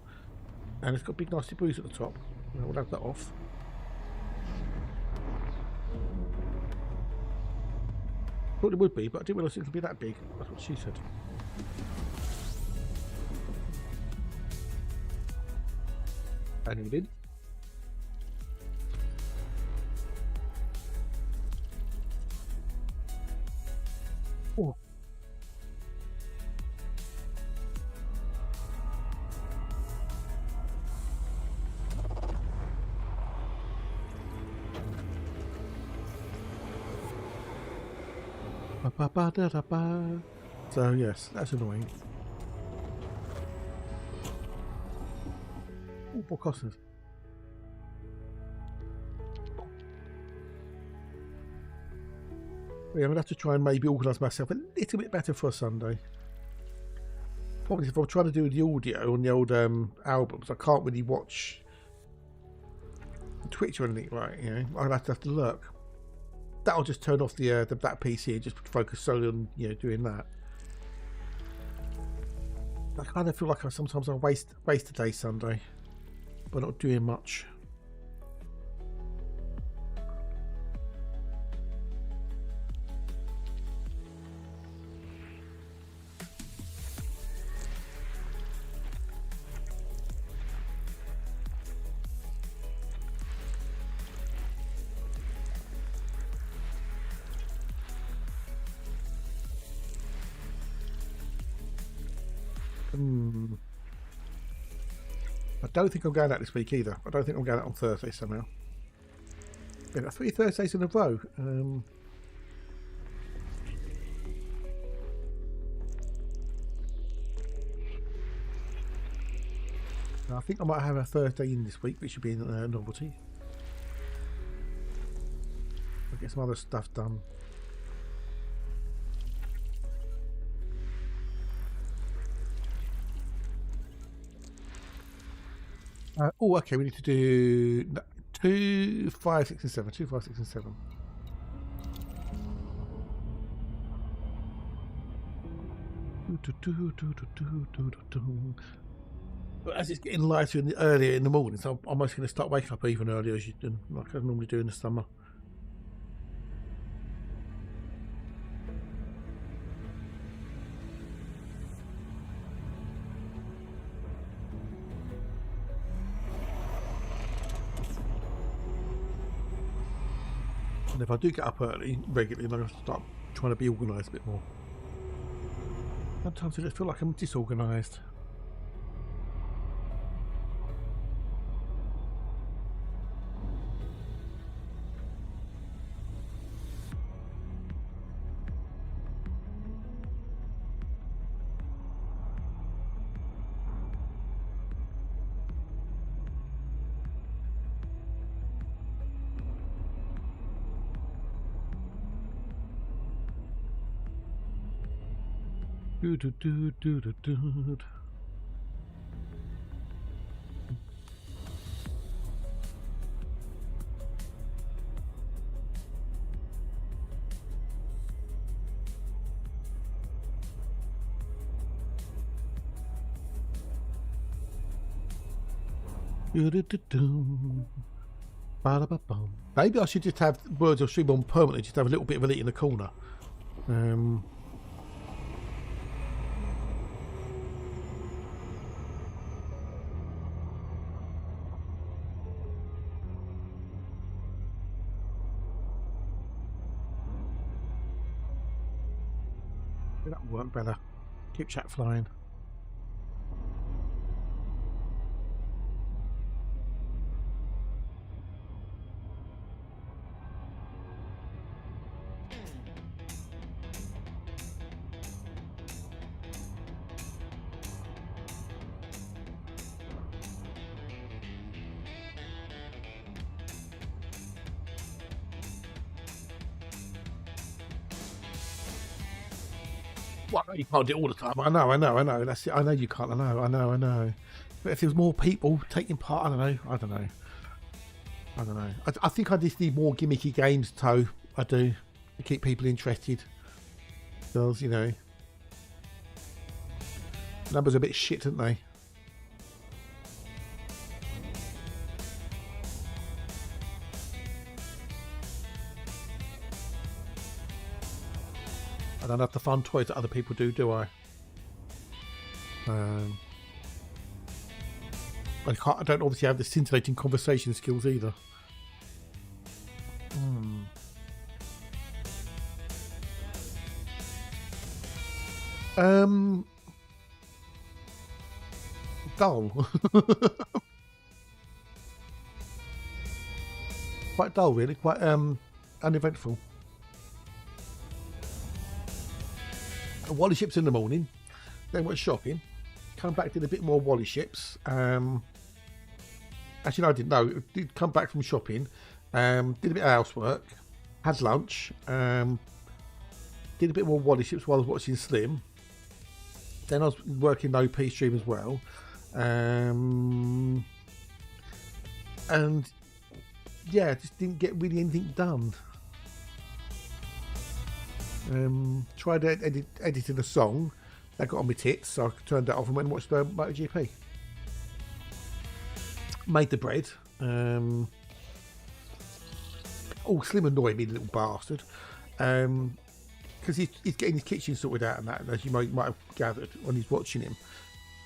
And it's got big nasty bruise at the top. We'll have that off. Thought it would be, but I didn't realise it would be that big. That's what she said. And he did. Oh. So yes, that's annoying. Oh, what cost us? Yeah, I'm gonna have to try and maybe organise myself a little bit better for a Sunday. Probably if I'm trying to do the audio on the old albums, I can't really watch Twitch or anything, right? You know, I'll have to look. That'll just turn off that PC and just focus solely on, you know, doing that. I kind of feel like sometimes I waste a day Sunday by not doing much. I don't think I'm going out this week either. I don't think I'm going out on Thursday somehow. Been 3 Thursdays in a row. I think I might have a Thursday in this week, which should be a novelty. I'll get some other stuff done. Oh, okay, we need to do 2, 5, 6 and 7. 2, 5, 6 and 7. But as it's getting lighter earlier in the morning, so I'm almost going to start waking up even earlier like I normally do in the summer. And if I do get up early, regularly, then I'm going to start trying to be organised a bit more. Sometimes I just feel like I'm disorganised. Do. Maybe I should just have Words of Stream on permanently, just have a little bit of elite in the corner. That'll work better. Keep chat flying. Well, you can't do it all the time. I know. That's it. I know you can't. I know. But if there's more people taking part, I don't know. I think I just need more gimmicky games, Toe. I do, to keep people interested. Because, you know, numbers are a bit shit, aren't they? I don't have the fun toys that other people do I? I don't obviously have the scintillating conversation skills either. Dull. Quite dull, really. Quite uneventful. Wally ships in the morning, then went shopping, come back, did a bit more Wally ships. Actually, no, I didn't know. Did come back from shopping, did a bit of housework, had lunch, did a bit more Wally ships while I was watching Slim, Then I was working OP stream as well. And yeah, just didn't get really anything done. Tried editing a song that got on my tits, so I turned that off and went and watched the MotoGP. Made the bread. Slim annoyed me, the little bastard. Because he's getting his kitchen sorted out and that, as you might have gathered when he's watching him.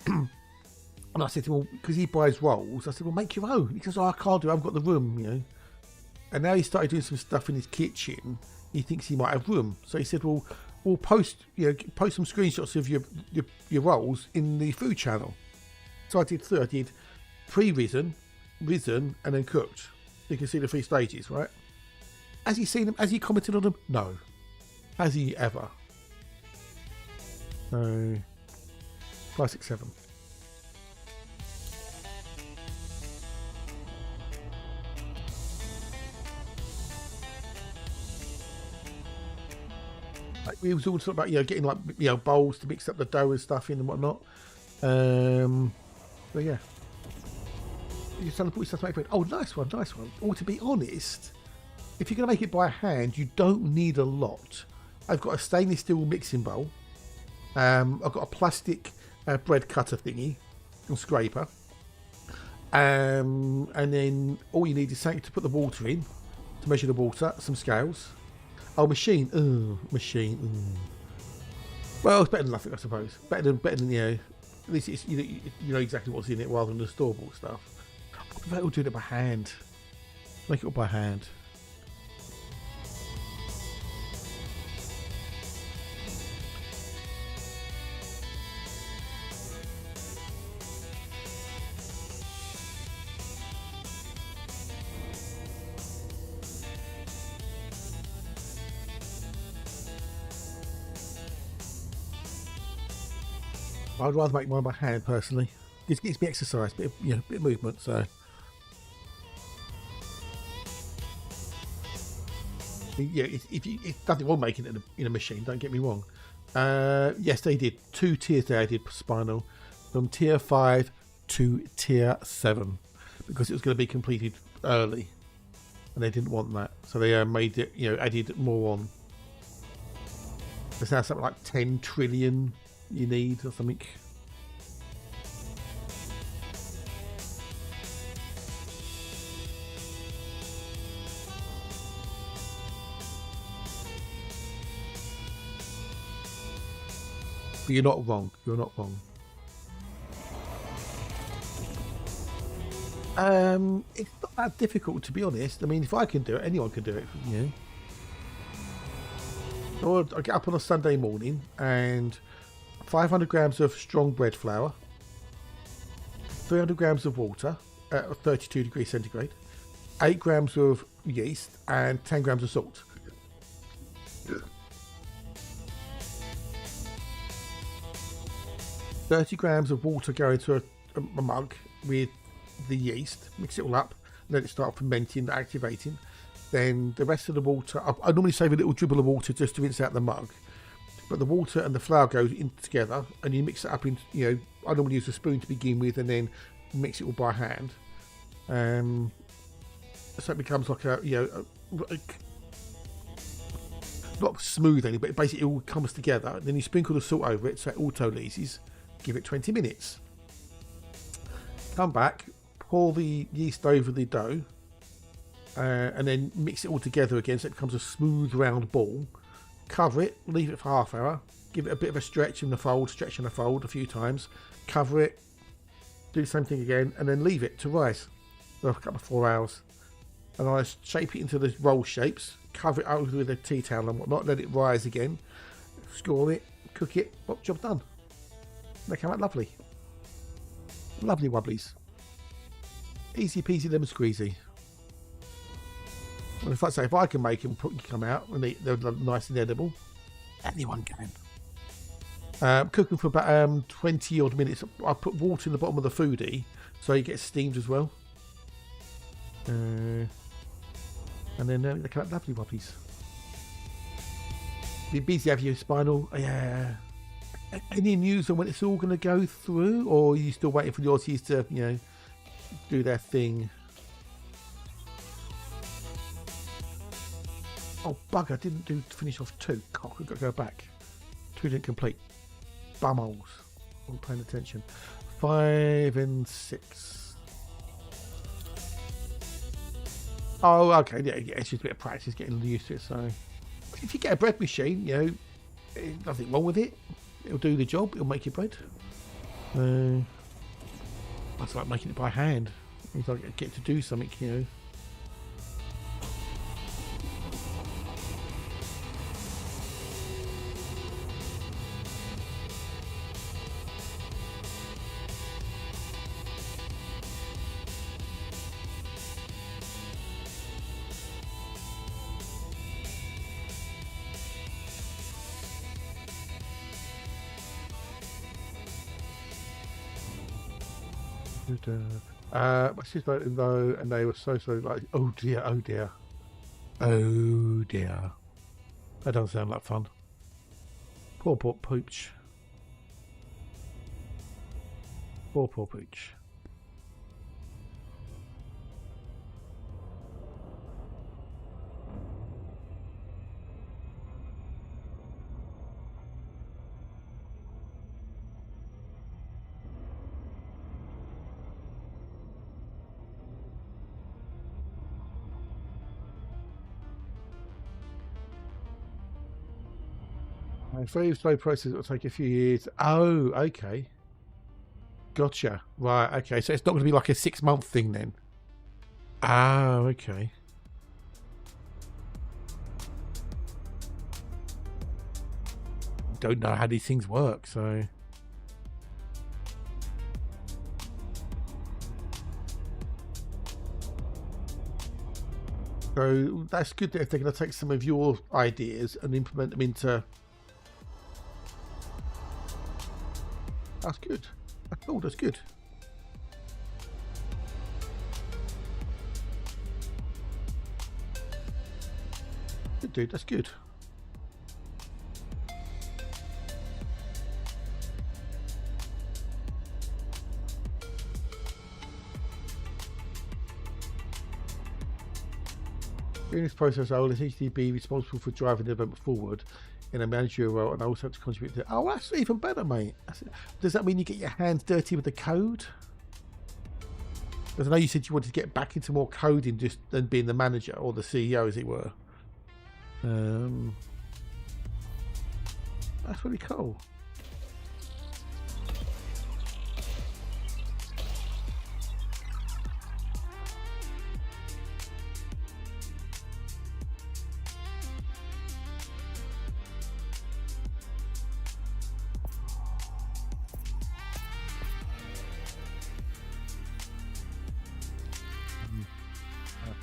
And I said to him, well, because he buys rolls, I said, well, make your own. He says, oh, I can't do it, I've got the room, you know. And now he started doing some stuff in his kitchen. He thinks he might have room. So he said, well, we'll post some screenshots of your rolls in the food channel. So I did three. I did pre-risen, risen, and then cooked. You can see the 3 stages, right? Has he seen them? Has he commented on them? No. Has he ever? No. 567. Like, we was all talking about, getting like, bowls to mix up the dough and stuff in and whatnot. But yeah. You're trying to put stuff to make bread. Oh, nice one. Or to be honest, if you're going to make it by hand, you don't need a lot. I've got a stainless steel mixing bowl. I've got a plastic bread cutter thingy and scraper. And then all you need is something to put the water in, to measure the water, some scales. Oh, machine. Well, it's better than nothing, I suppose. Better than at least it's, you know exactly what's in it rather than the store-bought stuff. I prefer all doing it by hand. Make it all by hand. I'd rather make mine by hand personally. It gives me exercise, bit of movement. So yeah, if nothing wrong making it in a machine. Don't get me wrong. Yes, they did 2 tiers. They did spinal from tier 5 to tier 7 because it was going to be completed early, and they didn't want that, so they made it. Added more on. There's now something like 10 trillion. You need or something. But you're not wrong. You're not wrong. It's not that difficult, to be honest. I mean, if I can do it, anyone can do it. Or I get up on a Sunday morning and 500 grams of strong bread flour, 300 grams of water at 32 degrees centigrade, 8 grams of yeast, and 10 grams of salt. Yeah. 30 grams of water go into a mug with the yeast, mix it all up, let it start fermenting, activating. Then the rest of the water, I normally save a little dribble of water just to rinse out the mug. But the water and the flour goes in together, and you mix it up in. I normally use a spoon to begin with, and then mix it all by hand. So it becomes like not smooth any, but basically it all comes together. Then you sprinkle the salt over it, so it auto leases. Give it 20 minutes. Come back, pour the yeast over the dough, and then mix it all together again, so it becomes a smooth round ball. Cover it, leave it for half hour, give it a bit of a stretch and a fold a few times, cover it, do the same thing again, and then leave it to rise for a couple of 4 hours. And I shape it into the roll shapes, cover it over with a tea towel and whatnot, let it rise again, score it, cook it, job done. They come out lovely. Lovely wobblies. Easy peasy lemon squeezy. Well, if I can make them come out and they're nice and edible, anyone can. Cooking for about 20 odd minutes. I put water in the bottom of the foodie so it gets steamed as well. And then they come out lovely wobblies. Be busy, have you spinal? Yeah. Any news on when it's all going to go through, or are you still waiting for the Aussies to, you know, do their thing? Oh, bugger, didn't finish off 2. Cock, I've got to go back. 2 didn't complete. Bumholes. Not paying attention. 5 and 6. Oh, okay, yeah, it's just a bit of practice getting used to it. So, if you get a bread machine, you know, there's nothing wrong with it. It'll do the job. It'll make your bread. That's like making it by hand. If I get to do something, you know. My sister voted though, and they were so like, oh dear, oh dear, oh dear. That doesn't sound like fun. Poor Pooch. Poor Pooch. Very slow process. It'll take a few years. Oh, okay. Gotcha. Right. Okay. So it's not going to be like a 6-month thing then. Ah, okay. Don't know how these things work, so. So that's good that if they're going to take some of your ideas and implement them into. That's good. Oh, that's good. Good, dude. That's good. During this process, I will essentially be responsible for driving the event forward in a managerial role, and I also have to contribute to. Oh, that's even better, mate. Does that mean you get your hands dirty with the code? Because I know you said you wanted to get back into more coding just than being the manager or the CEO, as it were. That's really cool.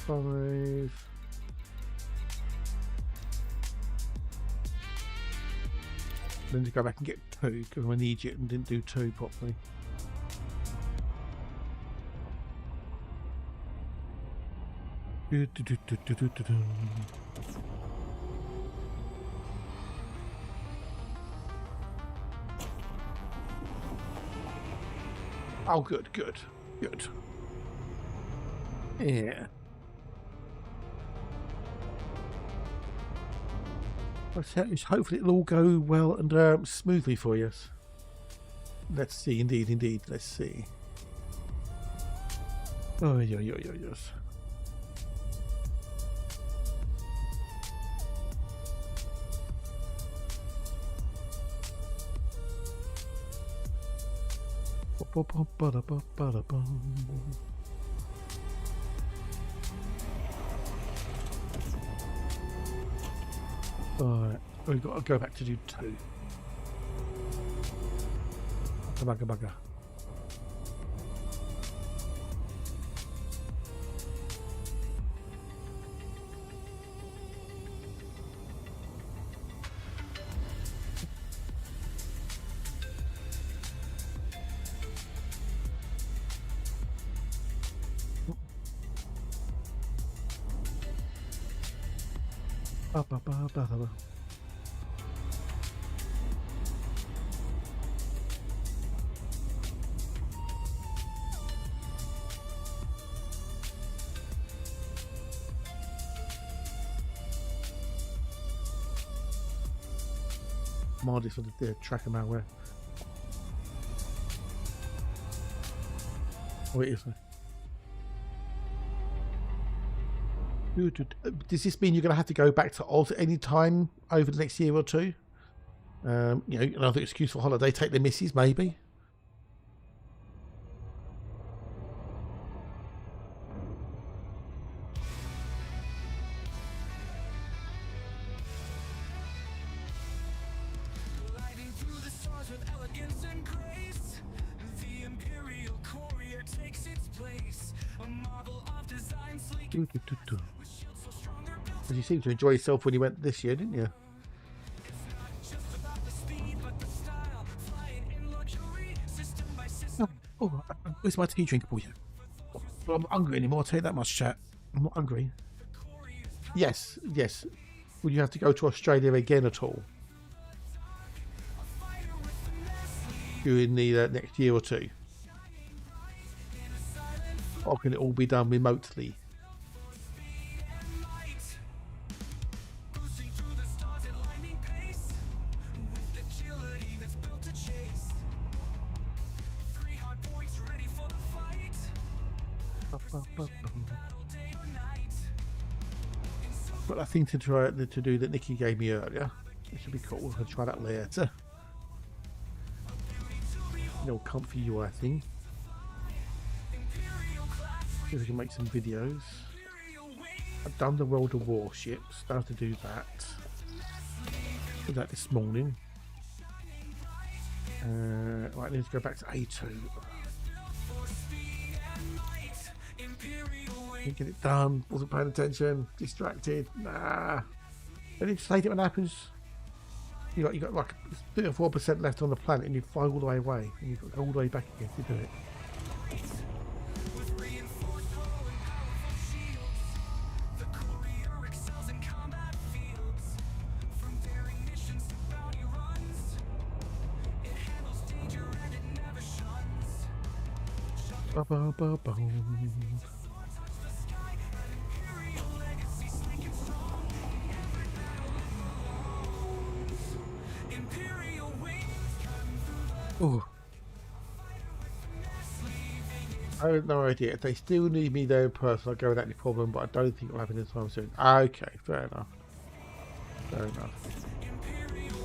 Five. Then to go back and get 2 because I'm an idiot and didn't do 2 properly. Oh, good. Yeah. Hopefully it'll all go well and smoothly for you. Let's see, indeed. Let's see. Oh, yes. Alright, we've got to go back to do 2. Bugger. command is for the tracker malware. Oh, it is. Does this mean you're going to have to go back to Oz at any time over the next year or two? You know, another excuse for holiday, take the missus, maybe. Gliding through the stars with elegance and grace. The Imperial courier takes its place. A marvel of design, sleek with shields so strong they're built. Because you seemed to enjoy yourself when you went this year, didn't you? It's not just about the speed, but the style. Flying in luxury, system by system. Oh, where's my tea drinkable yet? Well, I'm not hungry anymore, I'll tell you that much, chat. I'm not hungry. Yes, yes. Will you have to go to Australia again at all? During the next year or two? Or can it all be done remotely? Boosting through the stars at lightning pace. With agility that's built to chase. 3 hard points ready for the fight. Battle day or night. Got that thing to try to do that Nikki gave me earlier. It should be cool. I'll try that later. Little comfy UI thing. See if we can make some videos. I've done the World of Warships. Don't have to do that. Did that this morning. Right, I need to go back to A2. Didn't get it done. Wasn't paying attention. Distracted. Nah. They need to state it when it happens. You got like 3 or 4% left on the planet, and you fly all the way away, and you've got to go all the way back again to do it. With reinforced hull and powerful shields, the courier excels in combat fields. From daring missions to bounty runs, it handles danger and it never shuns. Ba-ba-ba-boom. Touch the sky, an imperial legacy, sleek and strong. Every battle belongs. Imperial wings cutting through the Oh. I have no idea. If they still need me there in person, I'll go without any problem, but I don't think it'll happen anytime soon. Okay, fair enough. Fair enough.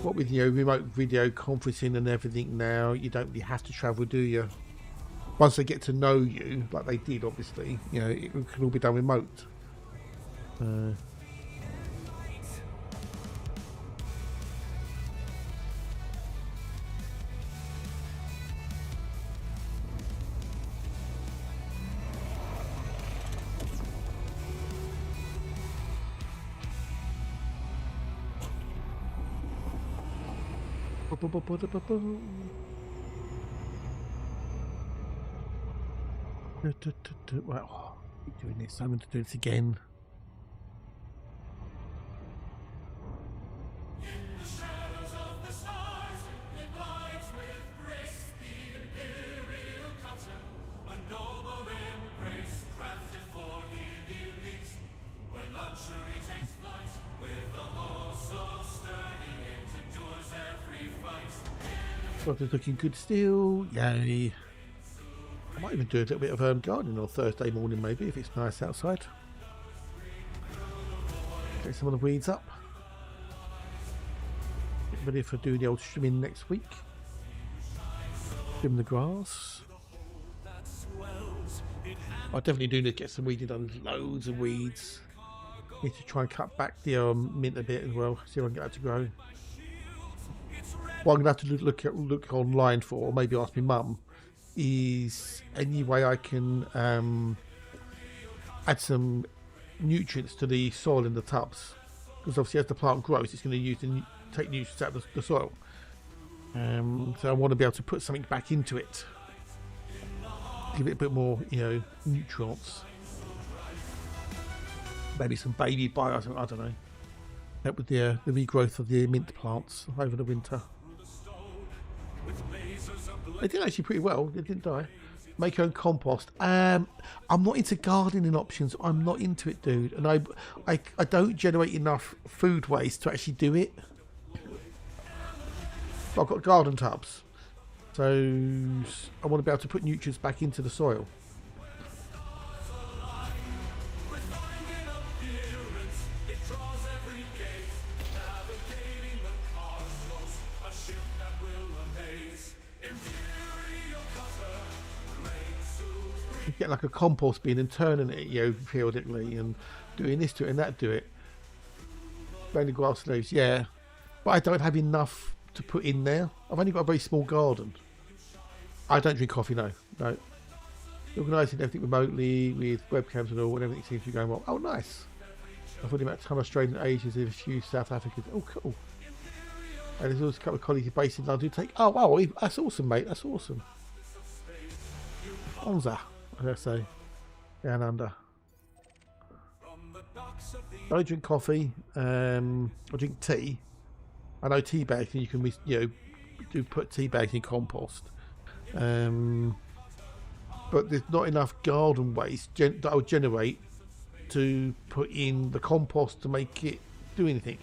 What with, you know, remote video conferencing and everything now, you don't really have to travel, do you? Once they get to know you, like they did, obviously, you know, it can all be done remote. Well, keep doing this. I'm going to do this again. The shadows of the stars, it glides with grace. The Imperial concept, a noble embrace, crafted for the elite. Where luxury takes flight, with a hull so sturdy, it endures every fight. Got it looking good still. Yay. I might even do a little bit of gardening on Thursday morning, maybe, if it's nice outside. Get some of the weeds up. Get ready for doing the old trimming next week. Trim the grass. I definitely do need to get some weeding done. Loads of weeds. Need to try and cut back the mint a bit as well. See if I can get that to grow. What I'm going to have to look online for, or maybe ask my mum, is any way I can add some nutrients to the soil in the tubs, because obviously as the plant grows it's going to take nutrients out of the soil, so I want to be able to put something back into it, give it a bit more, you know, nutrients, maybe some baby bio or something, I don't know, help with the regrowth of the mint plants over the winter. They did actually pretty well. They didn't die. Make your own compost. I'm not into gardening options. I'm not into it, dude. And I don't generate enough food waste to actually do it. I've got garden tubs, so I want to be able to put nutrients back into the soil. Get like a compost bin and turning it, you know, periodically, and doing this to it and that to it. Mainly grass leaves, yeah, but I don't have enough to put in there. I've only got a very small garden. I don't drink coffee, no. Organising everything remotely with webcams and all, and everything seems to be going well. Oh, nice. I thought the amount of time Australian Asians and a few South Africans. Oh, cool. And there's also a couple of colleagues based in London who take. Oh, wow, that's awesome, mate. That's awesome. Bonza, as I say, down under. I don't drink coffee. I drink tea. I know tea bags, and you can, you know, do put tea bags in compost. But there's not enough garden waste that I would generate to put in the compost to make it do anything.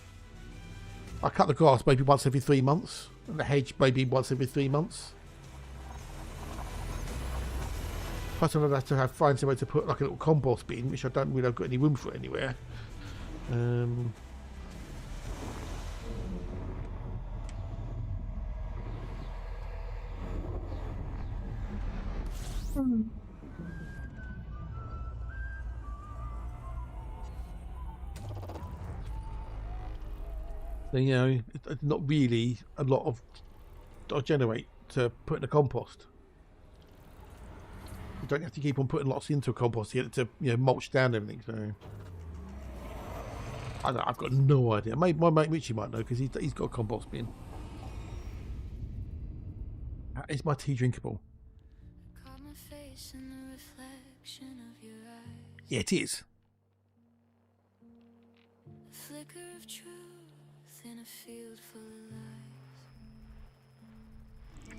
I cut the grass maybe once every 3 months, and the hedge maybe once every 3 months. Plus, I'm going to have to find somewhere to put like a little compost bin, which I don't really have got any room for anywhere. So, you know, it's not really a lot of I generate to put in the compost. You don't have to keep on putting lots into a compost to get it to, you know, mulch down everything. So I've got no idea. My mate Richie might know because he's got a compost bin. Is my tea drinkable? Yeah, it is. A flicker of truth in a field full of lies.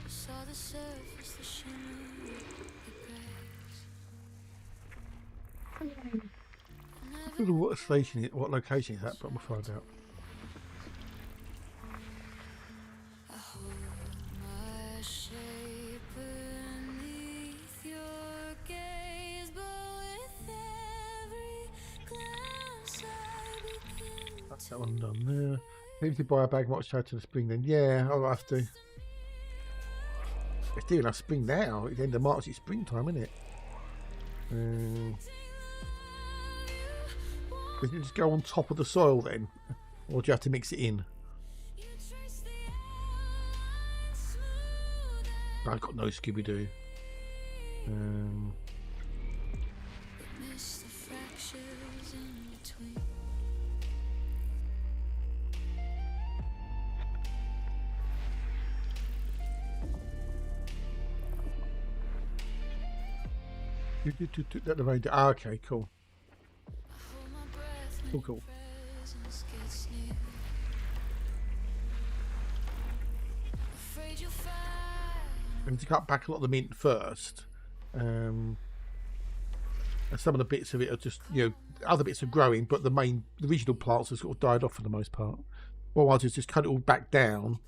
I saw the surface, the shimmer, the grace. I don't know what station, what location is that, but we'll find out. I hold my shape beneath your gaze, but with every glance I begin That's that one done there. Maybe to buy a bag much later to the spring then. Yeah, I'll have to. It's doing enough spring now. It's the end of March, it's springtime, isn't it? Does it just go on top of the soil then? Or do you have to mix it in? I've got no Scooby-Doo. miss the fractures in between. The rain. Ah, okay, cool. Hold my breath when Cool. your presence gets near. Afraid you'll find I need to cut back a lot of the mint first. And some of the bits of it are just, you know, other bits are growing, but the original plants have sort of died off for the most part. What I'll do is just cut it all back down,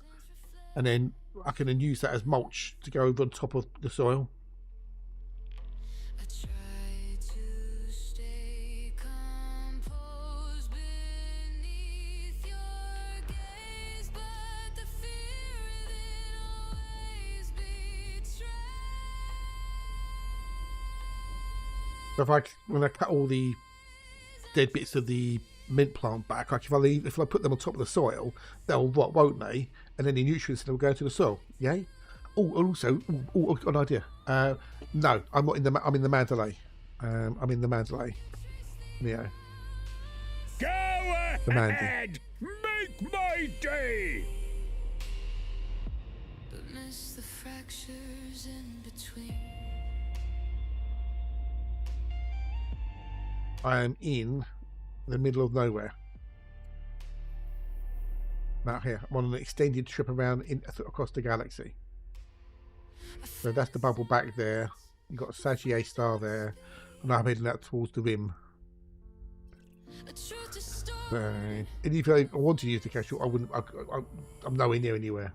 and then I can then use that as mulch to go over on top of the soil. I try to stay composed beneath your gaze, but the fear within always betrays. So when I cut all the dead bits of the mint plant back, like if I put them on top of the soil, they'll rot, won't they? And then the nutrients will go into the soil. Yay! Oh, also, I've got an idea. No, I'm not in the. I'm in the Mandalay. I'm in the Mandalay. Yeah. Go The Mandy. ahead! Make my day! But miss the fractures in between. I am in the middle of nowhere. Out here, I'm on an extended trip around across the galaxy. So that's the bubble back there. You've got a Sagittarius star there, and I'm heading out towards the rim. A truth distorted. And if I wanted to use the casual, I wouldn't. I'm nowhere near anywhere.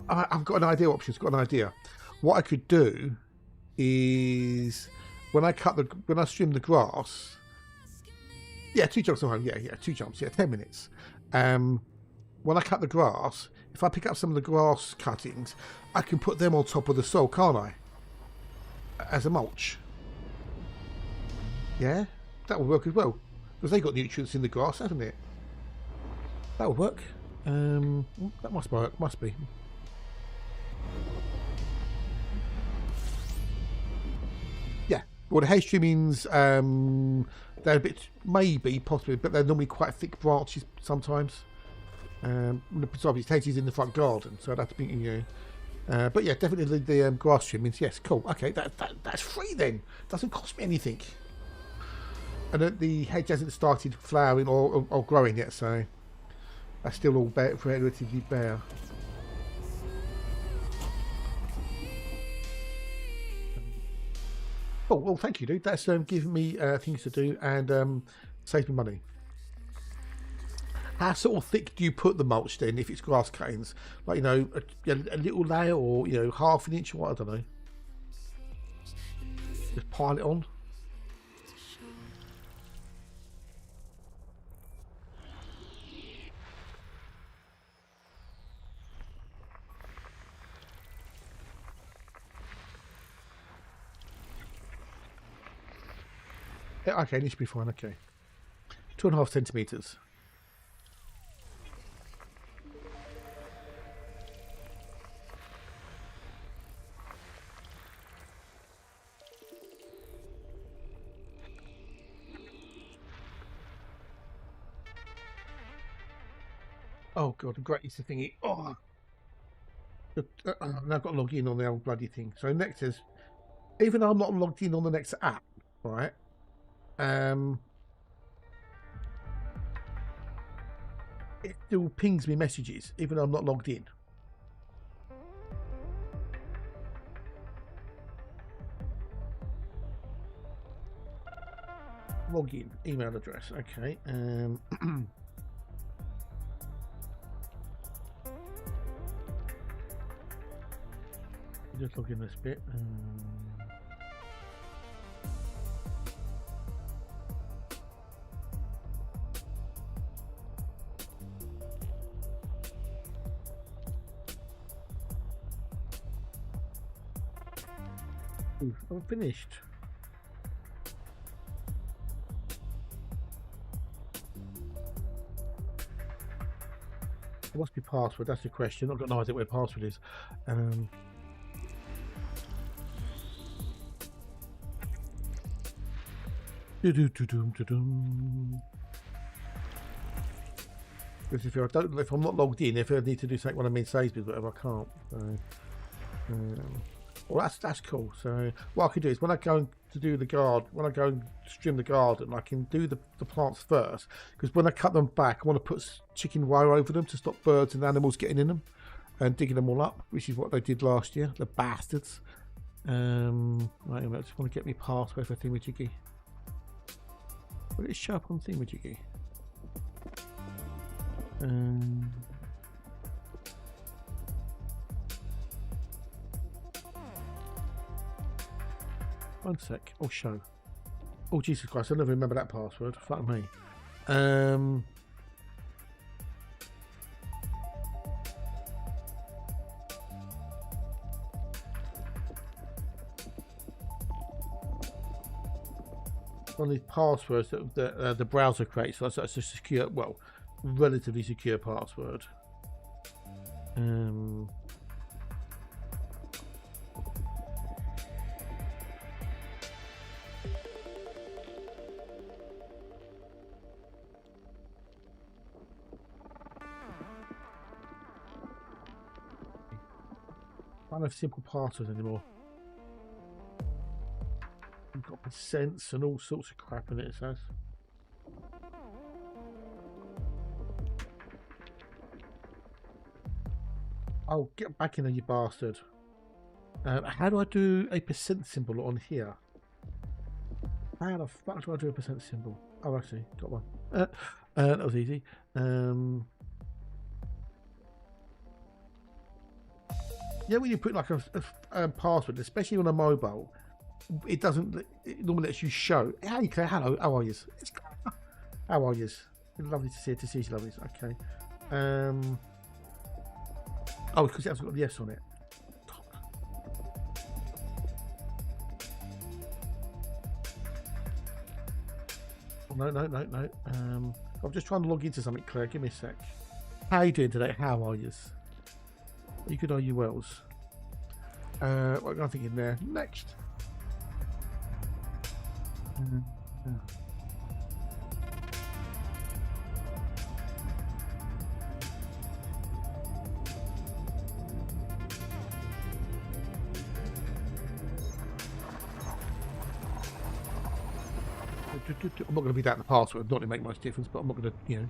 I've got an idea. Options. Got an idea. What I could do is when I stream the grass. Yeah, 2 jumps from home. Yeah, 2 jumps. Yeah, 10 minutes. When I cut the grass, if I pick up some of the grass cuttings, I can put them on top of the soil, can't I? As a mulch. Yeah, that will work as well. Because they got nutrients in the grass, hasn't it? That will work. That must work. Must be. Yeah. Well, the hay trimmings, they're a bit, maybe, possibly, but they're normally quite thick branches sometimes. Besides, it takes in the front garden, so that's be, you know. But yeah, definitely the grass trimmings. Yes, cool. Okay, that's free then. Doesn't cost me anything. And the hedge hasn't started flowering or growing yet, so that's still all relatively bare. Oh, well, thank you, dude. That's giving me things to do and saves me money. How sort of thick do you put the mulch then if it's grass cuttings? Like, you know, a little layer or, you know, half an inch or what? I don't know. Just pile it on. Yeah, okay, this should be fine. Okay, 2.5 centimeters. Oh god, the greatest thingy. Oh, now I've got to log in on the old bloody thing. So next is, even though I'm not logged in on the next app, right? It still pings me messages, even though I'm not logged in. Login, email address. Okay. Just log in this bit. I'm finished. It must be password. That's the question. I've got no idea what the password is. Because if I'm not logged in, if I need to do something when I'm in Sainsbury's, whatever, I can't. So, well, that's cool. So what I can do is when I go to do the garden, when I go and trim the garden, I can do the plants first, because when I cut them back, I want to put chicken wire over them to stop birds and animals getting in them and digging them all up, which is what they did last year, the bastards. Right, I just want to get me password for Thingamajiggy. Will it show up on Thingamajiggy? One sec. Oh, show. Oh, Jesus Christ! I never remember that password. Fuck me. One of these passwords that the browser creates. So that's a secure, well, relatively secure password. I don't have simple passwords anymore. We've got percents and all sorts of crap in it, it says. Oh, get back in there, you bastard. How do I do a percent symbol on here? How the fuck do I do a percent symbol? Oh, actually, got one. That was easy. Yeah, when you put like a password, especially on a mobile, it doesn't. It normally lets you show. Hey Claire, hello. How are you? How are you? Lovely to see you, lovely. Okay. Oh, because it hasn't got the S on it. No. I'm just trying to log into something, Claire. Give me a sec. How are you doing today? How are you? Are you good? Are you wells? What I'm thinking there. Next. I'm not going to be that in the password, not to make much difference, but I'm not going to, you know.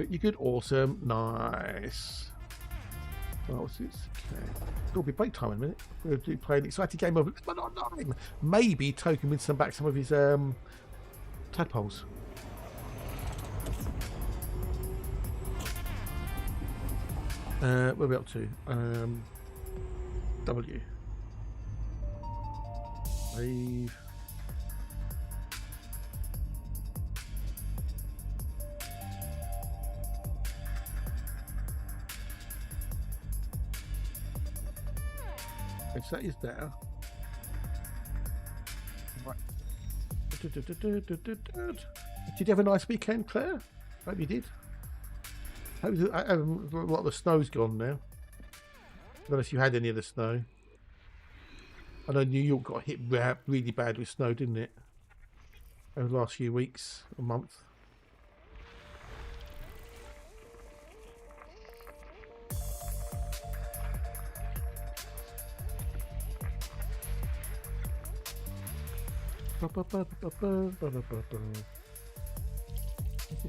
You good? Awesome. Nice. Oh, what's this? Okay. It'll be break time in a minute. We're going to play an exciting game of maybe Token wins back some of his tadpoles. Where are we up to? W. Save. Okay, so that is there. Right. Did you have a nice weekend, Claire? Hope you did. A lot of the snow's gone now. I don't know if you had any of the snow. I know New York got hit really bad with snow, didn't it? Over the last few weeks, a month. What's the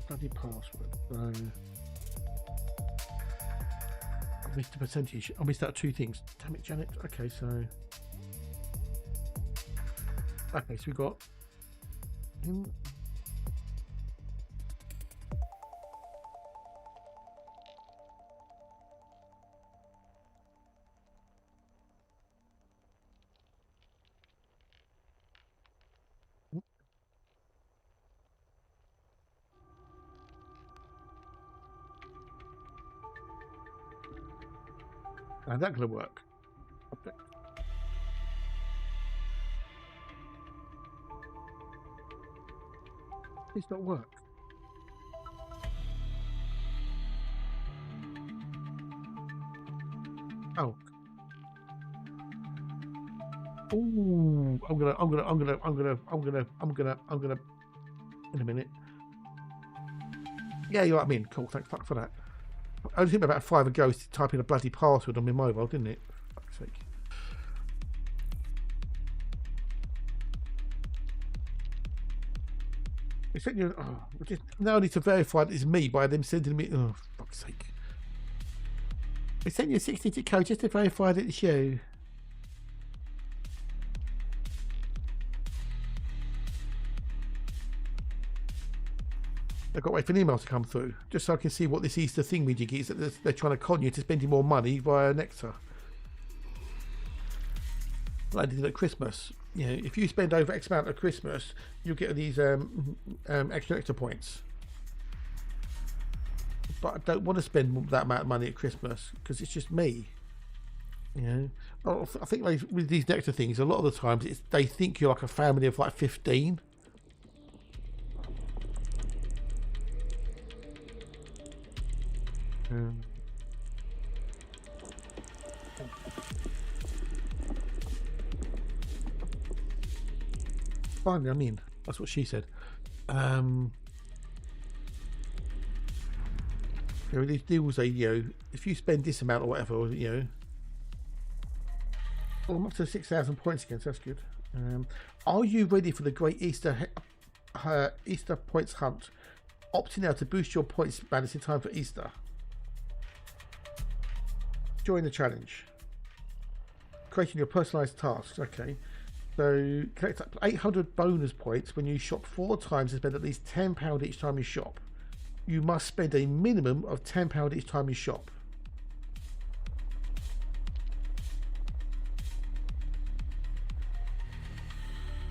bloody password? I missed the percentage. I missed out two things. Damn it, Janet. Okay, so we got him. How's that going to work? Okay. It's not work. Oh. Ooh, I'm gonna. In a minute. Yeah, you're right. I mean, cool. Thanks for that. I only took me about 5 goes to type in a bloody password on my mobile, didn't it? For fuck's sake. They sent you. Oh, just now I need to verify that it's me by them sending me. Oh, for fuck's sake! They sent you a 16-digit code just to verify that it's you. I've got to wait for an email to come through, just so I can see what this Easter thingamajig is that they're trying to con you to spending more money via Nectar. Like they did at Christmas. You know, if you spend over X amount at Christmas, you'll get these extra points. But I don't want to spend that amount of money at Christmas because it's just me. You know, I think like with these Nectar things, a lot of the times they think you're like a family of like 15. Finally, I'm in. That's what she said. You know, these deals, you know, if you spend this amount or whatever, you know. Oh, I'm up to 6,000 points again, so that's good. Are you ready for the great Easter points hunt? Opting out to boost your points balance in time for Easter. Join the challenge. Creating your personalised tasks. Okay. So collect up to 800 bonus points when you shop 4 times and spend at least £10 each time you shop. You must spend a minimum of £10 each time you shop.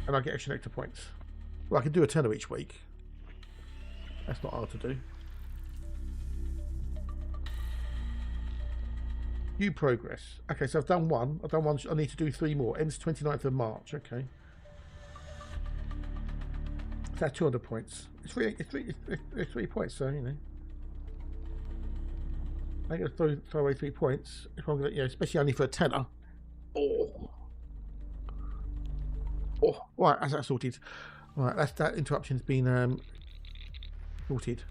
And I get extra nectar points. Well, I can do a tenner each week. That's not hard to do. View progress. Okay, so I've done one. I've done one. I need to do 3 more. Ends 29th of March. Okay. That's 200 points. It's 3 points, so you know. I'm going to throw away 3 points if I'm going to, you know, especially only for a tenner. Oh, right, that's that sorted. Right, that interruption's been sorted.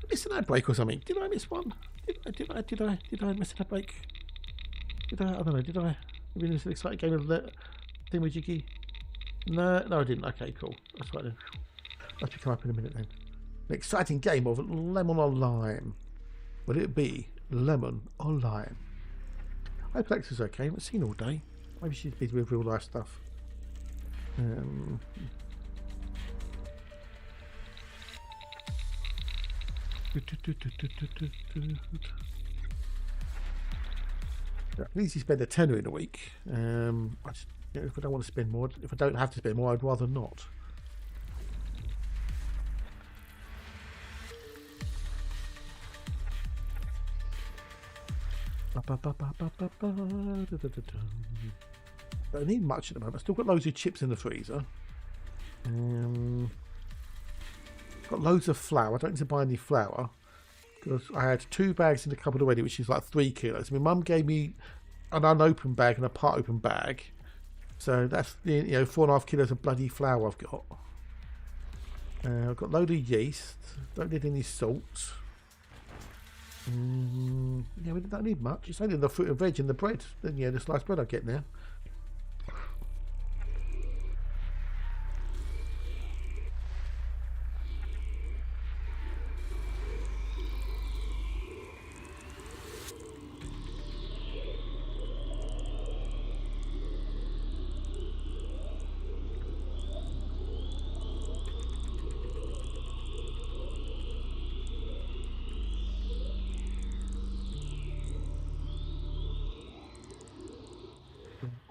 Missed an ad break or something? Did I miss one? Did I miss an ad break? I don't know. Did I? Have you missed an exciting game of the thingamajiggy? No, I didn't. Okay, cool. That's right then. Let's pick them up in a minute then. An exciting game of lemon or lime. Will it be lemon or lime? I hope Alexa's okay. I haven't seen her all day. Maybe she's busy with real life stuff. At least you spend a tenner in a week. I just, you know, if I don't want to spend more, if I don't have to spend more, I'd rather not. Don't need much at the moment. I've still got loads of chips in the freezer. Got loads of flour. I don't need to buy any flour because I had 2 bags in the cupboard already, which is like 3 kilos. My mum gave me an unopened bag and a part open bag, so that's, you know, 4.5 kilos of bloody flour I've got. I've got a load of yeast. Don't need any salt. Yeah, we don't need much. It's only the fruit and veg and the bread. Then, yeah, the sliced bread I get now.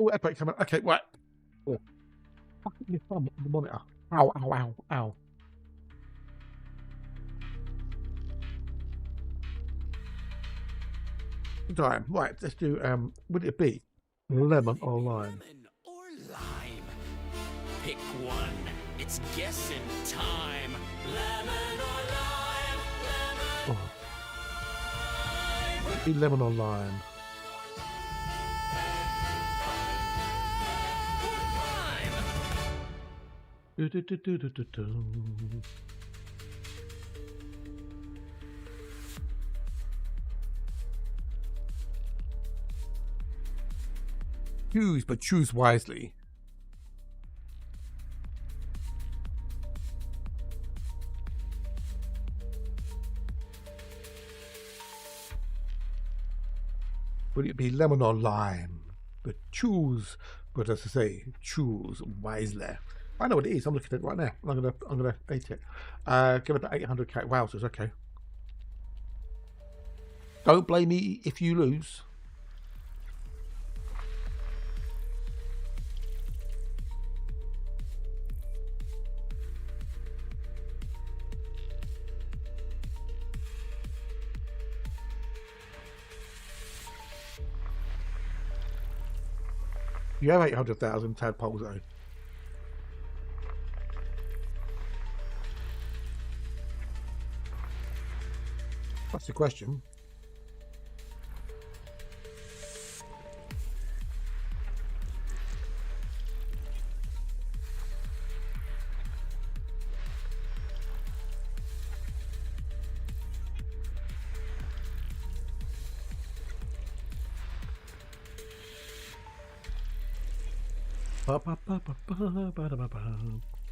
Oh, epic coming. Okay, right. Oh. Fucking your thumb on the monitor. Ow, ow, ow, ow. Time. Right, let's do, would it be lemon or lime? Lemon or lime? Pick one. It's guessing time. Lemon or lime? Lemon. Oh. Be lemon or lime. Do, do, do, do, do, do, do. Choose, but choose wisely. Would it be lemon or lime? But choose, but as I say, choose wisely. I know what it is. I'm looking at it right now. I'm gonna eat it. Give it the 800k. Wowzers. Okay. Don't blame me if you lose. You have 800,000 tadpoles though. That's the question.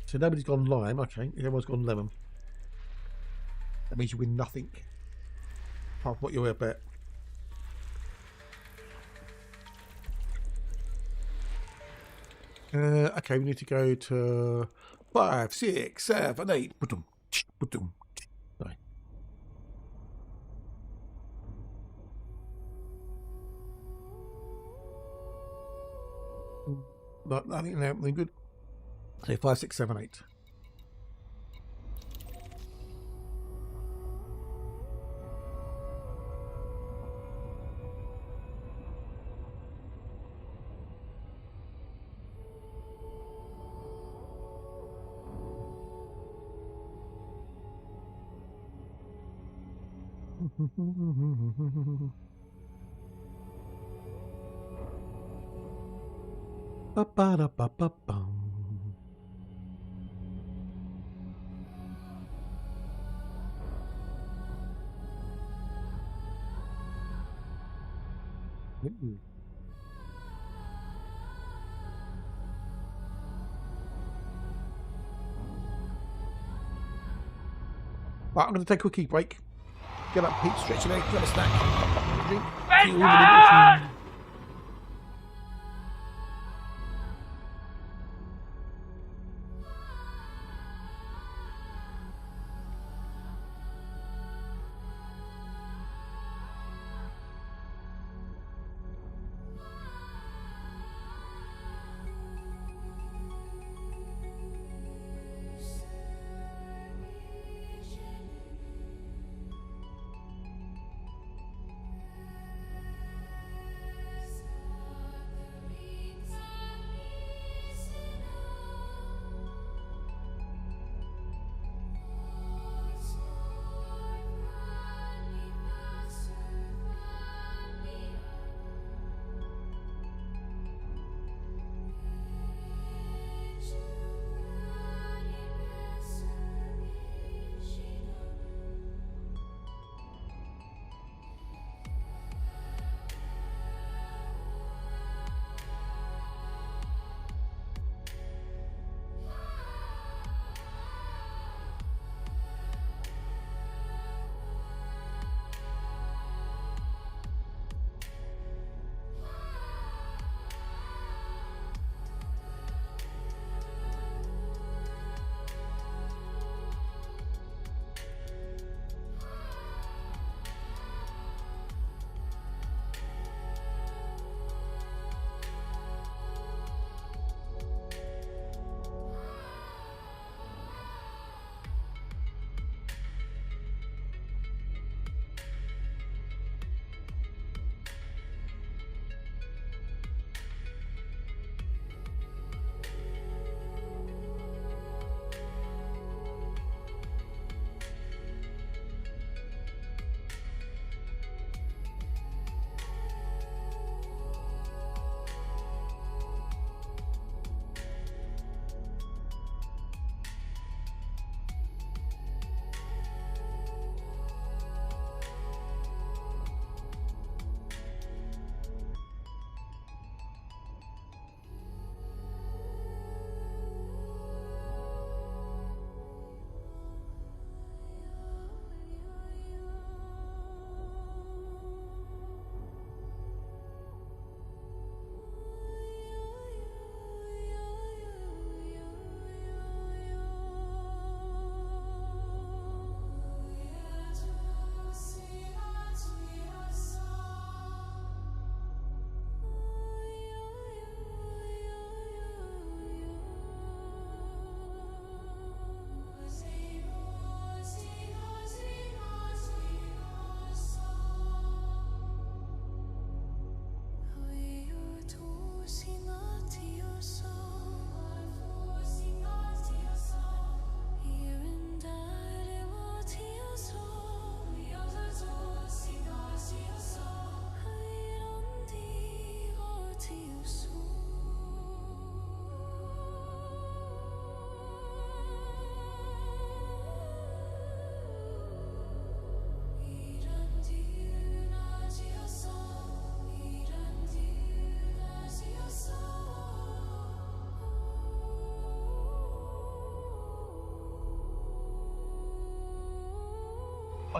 So nobody's gone lime. Okay, everyone's gone lemon. That means you win nothing. Apart from what you're bet. Okay, we need to go to 5, 6, 7, 8. Ba-dum, ba-dum. Sorry. Nothing good. So 5, 6, 7, 8. Ba-ba-da-ba-ba-bum. Ooh. Right, I'm going to take a quickie break. Get up, Pete, stretch your leg, grab a snack. Drink. See you all in a minute.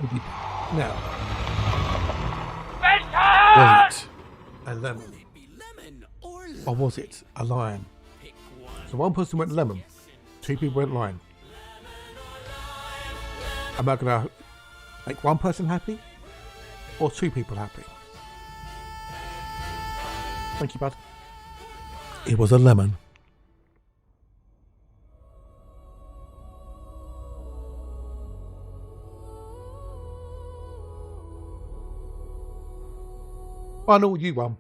Maybe. Now, Misconceptions! was it a lemon? Be lemon or Or was it a lion? pick one. So one person went lemon, 2 people went lion. Am I going to make one person happy or 2 people happy? Thank you, bud. It was a lemon. I know you won.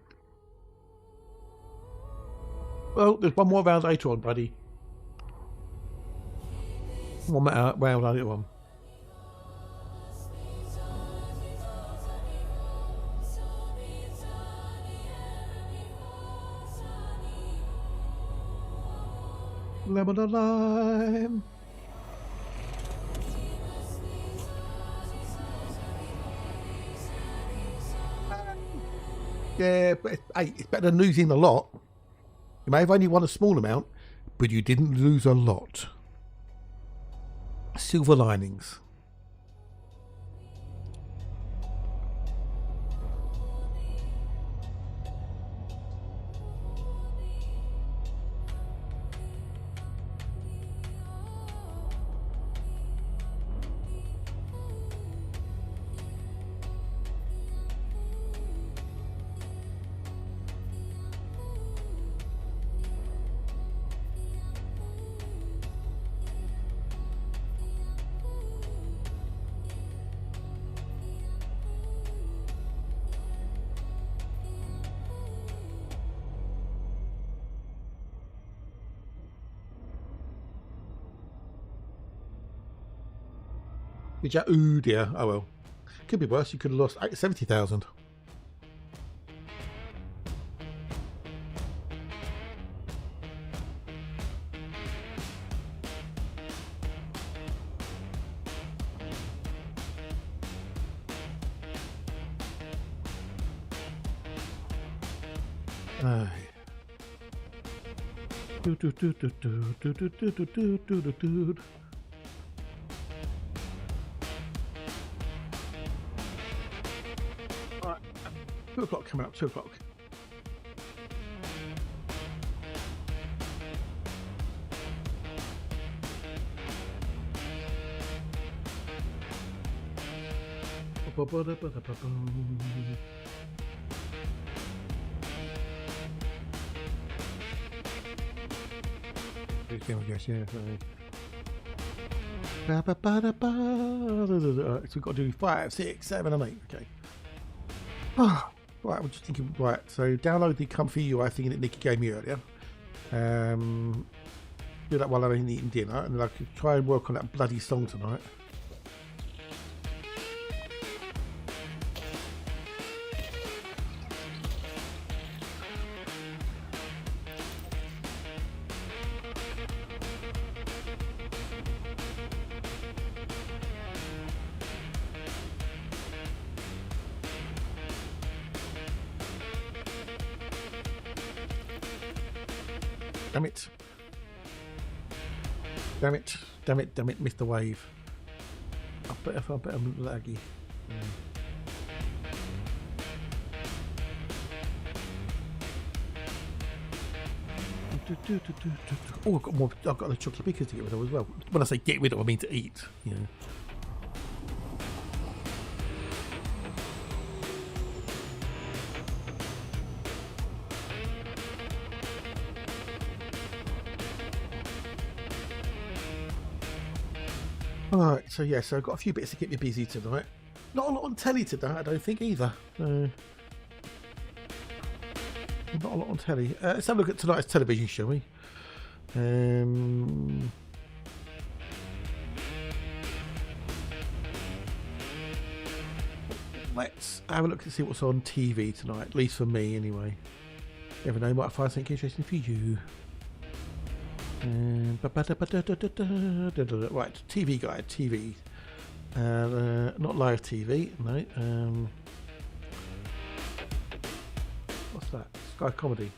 Well, there's one more round later on, buddy. One more round later on. Lemon and lime. Yeah, but hey, it's better than losing a lot. You may have only won a small amount, but you didn't lose a lot. Silver linings. Did you? Ooh dear. Oh well. Could be worse. You could have lost 70,000. Aye. Do do do do do do do do do do do do do. 2 o'clock coming up, 2 o'clock. I guess, yeah. So we've got to do 5, 6, 7 and 8, okay. Right, I'm just thinking, right, so download the comfy UI thing that Nikki gave me earlier. Do that while I'm eating dinner, and then I could try and work on that bloody song tonight. Damn it. Damn it. Damn it. Damn it. Missed the wave. I bet I'm laggy. Yeah. Oh, I've got the chocolate pickers to get rid of as well. When I say get rid of, I mean to eat. You know. Alright, so yeah, so I've got a few bits to keep me busy tonight. Not a lot on telly tonight, I don't think either. Not a lot on telly. Let's have a look at tonight's television, shall we? Let's have a look and see what's on TV tonight, at least for me anyway. Never know, might find something interesting for you. Right, TV guide, TV. Not live TV, no. What's that? Sky Comedy.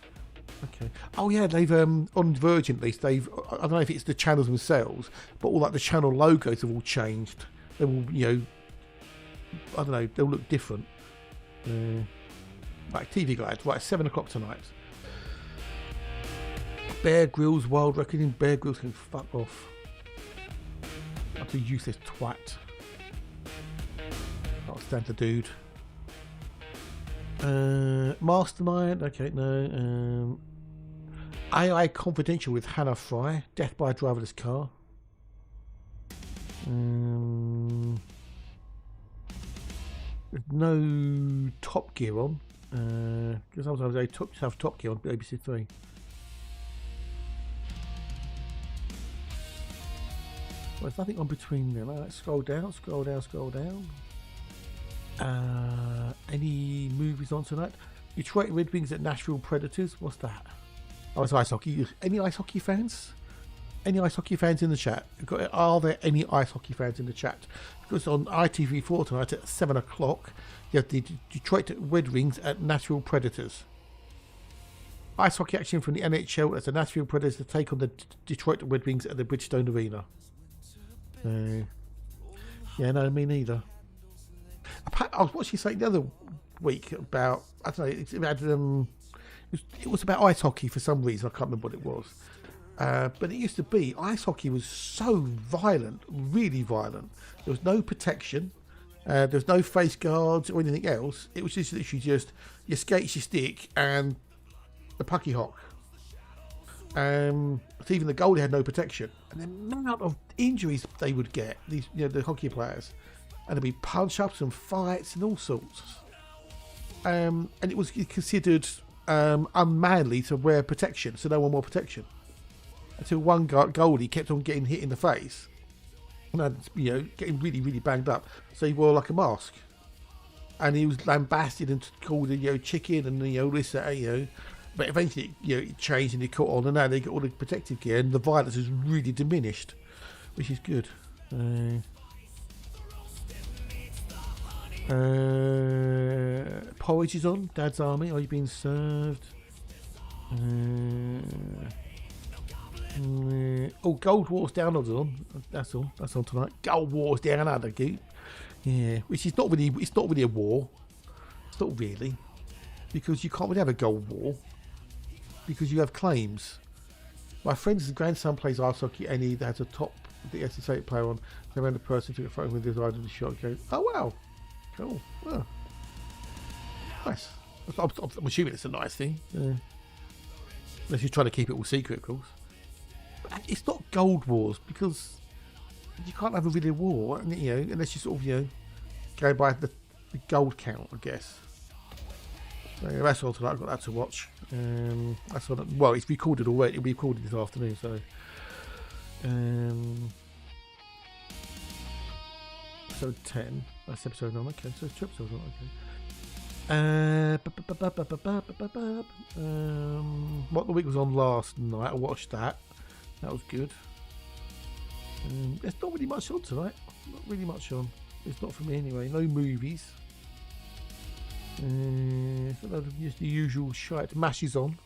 Okay. Oh yeah, they've on Virgin at least they've. I don't know if it's the channels themselves, but all like the channel logos have all changed. They're all I don't know, they'll look different. Right, TV guide. Right, 7 o'clock tonight. Bear Grylls Wild Reckoning. Bear Grylls can fuck off. That's a useless twat. Can't stand the dude. Mastermind. Okay, no. AI Confidential with Hannah Fry. Death by a driverless car. There's no Top Gear on. Because sometimes they have Top Gear on BBC 3. Well, there's nothing on between them. Let's scroll down. Any movies on tonight? Detroit Red Wings at Nashville Predators. What's that? Oh, it's ice hockey. Any ice hockey fans? Any ice hockey fans in the chat? Are there any ice hockey fans in the chat? Because on ITV4 tonight at 7 o'clock, you have the Detroit Red Wings at Nashville Predators. Ice hockey action from the NHL as the Nashville Predators to take on the Detroit Red Wings at the Bridgestone Arena. Yeah, no, me neither. I was watching something the other week about, I don't know, it was about ice hockey for some reason. I can't remember what it was. But it used to be, ice hockey was so violent, really violent. There was no protection. There was no face guards or anything else. It was just literally just your skates, your stick, and the pucky hock. So even the goalie had no protection. And the amount of injuries they would get, these, the hockey players, and there'd be punch-ups and fights and all sorts. And it was considered unmanly to wear protection, so no one wore protection. Until one goalie kept on getting hit in the face, and getting really, really banged up. So he wore like a mask, and he was lambasted and called chicken and this that. But eventually, it changed and he caught on, and now they got all the protective gear, and the violence has really diminished, which is good. Porridge is on. Dad's Army. Are you being served? Gold Wars Down Under on. That's all. That's on tonight. Gold Wars Down Under. Yeah, which is not really. It's not really a war. It's not really, because you can't really have a gold war, because you have claims. My friend's grandson plays ice hockey, and he has a top the SSA player on. They ran the person took a photo with his eye of the shot. Goes, oh wow, cool. Oh. Nice. I'm assuming it's a nice thing. Unless you're trying to keep it all secret, of course. But it's not gold wars, because you can't have a really war, unless you sort of go by the gold count, I guess. So that's all tonight. I've got that to watch. That's all. Well, it's recorded already. It'll be recorded this afternoon. So, episode 10. That's episode 9. Okay, so 2 episodes on. Okay. What the week was on last night? I watched that. That was good. There's not really much on tonight. Not really much on. It's not for me anyway. No movies. Just the usual shite. MASH is on.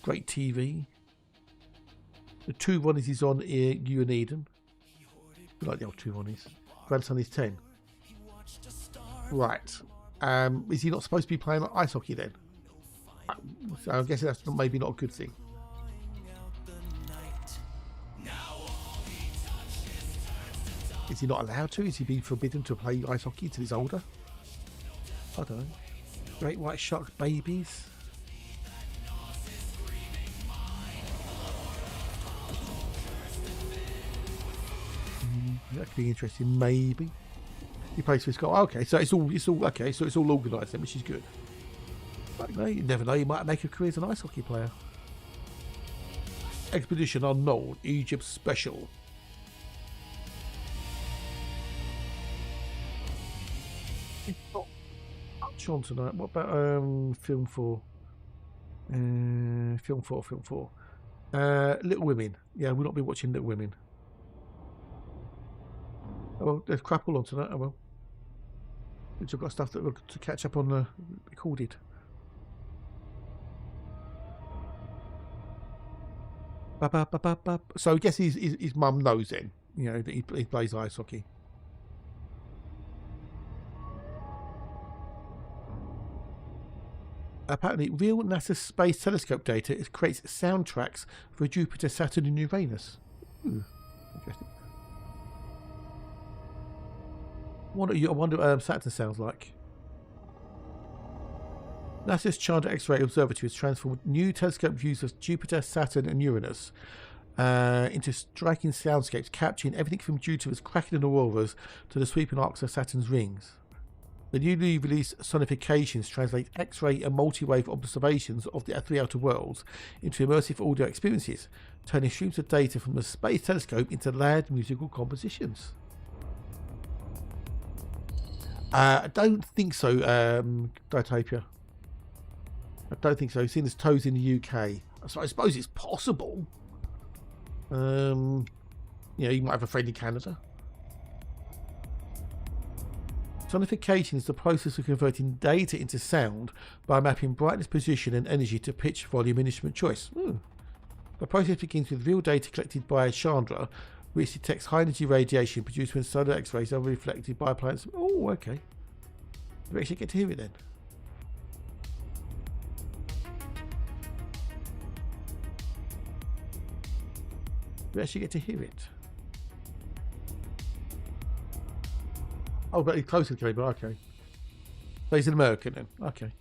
Great TV. The Two Ronnies is on here. You and Eden. You like the old Two Ronnies. Grandson is 10. Right. Is he not supposed to be playing ice hockey then? So I'm guessing that's maybe not a good thing. Is he not allowed to? Is he being forbidden to play ice hockey until he's older? I don't know. Great white shark babies. That could be interesting. Maybe he plays for Scott. Okay, so it's all okay. So it's all organised then, which is good. But you never know. You might make a career as an ice hockey player. Expedition Unknown, Egypt Special. It's not much on tonight. What about Film 4? Film 4. Little Women. Yeah, we'll not be watching Little Women. Oh well, there's crap all on tonight. Oh well. Which I've got stuff that to catch up on the recorded. So I guess his mum knows then, that he plays ice hockey. Apparently, real NASA Space Telescope data creates soundtracks for Jupiter, Saturn, and Uranus. Interesting. I wonder Saturn sounds like. NASA's Chandra X-ray Observatory has transformed new telescope views of Jupiter, Saturn, and Uranus into striking soundscapes, capturing everything from Jupiter's cracking auroras to the sweeping arcs of Saturn's rings. The newly released sonifications translate X-ray and multi-wave observations of the three outer worlds into immersive audio experiences, turning streams of data from the space telescope into loud musical compositions. I don't think so, Ditopia. I don't think so. Seeing as toes in the UK, so I suppose it's possible. You might have a friend in Canada. Sonification is the process of converting data into sound by mapping brightness, position, and energy to pitch, volume, and instrument choice. The process begins with real data collected by Chandra, which detects high energy radiation produced when solar X-rays are reflected by planets. Oh, okay. We actually get to hear it then. We actually get to hear it. Oh, but he's closer to the cable. Okay. So he's an American then. Okay.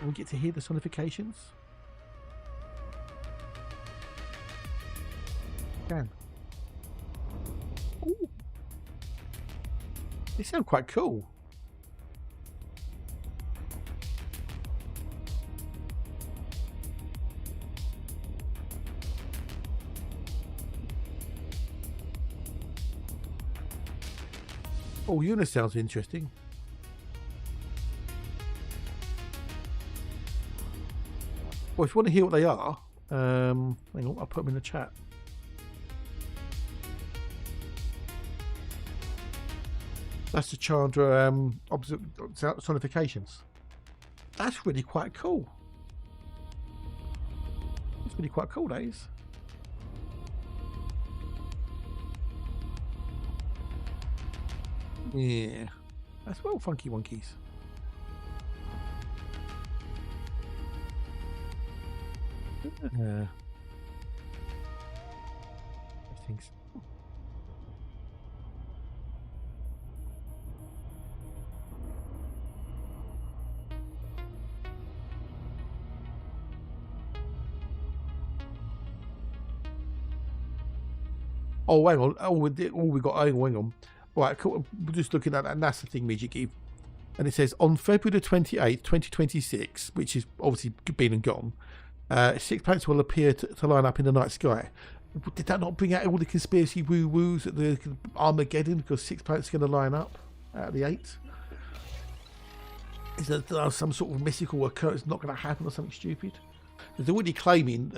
We get to hear the sonifications. Can. Ooh. They sound quite cool. Oh, Eunice sounds interesting. Well, if you want to hear what they are, hang on, I'll put them in the chat. That's the Chandra sonifications. That's really quite cool. It's really quite cool, that is. Yeah, that's well funky wonkies. I think so. Oh, hang on. We got. Hang on. Right, cool. We're just looking at that NASA thing Midget gave. And it says, on February the 28th, 2026, which is obviously been and gone, 6 planets will appear to line up in the night sky. Did that not bring out all the conspiracy woo-woos at the Armageddon because 6 planets are going to line up out of the 8? Is there some sort of mystical occurrence not going to happen or something stupid? They're already claiming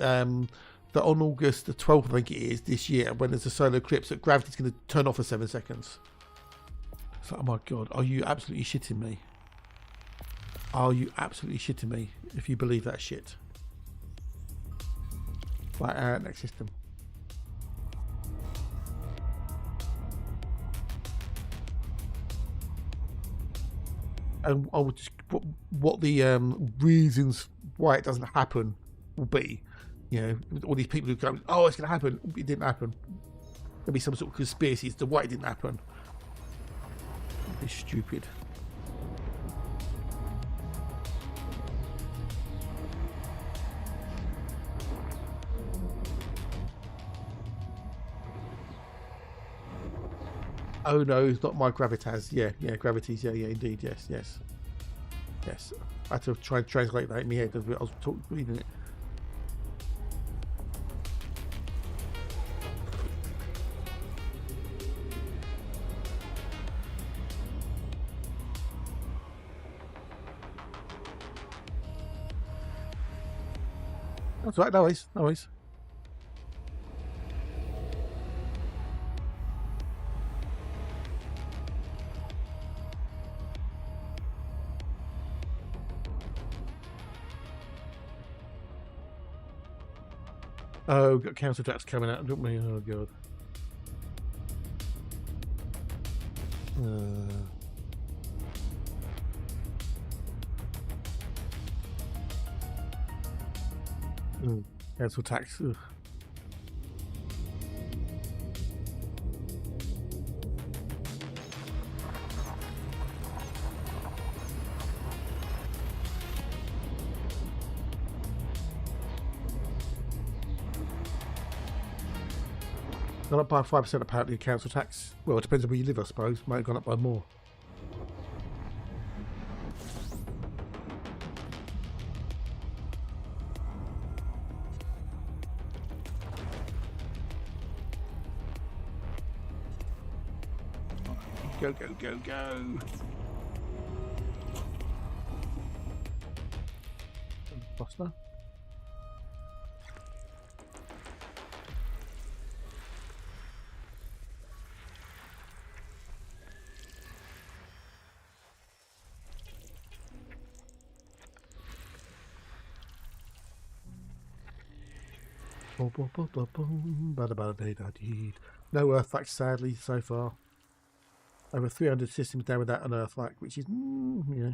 that on August the 12th, I think it is, this year, when there's a solar eclipse, that gravity's going to turn off for 7 seconds. So, oh my God, are you absolutely shitting me? Are you absolutely shitting me if you believe that shit? Right, next system. And I would just what the reasons why it doesn't happen will be. You know, all these people who go, oh, it's going to happen. It didn't happen. There'll be some sort of conspiracy as to why it didn't happen. It's stupid. Oh no, it's not my gravitas. Yeah, gravities. Yeah, indeed. Yes. I had to try and translate that in my head as I was reading it. That's right, no worries. Oh, got council tax coming out, don't we? Oh god. Council tax. Ugh. Gone up by 5% apparently, council tax. Well, it depends on where you live, I suppose. Might have gone up by more. Go, go, go, go. Buster. No earthquakes, sadly, so far. Over 300 systems down without an earthquake, which is, you know.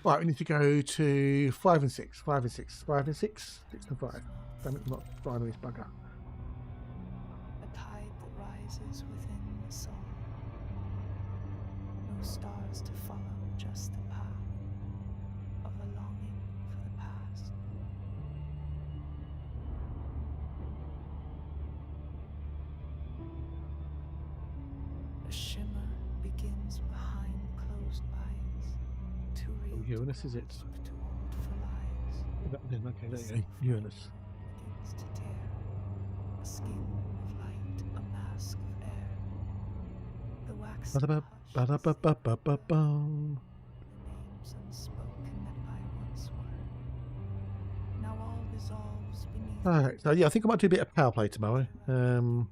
Right, we need to go to 5 and 6, 5 and 6, 5 and 6, 6 and 5. Damn it, not binary bugger. A tide that rises within the soul. No stars to follow, just the path of a longing for the past. A shimmer begins behind closed eyes. Too real to Uranus, is it? grasp, too old for lies. Okay, there you go. Uranus. Begins to tear. A skin of light, a mask of air. The wax Ba-da-ba-ba-ba-ba-ba. names unspoken that I once were. Now all dissolves beneath. Alright, so yeah, I think I might do a bit of power play tomorrow. Hesitate.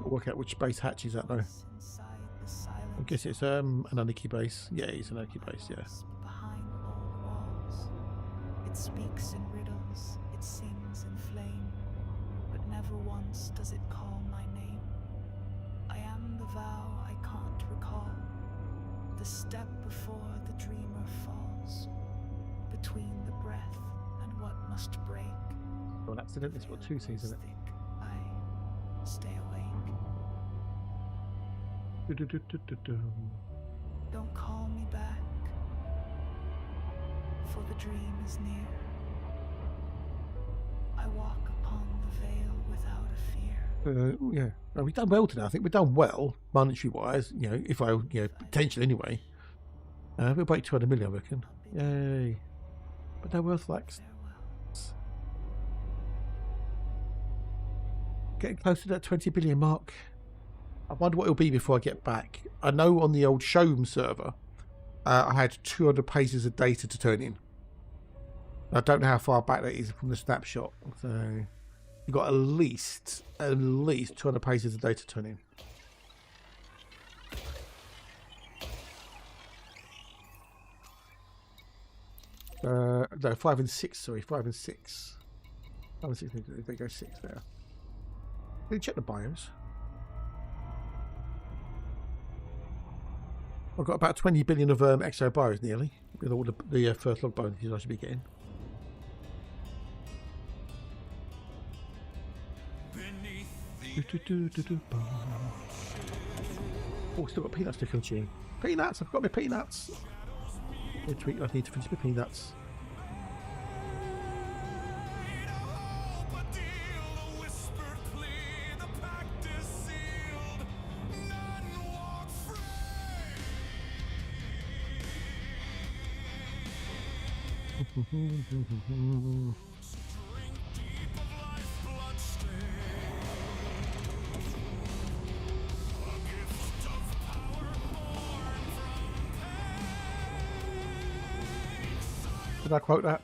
Work out which base hatch is that though. Inside the silence. I guess it's an Anarchy base. Yeah, it's an Anarchy base, yeah. Behind old walls. It speaks in riddles, it sings in flame, but never once does it call my name. I am the vow I can't recall, the step before the dreamer falls, between the breath and what must break. Oh, an accident, it's got 2 C's in it. Thick, I stay awake. Don't call me back, for the dream is near. I walk upon the veil without a fear. Yeah, well, we've done well today. I think we've done well, monetary wise. You know, if I, you know, potential anyway. We'll break 200 million, I reckon. Yay! But they're worth like getting close to that 20 billion mark. I wonder what it'll be before I get back. I know on the old showroom server, I had 200 pages of data to turn in. I don't know how far back that is from the snapshot. So you've got at least 200 pages of data to turn in. No, 5 and 6. Sorry, 5 and 6. 5 and 6. They go 6 there. Let me check the bios. I've got about 20 billion of exobios nearly, with all the first log bonuses I should be getting. Oh, still got peanuts to consume. Peanuts! I've got my peanuts! Next week I need to finish my peanuts. Did I quote that?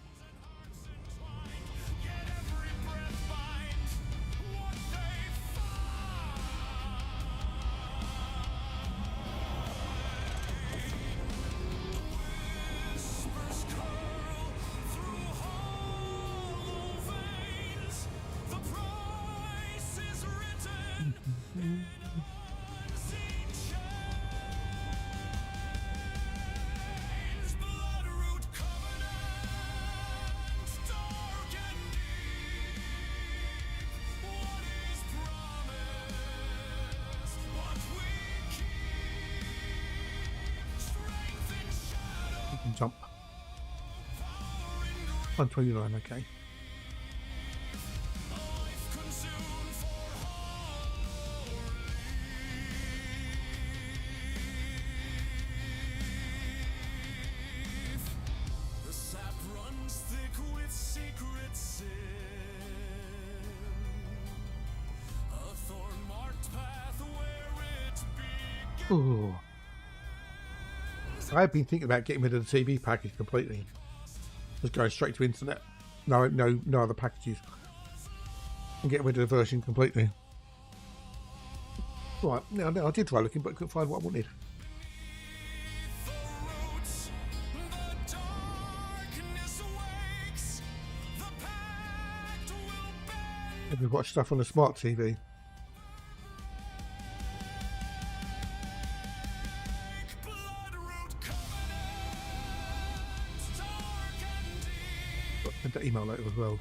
Jump. 129, okay. The sap runs thick with secret sin. A thorn-marked path where it begins. Ooh. I've been thinking about getting rid of the TV package completely. Just going straight to internet. No other packages. And getting rid of the version completely. Right, now I did try looking, but couldn't find what I wanted. Maybe watch stuff on a smart TV. Send that email later as well.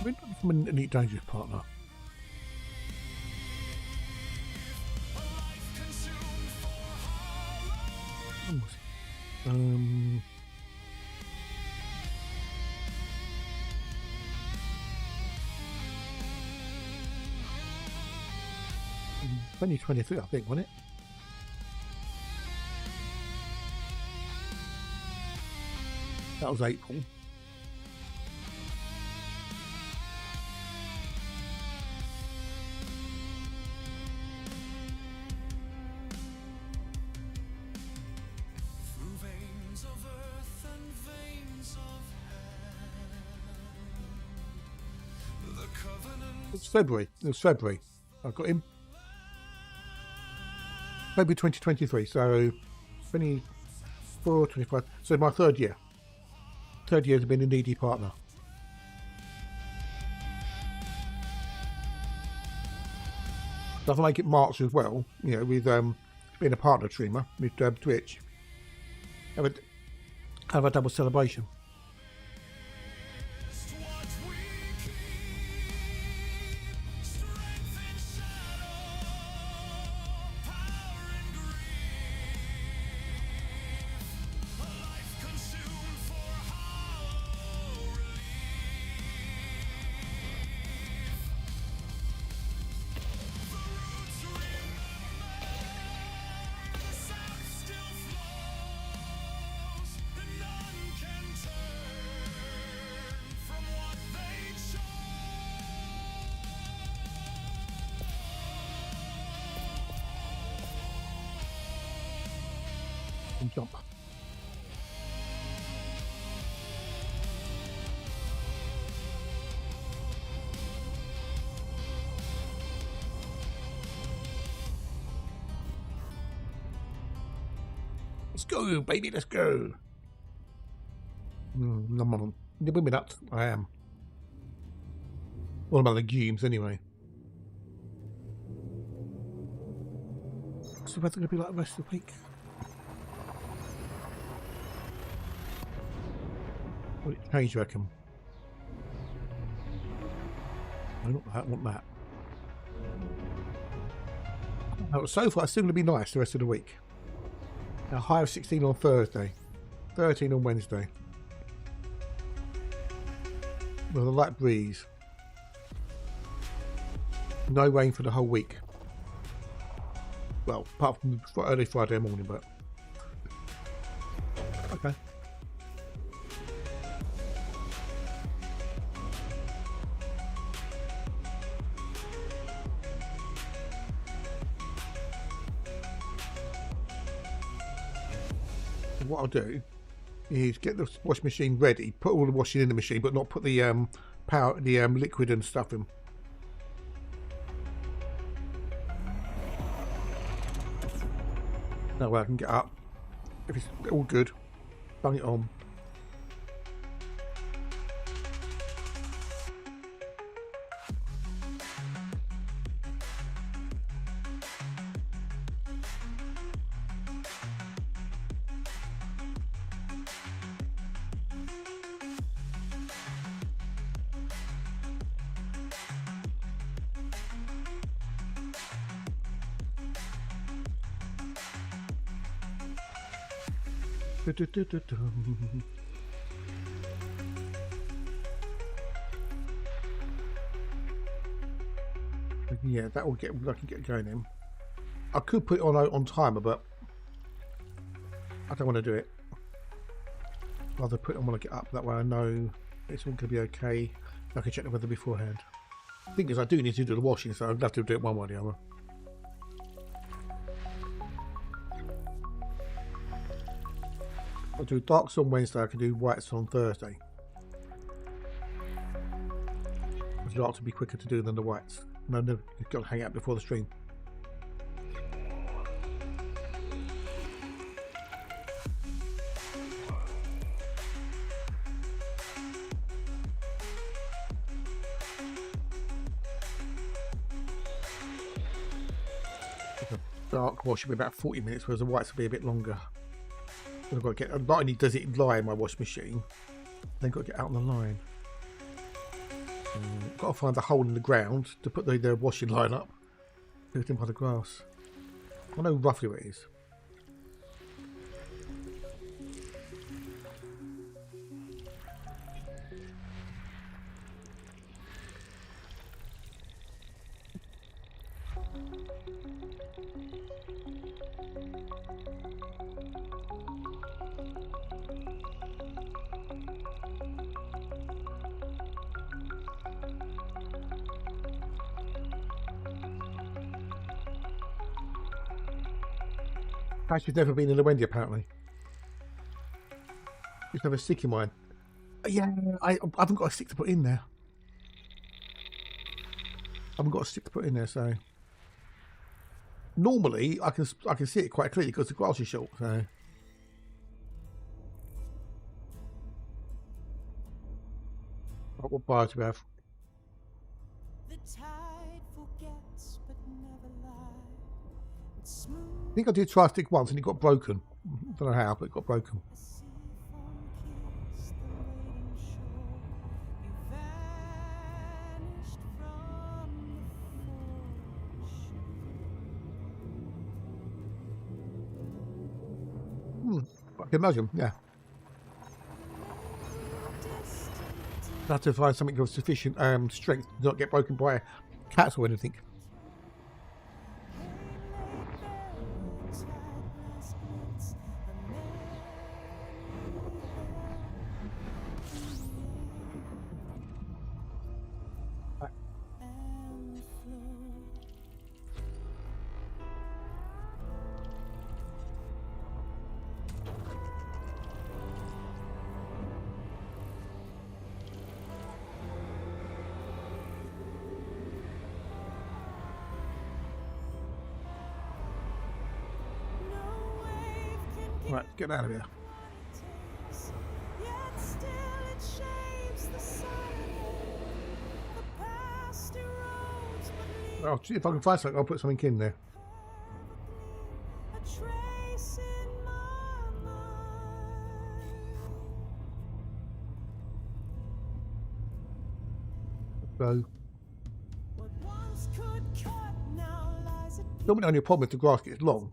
We're not from an Elite Dangerous partner. Only 23, I think, wasn't it? That was April. Through veins of earth and veins of hell, the covenant. It's February. It was February. I got him. February 2023. So 24, 25. So my third year. Third year has been a needy partner. Does I make it March as well, you know, with being a partner streamer with Twitch. Have a double celebration. And jump. Let's go, baby, let's go. You're with me nuts. I am. What about the legumes anyway? So the weather going to be like the rest of the week? Will it change, you reckon? I don't want that. No, so far it's still going to be nice the rest of the week. A high of 16 on Thursday, 13 on Wednesday. With a light breeze. No rain for the whole week. Well, apart from early Friday morning, but okay. What I'll do is get the washing machine ready, put all the washing in the machine, but not put the liquid and stuff in. That way I can get up. If it's all good, bung it on. Yeah, that will get. I can get going in. I could put it on timer, but I don't want to do it. Rather put it on when I get up. That way I know it's all going to be okay. I can check the weather beforehand. The thing is, I do need to do the washing, so I'd have to do it one way or the other. I'll do darks on Wednesday. I can do whites on Thursday. The darks will be quicker to do than the whites. No, you've got to hang out before the stream. The dark wash will be about 40 minutes, whereas the whites will be a bit longer. I've got to get, not only does it lie in my wash machine, then got to get out on the line. Got to find a hole in the ground to put the washing line up. Do it in by the grass. I know roughly where it is. She's never been in a Wendy, apparently. She's never a stick in mine. Yeah, I haven't got a stick to put in there. I haven't got a stick to put in there, so normally I can see it quite clearly because the grass is short. So what bar do we have? The tide forgets but never lies. It's smooth. I think I did try a stick once and it got broken. I don't know how, but it got broken. I can imagine, yeah. I have to find something of sufficient strength to not get broken by cats or anything. Right, get out of here. Well, if I can find something, I'll put something in there. So, normally only a problem if the grass gets long.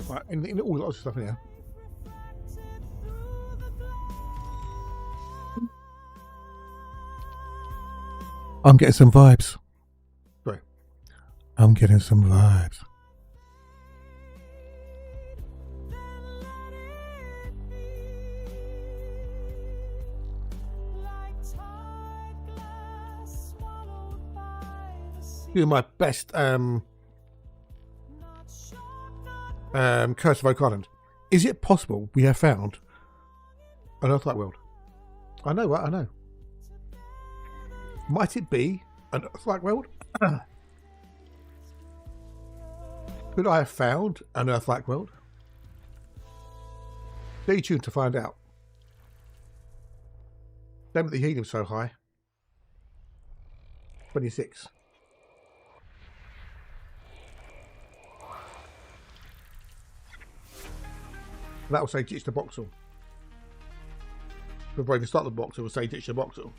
Right, in all lots of stuff in here. I'm getting some vibes. Sorry. I'm getting some vibes. Doing my best Curse of Oak Island. Is it possible we have found An Earth-like world. I know, right? I know. Might it be an Earth-like world? Could I have found an Earth-like world? Stay tuned to find out. Damn it, the helium's so high. 26. That will say ditch the boxel. Before I even start the boxel, it will say ditch the boxel.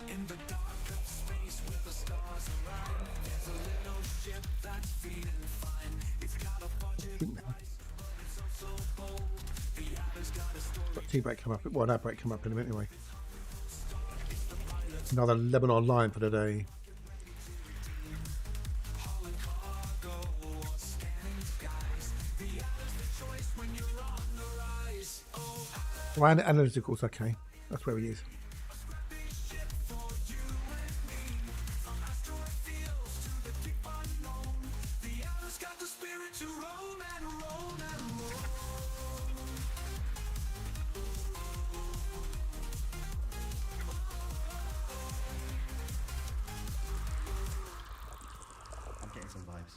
In the dark of space with the stars around, there's a little ship that's feeling fine. It's got a budget price, but it's also bold. The other's got a story. Got tea break come up. Well, that break come up in a minute anyway. Another Lebanon line for the day. Hauling cargo or scanning skies. The other's the choice when you're on the rise. Oh, Ryan Analyticals, okay. That's where he is. ship for you and me. From asteroid fields to the deep unknown. The other's got the spirit to roam and roam and roam. I'm getting some vibes.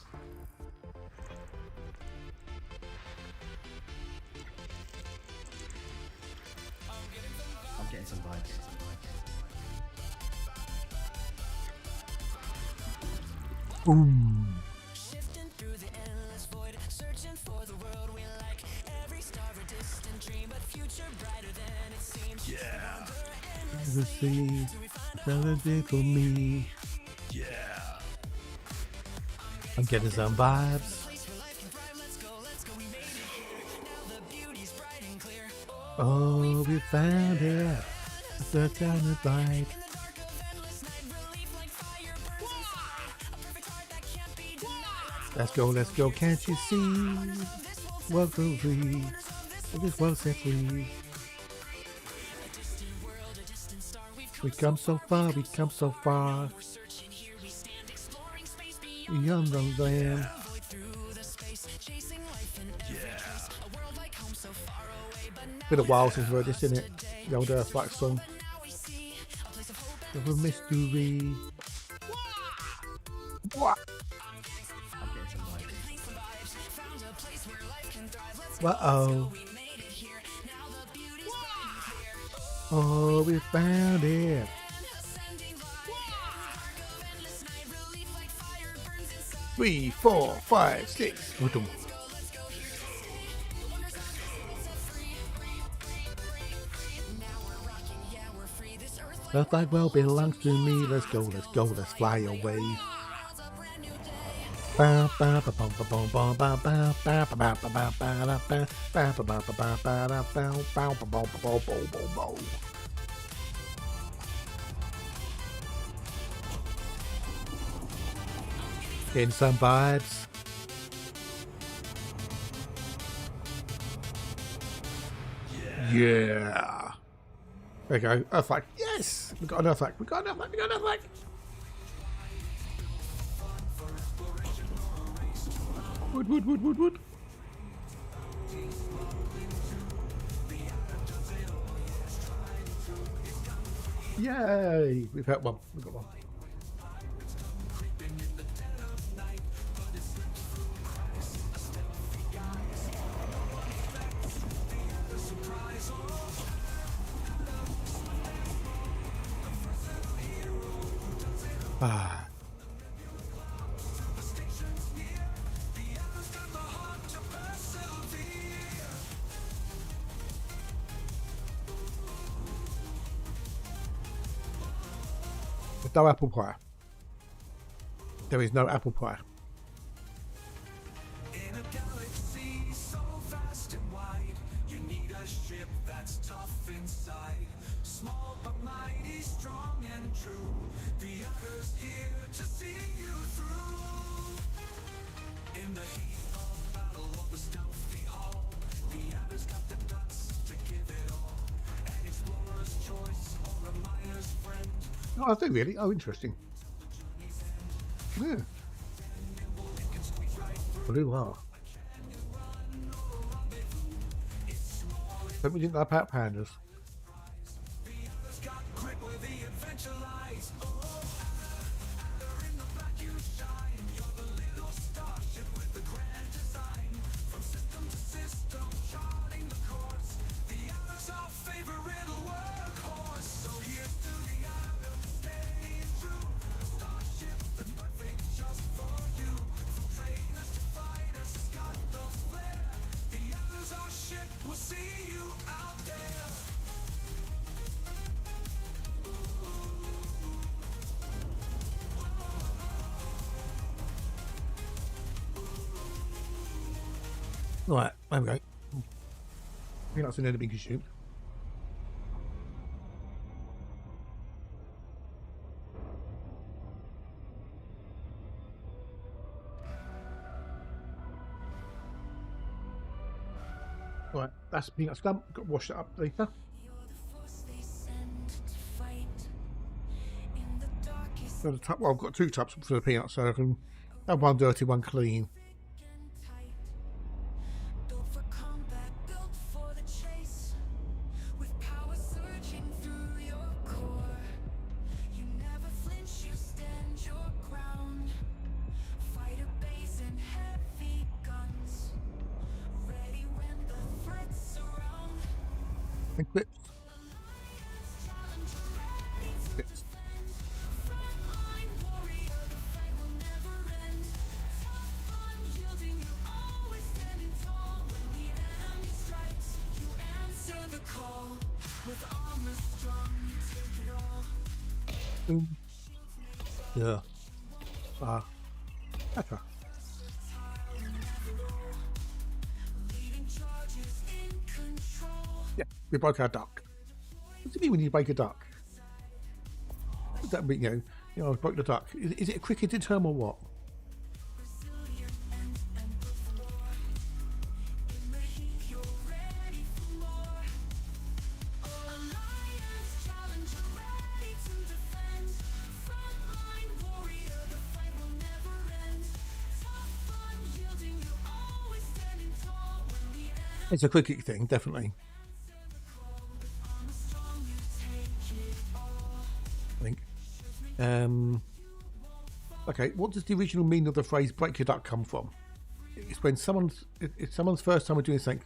I'm getting some vibes. Boom. Shifting through the endless void, searching for the world we like. Every star a distant dream, but future brighter than it seems. Yeah. The sea, melody for me. Yeah. I'm getting some vibes. Oh, we found it. The down the light. Let's go, can't you see? What will we? This world set free. We come so far, beyond the land. Been a while since we heard this, isn't it? The old Earth-like song. Of a mystery. What? I'm getting some vibes. Uh-oh. Oh, we found it. Three, 4, 5, 6. Earth like well belongs to me. Let's go, let's fly away. Getting some vibes. Yeah. There we go. Earthlag. Yes! We got an Earthlag. We got an Earthlag. Wood. Yay! We've had one. We've got one. Ah. There's no apple pie. There is no apple pie. In a galaxy so vast and wide, you need a ship that's tough inside. Small but mighty, strong and true. The other's here to see you through. In the heat of battle of the stealthy hull, the other's got the guts to give it all. An explorer's choice or a miner's friend, Oh, I do really. Oh, interesting. Yeah. Blue R. But we didn't know about pandas. Right, there we go. Peanuts in there to be consumed. Right, that's peanuts done. Got to wash that up later. Got a tub, well, I've got 2 tubs for the peanuts, so I can have one dirty, one clean. Clips. Clips. Yeah. Pepper. Yeah, we broke our duck. What does it mean when you break a duck? What does that mean, you know, I broke the duck. Is it a cricketed term or what? It's a cricket thing, definitely. I think. Okay, what does the original meaning of the phrase "break your duck" come from? It's when it's someone's first time of doing something.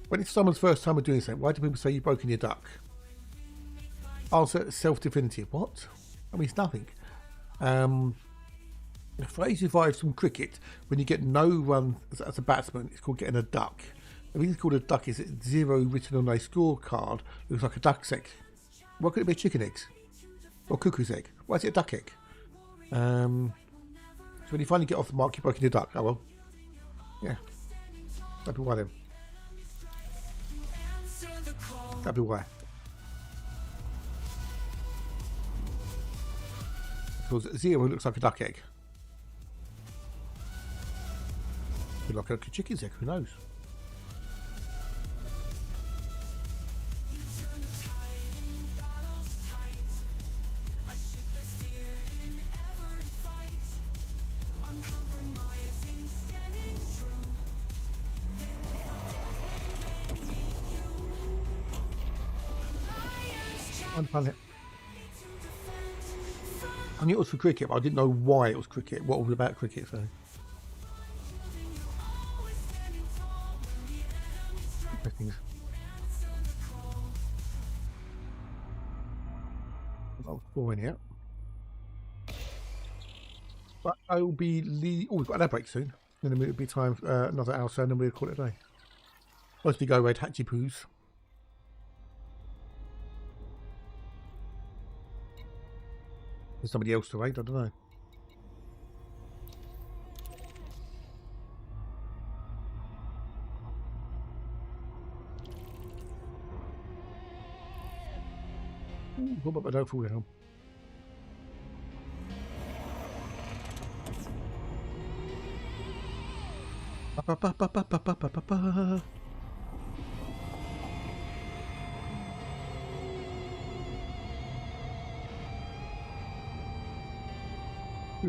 When it's someone's first time of doing something, why do people say you've broken your duck? Answer: self-definitive. What? I mean, it's nothing. The phrase derives from cricket. When you get no run as a batsman, it's called getting a duck. The reason it's called a duck is it's 0 written on a scorecard. Looks like a duck's egg. Why could it be a chicken egg? Or cuckoo's egg? Why is it a duck egg? So when you finally get off the mark, you're breaking your duck. Oh well. Yeah. That'd be why then. That'd be why. Because 0 looks like a duck egg. Could look like a chicken's egg, who knows? I knew it was for cricket, but I didn't know why it was cricket. What was about cricket? So interesting. I was boring here, but I will be. Oh, we've got an ad break soon. Then it'll be time for another hour, so then we'll call it a day. Mostly go red hatchy poos. There's somebody else to raid, I don't know. Ooh, what about my don't fall down?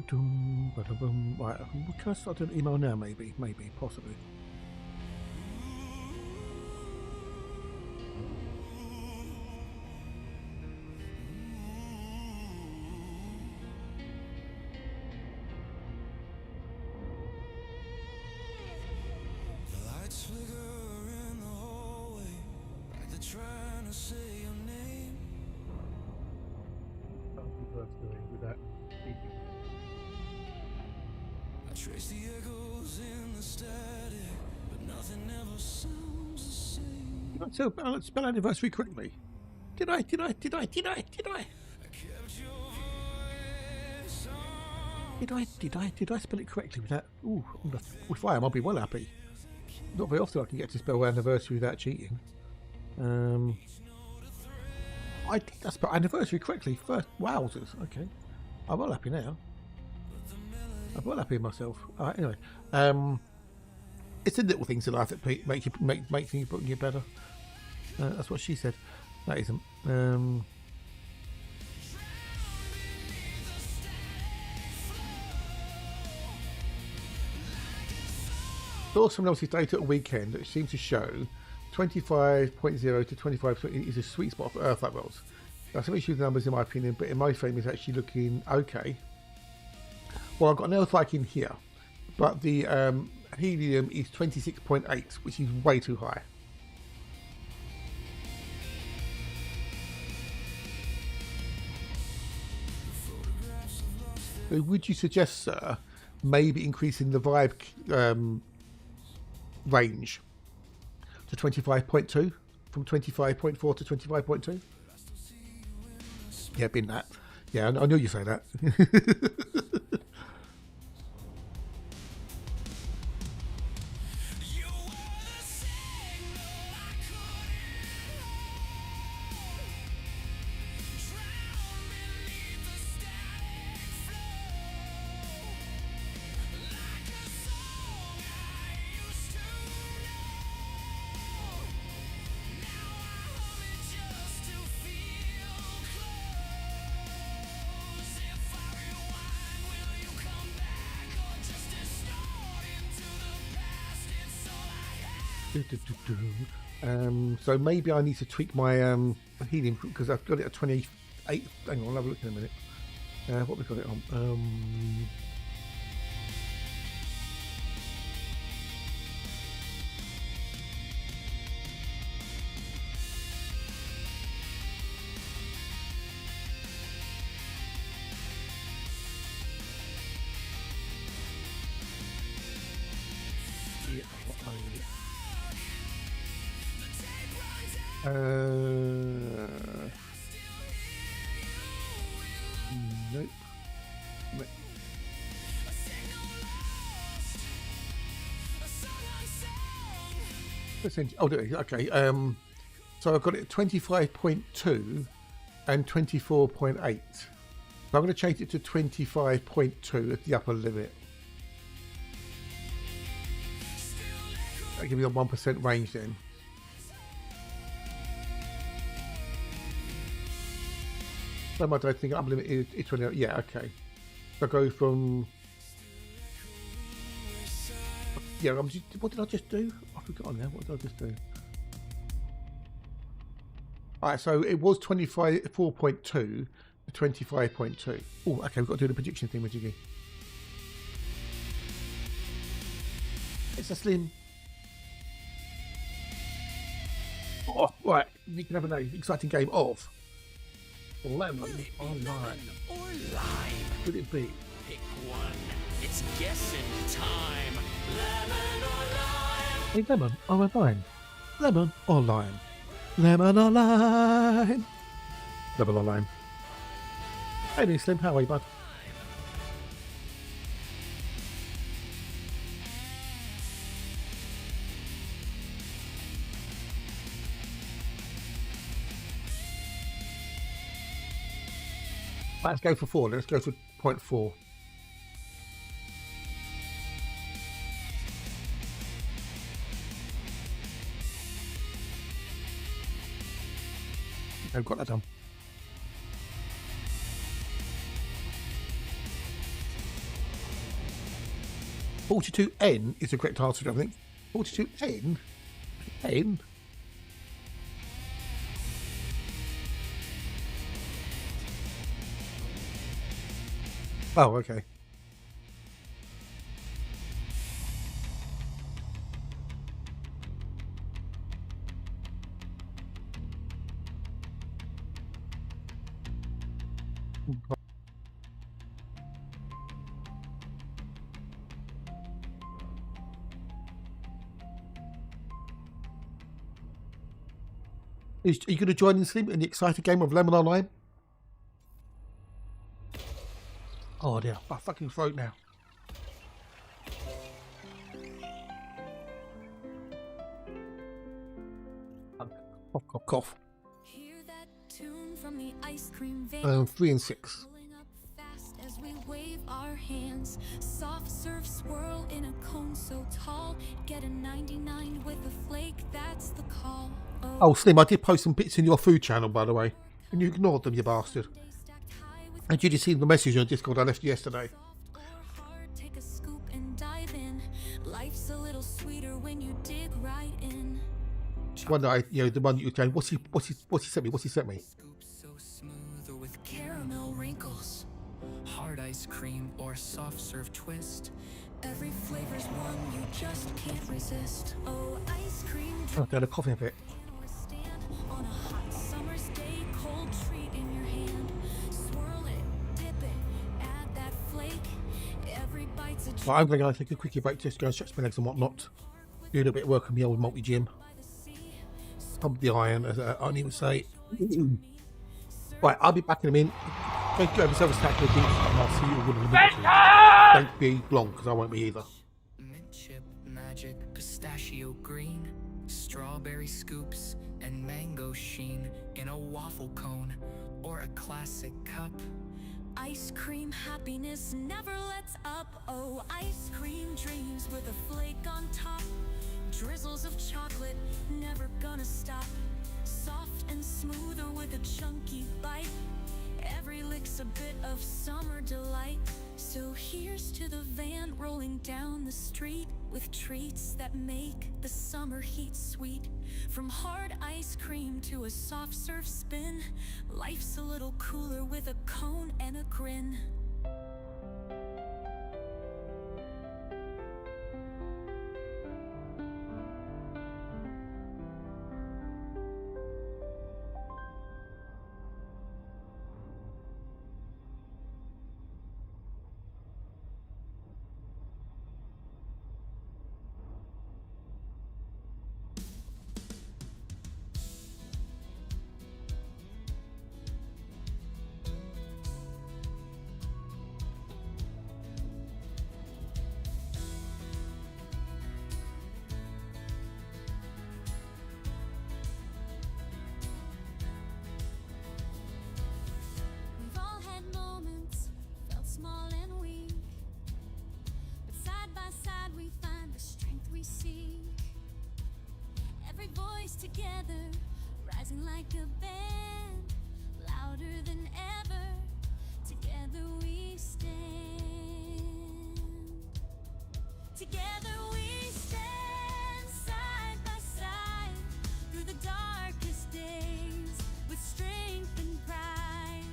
Right, can I start an email now? Maybe, possibly. The lights flicker in the hallway, like they're trying to say your name. I trace the echoes in the static, but nothing ever sounds the same. So let's spell anniversary correctly. Did I? I kept your voice on. Did I spell it correctly with that? Ooh, if I am, I'll be well happy. Not very often I can get to spell anniversary without cheating. I think I spelled anniversary correctly first. Wowzers. Okay, I'm well happy now. I'm well happy with myself. All right, anyway, it's the little things in life that make things get better. That's what she said. That isn't. Saw someone else's data at a weekend that seems to show 25.0 to 25% is a sweet spot for Earth worlds. Now, some issues with numbers in my opinion, but in my frame is actually looking okay. Well, I've got an Earth like in here, but the helium is 26.8, which is way too high. So would you suggest, sir, maybe increasing the vibe range to 25.2 from 25.4 to 25.2? Yeah, been that. Yeah, I knew you'd say that. So maybe I need to tweak my helium because I've got it at 28. Hang on, I'll have a look in a minute. What we got it on? Nope. Oh, okay. So I've got it at 25.2 and 24.8. So I'm going to change it to 25.2 at the upper limit. That'll give me a 1% range then. So much I think upper limit is 20. Yeah, okay. So I go from. Yeah, what did I just do? I've forgotten now. What did I just do? Alright, so it was 24.2 to 25.2. Oh, okay, we've got to do the prediction thing with Jiggy. It's a slim. Oh, right, you can have an exciting game of Lemon Online. Or lime. Could it be? Pick one. It's guessing time. Lemon or lime. Hey, lemon or lime? Lemon or lime? Lemon or lime? Lemon or lime? Hey, Slim, how are you, bud? Let's go for 4. Let's go for 0.4. I've got that done. 42N is the correct answer, I think. 42N? N? Oh, okay. Are you going to join us in the exciting game of Lemon on Lime? Oh dear, my fucking throat now. Cough, cough, cough. Hear that tune from the ice cream van. 3 and 6. Pulling up fast as we wave our hands. Soft surf swirl in a cone so tall. Get a 99 with a flake, that's the call. Oh, Slim, I did post some bits in your food channel, by the way. And you ignored them, you bastard. And you just see the message on Discord I left you yesterday. Take a scoop and dive in. Life's a little sweeter when you dig right in. One that the one that you were saying, what's he sent me? What's he sent me? Scoops so smooth or with caramel wrinkles. Hard ice cream or soft serve twist. Every flavor's one you just can't resist. Oh, ice cream. Oh, down a coffee a bit. Or stand on a hot summer's day, cold treat in your hand. Swirl it, dip it, add that flake. Every bite's a treat. Right, I'm going to take a quickie break just to go and stretch my legs and whatnot. Do a little bit of work on the old multi-gym. Pump the iron, as Arnie would say. Right, I'll be back in a minute. Thank you, have yourself a stack of things, and I'll see you all in a minute. Don't be long, because I won't be either. Mint chip magic, pistachio green. Strawberry scoops and mango sheen in a waffle cone or a classic cup. Ice cream happiness never lets up. Oh, ice cream dreams with a flake on top. Drizzles of chocolate never gonna stop. Soft and smoother with a chunky bite. Every lick's a bit of summer delight. So here's to the van rolling down the street with treats that make the summer heat sweet. From hard ice cream to a soft serve spin, life's a little cooler with a cone and a grin. We've all had moments, felt small and weak, but side by side we find the strength we seek. Every voice together, rising like a band, louder than ever, together we stand. Together we stand, side by side, through the darkest days, with strength and pride.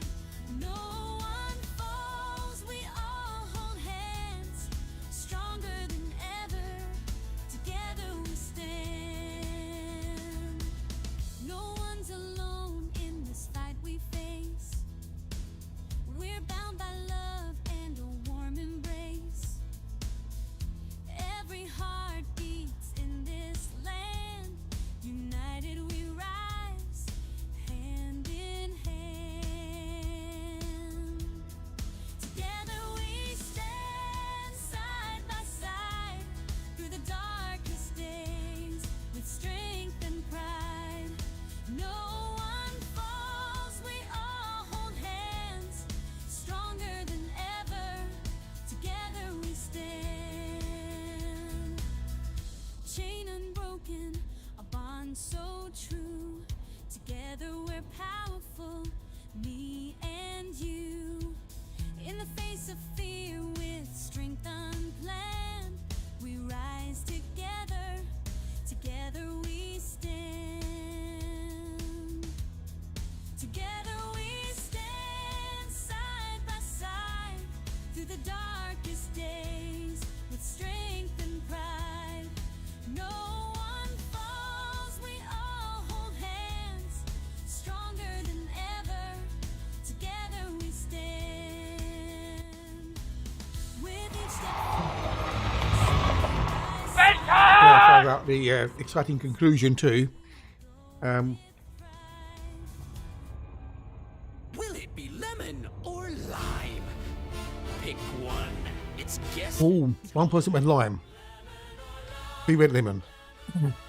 No one falls, we all hold hands, stronger than ever, together we stand. No one's alone in this fight we face. We're bound by love and a warm embrace. Every heart beats in this land, united we rise, hand in hand. Together we stand, side by side, through the darkest days, with strength and pride. No one falls, we all hold hands, stronger than ever, together we stand. Chain unbroken, a bond so true, together we're powerful, me and you. In the face of fear with strength unplanned, about the exciting conclusion too. Will it be lemon or lime? Pick one. It's guess. Oh, one person went lime. 3 went lemon.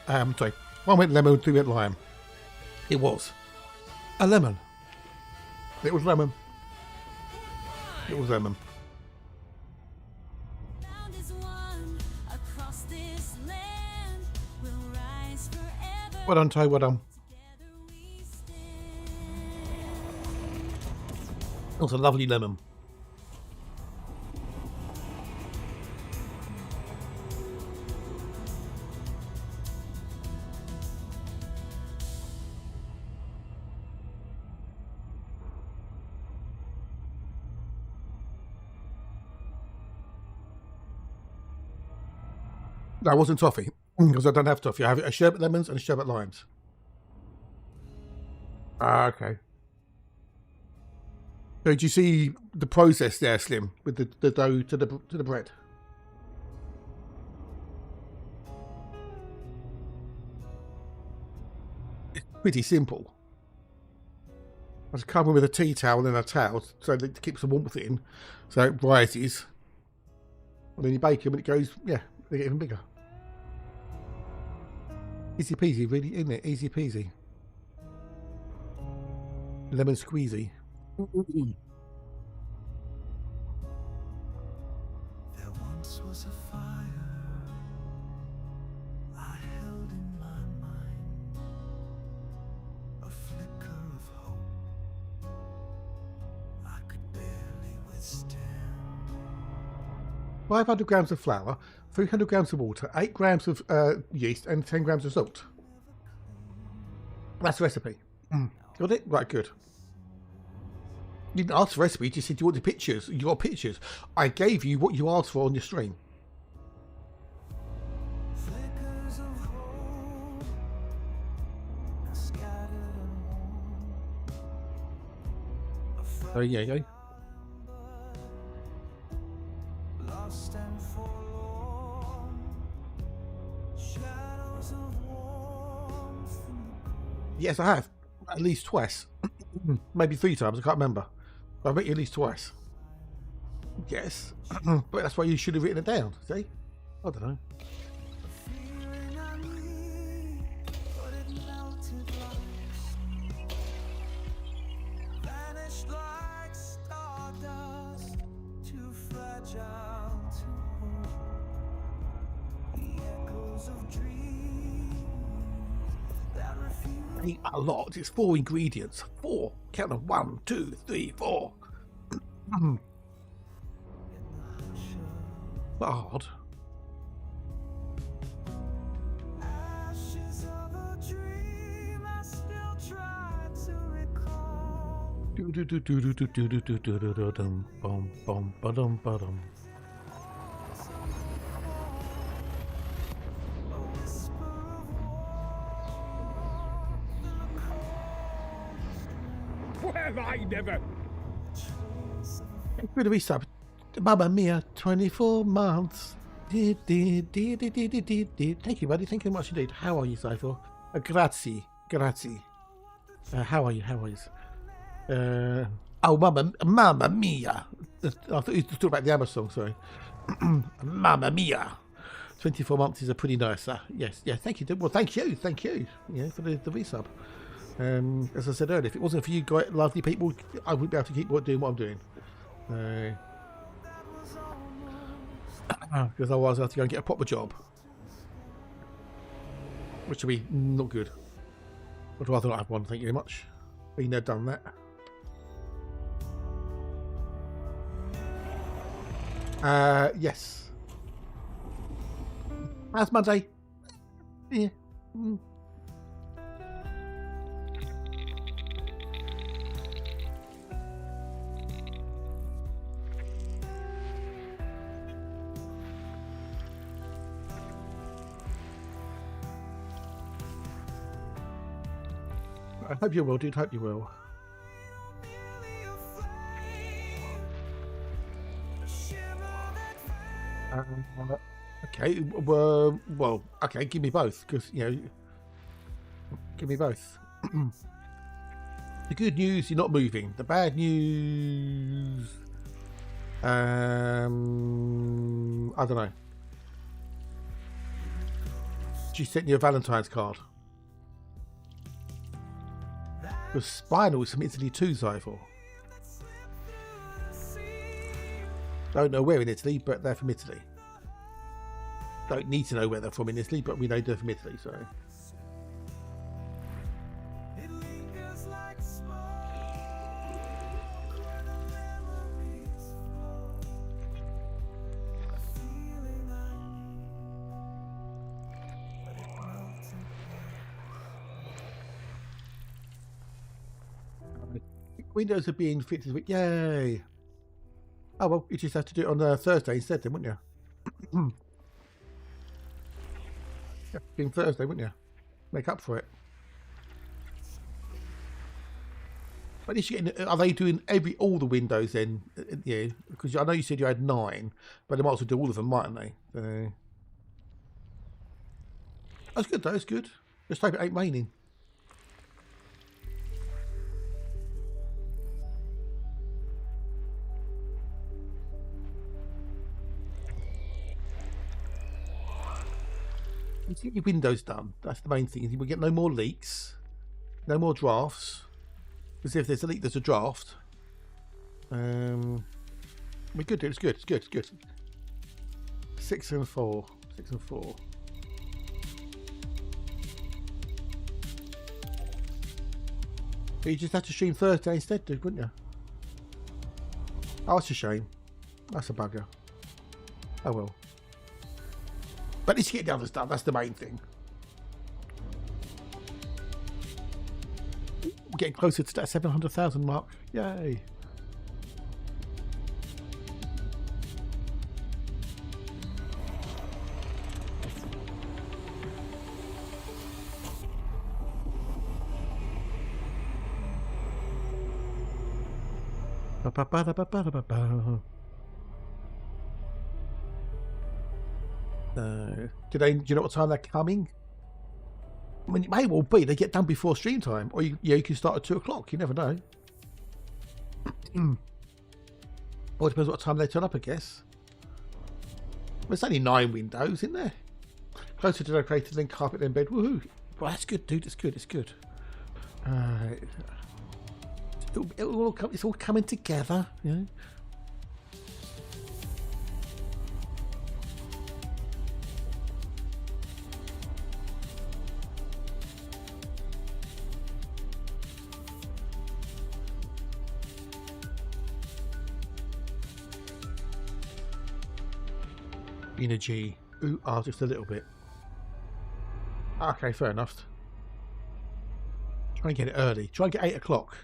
Sorry. 1 went lemon, 3 went lime. It was a lemon. It was lemon. It was lemon. Well done, Ty. Well done. It was a lovely lemon. That wasn't toffee, because I don't have toffee. I have a sherbet lemons and a sherbet limes. Ah, okay. So did you see the process there, Slim, with the dough to the bread? It's pretty simple. I just cover with a tea towel and a towel so that it keeps the warmth in, so it rises. And then you bake them and it goes, yeah, they get even bigger. Easy peasy, really, isn't it? Easy peasy. Lemon squeezy. There once was a fire I held in my mind, a flicker of hope I could barely withstand. 500 grams of flour, 300 grams of water, 8 grams of yeast, and 10 grams of salt. That's the recipe. Got it? Right, good. You didn't ask for recipe, you just said you wanted pictures. You got pictures. I gave you what you asked for on your stream. Flickers of hope scattered and warm. So yeah, you go. Lost and forlorn. Shadows of warmth. Yes, I have. At least twice. Maybe 3 times, I can't remember. But I bet you at least twice. Yes. But that's why you should have written it down, see? I don't know. Feeling I need, but it melted like snow. Vanished like stardust, too fragile to hold. The echoes of dreams that refuse. Eat a lot. It's 4 ingredients. 4. Count them. 1, 2, 3, 4. Odd. Ashes of a dream I still try to recall. Do do do do do do do do do do do do dum bum bum ba-dum ba-dum. Well, I never. Bit of resub. Mamma mia, 24 months. Thank you, buddy. Thank you very much indeed. How are you, Cypher? Grazie. Grazie. How are you? How are you? Oh, mamma mia. I thought you were talking about the Amber song, sorry. Mamma mia. 24 months is a pretty nice, yes, yeah, thank you. Well, thank you, yeah, for the resub. As I said earlier, if it wasn't for you guys, lovely people, I wouldn't be able to keep doing what I'm doing. Because otherwise I have to go and get a proper job, which would be not good. I'd rather not have one, thank you very much. Been there, done that. Yes. How's Monday? Yeah. I hope you will, dude. Hope you will. Okay, well, okay, give me both, because, you know, give me both. The good news, you're not moving. The bad news, I don't know. She sent you a Valentine's card. The Spinal is from Italy too, Zyphor. Don't know where in Italy, but they're from Italy. Don't need to know where they're from in Italy, but we know they're from Italy, so. Windows are being fixed this week. Yay! Oh well, you just have to do it on Thursday instead, then, wouldn't you? Yeah, being Thursday, wouldn't you? Make up for it. But at least you're getting, are they doing all the windows then? Yeah, because I know you said you had 9, but they might as well do all of them, mightn't they? That's good though. That's good. Let's hope it ain't raining. You get your windows done. That's the main thing. We get no more leaks, no more drafts. Because if there's a leak, there's a draft. We're good. It's good. It's good. It's good. 6 and 4. 6 and 4. But you just have to stream Thursday instead, dude, wouldn't you? Oh, that's a shame. That's a bugger. Oh well. But at least you get the other stuff. That's the main thing. We're getting closer to that 700,000 mark. Yay. Do you know what time they're coming? I mean, it may well be they get done before stream time, or you can start at 2 o'clock. You never know. Well, it depends what time they turn up, I guess. There's only 9 windows in there. Closer to decorated than carpet than bed. Woohoo! Well, that's good, dude. It's good. It's good. It's all coming together. You know. Energy. Ooh, just a little bit. Okay, fair enough. Try and get it early. Try and get 8 o'clock.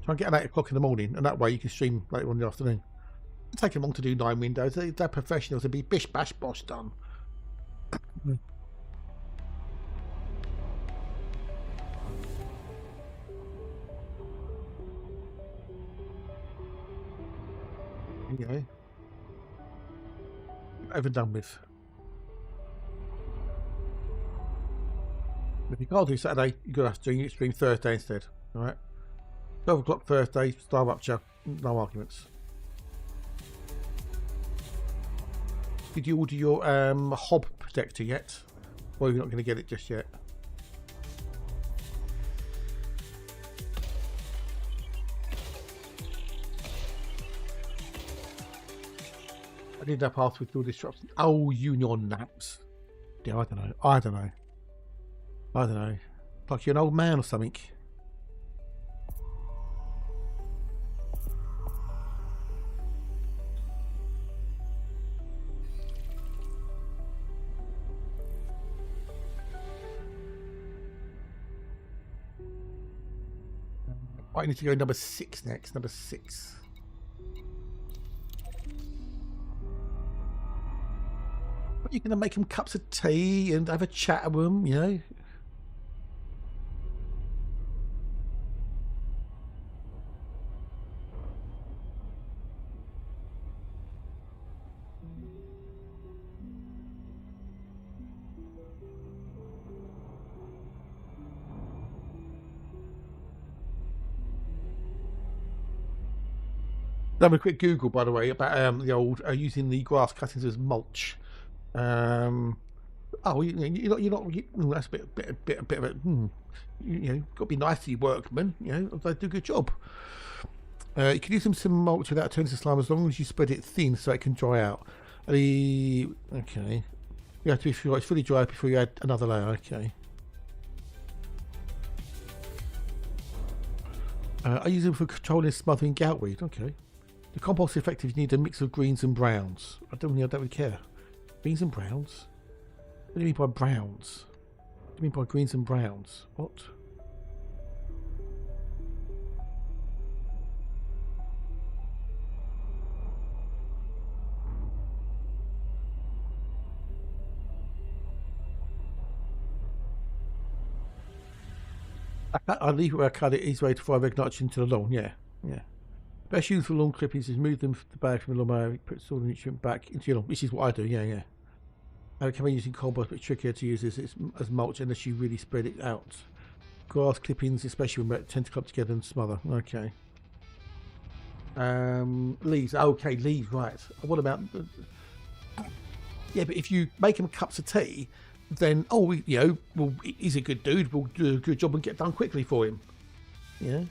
Try and get at 8 o'clock in the morning, and that way you can stream later on in the afternoon. It'll take them long to do 9 windows. They're professionals. It'll be bish bash bosh done. Okay. Over done with. If you can't do Saturday, you're going to have to stream Thursday instead. Alright? 12 o'clock Thursday, Star Rapture, no arguments. Did you order your hob protector yet? Or you're not going to get it just yet? I did that path with all disruption. Oh, you and your naps. Yeah, I don't know. I don't know. Like you're an old man or something. I need to go number 6 next. Number 6. But you're going to make them cups of tea and have a chat with them, you know. Have a quick Google, by the way, about the old using the grass cuttings as mulch. Oh, you're not. That's a bit of a. Got to be nice to your workmen. They do a good job. You can use some mulch without turning to slime as long as you spread it thin so it can dry out. Okay. You have to be sure it's fully dry before you add another layer. Okay. I use them for controlling smothering goutweed. Okay. The compost is effective. You need a mix of greens and browns. I don't really care. Greens and browns? What do you mean by browns? What do you mean by greens and browns? What? I leave it where I cut it. Easy way to fire red notch into the lawn. Yeah. Best use for lawn clippings is move them the bag from the lawnmower, put all the nutrient back into your lawn, which is what I do. Yeah. I recommend using compost, but it's trickier to use as mulch unless you really spread it out. Grass clippings, especially when wet, tend to clump together and smother. Okay. Leaves. Okay, leaves. Right. What about? Yeah, but if you make them cups of tea, then he's a good dude. We'll do a good job and get done quickly for him. Yeah.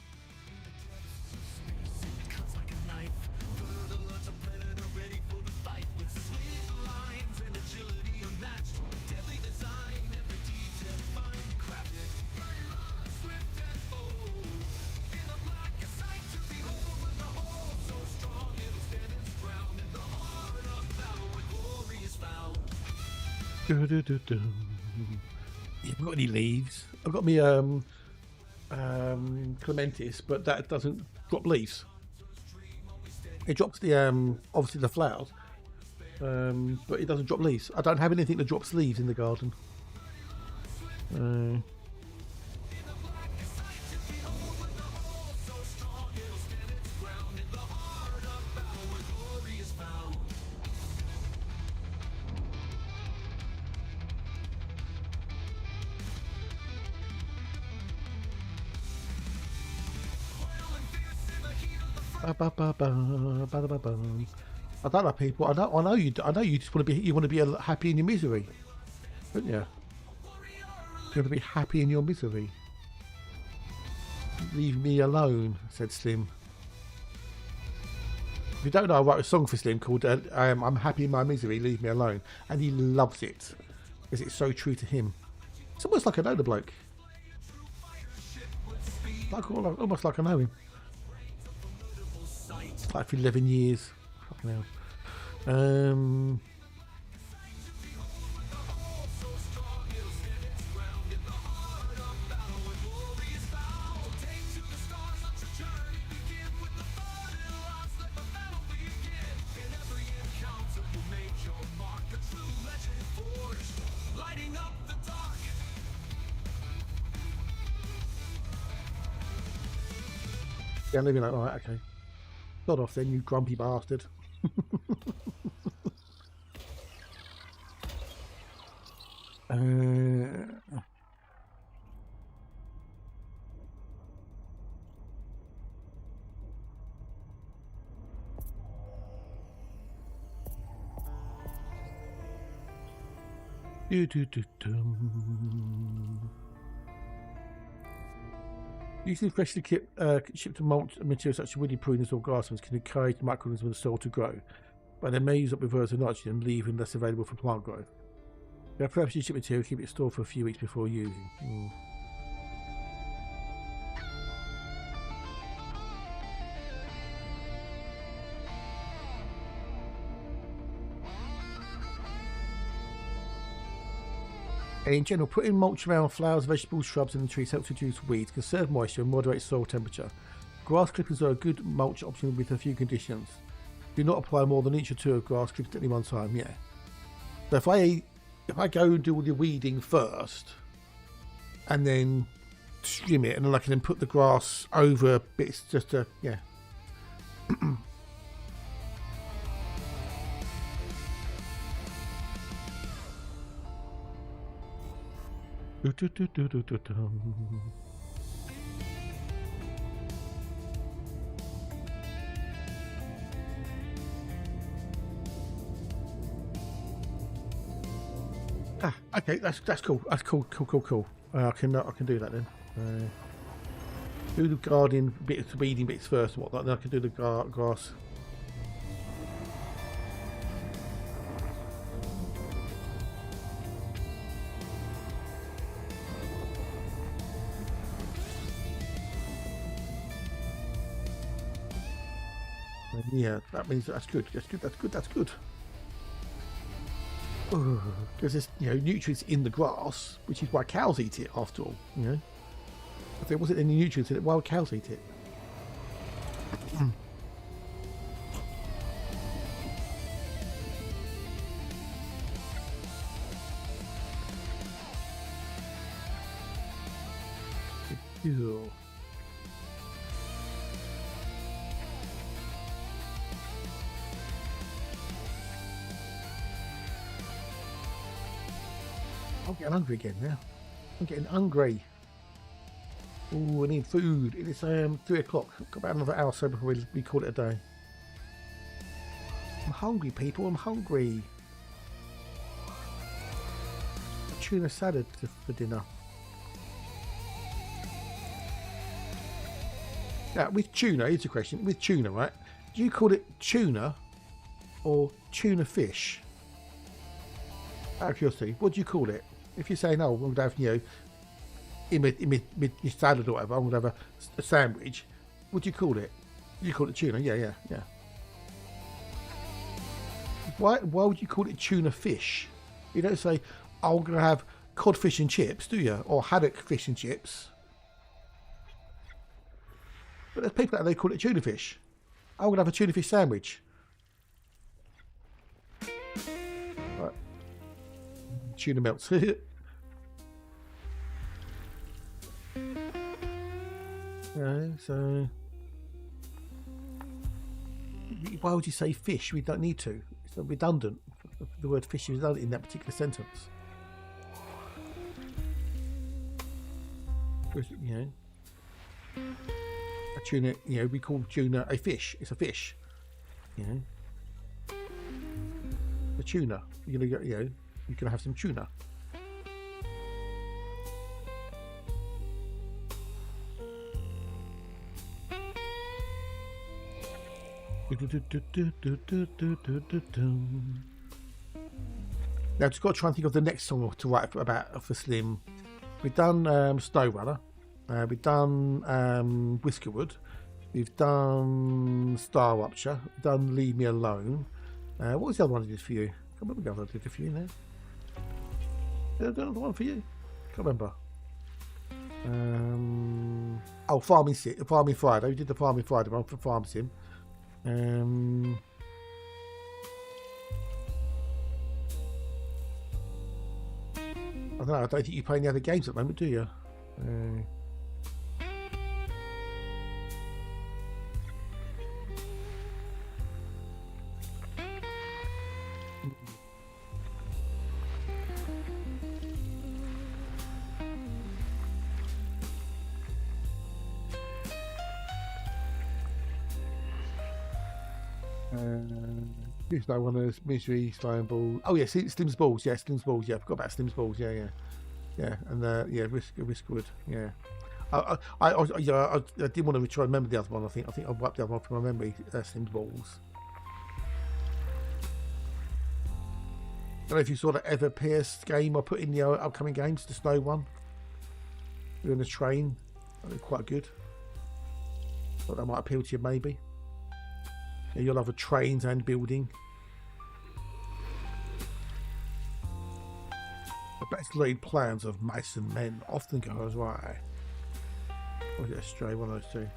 You haven't got any leaves. I've got me clematis, but that doesn't drop leaves. It drops the obviously the flowers, but it doesn't drop leaves. I don't have anything that drops leaves in the garden. I don't know, people. I know you just want to be happy in your misery, don't you? You want to be happy in your misery. Leave me alone, said Slim. If you don't know, I wrote a song for Slim called "I'm Happy in My Misery, Leave Me Alone," and he loves it because it's so true to him. It's almost like I know the bloke. Almost like I know him. Like for 11 years. Fucking hell. Yeah, living like, alright, okay. Not off then, you grumpy bastard. Using freshly shipped mulch materials such as woody pruners or grasslands can encourage microorganisms in the soil to grow, but they may use up reverse of nitrogen, leaving less available for plant growth. If you have freshly shipped material, keep it stored for a few weeks before using. In general, putting mulch around flowers, vegetables, shrubs and trees helps reduce weeds, conserve moisture and moderate soil temperature. Grass clippings are a good mulch option with a few conditions. Do not apply more than inch or two of grass clippings at any one time, yeah. So if I go and do all the weeding first and then trim it and then I can then put the grass over bits just to, yeah. Okay, that's cool. That's cool. I can do that then. Do the garden bits, weeding bits first and whatnot. Then I can do the grass. Yeah, that means that's good. That's good. Because there's nutrients in the grass, which is why cows eat it. After all, if there wasn't any nutrients in it, why would cows eat it? Ew. I'm getting hungry again now. I'm getting hungry. Oh, I need food. It is 3 o'clock. Got about another hour so before we call it a day. I'm hungry, people. I'm hungry. A tuna salad for dinner. Now, with tuna, here's a question. With tuna, right? Do you call it tuna or tuna fish? Out of curiosity, what do you call it? If you're saying, oh, we'll have, in my salad or whatever, I'm going to have a sandwich, what do you call it? You call it tuna? Yeah. Why would you call it tuna fish? You don't say, oh, I'm going to have codfish and chips, do you? Or haddock fish and chips. But there's people out there call it tuna fish. I'm going to have a tuna fish sandwich. Right. Tuna melts. So why would you say fish? We don't need to. It's redundant. The word fish is redundant in that particular sentence. A tuna, we call tuna a fish. It's a fish. A tuna. You're gonna have some tuna. Now, just got to try and think of the next song to write about for Slim. We've done Snow Runner. We've done Whiskerwood. We've done Star Rupture. We've done Leave Me Alone. What was the other one I did for you? I can't remember the other one I did for you now. Did I do another one for you? Can't remember. Farming Friday. We did the Farming Friday one for Farm Sim. I don't know. I don't think you play any other games at the moment, do you? Here's no one of those misery slime balls. Oh yeah, Slim's balls. Yeah, Slim's balls. Yeah, I forgot about Slim's balls. Yeah, and Riskwood. Yeah. I didn't want to try and remember the other one. I think I wiped the other one from my memory. Slim's balls. I don't know if you saw that Ever Pierce game I put in the upcoming games, the snow one. We're in a train. Quite good. Thought that might appeal to you, maybe. Yeah, you'll have a trains and building. The best laid plans of mice and men often go awry. Or is it astray? One of those two.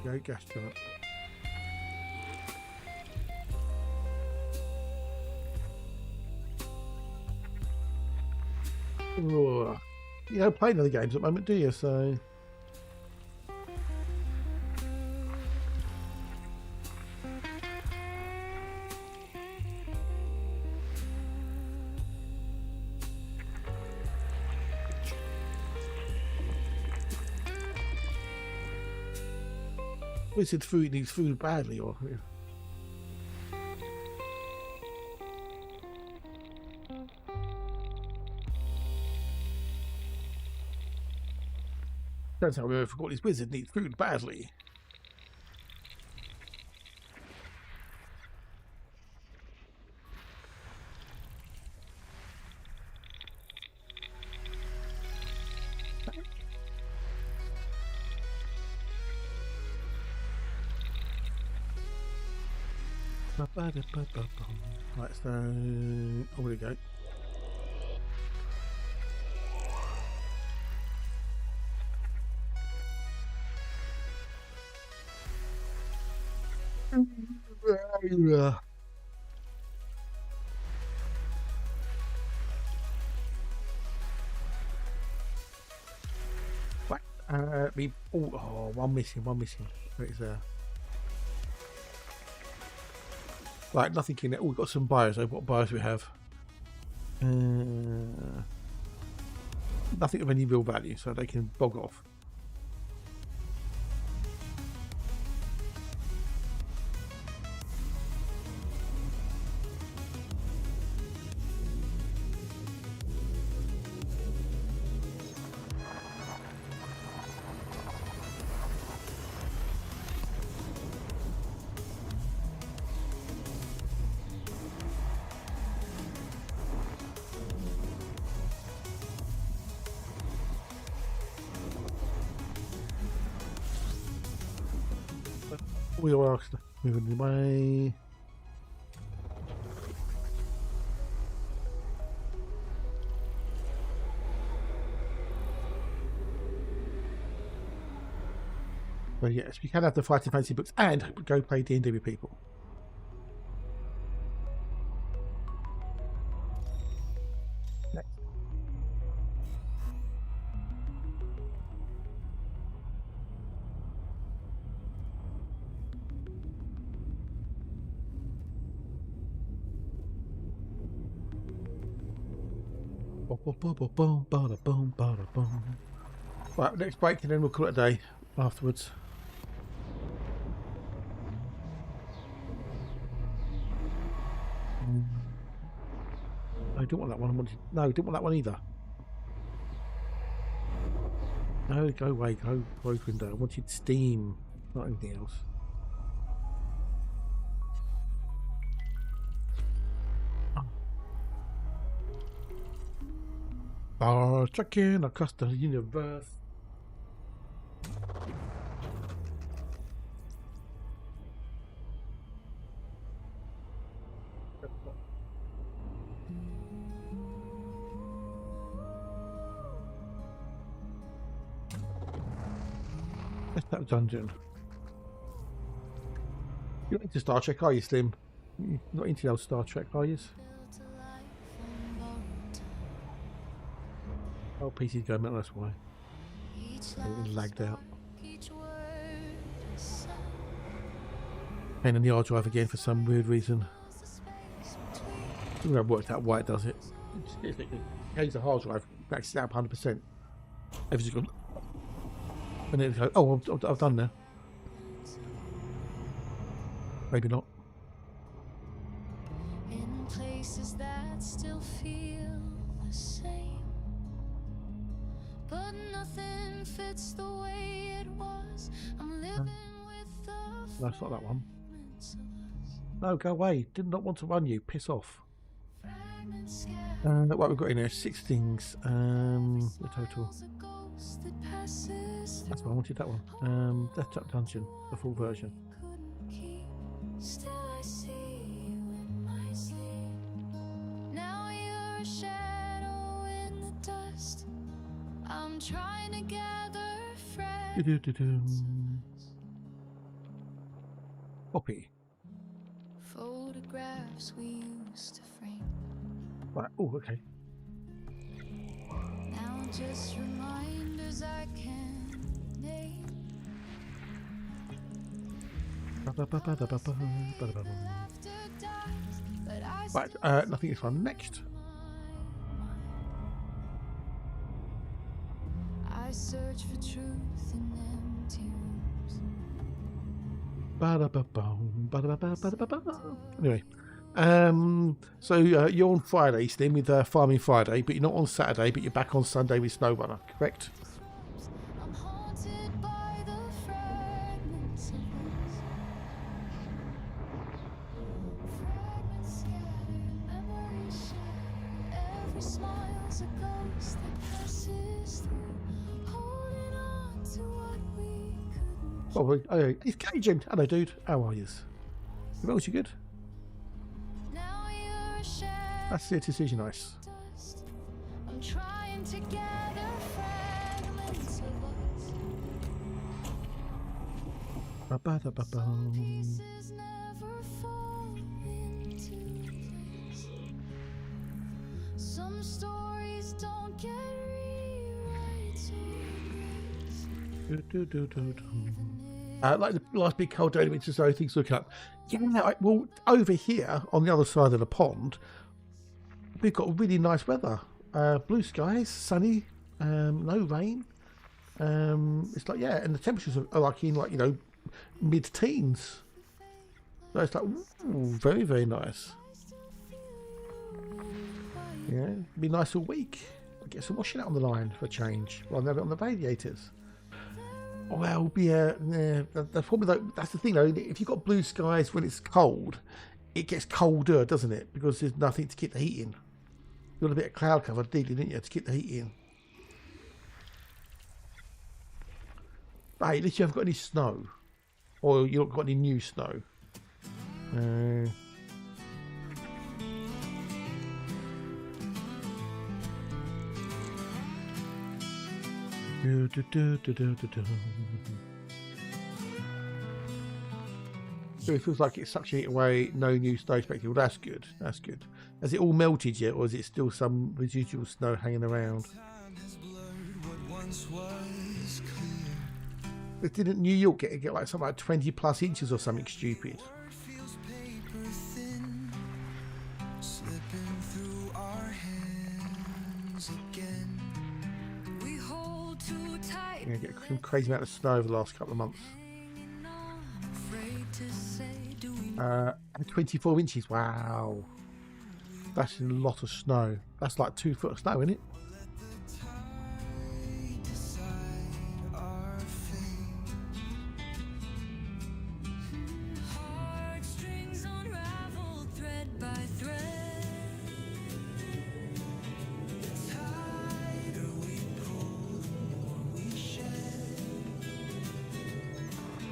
Go gas giant. You don't play other games at the moment, do you? So Wizard food needs food badly, or don't tell me I forgot this wizard needs food badly. Right, so oh, we go. Right, one missing. Where is there? Right, nothing in there. Oh, we've got some bios. What bios do we have? Nothing of any real value, so they can bog off. We are moving away. But yes, we can have the fighting fantasy books and go play D&D with people. Next. Right, next break and then we'll call it a day afterwards. I don't want that one. No, I didn't want that one either. No, go away. Go close window. I wanted Steam, not anything else. Star Trekking across the universe. That's that dungeon. You're not into Star Trek, are you, Slim? You're not into the old Star Trek, are you? Oh, PC's going mental, that's why. It lagged out. Pain in the hard drive again for some weird reason. I think I've worked out why it does it. It changes the hard drive, maxes out 100%. Everything's gone. And then it goes, oh, I've done now. Maybe not. In places that still feel the same, but nothing fits the way it was. I'm living with the No, it's not that one. No, go away. Did not want to run you. Piss off. What we've got in there? 6 things. The total. That's why I wanted that one. Death Trap Dungeon, the full version. Still I see you in my sleep. Now you're a shadow in the dust. I'm trying to gather friends. Poppy. Photographs we used to frame. Right. Oh, okay. Now just reminders I can name. Right, nothing this one. Next. I search for truth in empty rooms. Ba-da-ba-bum, ba-da-ba-ba-ba-da-ba-ba. Anyway, so you're on Friday, Slim, with Farming Friday, but you're not on Saturday, but you're back on Sunday with SnowRunner, correct? I'm haunted by the fragments of us. Fragments scattered, memories shattered. Every smile's a ghost that passes through. Holding on to what we couldn't. Oh, it's Cajun. Hello, dude. How are you? Well, you good? Now you're a shadow. That's it. Decision nice. Dust. I'm trying to gather fragments of us. Ba-ba-da-ba-bum. Pieces never fall into place. Some stories don't get rewrites or grace. Like the last big cold day, which is so things looking up. Yeah, well, over here on the other side of the pond, we've got really nice weather. Blue skies, sunny, no rain. It's like, yeah, and the temperatures are like in, like, you know, mid-teens. So it's like, ooh, very, very nice. Yeah, be nice all week. Get some washing out on the line for a change. Well, never on the radiators. Well, yeah, that's probably that's the thing though. If you've got blue skies when it's cold, it gets colder, doesn't it? Because there's nothing to keep the heat in. You want a bit of cloud cover, didn't you, to keep the heat in? But hey, at least you haven't got any snow, or you haven't got any new snow. So it feels like it's suctioning it away, no new snow expected. Well, that's good. That's good. Has it all melted yet, or is it still some residual snow hanging around? But didn't New York get like something like 20+ inches or something stupid? Yeah, get some crazy amount of snow over the last couple of months. 24 inches. Wow, that's a lot of snow. That's like 2 foot of snow, isn't it?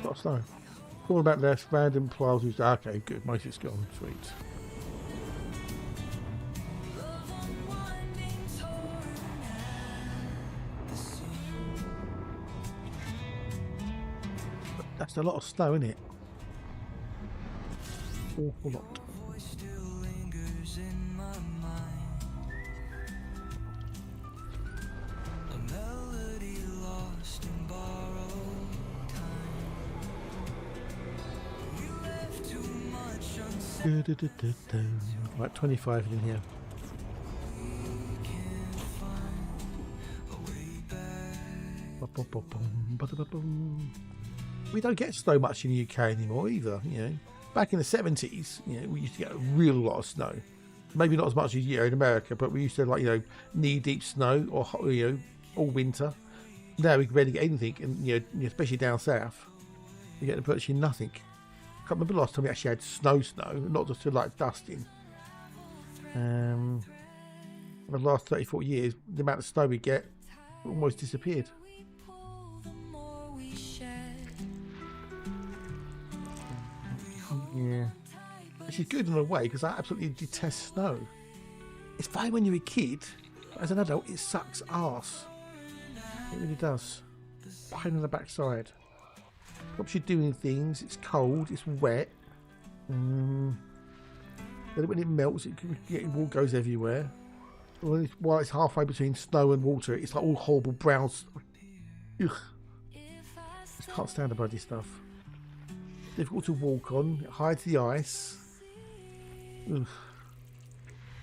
Got snow. All about less random piles. Okay, good. Most of it's gone. Sweet. That's a lot of snow, isn't it? Awful lot. Like 25 in here. We don't get snow much in the UK anymore either. You know, back in the 70s, you know, we used to get a real lot of snow. Maybe not as much as in America, but we used to, like, you know, knee-deep snow, or, you know, all winter. Now we can barely get anything, and you know, especially down south, we get virtually nothing. I can't remember the last time we actually had snow, not just like dusting. In the last 30-40 years, the amount of snow we get almost disappeared. Yeah, which is good in a way, because I absolutely detest snow. It's fine when you're a kid, but as an adult it sucks arse. It really does. Pain in the backside. Stops you doing things. It's cold. It's wet. Then when it melts, water goes everywhere. While it's halfway between snow and water, it's like all horrible brown. Ugh. Just can't stand the bloody stuff. Difficult to walk on. It hides the ice. Ugh.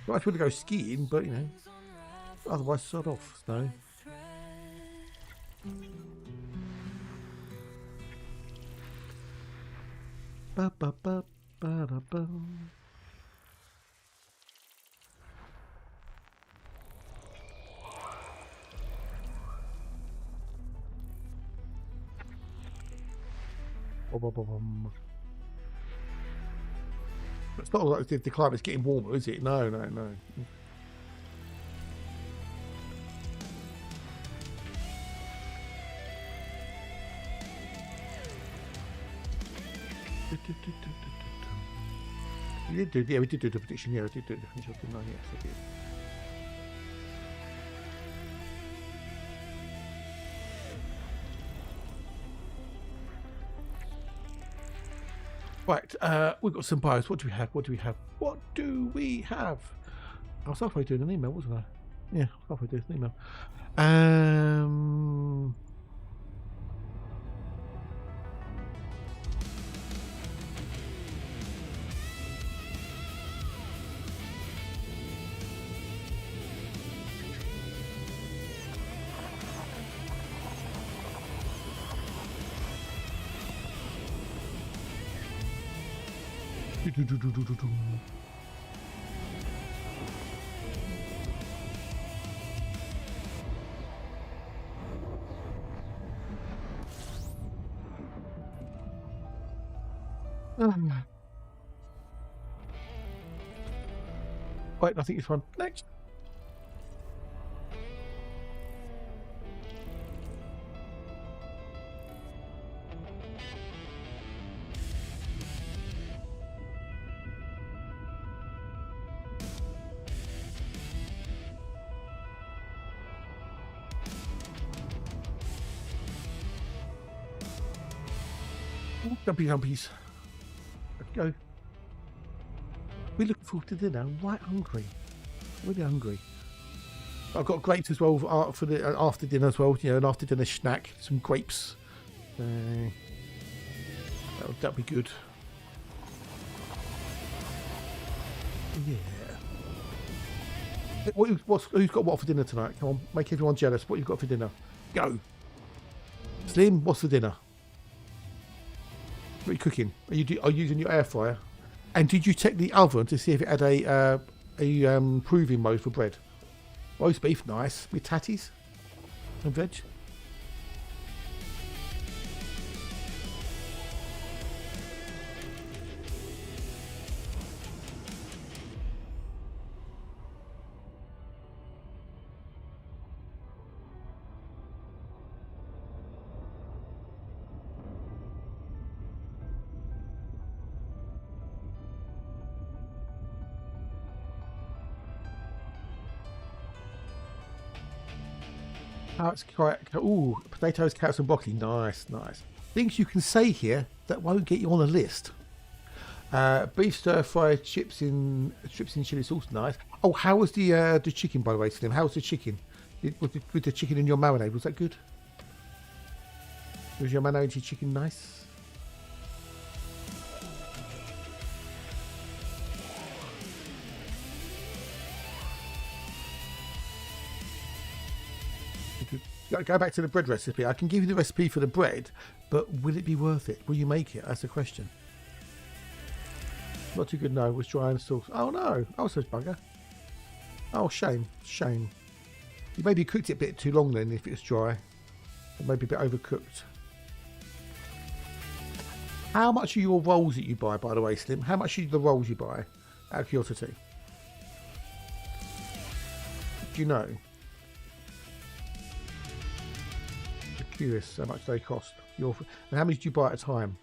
Nice to go skiing, but you know, otherwise sod off snow. Ba, ba, ba, ba, da, ba. Bum, bum, bum, bum. It's not like the climate's getting warmer, is it? No, no, no. We did do, yeah, we did do the prediction. Yeah, I did do the prediction, didn't I? Yes, I did. Right, we've got some bios. What do we have? What do we have? What do we have? I was halfway doing an email, wasn't I? Yeah, I was halfway doing an email. Right, I think it's one next. Dumpy humpies. Let's go. We're looking forward to dinner. I'm right hungry. Really hungry. I've got grapes as well for the after dinner as well. You know, an after dinner snack. Some grapes. That'd be good. Yeah. Who's got what for dinner tonight? Come on, make everyone jealous. What you've got for dinner? Go. Slim, what's for dinner? What are you cooking? Are you using your air fryer? And did you check the oven to see if it had a proving mode for bread? Roast beef, nice. With tatties and veg. Carrots, ooh, potatoes, carrots and broccoli. Nice, nice. Things you can say here that won't get you on a list. Beef stir fried chips in chili sauce. Nice. Oh, how was the chicken, by the way, Slim? How was the chicken? With the chicken in your marinade, was that good? Was your marinade chicken nice? Go back to the bread recipe. I can give you the recipe for the bread, but will it be worth it? Will you make it? That's the question. Not too good, no. It was dry and sauce. Oh no! Oh, so bugger. Oh, shame. Shame. You maybe cooked it a bit too long then if it's dry. Or maybe a bit overcooked. How much are your rolls that you buy, by the way, Slim? How much are the rolls you buy? Out of curiosity. Do you know? Curious how much they cost. And how many do you buy at a time?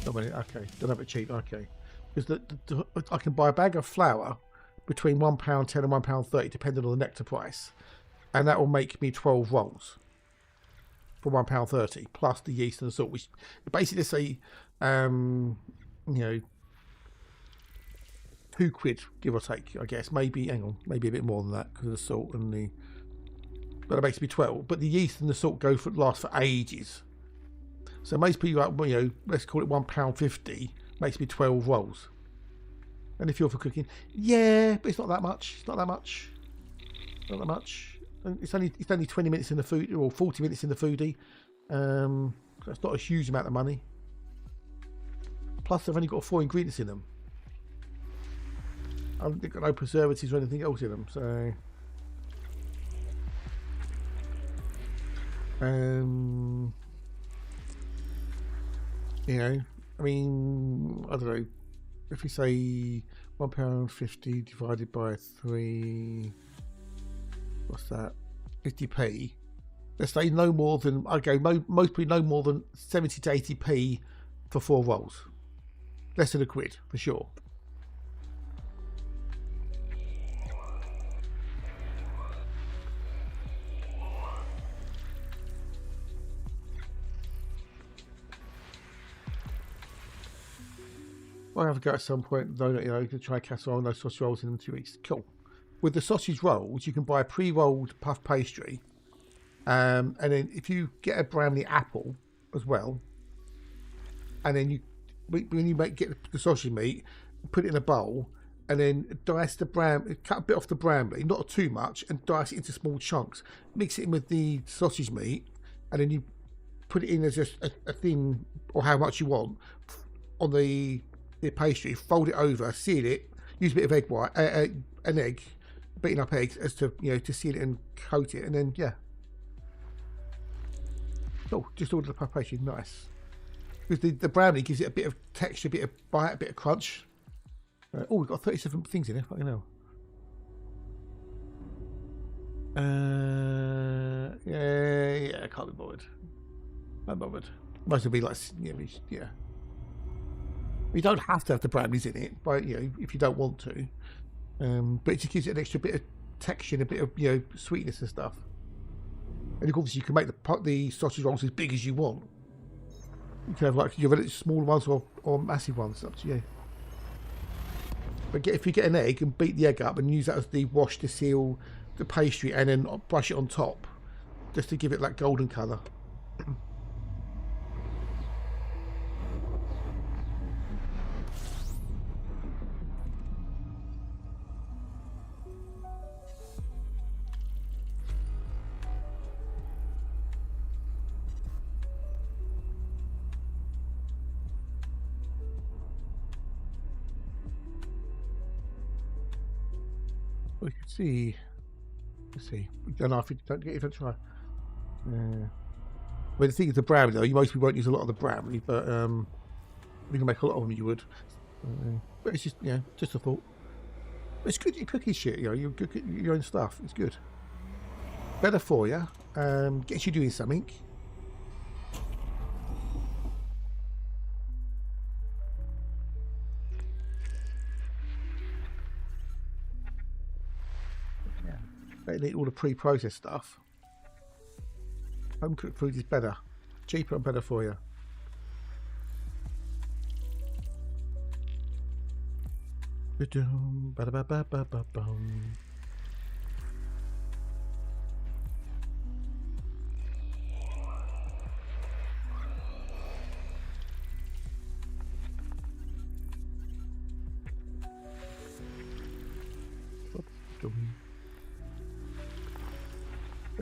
Okay, don't have it cheap. Okay. Because I can buy a bag of flour between £1.10 and £1.30 depending on the nectar price, and that will make me 12 rolls for £1.30 plus the yeast and the salt, which basically say you know, £2 give or take, I guess. Maybe hang on, maybe a bit more than that because of the salt and the but it makes me 12. But the yeast and the salt last for ages. So most people, you know, let's call it £1.50, makes me 12 rolls. And if you're for cooking, yeah, but it's not that much. It's not that much. Not that much. And it's only 20 minutes in the food, or 40 minutes in the foodie. So it's not a huge amount of money. Plus, they've only got 4 ingredients in them. I haven't got no preservatives or anything else in them. So, you know, I mean, I don't know. If we say £1.50 divided by 3, what's that? 50p. Let's say no more than, okay, most people no more than 70 to 80p for 4 rolls. Less than £1 for sure. I'll have a go at some point, though, you know, to try casserole and those sausage rolls in 2 weeks. Cool. With the sausage rolls, you can buy a pre-rolled puff pastry. And then if you get a brownie apple as well, and then when you get the sausage meat, put it in a bowl, and then dice the cut a bit off the brownie, not too much, and dice it into small chunks. Mix it in with the sausage meat, and then you put it in as just a thin, or how much you want, on the pastry. Fold it over, seal it, use a bit of egg white, an egg, beaten up eggs, as to, you know, to seal it and coat it, and then yeah. Oh, just order the puff pastry, nice. Because the brownie gives it a bit of texture, a bit of bite, a bit of crunch. Oh, we've got 37 things in here. Fucking hell. Yeah, I can't be bothered. I'm bothered. Most of it be like, yeah. You don't have to have the brownies in it, but you know, if you don't want to. But it just gives it an extra bit of texture and a bit of, you know, sweetness and stuff. And obviously, you can make the sausage rolls as big as you want. You can have like your small ones or massive ones, up to you. But if you get an egg and beat the egg up and use that as the wash to seal the pastry, and then brush it on top, just to give it that golden colour. We can see. Let's see. We don't know if you don't get it. Try. Well, the thing is, the brownie though, you mostly won't use a lot of the brownie, but we can make a lot of them. You would. But it's just, yeah, just a thought. It's good you cooking shit. You know, you cook your own stuff. It's good. Better for you. Gets you doing something. Better eat all the pre-processed stuff. Home cooked food is better, cheaper and better for you.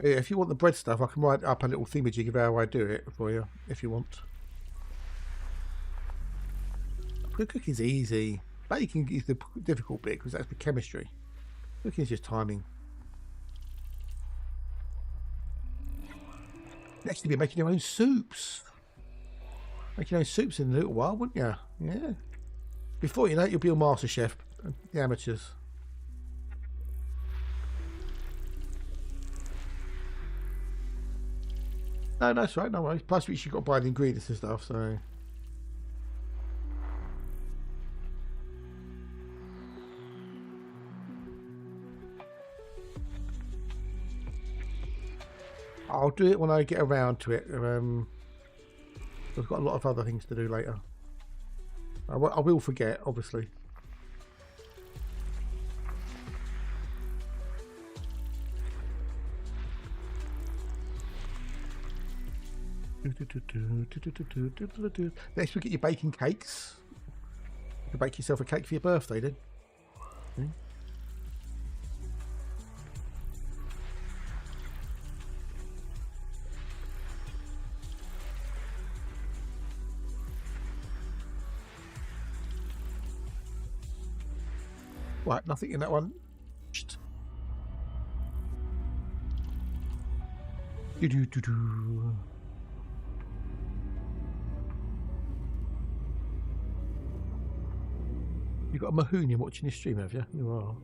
Yeah, if you want the bread stuff, I can write up a little thingamajig of how I do it for you, if you want. Cooking's easy. Baking is the difficult bit, because that's the chemistry. Cooking is just timing. Next, you'll be making your own soups. Make your own soups in a little while, wouldn't you? Yeah. Before you know it, you'll be a master chef. The amateurs. No, that's right, no worries. Plus, you've got to buy the ingredients and stuff, so. I'll do it when I get around to it. I've got a lot of other things to do later. I will forget, obviously. Next we get your baking cakes. You can bake yourself a cake for your birthday then. Right, nothing in that one. Do-do-do-do. You got a Mahoonia watching this stream, have you? You are.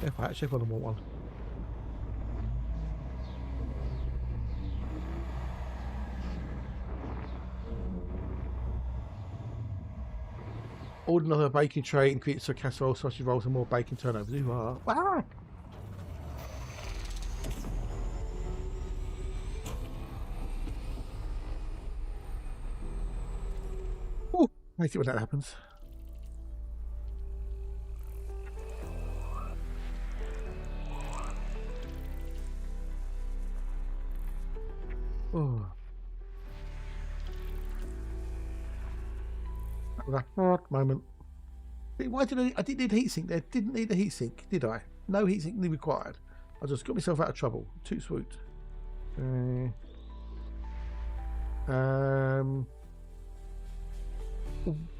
If I actually want one. Order another baking tray, ingredients for casserole, sausage rolls, and more bacon turnovers. You are. Ah! Oh, I see when that happens. Oh. A hard moment. Why did I didn't need a heatsink there? Didn't need a heatsink, did I? No heatsink required. I just got myself out of trouble. Toot swoot.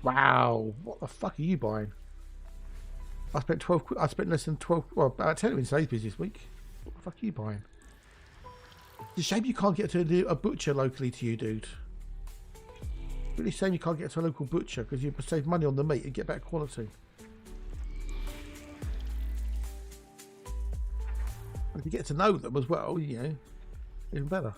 Wow, what the fuck are you buying? I spent 12 quid. I spent less than 12. Well, about 10 in Sainsbury's this week. What the fuck are you buying? It's a shame you can't get to a butcher locally to you, dude. Really shame you can't get to a local butcher because you save money on the meat and get better quality. And if you get to know them as well, you know, even better.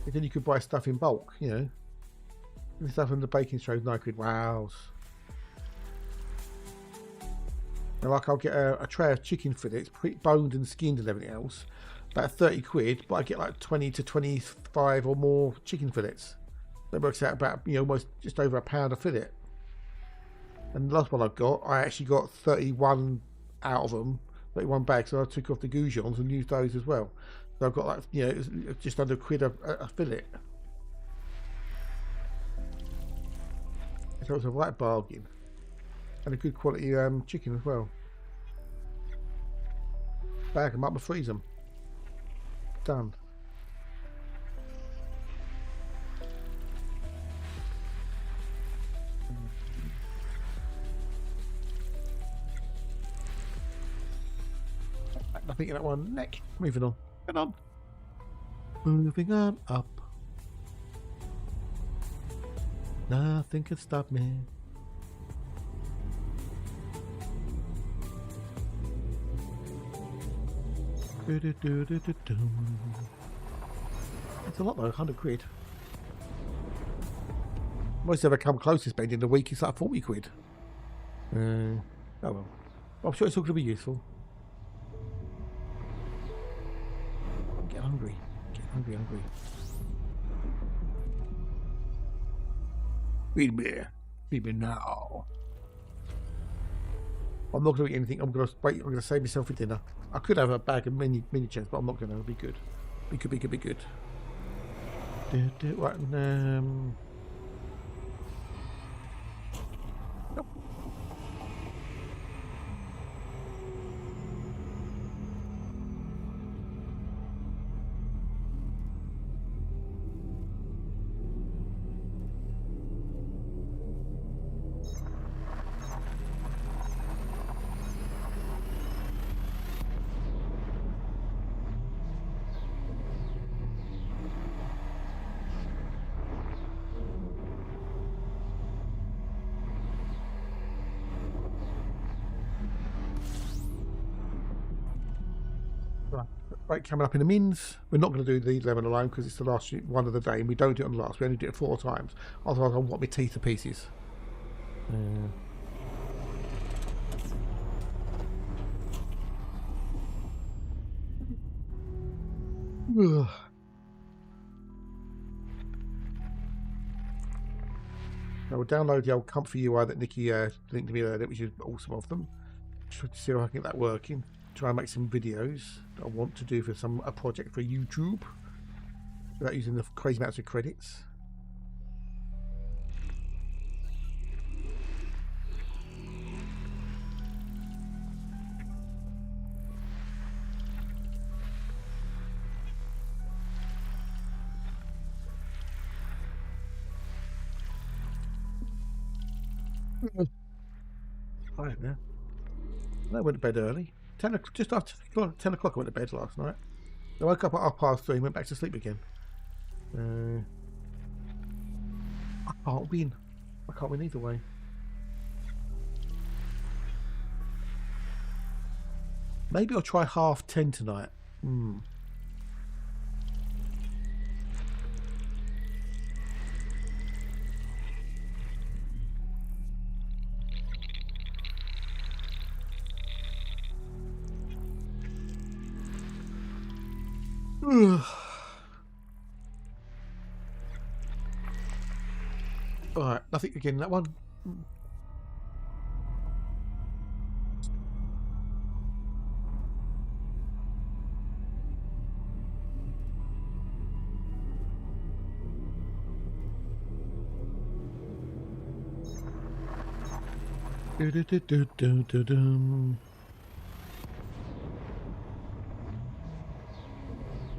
And then you could buy stuff in bulk, you know. And stuff in the baking tray, 9 quid. Wow. Now, like I'll get a tray of chicken fillets, boned and skinned and everything else, about 30 quid, but I get like 20 to 25 or more chicken fillets. That works out about, you know, almost just over £1 a fillet. And the last one I've got, I actually got 31 out of them, 31 bags, so I took off the goujons and used those as well. So I've got like, you know, just under £1 a fillet. So it's a right bargain. And a good quality chicken as well. Bag them up and freeze them. Done. Nothing in that one. Neck. Moving on. Get on. Moving on up. Nothing can stop me. It's a lot though, 100 quid. Most ever come close to spending a week is like 40 quid. Oh well. I'm sure it's all going to be useful. Get hungry. Get hungry. Feed me. Feed me now. I'm not going to eat anything. I'm going to wait. I'm going to save myself for dinner. I could have a bag of mini chairs, but I'm not going to. It'll be good. It could be good. Right. Nope. Right, coming up in the mins. We're not going to do the lemon alone because it's the last one of the day and we don't do it on the last. We only do it 4 times. Otherwise I'll want my teeth to pieces. I will download the old comfy UI that Nikki linked to me earlier, which is awesome of them. Try to see if I can get that working. Try and make some videos that I want to do for a project for YouTube without using the crazy amounts of credits. I don't know. I went to bed early. Just after 10 o'clock I went to bed last night. I woke up at 3:30 and went back to sleep again. I can't win. I can't win either way. Maybe I'll try 10:30 tonight. Alright, nothing again in that one.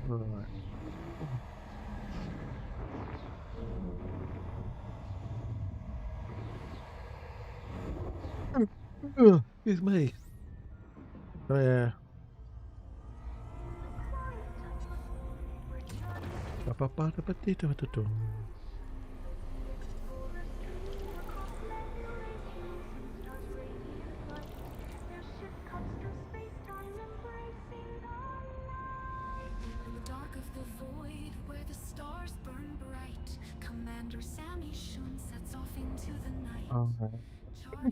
Right. Excuse me. Oh, yeah. Dark of the void, where the stars burn bright, Commander Sammy Shun sets off into the night.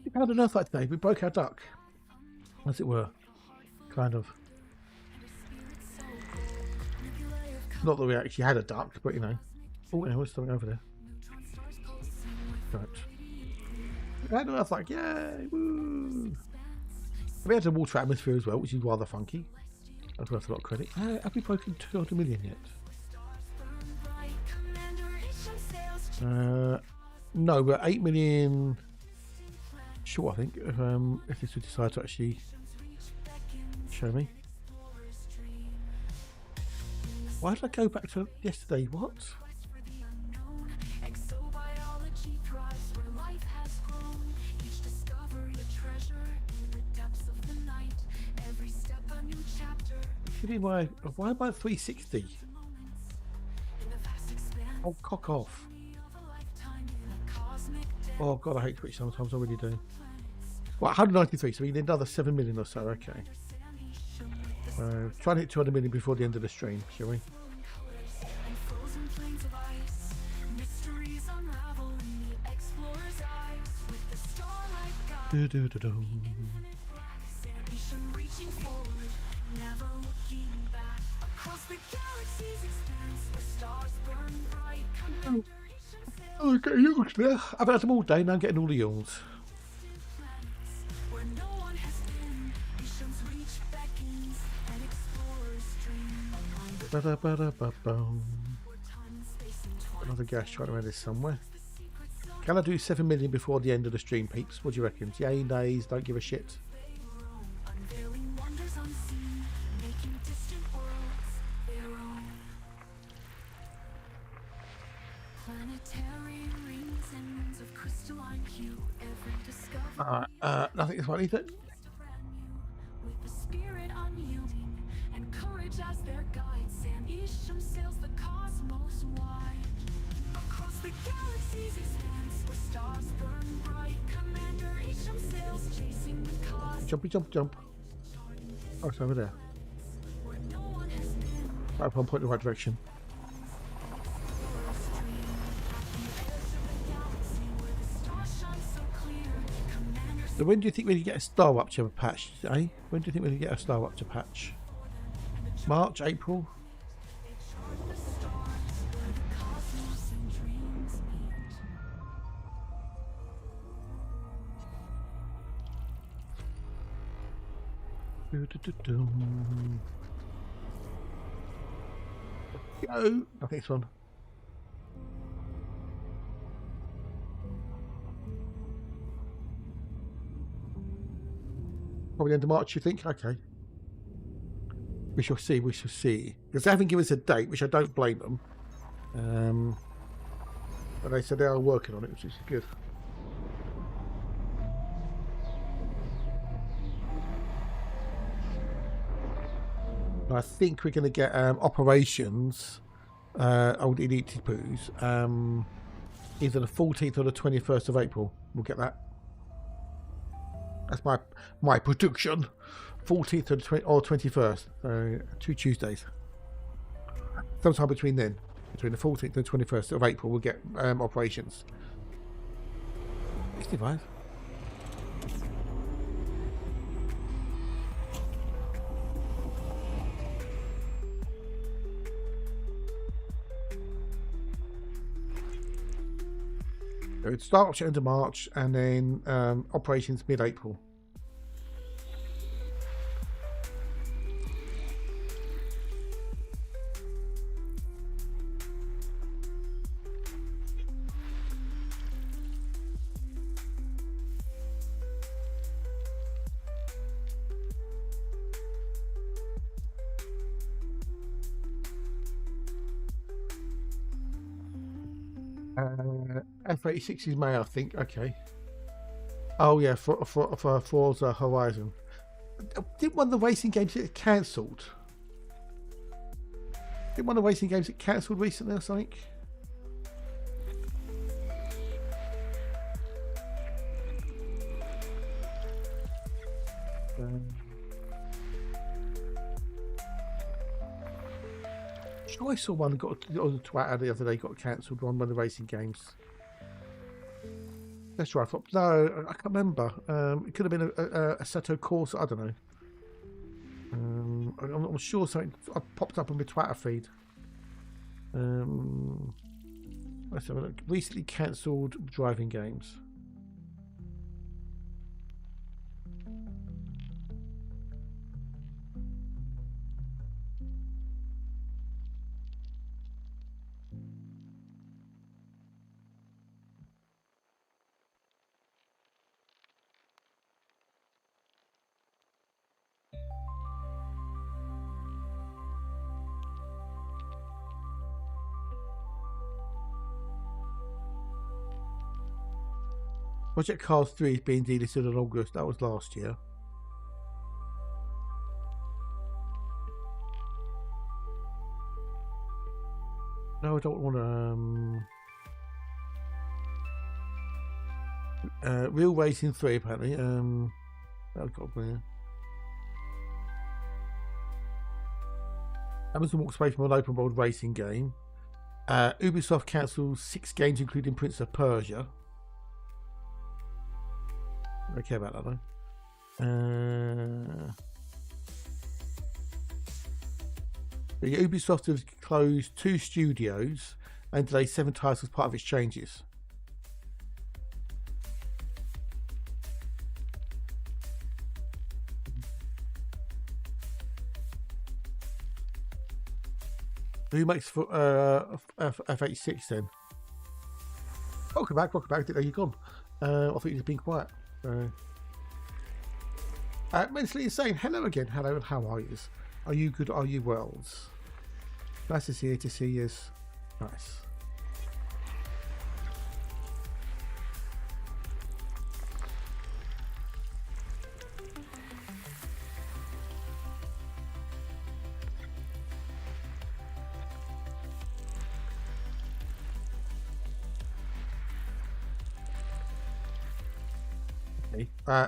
We had enough that day. We broke our duck, as it were, kind of. Not that we actually had a duck, but you know. Oh, anyway, there's something over there. Right. We had enough, like, yay, woo! We had a water atmosphere as well, which is rather funky. That's worth a lot of credit. Have we broken 200 million yet? No, we're 8 million short, I think, if this would decide to actually show me. Why did I go back to yesterday? What? Exobiology thrives where life has grown. Each discovery a treasure in the depths of the night. Every step a new chapter. Why am I at 360? Oh, cock off. Oh god, I hate Twitch sometimes, I really do. Well, 193, so we need another 7 million or so, okay. Try and hit 200 million before the end of the stream, shall we? Do do do do. Oh, get yawns there. I've had them all day, now I'm getting all the yawns. Another gas shot around this somewhere. Can I do 7 million before the end of the stream, peeps? What do you reckon? Yay, nays, don't give a shit. Nothing is funny, is it? With the spirit unyielding and courage as their guide, Sam Isham sails the cosmos wide. Across the galaxy's expanse, where stars burn bright, Commander Isham sails chasing the cosmos. Jumpy, jump, jump. Oh, it's over there. Right, I'm pointing in the right direction. So when do you think we can get a star up to a patch, eh? When do you think we can get a star up to patch? March, April? Do-do-do-dum. Go. I think it's one. Probably end of March, you think? Okay. We shall see, we shall see. Because they haven't given us a date, which I don't blame them. But they said they are working on it, which is good. I think we're going to get operations, old elite poos, either the 14th or the 21st of April. We'll get that. That's my prediction. 14th or 21st. 2 Tuesdays. Sometime between then. Between the 14th and the 21st of April, we'll get operations. 65. So it starts at the end of March and then operations mid-April. F86 is May, I think. Okay. Oh yeah, for Forza Horizon. Didn't one of the racing games get cancelled? Didn't one of the racing games get cancelled recently or something? I saw one got on Twitter the other day, got cancelled. One of the racing games. That's right. No, I can't remember. It could have been a Assetto Corsa. I don't know. I'm sure something popped up on my Twitter feed. Let's have a look. Recently cancelled driving games. Project Cars 3 is being delisted in August. That was last year. No, I don't want to. Real Racing 3 apparently. That was got to be. Amazon walks away from an open world racing game. Ubisoft cancels 6 games, including Prince of Persia. I don't care about that though. Ubisoft has closed 2 studios and delayed 7 titles as part of its changes. Who makes for F86 then? Welcome back. There you gone. I thought you'd been quiet. Mentally Insane. Hello again. Hello, and how are you? Are you good? Are you well? Nice to see you. Nice.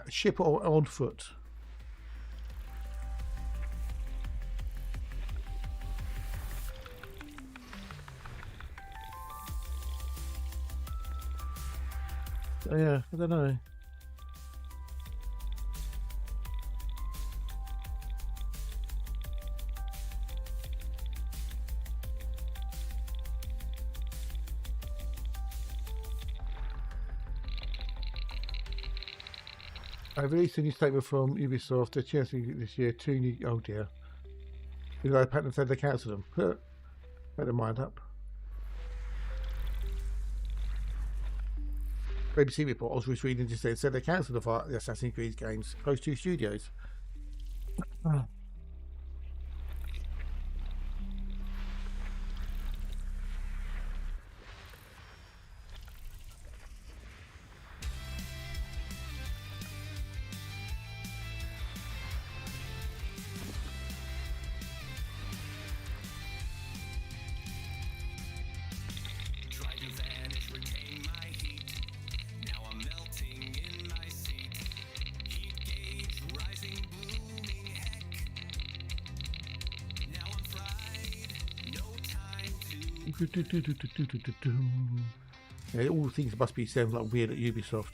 Ship or on foot? Yeah, I don't know. I released a new statement from Ubisoft. They're changing this year. 2 new. Oh dear. You know, apparently said they cancelled them. Make their mind up. BBC report I was just reading just said they cancelled the Assassin's Creed games. Close 2 studios. Yeah, all things must be sound like weird at Ubisoft.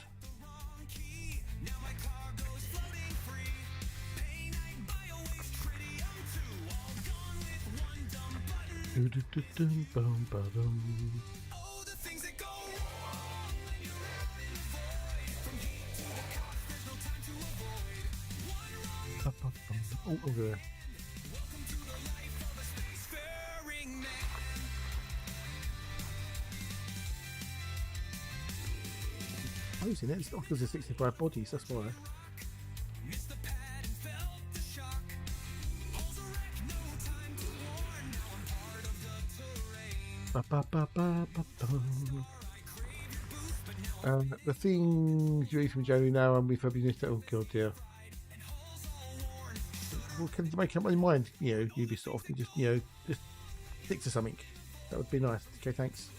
Oh, over there. It's in it. It's not because there's 65 bodies, that's why. The things you read from January now and we've probably missed it. Oh god, yeah. Well, can you make up my mind, you know, Ubisoft, and just, you know, just stick to something? That would be nice. Okay, thanks.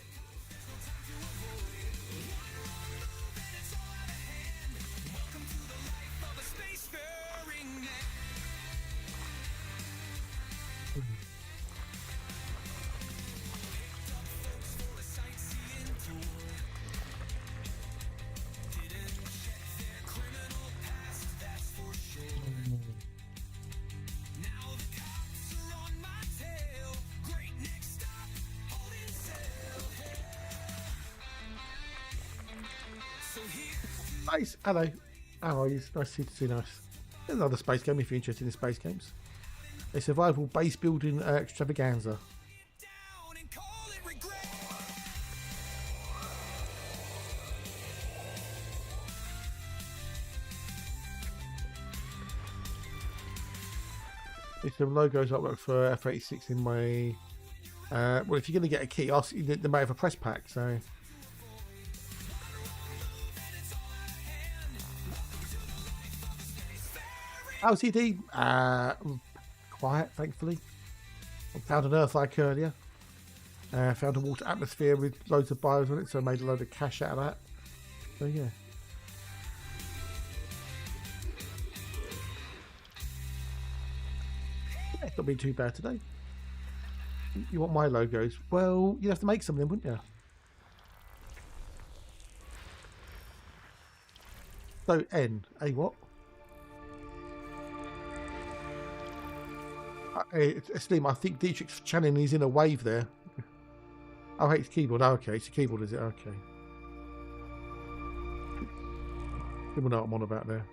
Nice. Hello. How are you? Nice to see you. Nice. There's another space game if you're interested in space games. A survival base building extravaganza. There's some logos artwork for F86 in my. Well, if you're going to get a key, ask the may have a press pack. So. How's CD? Quiet, thankfully. I found an Earth like earlier. Found a water atmosphere with loads of bios on it, so I made a load of cash out of that. So yeah. It's not been too bad today. You want my logos? Well, you'd have to make some of them, wouldn't you? So N, a what? Slim, I think Dietrich's channeling is in a wave there. Oh, hey, it's keyboard. Oh, okay, it's a keyboard, is it? Okay. People know what I'm on about there.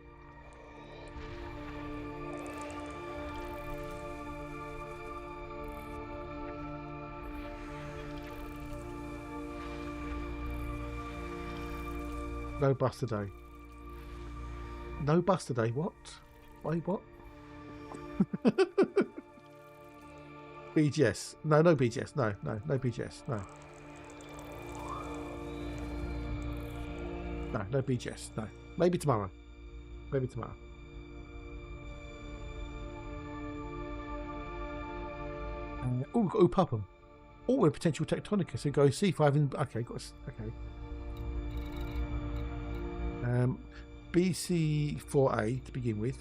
No bus today. No bus today. What? Wait, what? BGS. No, no BGS. No, no, no BGS. No. No, no BGS. No. Maybe tomorrow. Maybe tomorrow. Oh, Pupham. Oh, a potential Tectonica. So go C5 and okay, got okay. BC4A to begin with,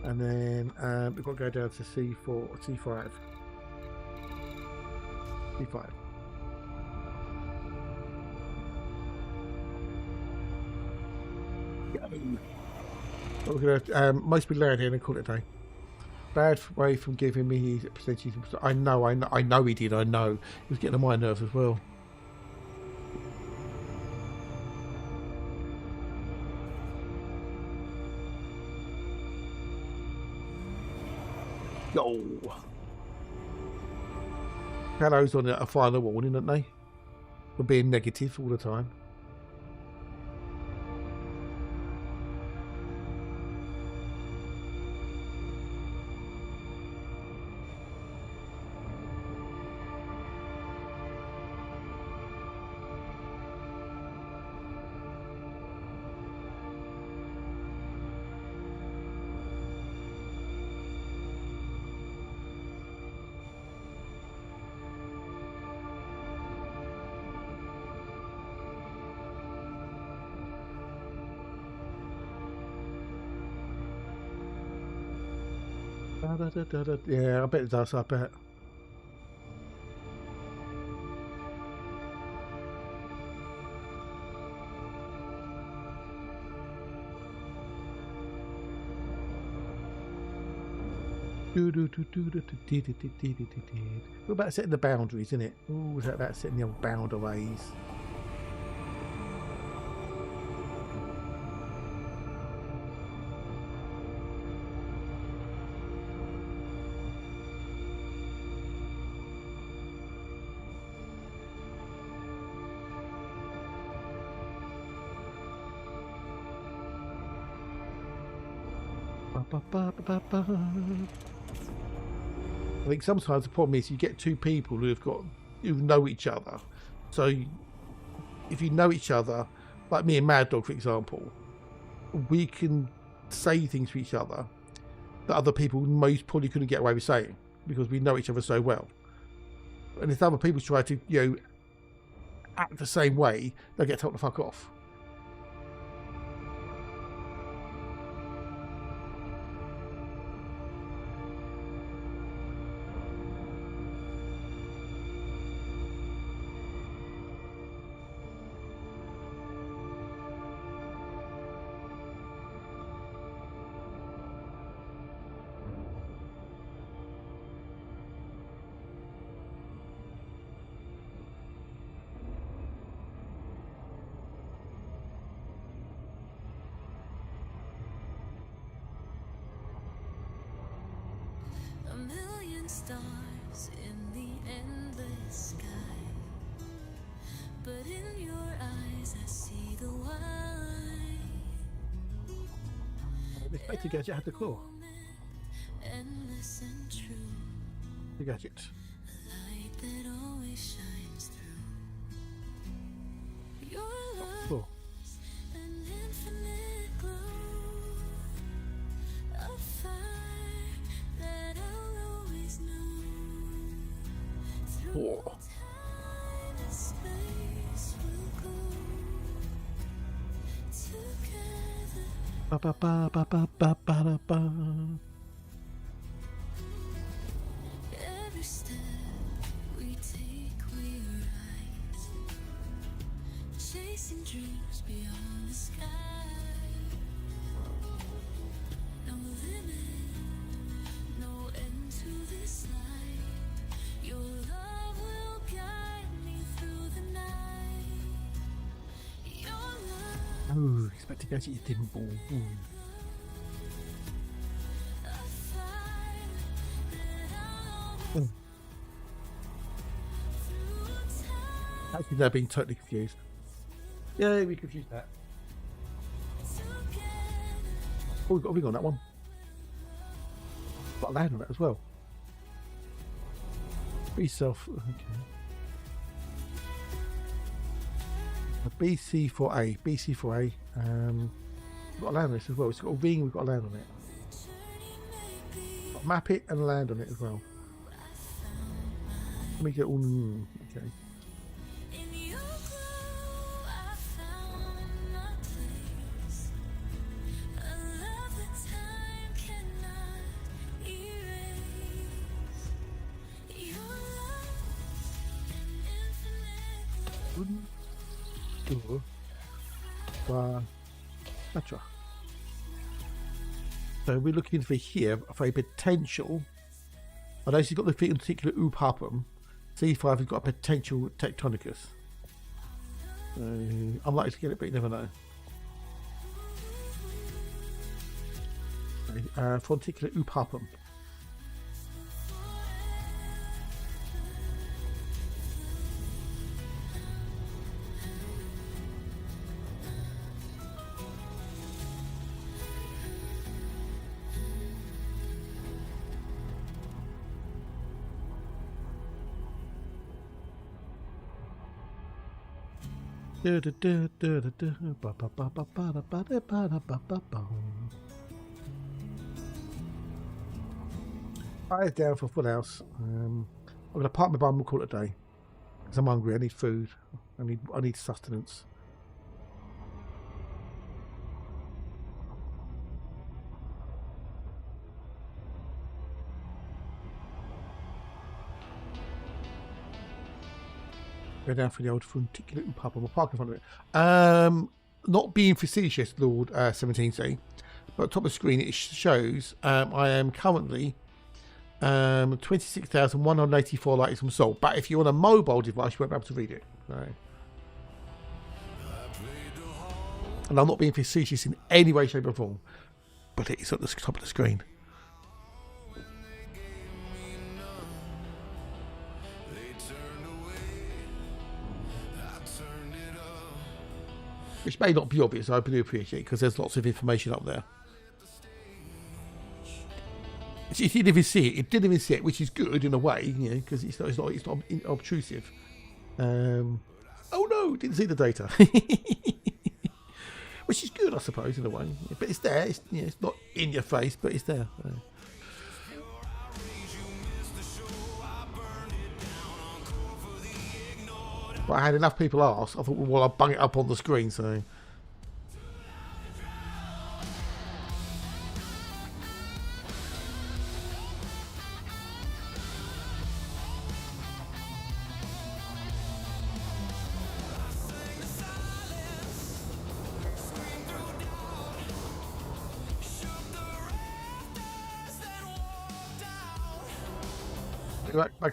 and then we've got to go down to C4, C5. C5. We're gonna most be loud here and call it a day. Bad way from giving me his percentage. I know he did. I know he was getting on my nerves as well. Gallows on a final warning, aren't they? For being negative all the time. Yeah, I bet it does, I bet. What about setting the boundaries, isn't it? Oh, is that about setting the old boundaries? I think sometimes the problem is you get two people who know each other. So if you know each other, like me and Mad Dog, for example, we can say things to each other that other people most probably couldn't get away with saying because we know each other so well. And if other people try to, act the same way, they'll get told to fuck off. A million stars in the endless sky, but in your eyes I see the why. I expect the gadget had the claw. Endless and true, The gadget. light that always shines through. Your love, Claw. an infinite glow, a fire that I'll always know. Through Claw. time and space we'll go together. Ba ba ba ba ba ba ba ba. Every step we take, we rise, chasing dreams beyond the sky. No limit, no end to this light. Your love will guide me through the night. Your love, Oh, expect the gadget is dimple. Ooh. a fire that I'll always through time Actually, they're being totally confused. Yeah, we confused that. together. Oh, we've got a ring on that one. Got a land on it as well. Be self. Okay. A BC4A. BC4A. We've got a land on this as well. It's got a ring, we've got a land on it. Got to map it and land on it as well. Let me get all. Okay. In your glow, I found my place. A love that time cannot erase. Your love, an infinite glow. Etc. So we're looking for here for a potential. I know she's got the particular Upapum. C5 has got a potential Tectonicus. I'm likely to get it, but you never know. Okay, Fronticular Upapum. Eyes down for full house. I'm gonna park my bum and call it a day. Because I'm hungry. I need food. I need sustenance. Go down for the old funticulate pub. I'm park in front of it. Not being facetious, Lord 17C, but top of the screen it shows I am currently 26,184 likes from sold. But if you're on a mobile device, you won't be able to read it. No. And I'm not being facetious in any way, shape, or form, but it's at the top of the screen. Which may not be obvious, I do appreciate it because there's lots of information up there. It didn't even see it. It didn't even see it, which is good in a way, you know, because it's not obtrusive. Oh no, didn't see the data, which is good, I suppose, in a way. But it's there. It's, you know, it's not in your face, but it's there. But I had enough people ask. I thought, well, I'll bung it up on the screen, so.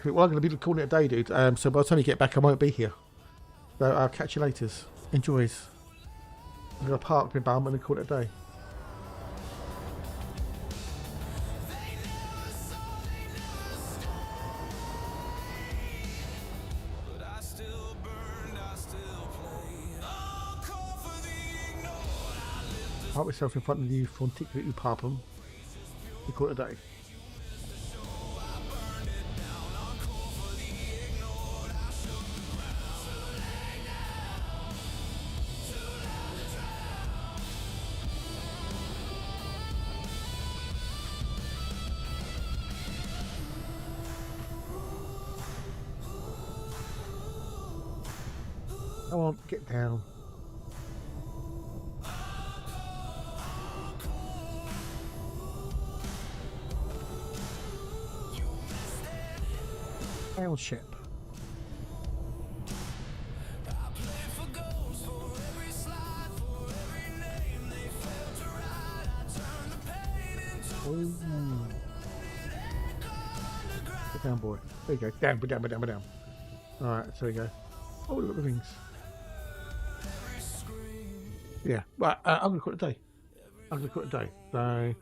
Well, I'm going to be calling it a day, dude. So by the time you get back, I won't be here. So I'll catch you later. Enjoys. I'm going to park my bum and then call it a day. Park myself in front of you for particularly Upapum. We call it a day. Come on, get down. Ship. Ooh. Get down, boy. There you go. Down, down, down, down. Alright, so we go. Oh, look at the rings. Yeah, right, I'm going to call it a day. I'm going to call it a day. So,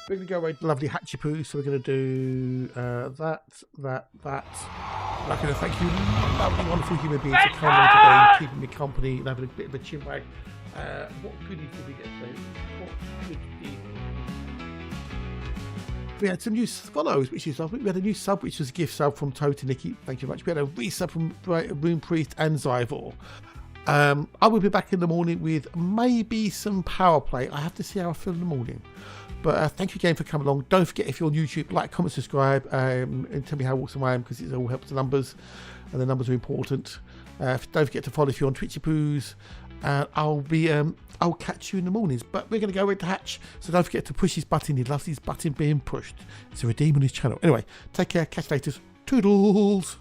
we're going to go away to lovely Hatchapoo, so we're going to do that. I'm going to thank you, lovely, wonderful human beings, for coming on today, keeping me company, and having a bit of a chin wag. What goodies did we get today? What goodies? We had some new follows, which is lovely. We had a new sub, which was a gift sub from Toad to Nikki. Thank you very much. We had a resub from Rune Priest and Zyvor. I will be back in the morning with maybe some power play. I have to see how I feel in the morning. But thank you again for coming along. Don't forget, if you're on YouTube, like, comment, subscribe, and tell me how awesome I am, because it all helps the numbers, and the numbers are important. Don't forget to follow if you're on Twitchy-poos. I'll catch you in the mornings. But we're going to go with the Hatch, so don't forget to push his button. He loves his button being pushed. It's a redeem on his channel. Anyway, take care. Catch you later. Toodles.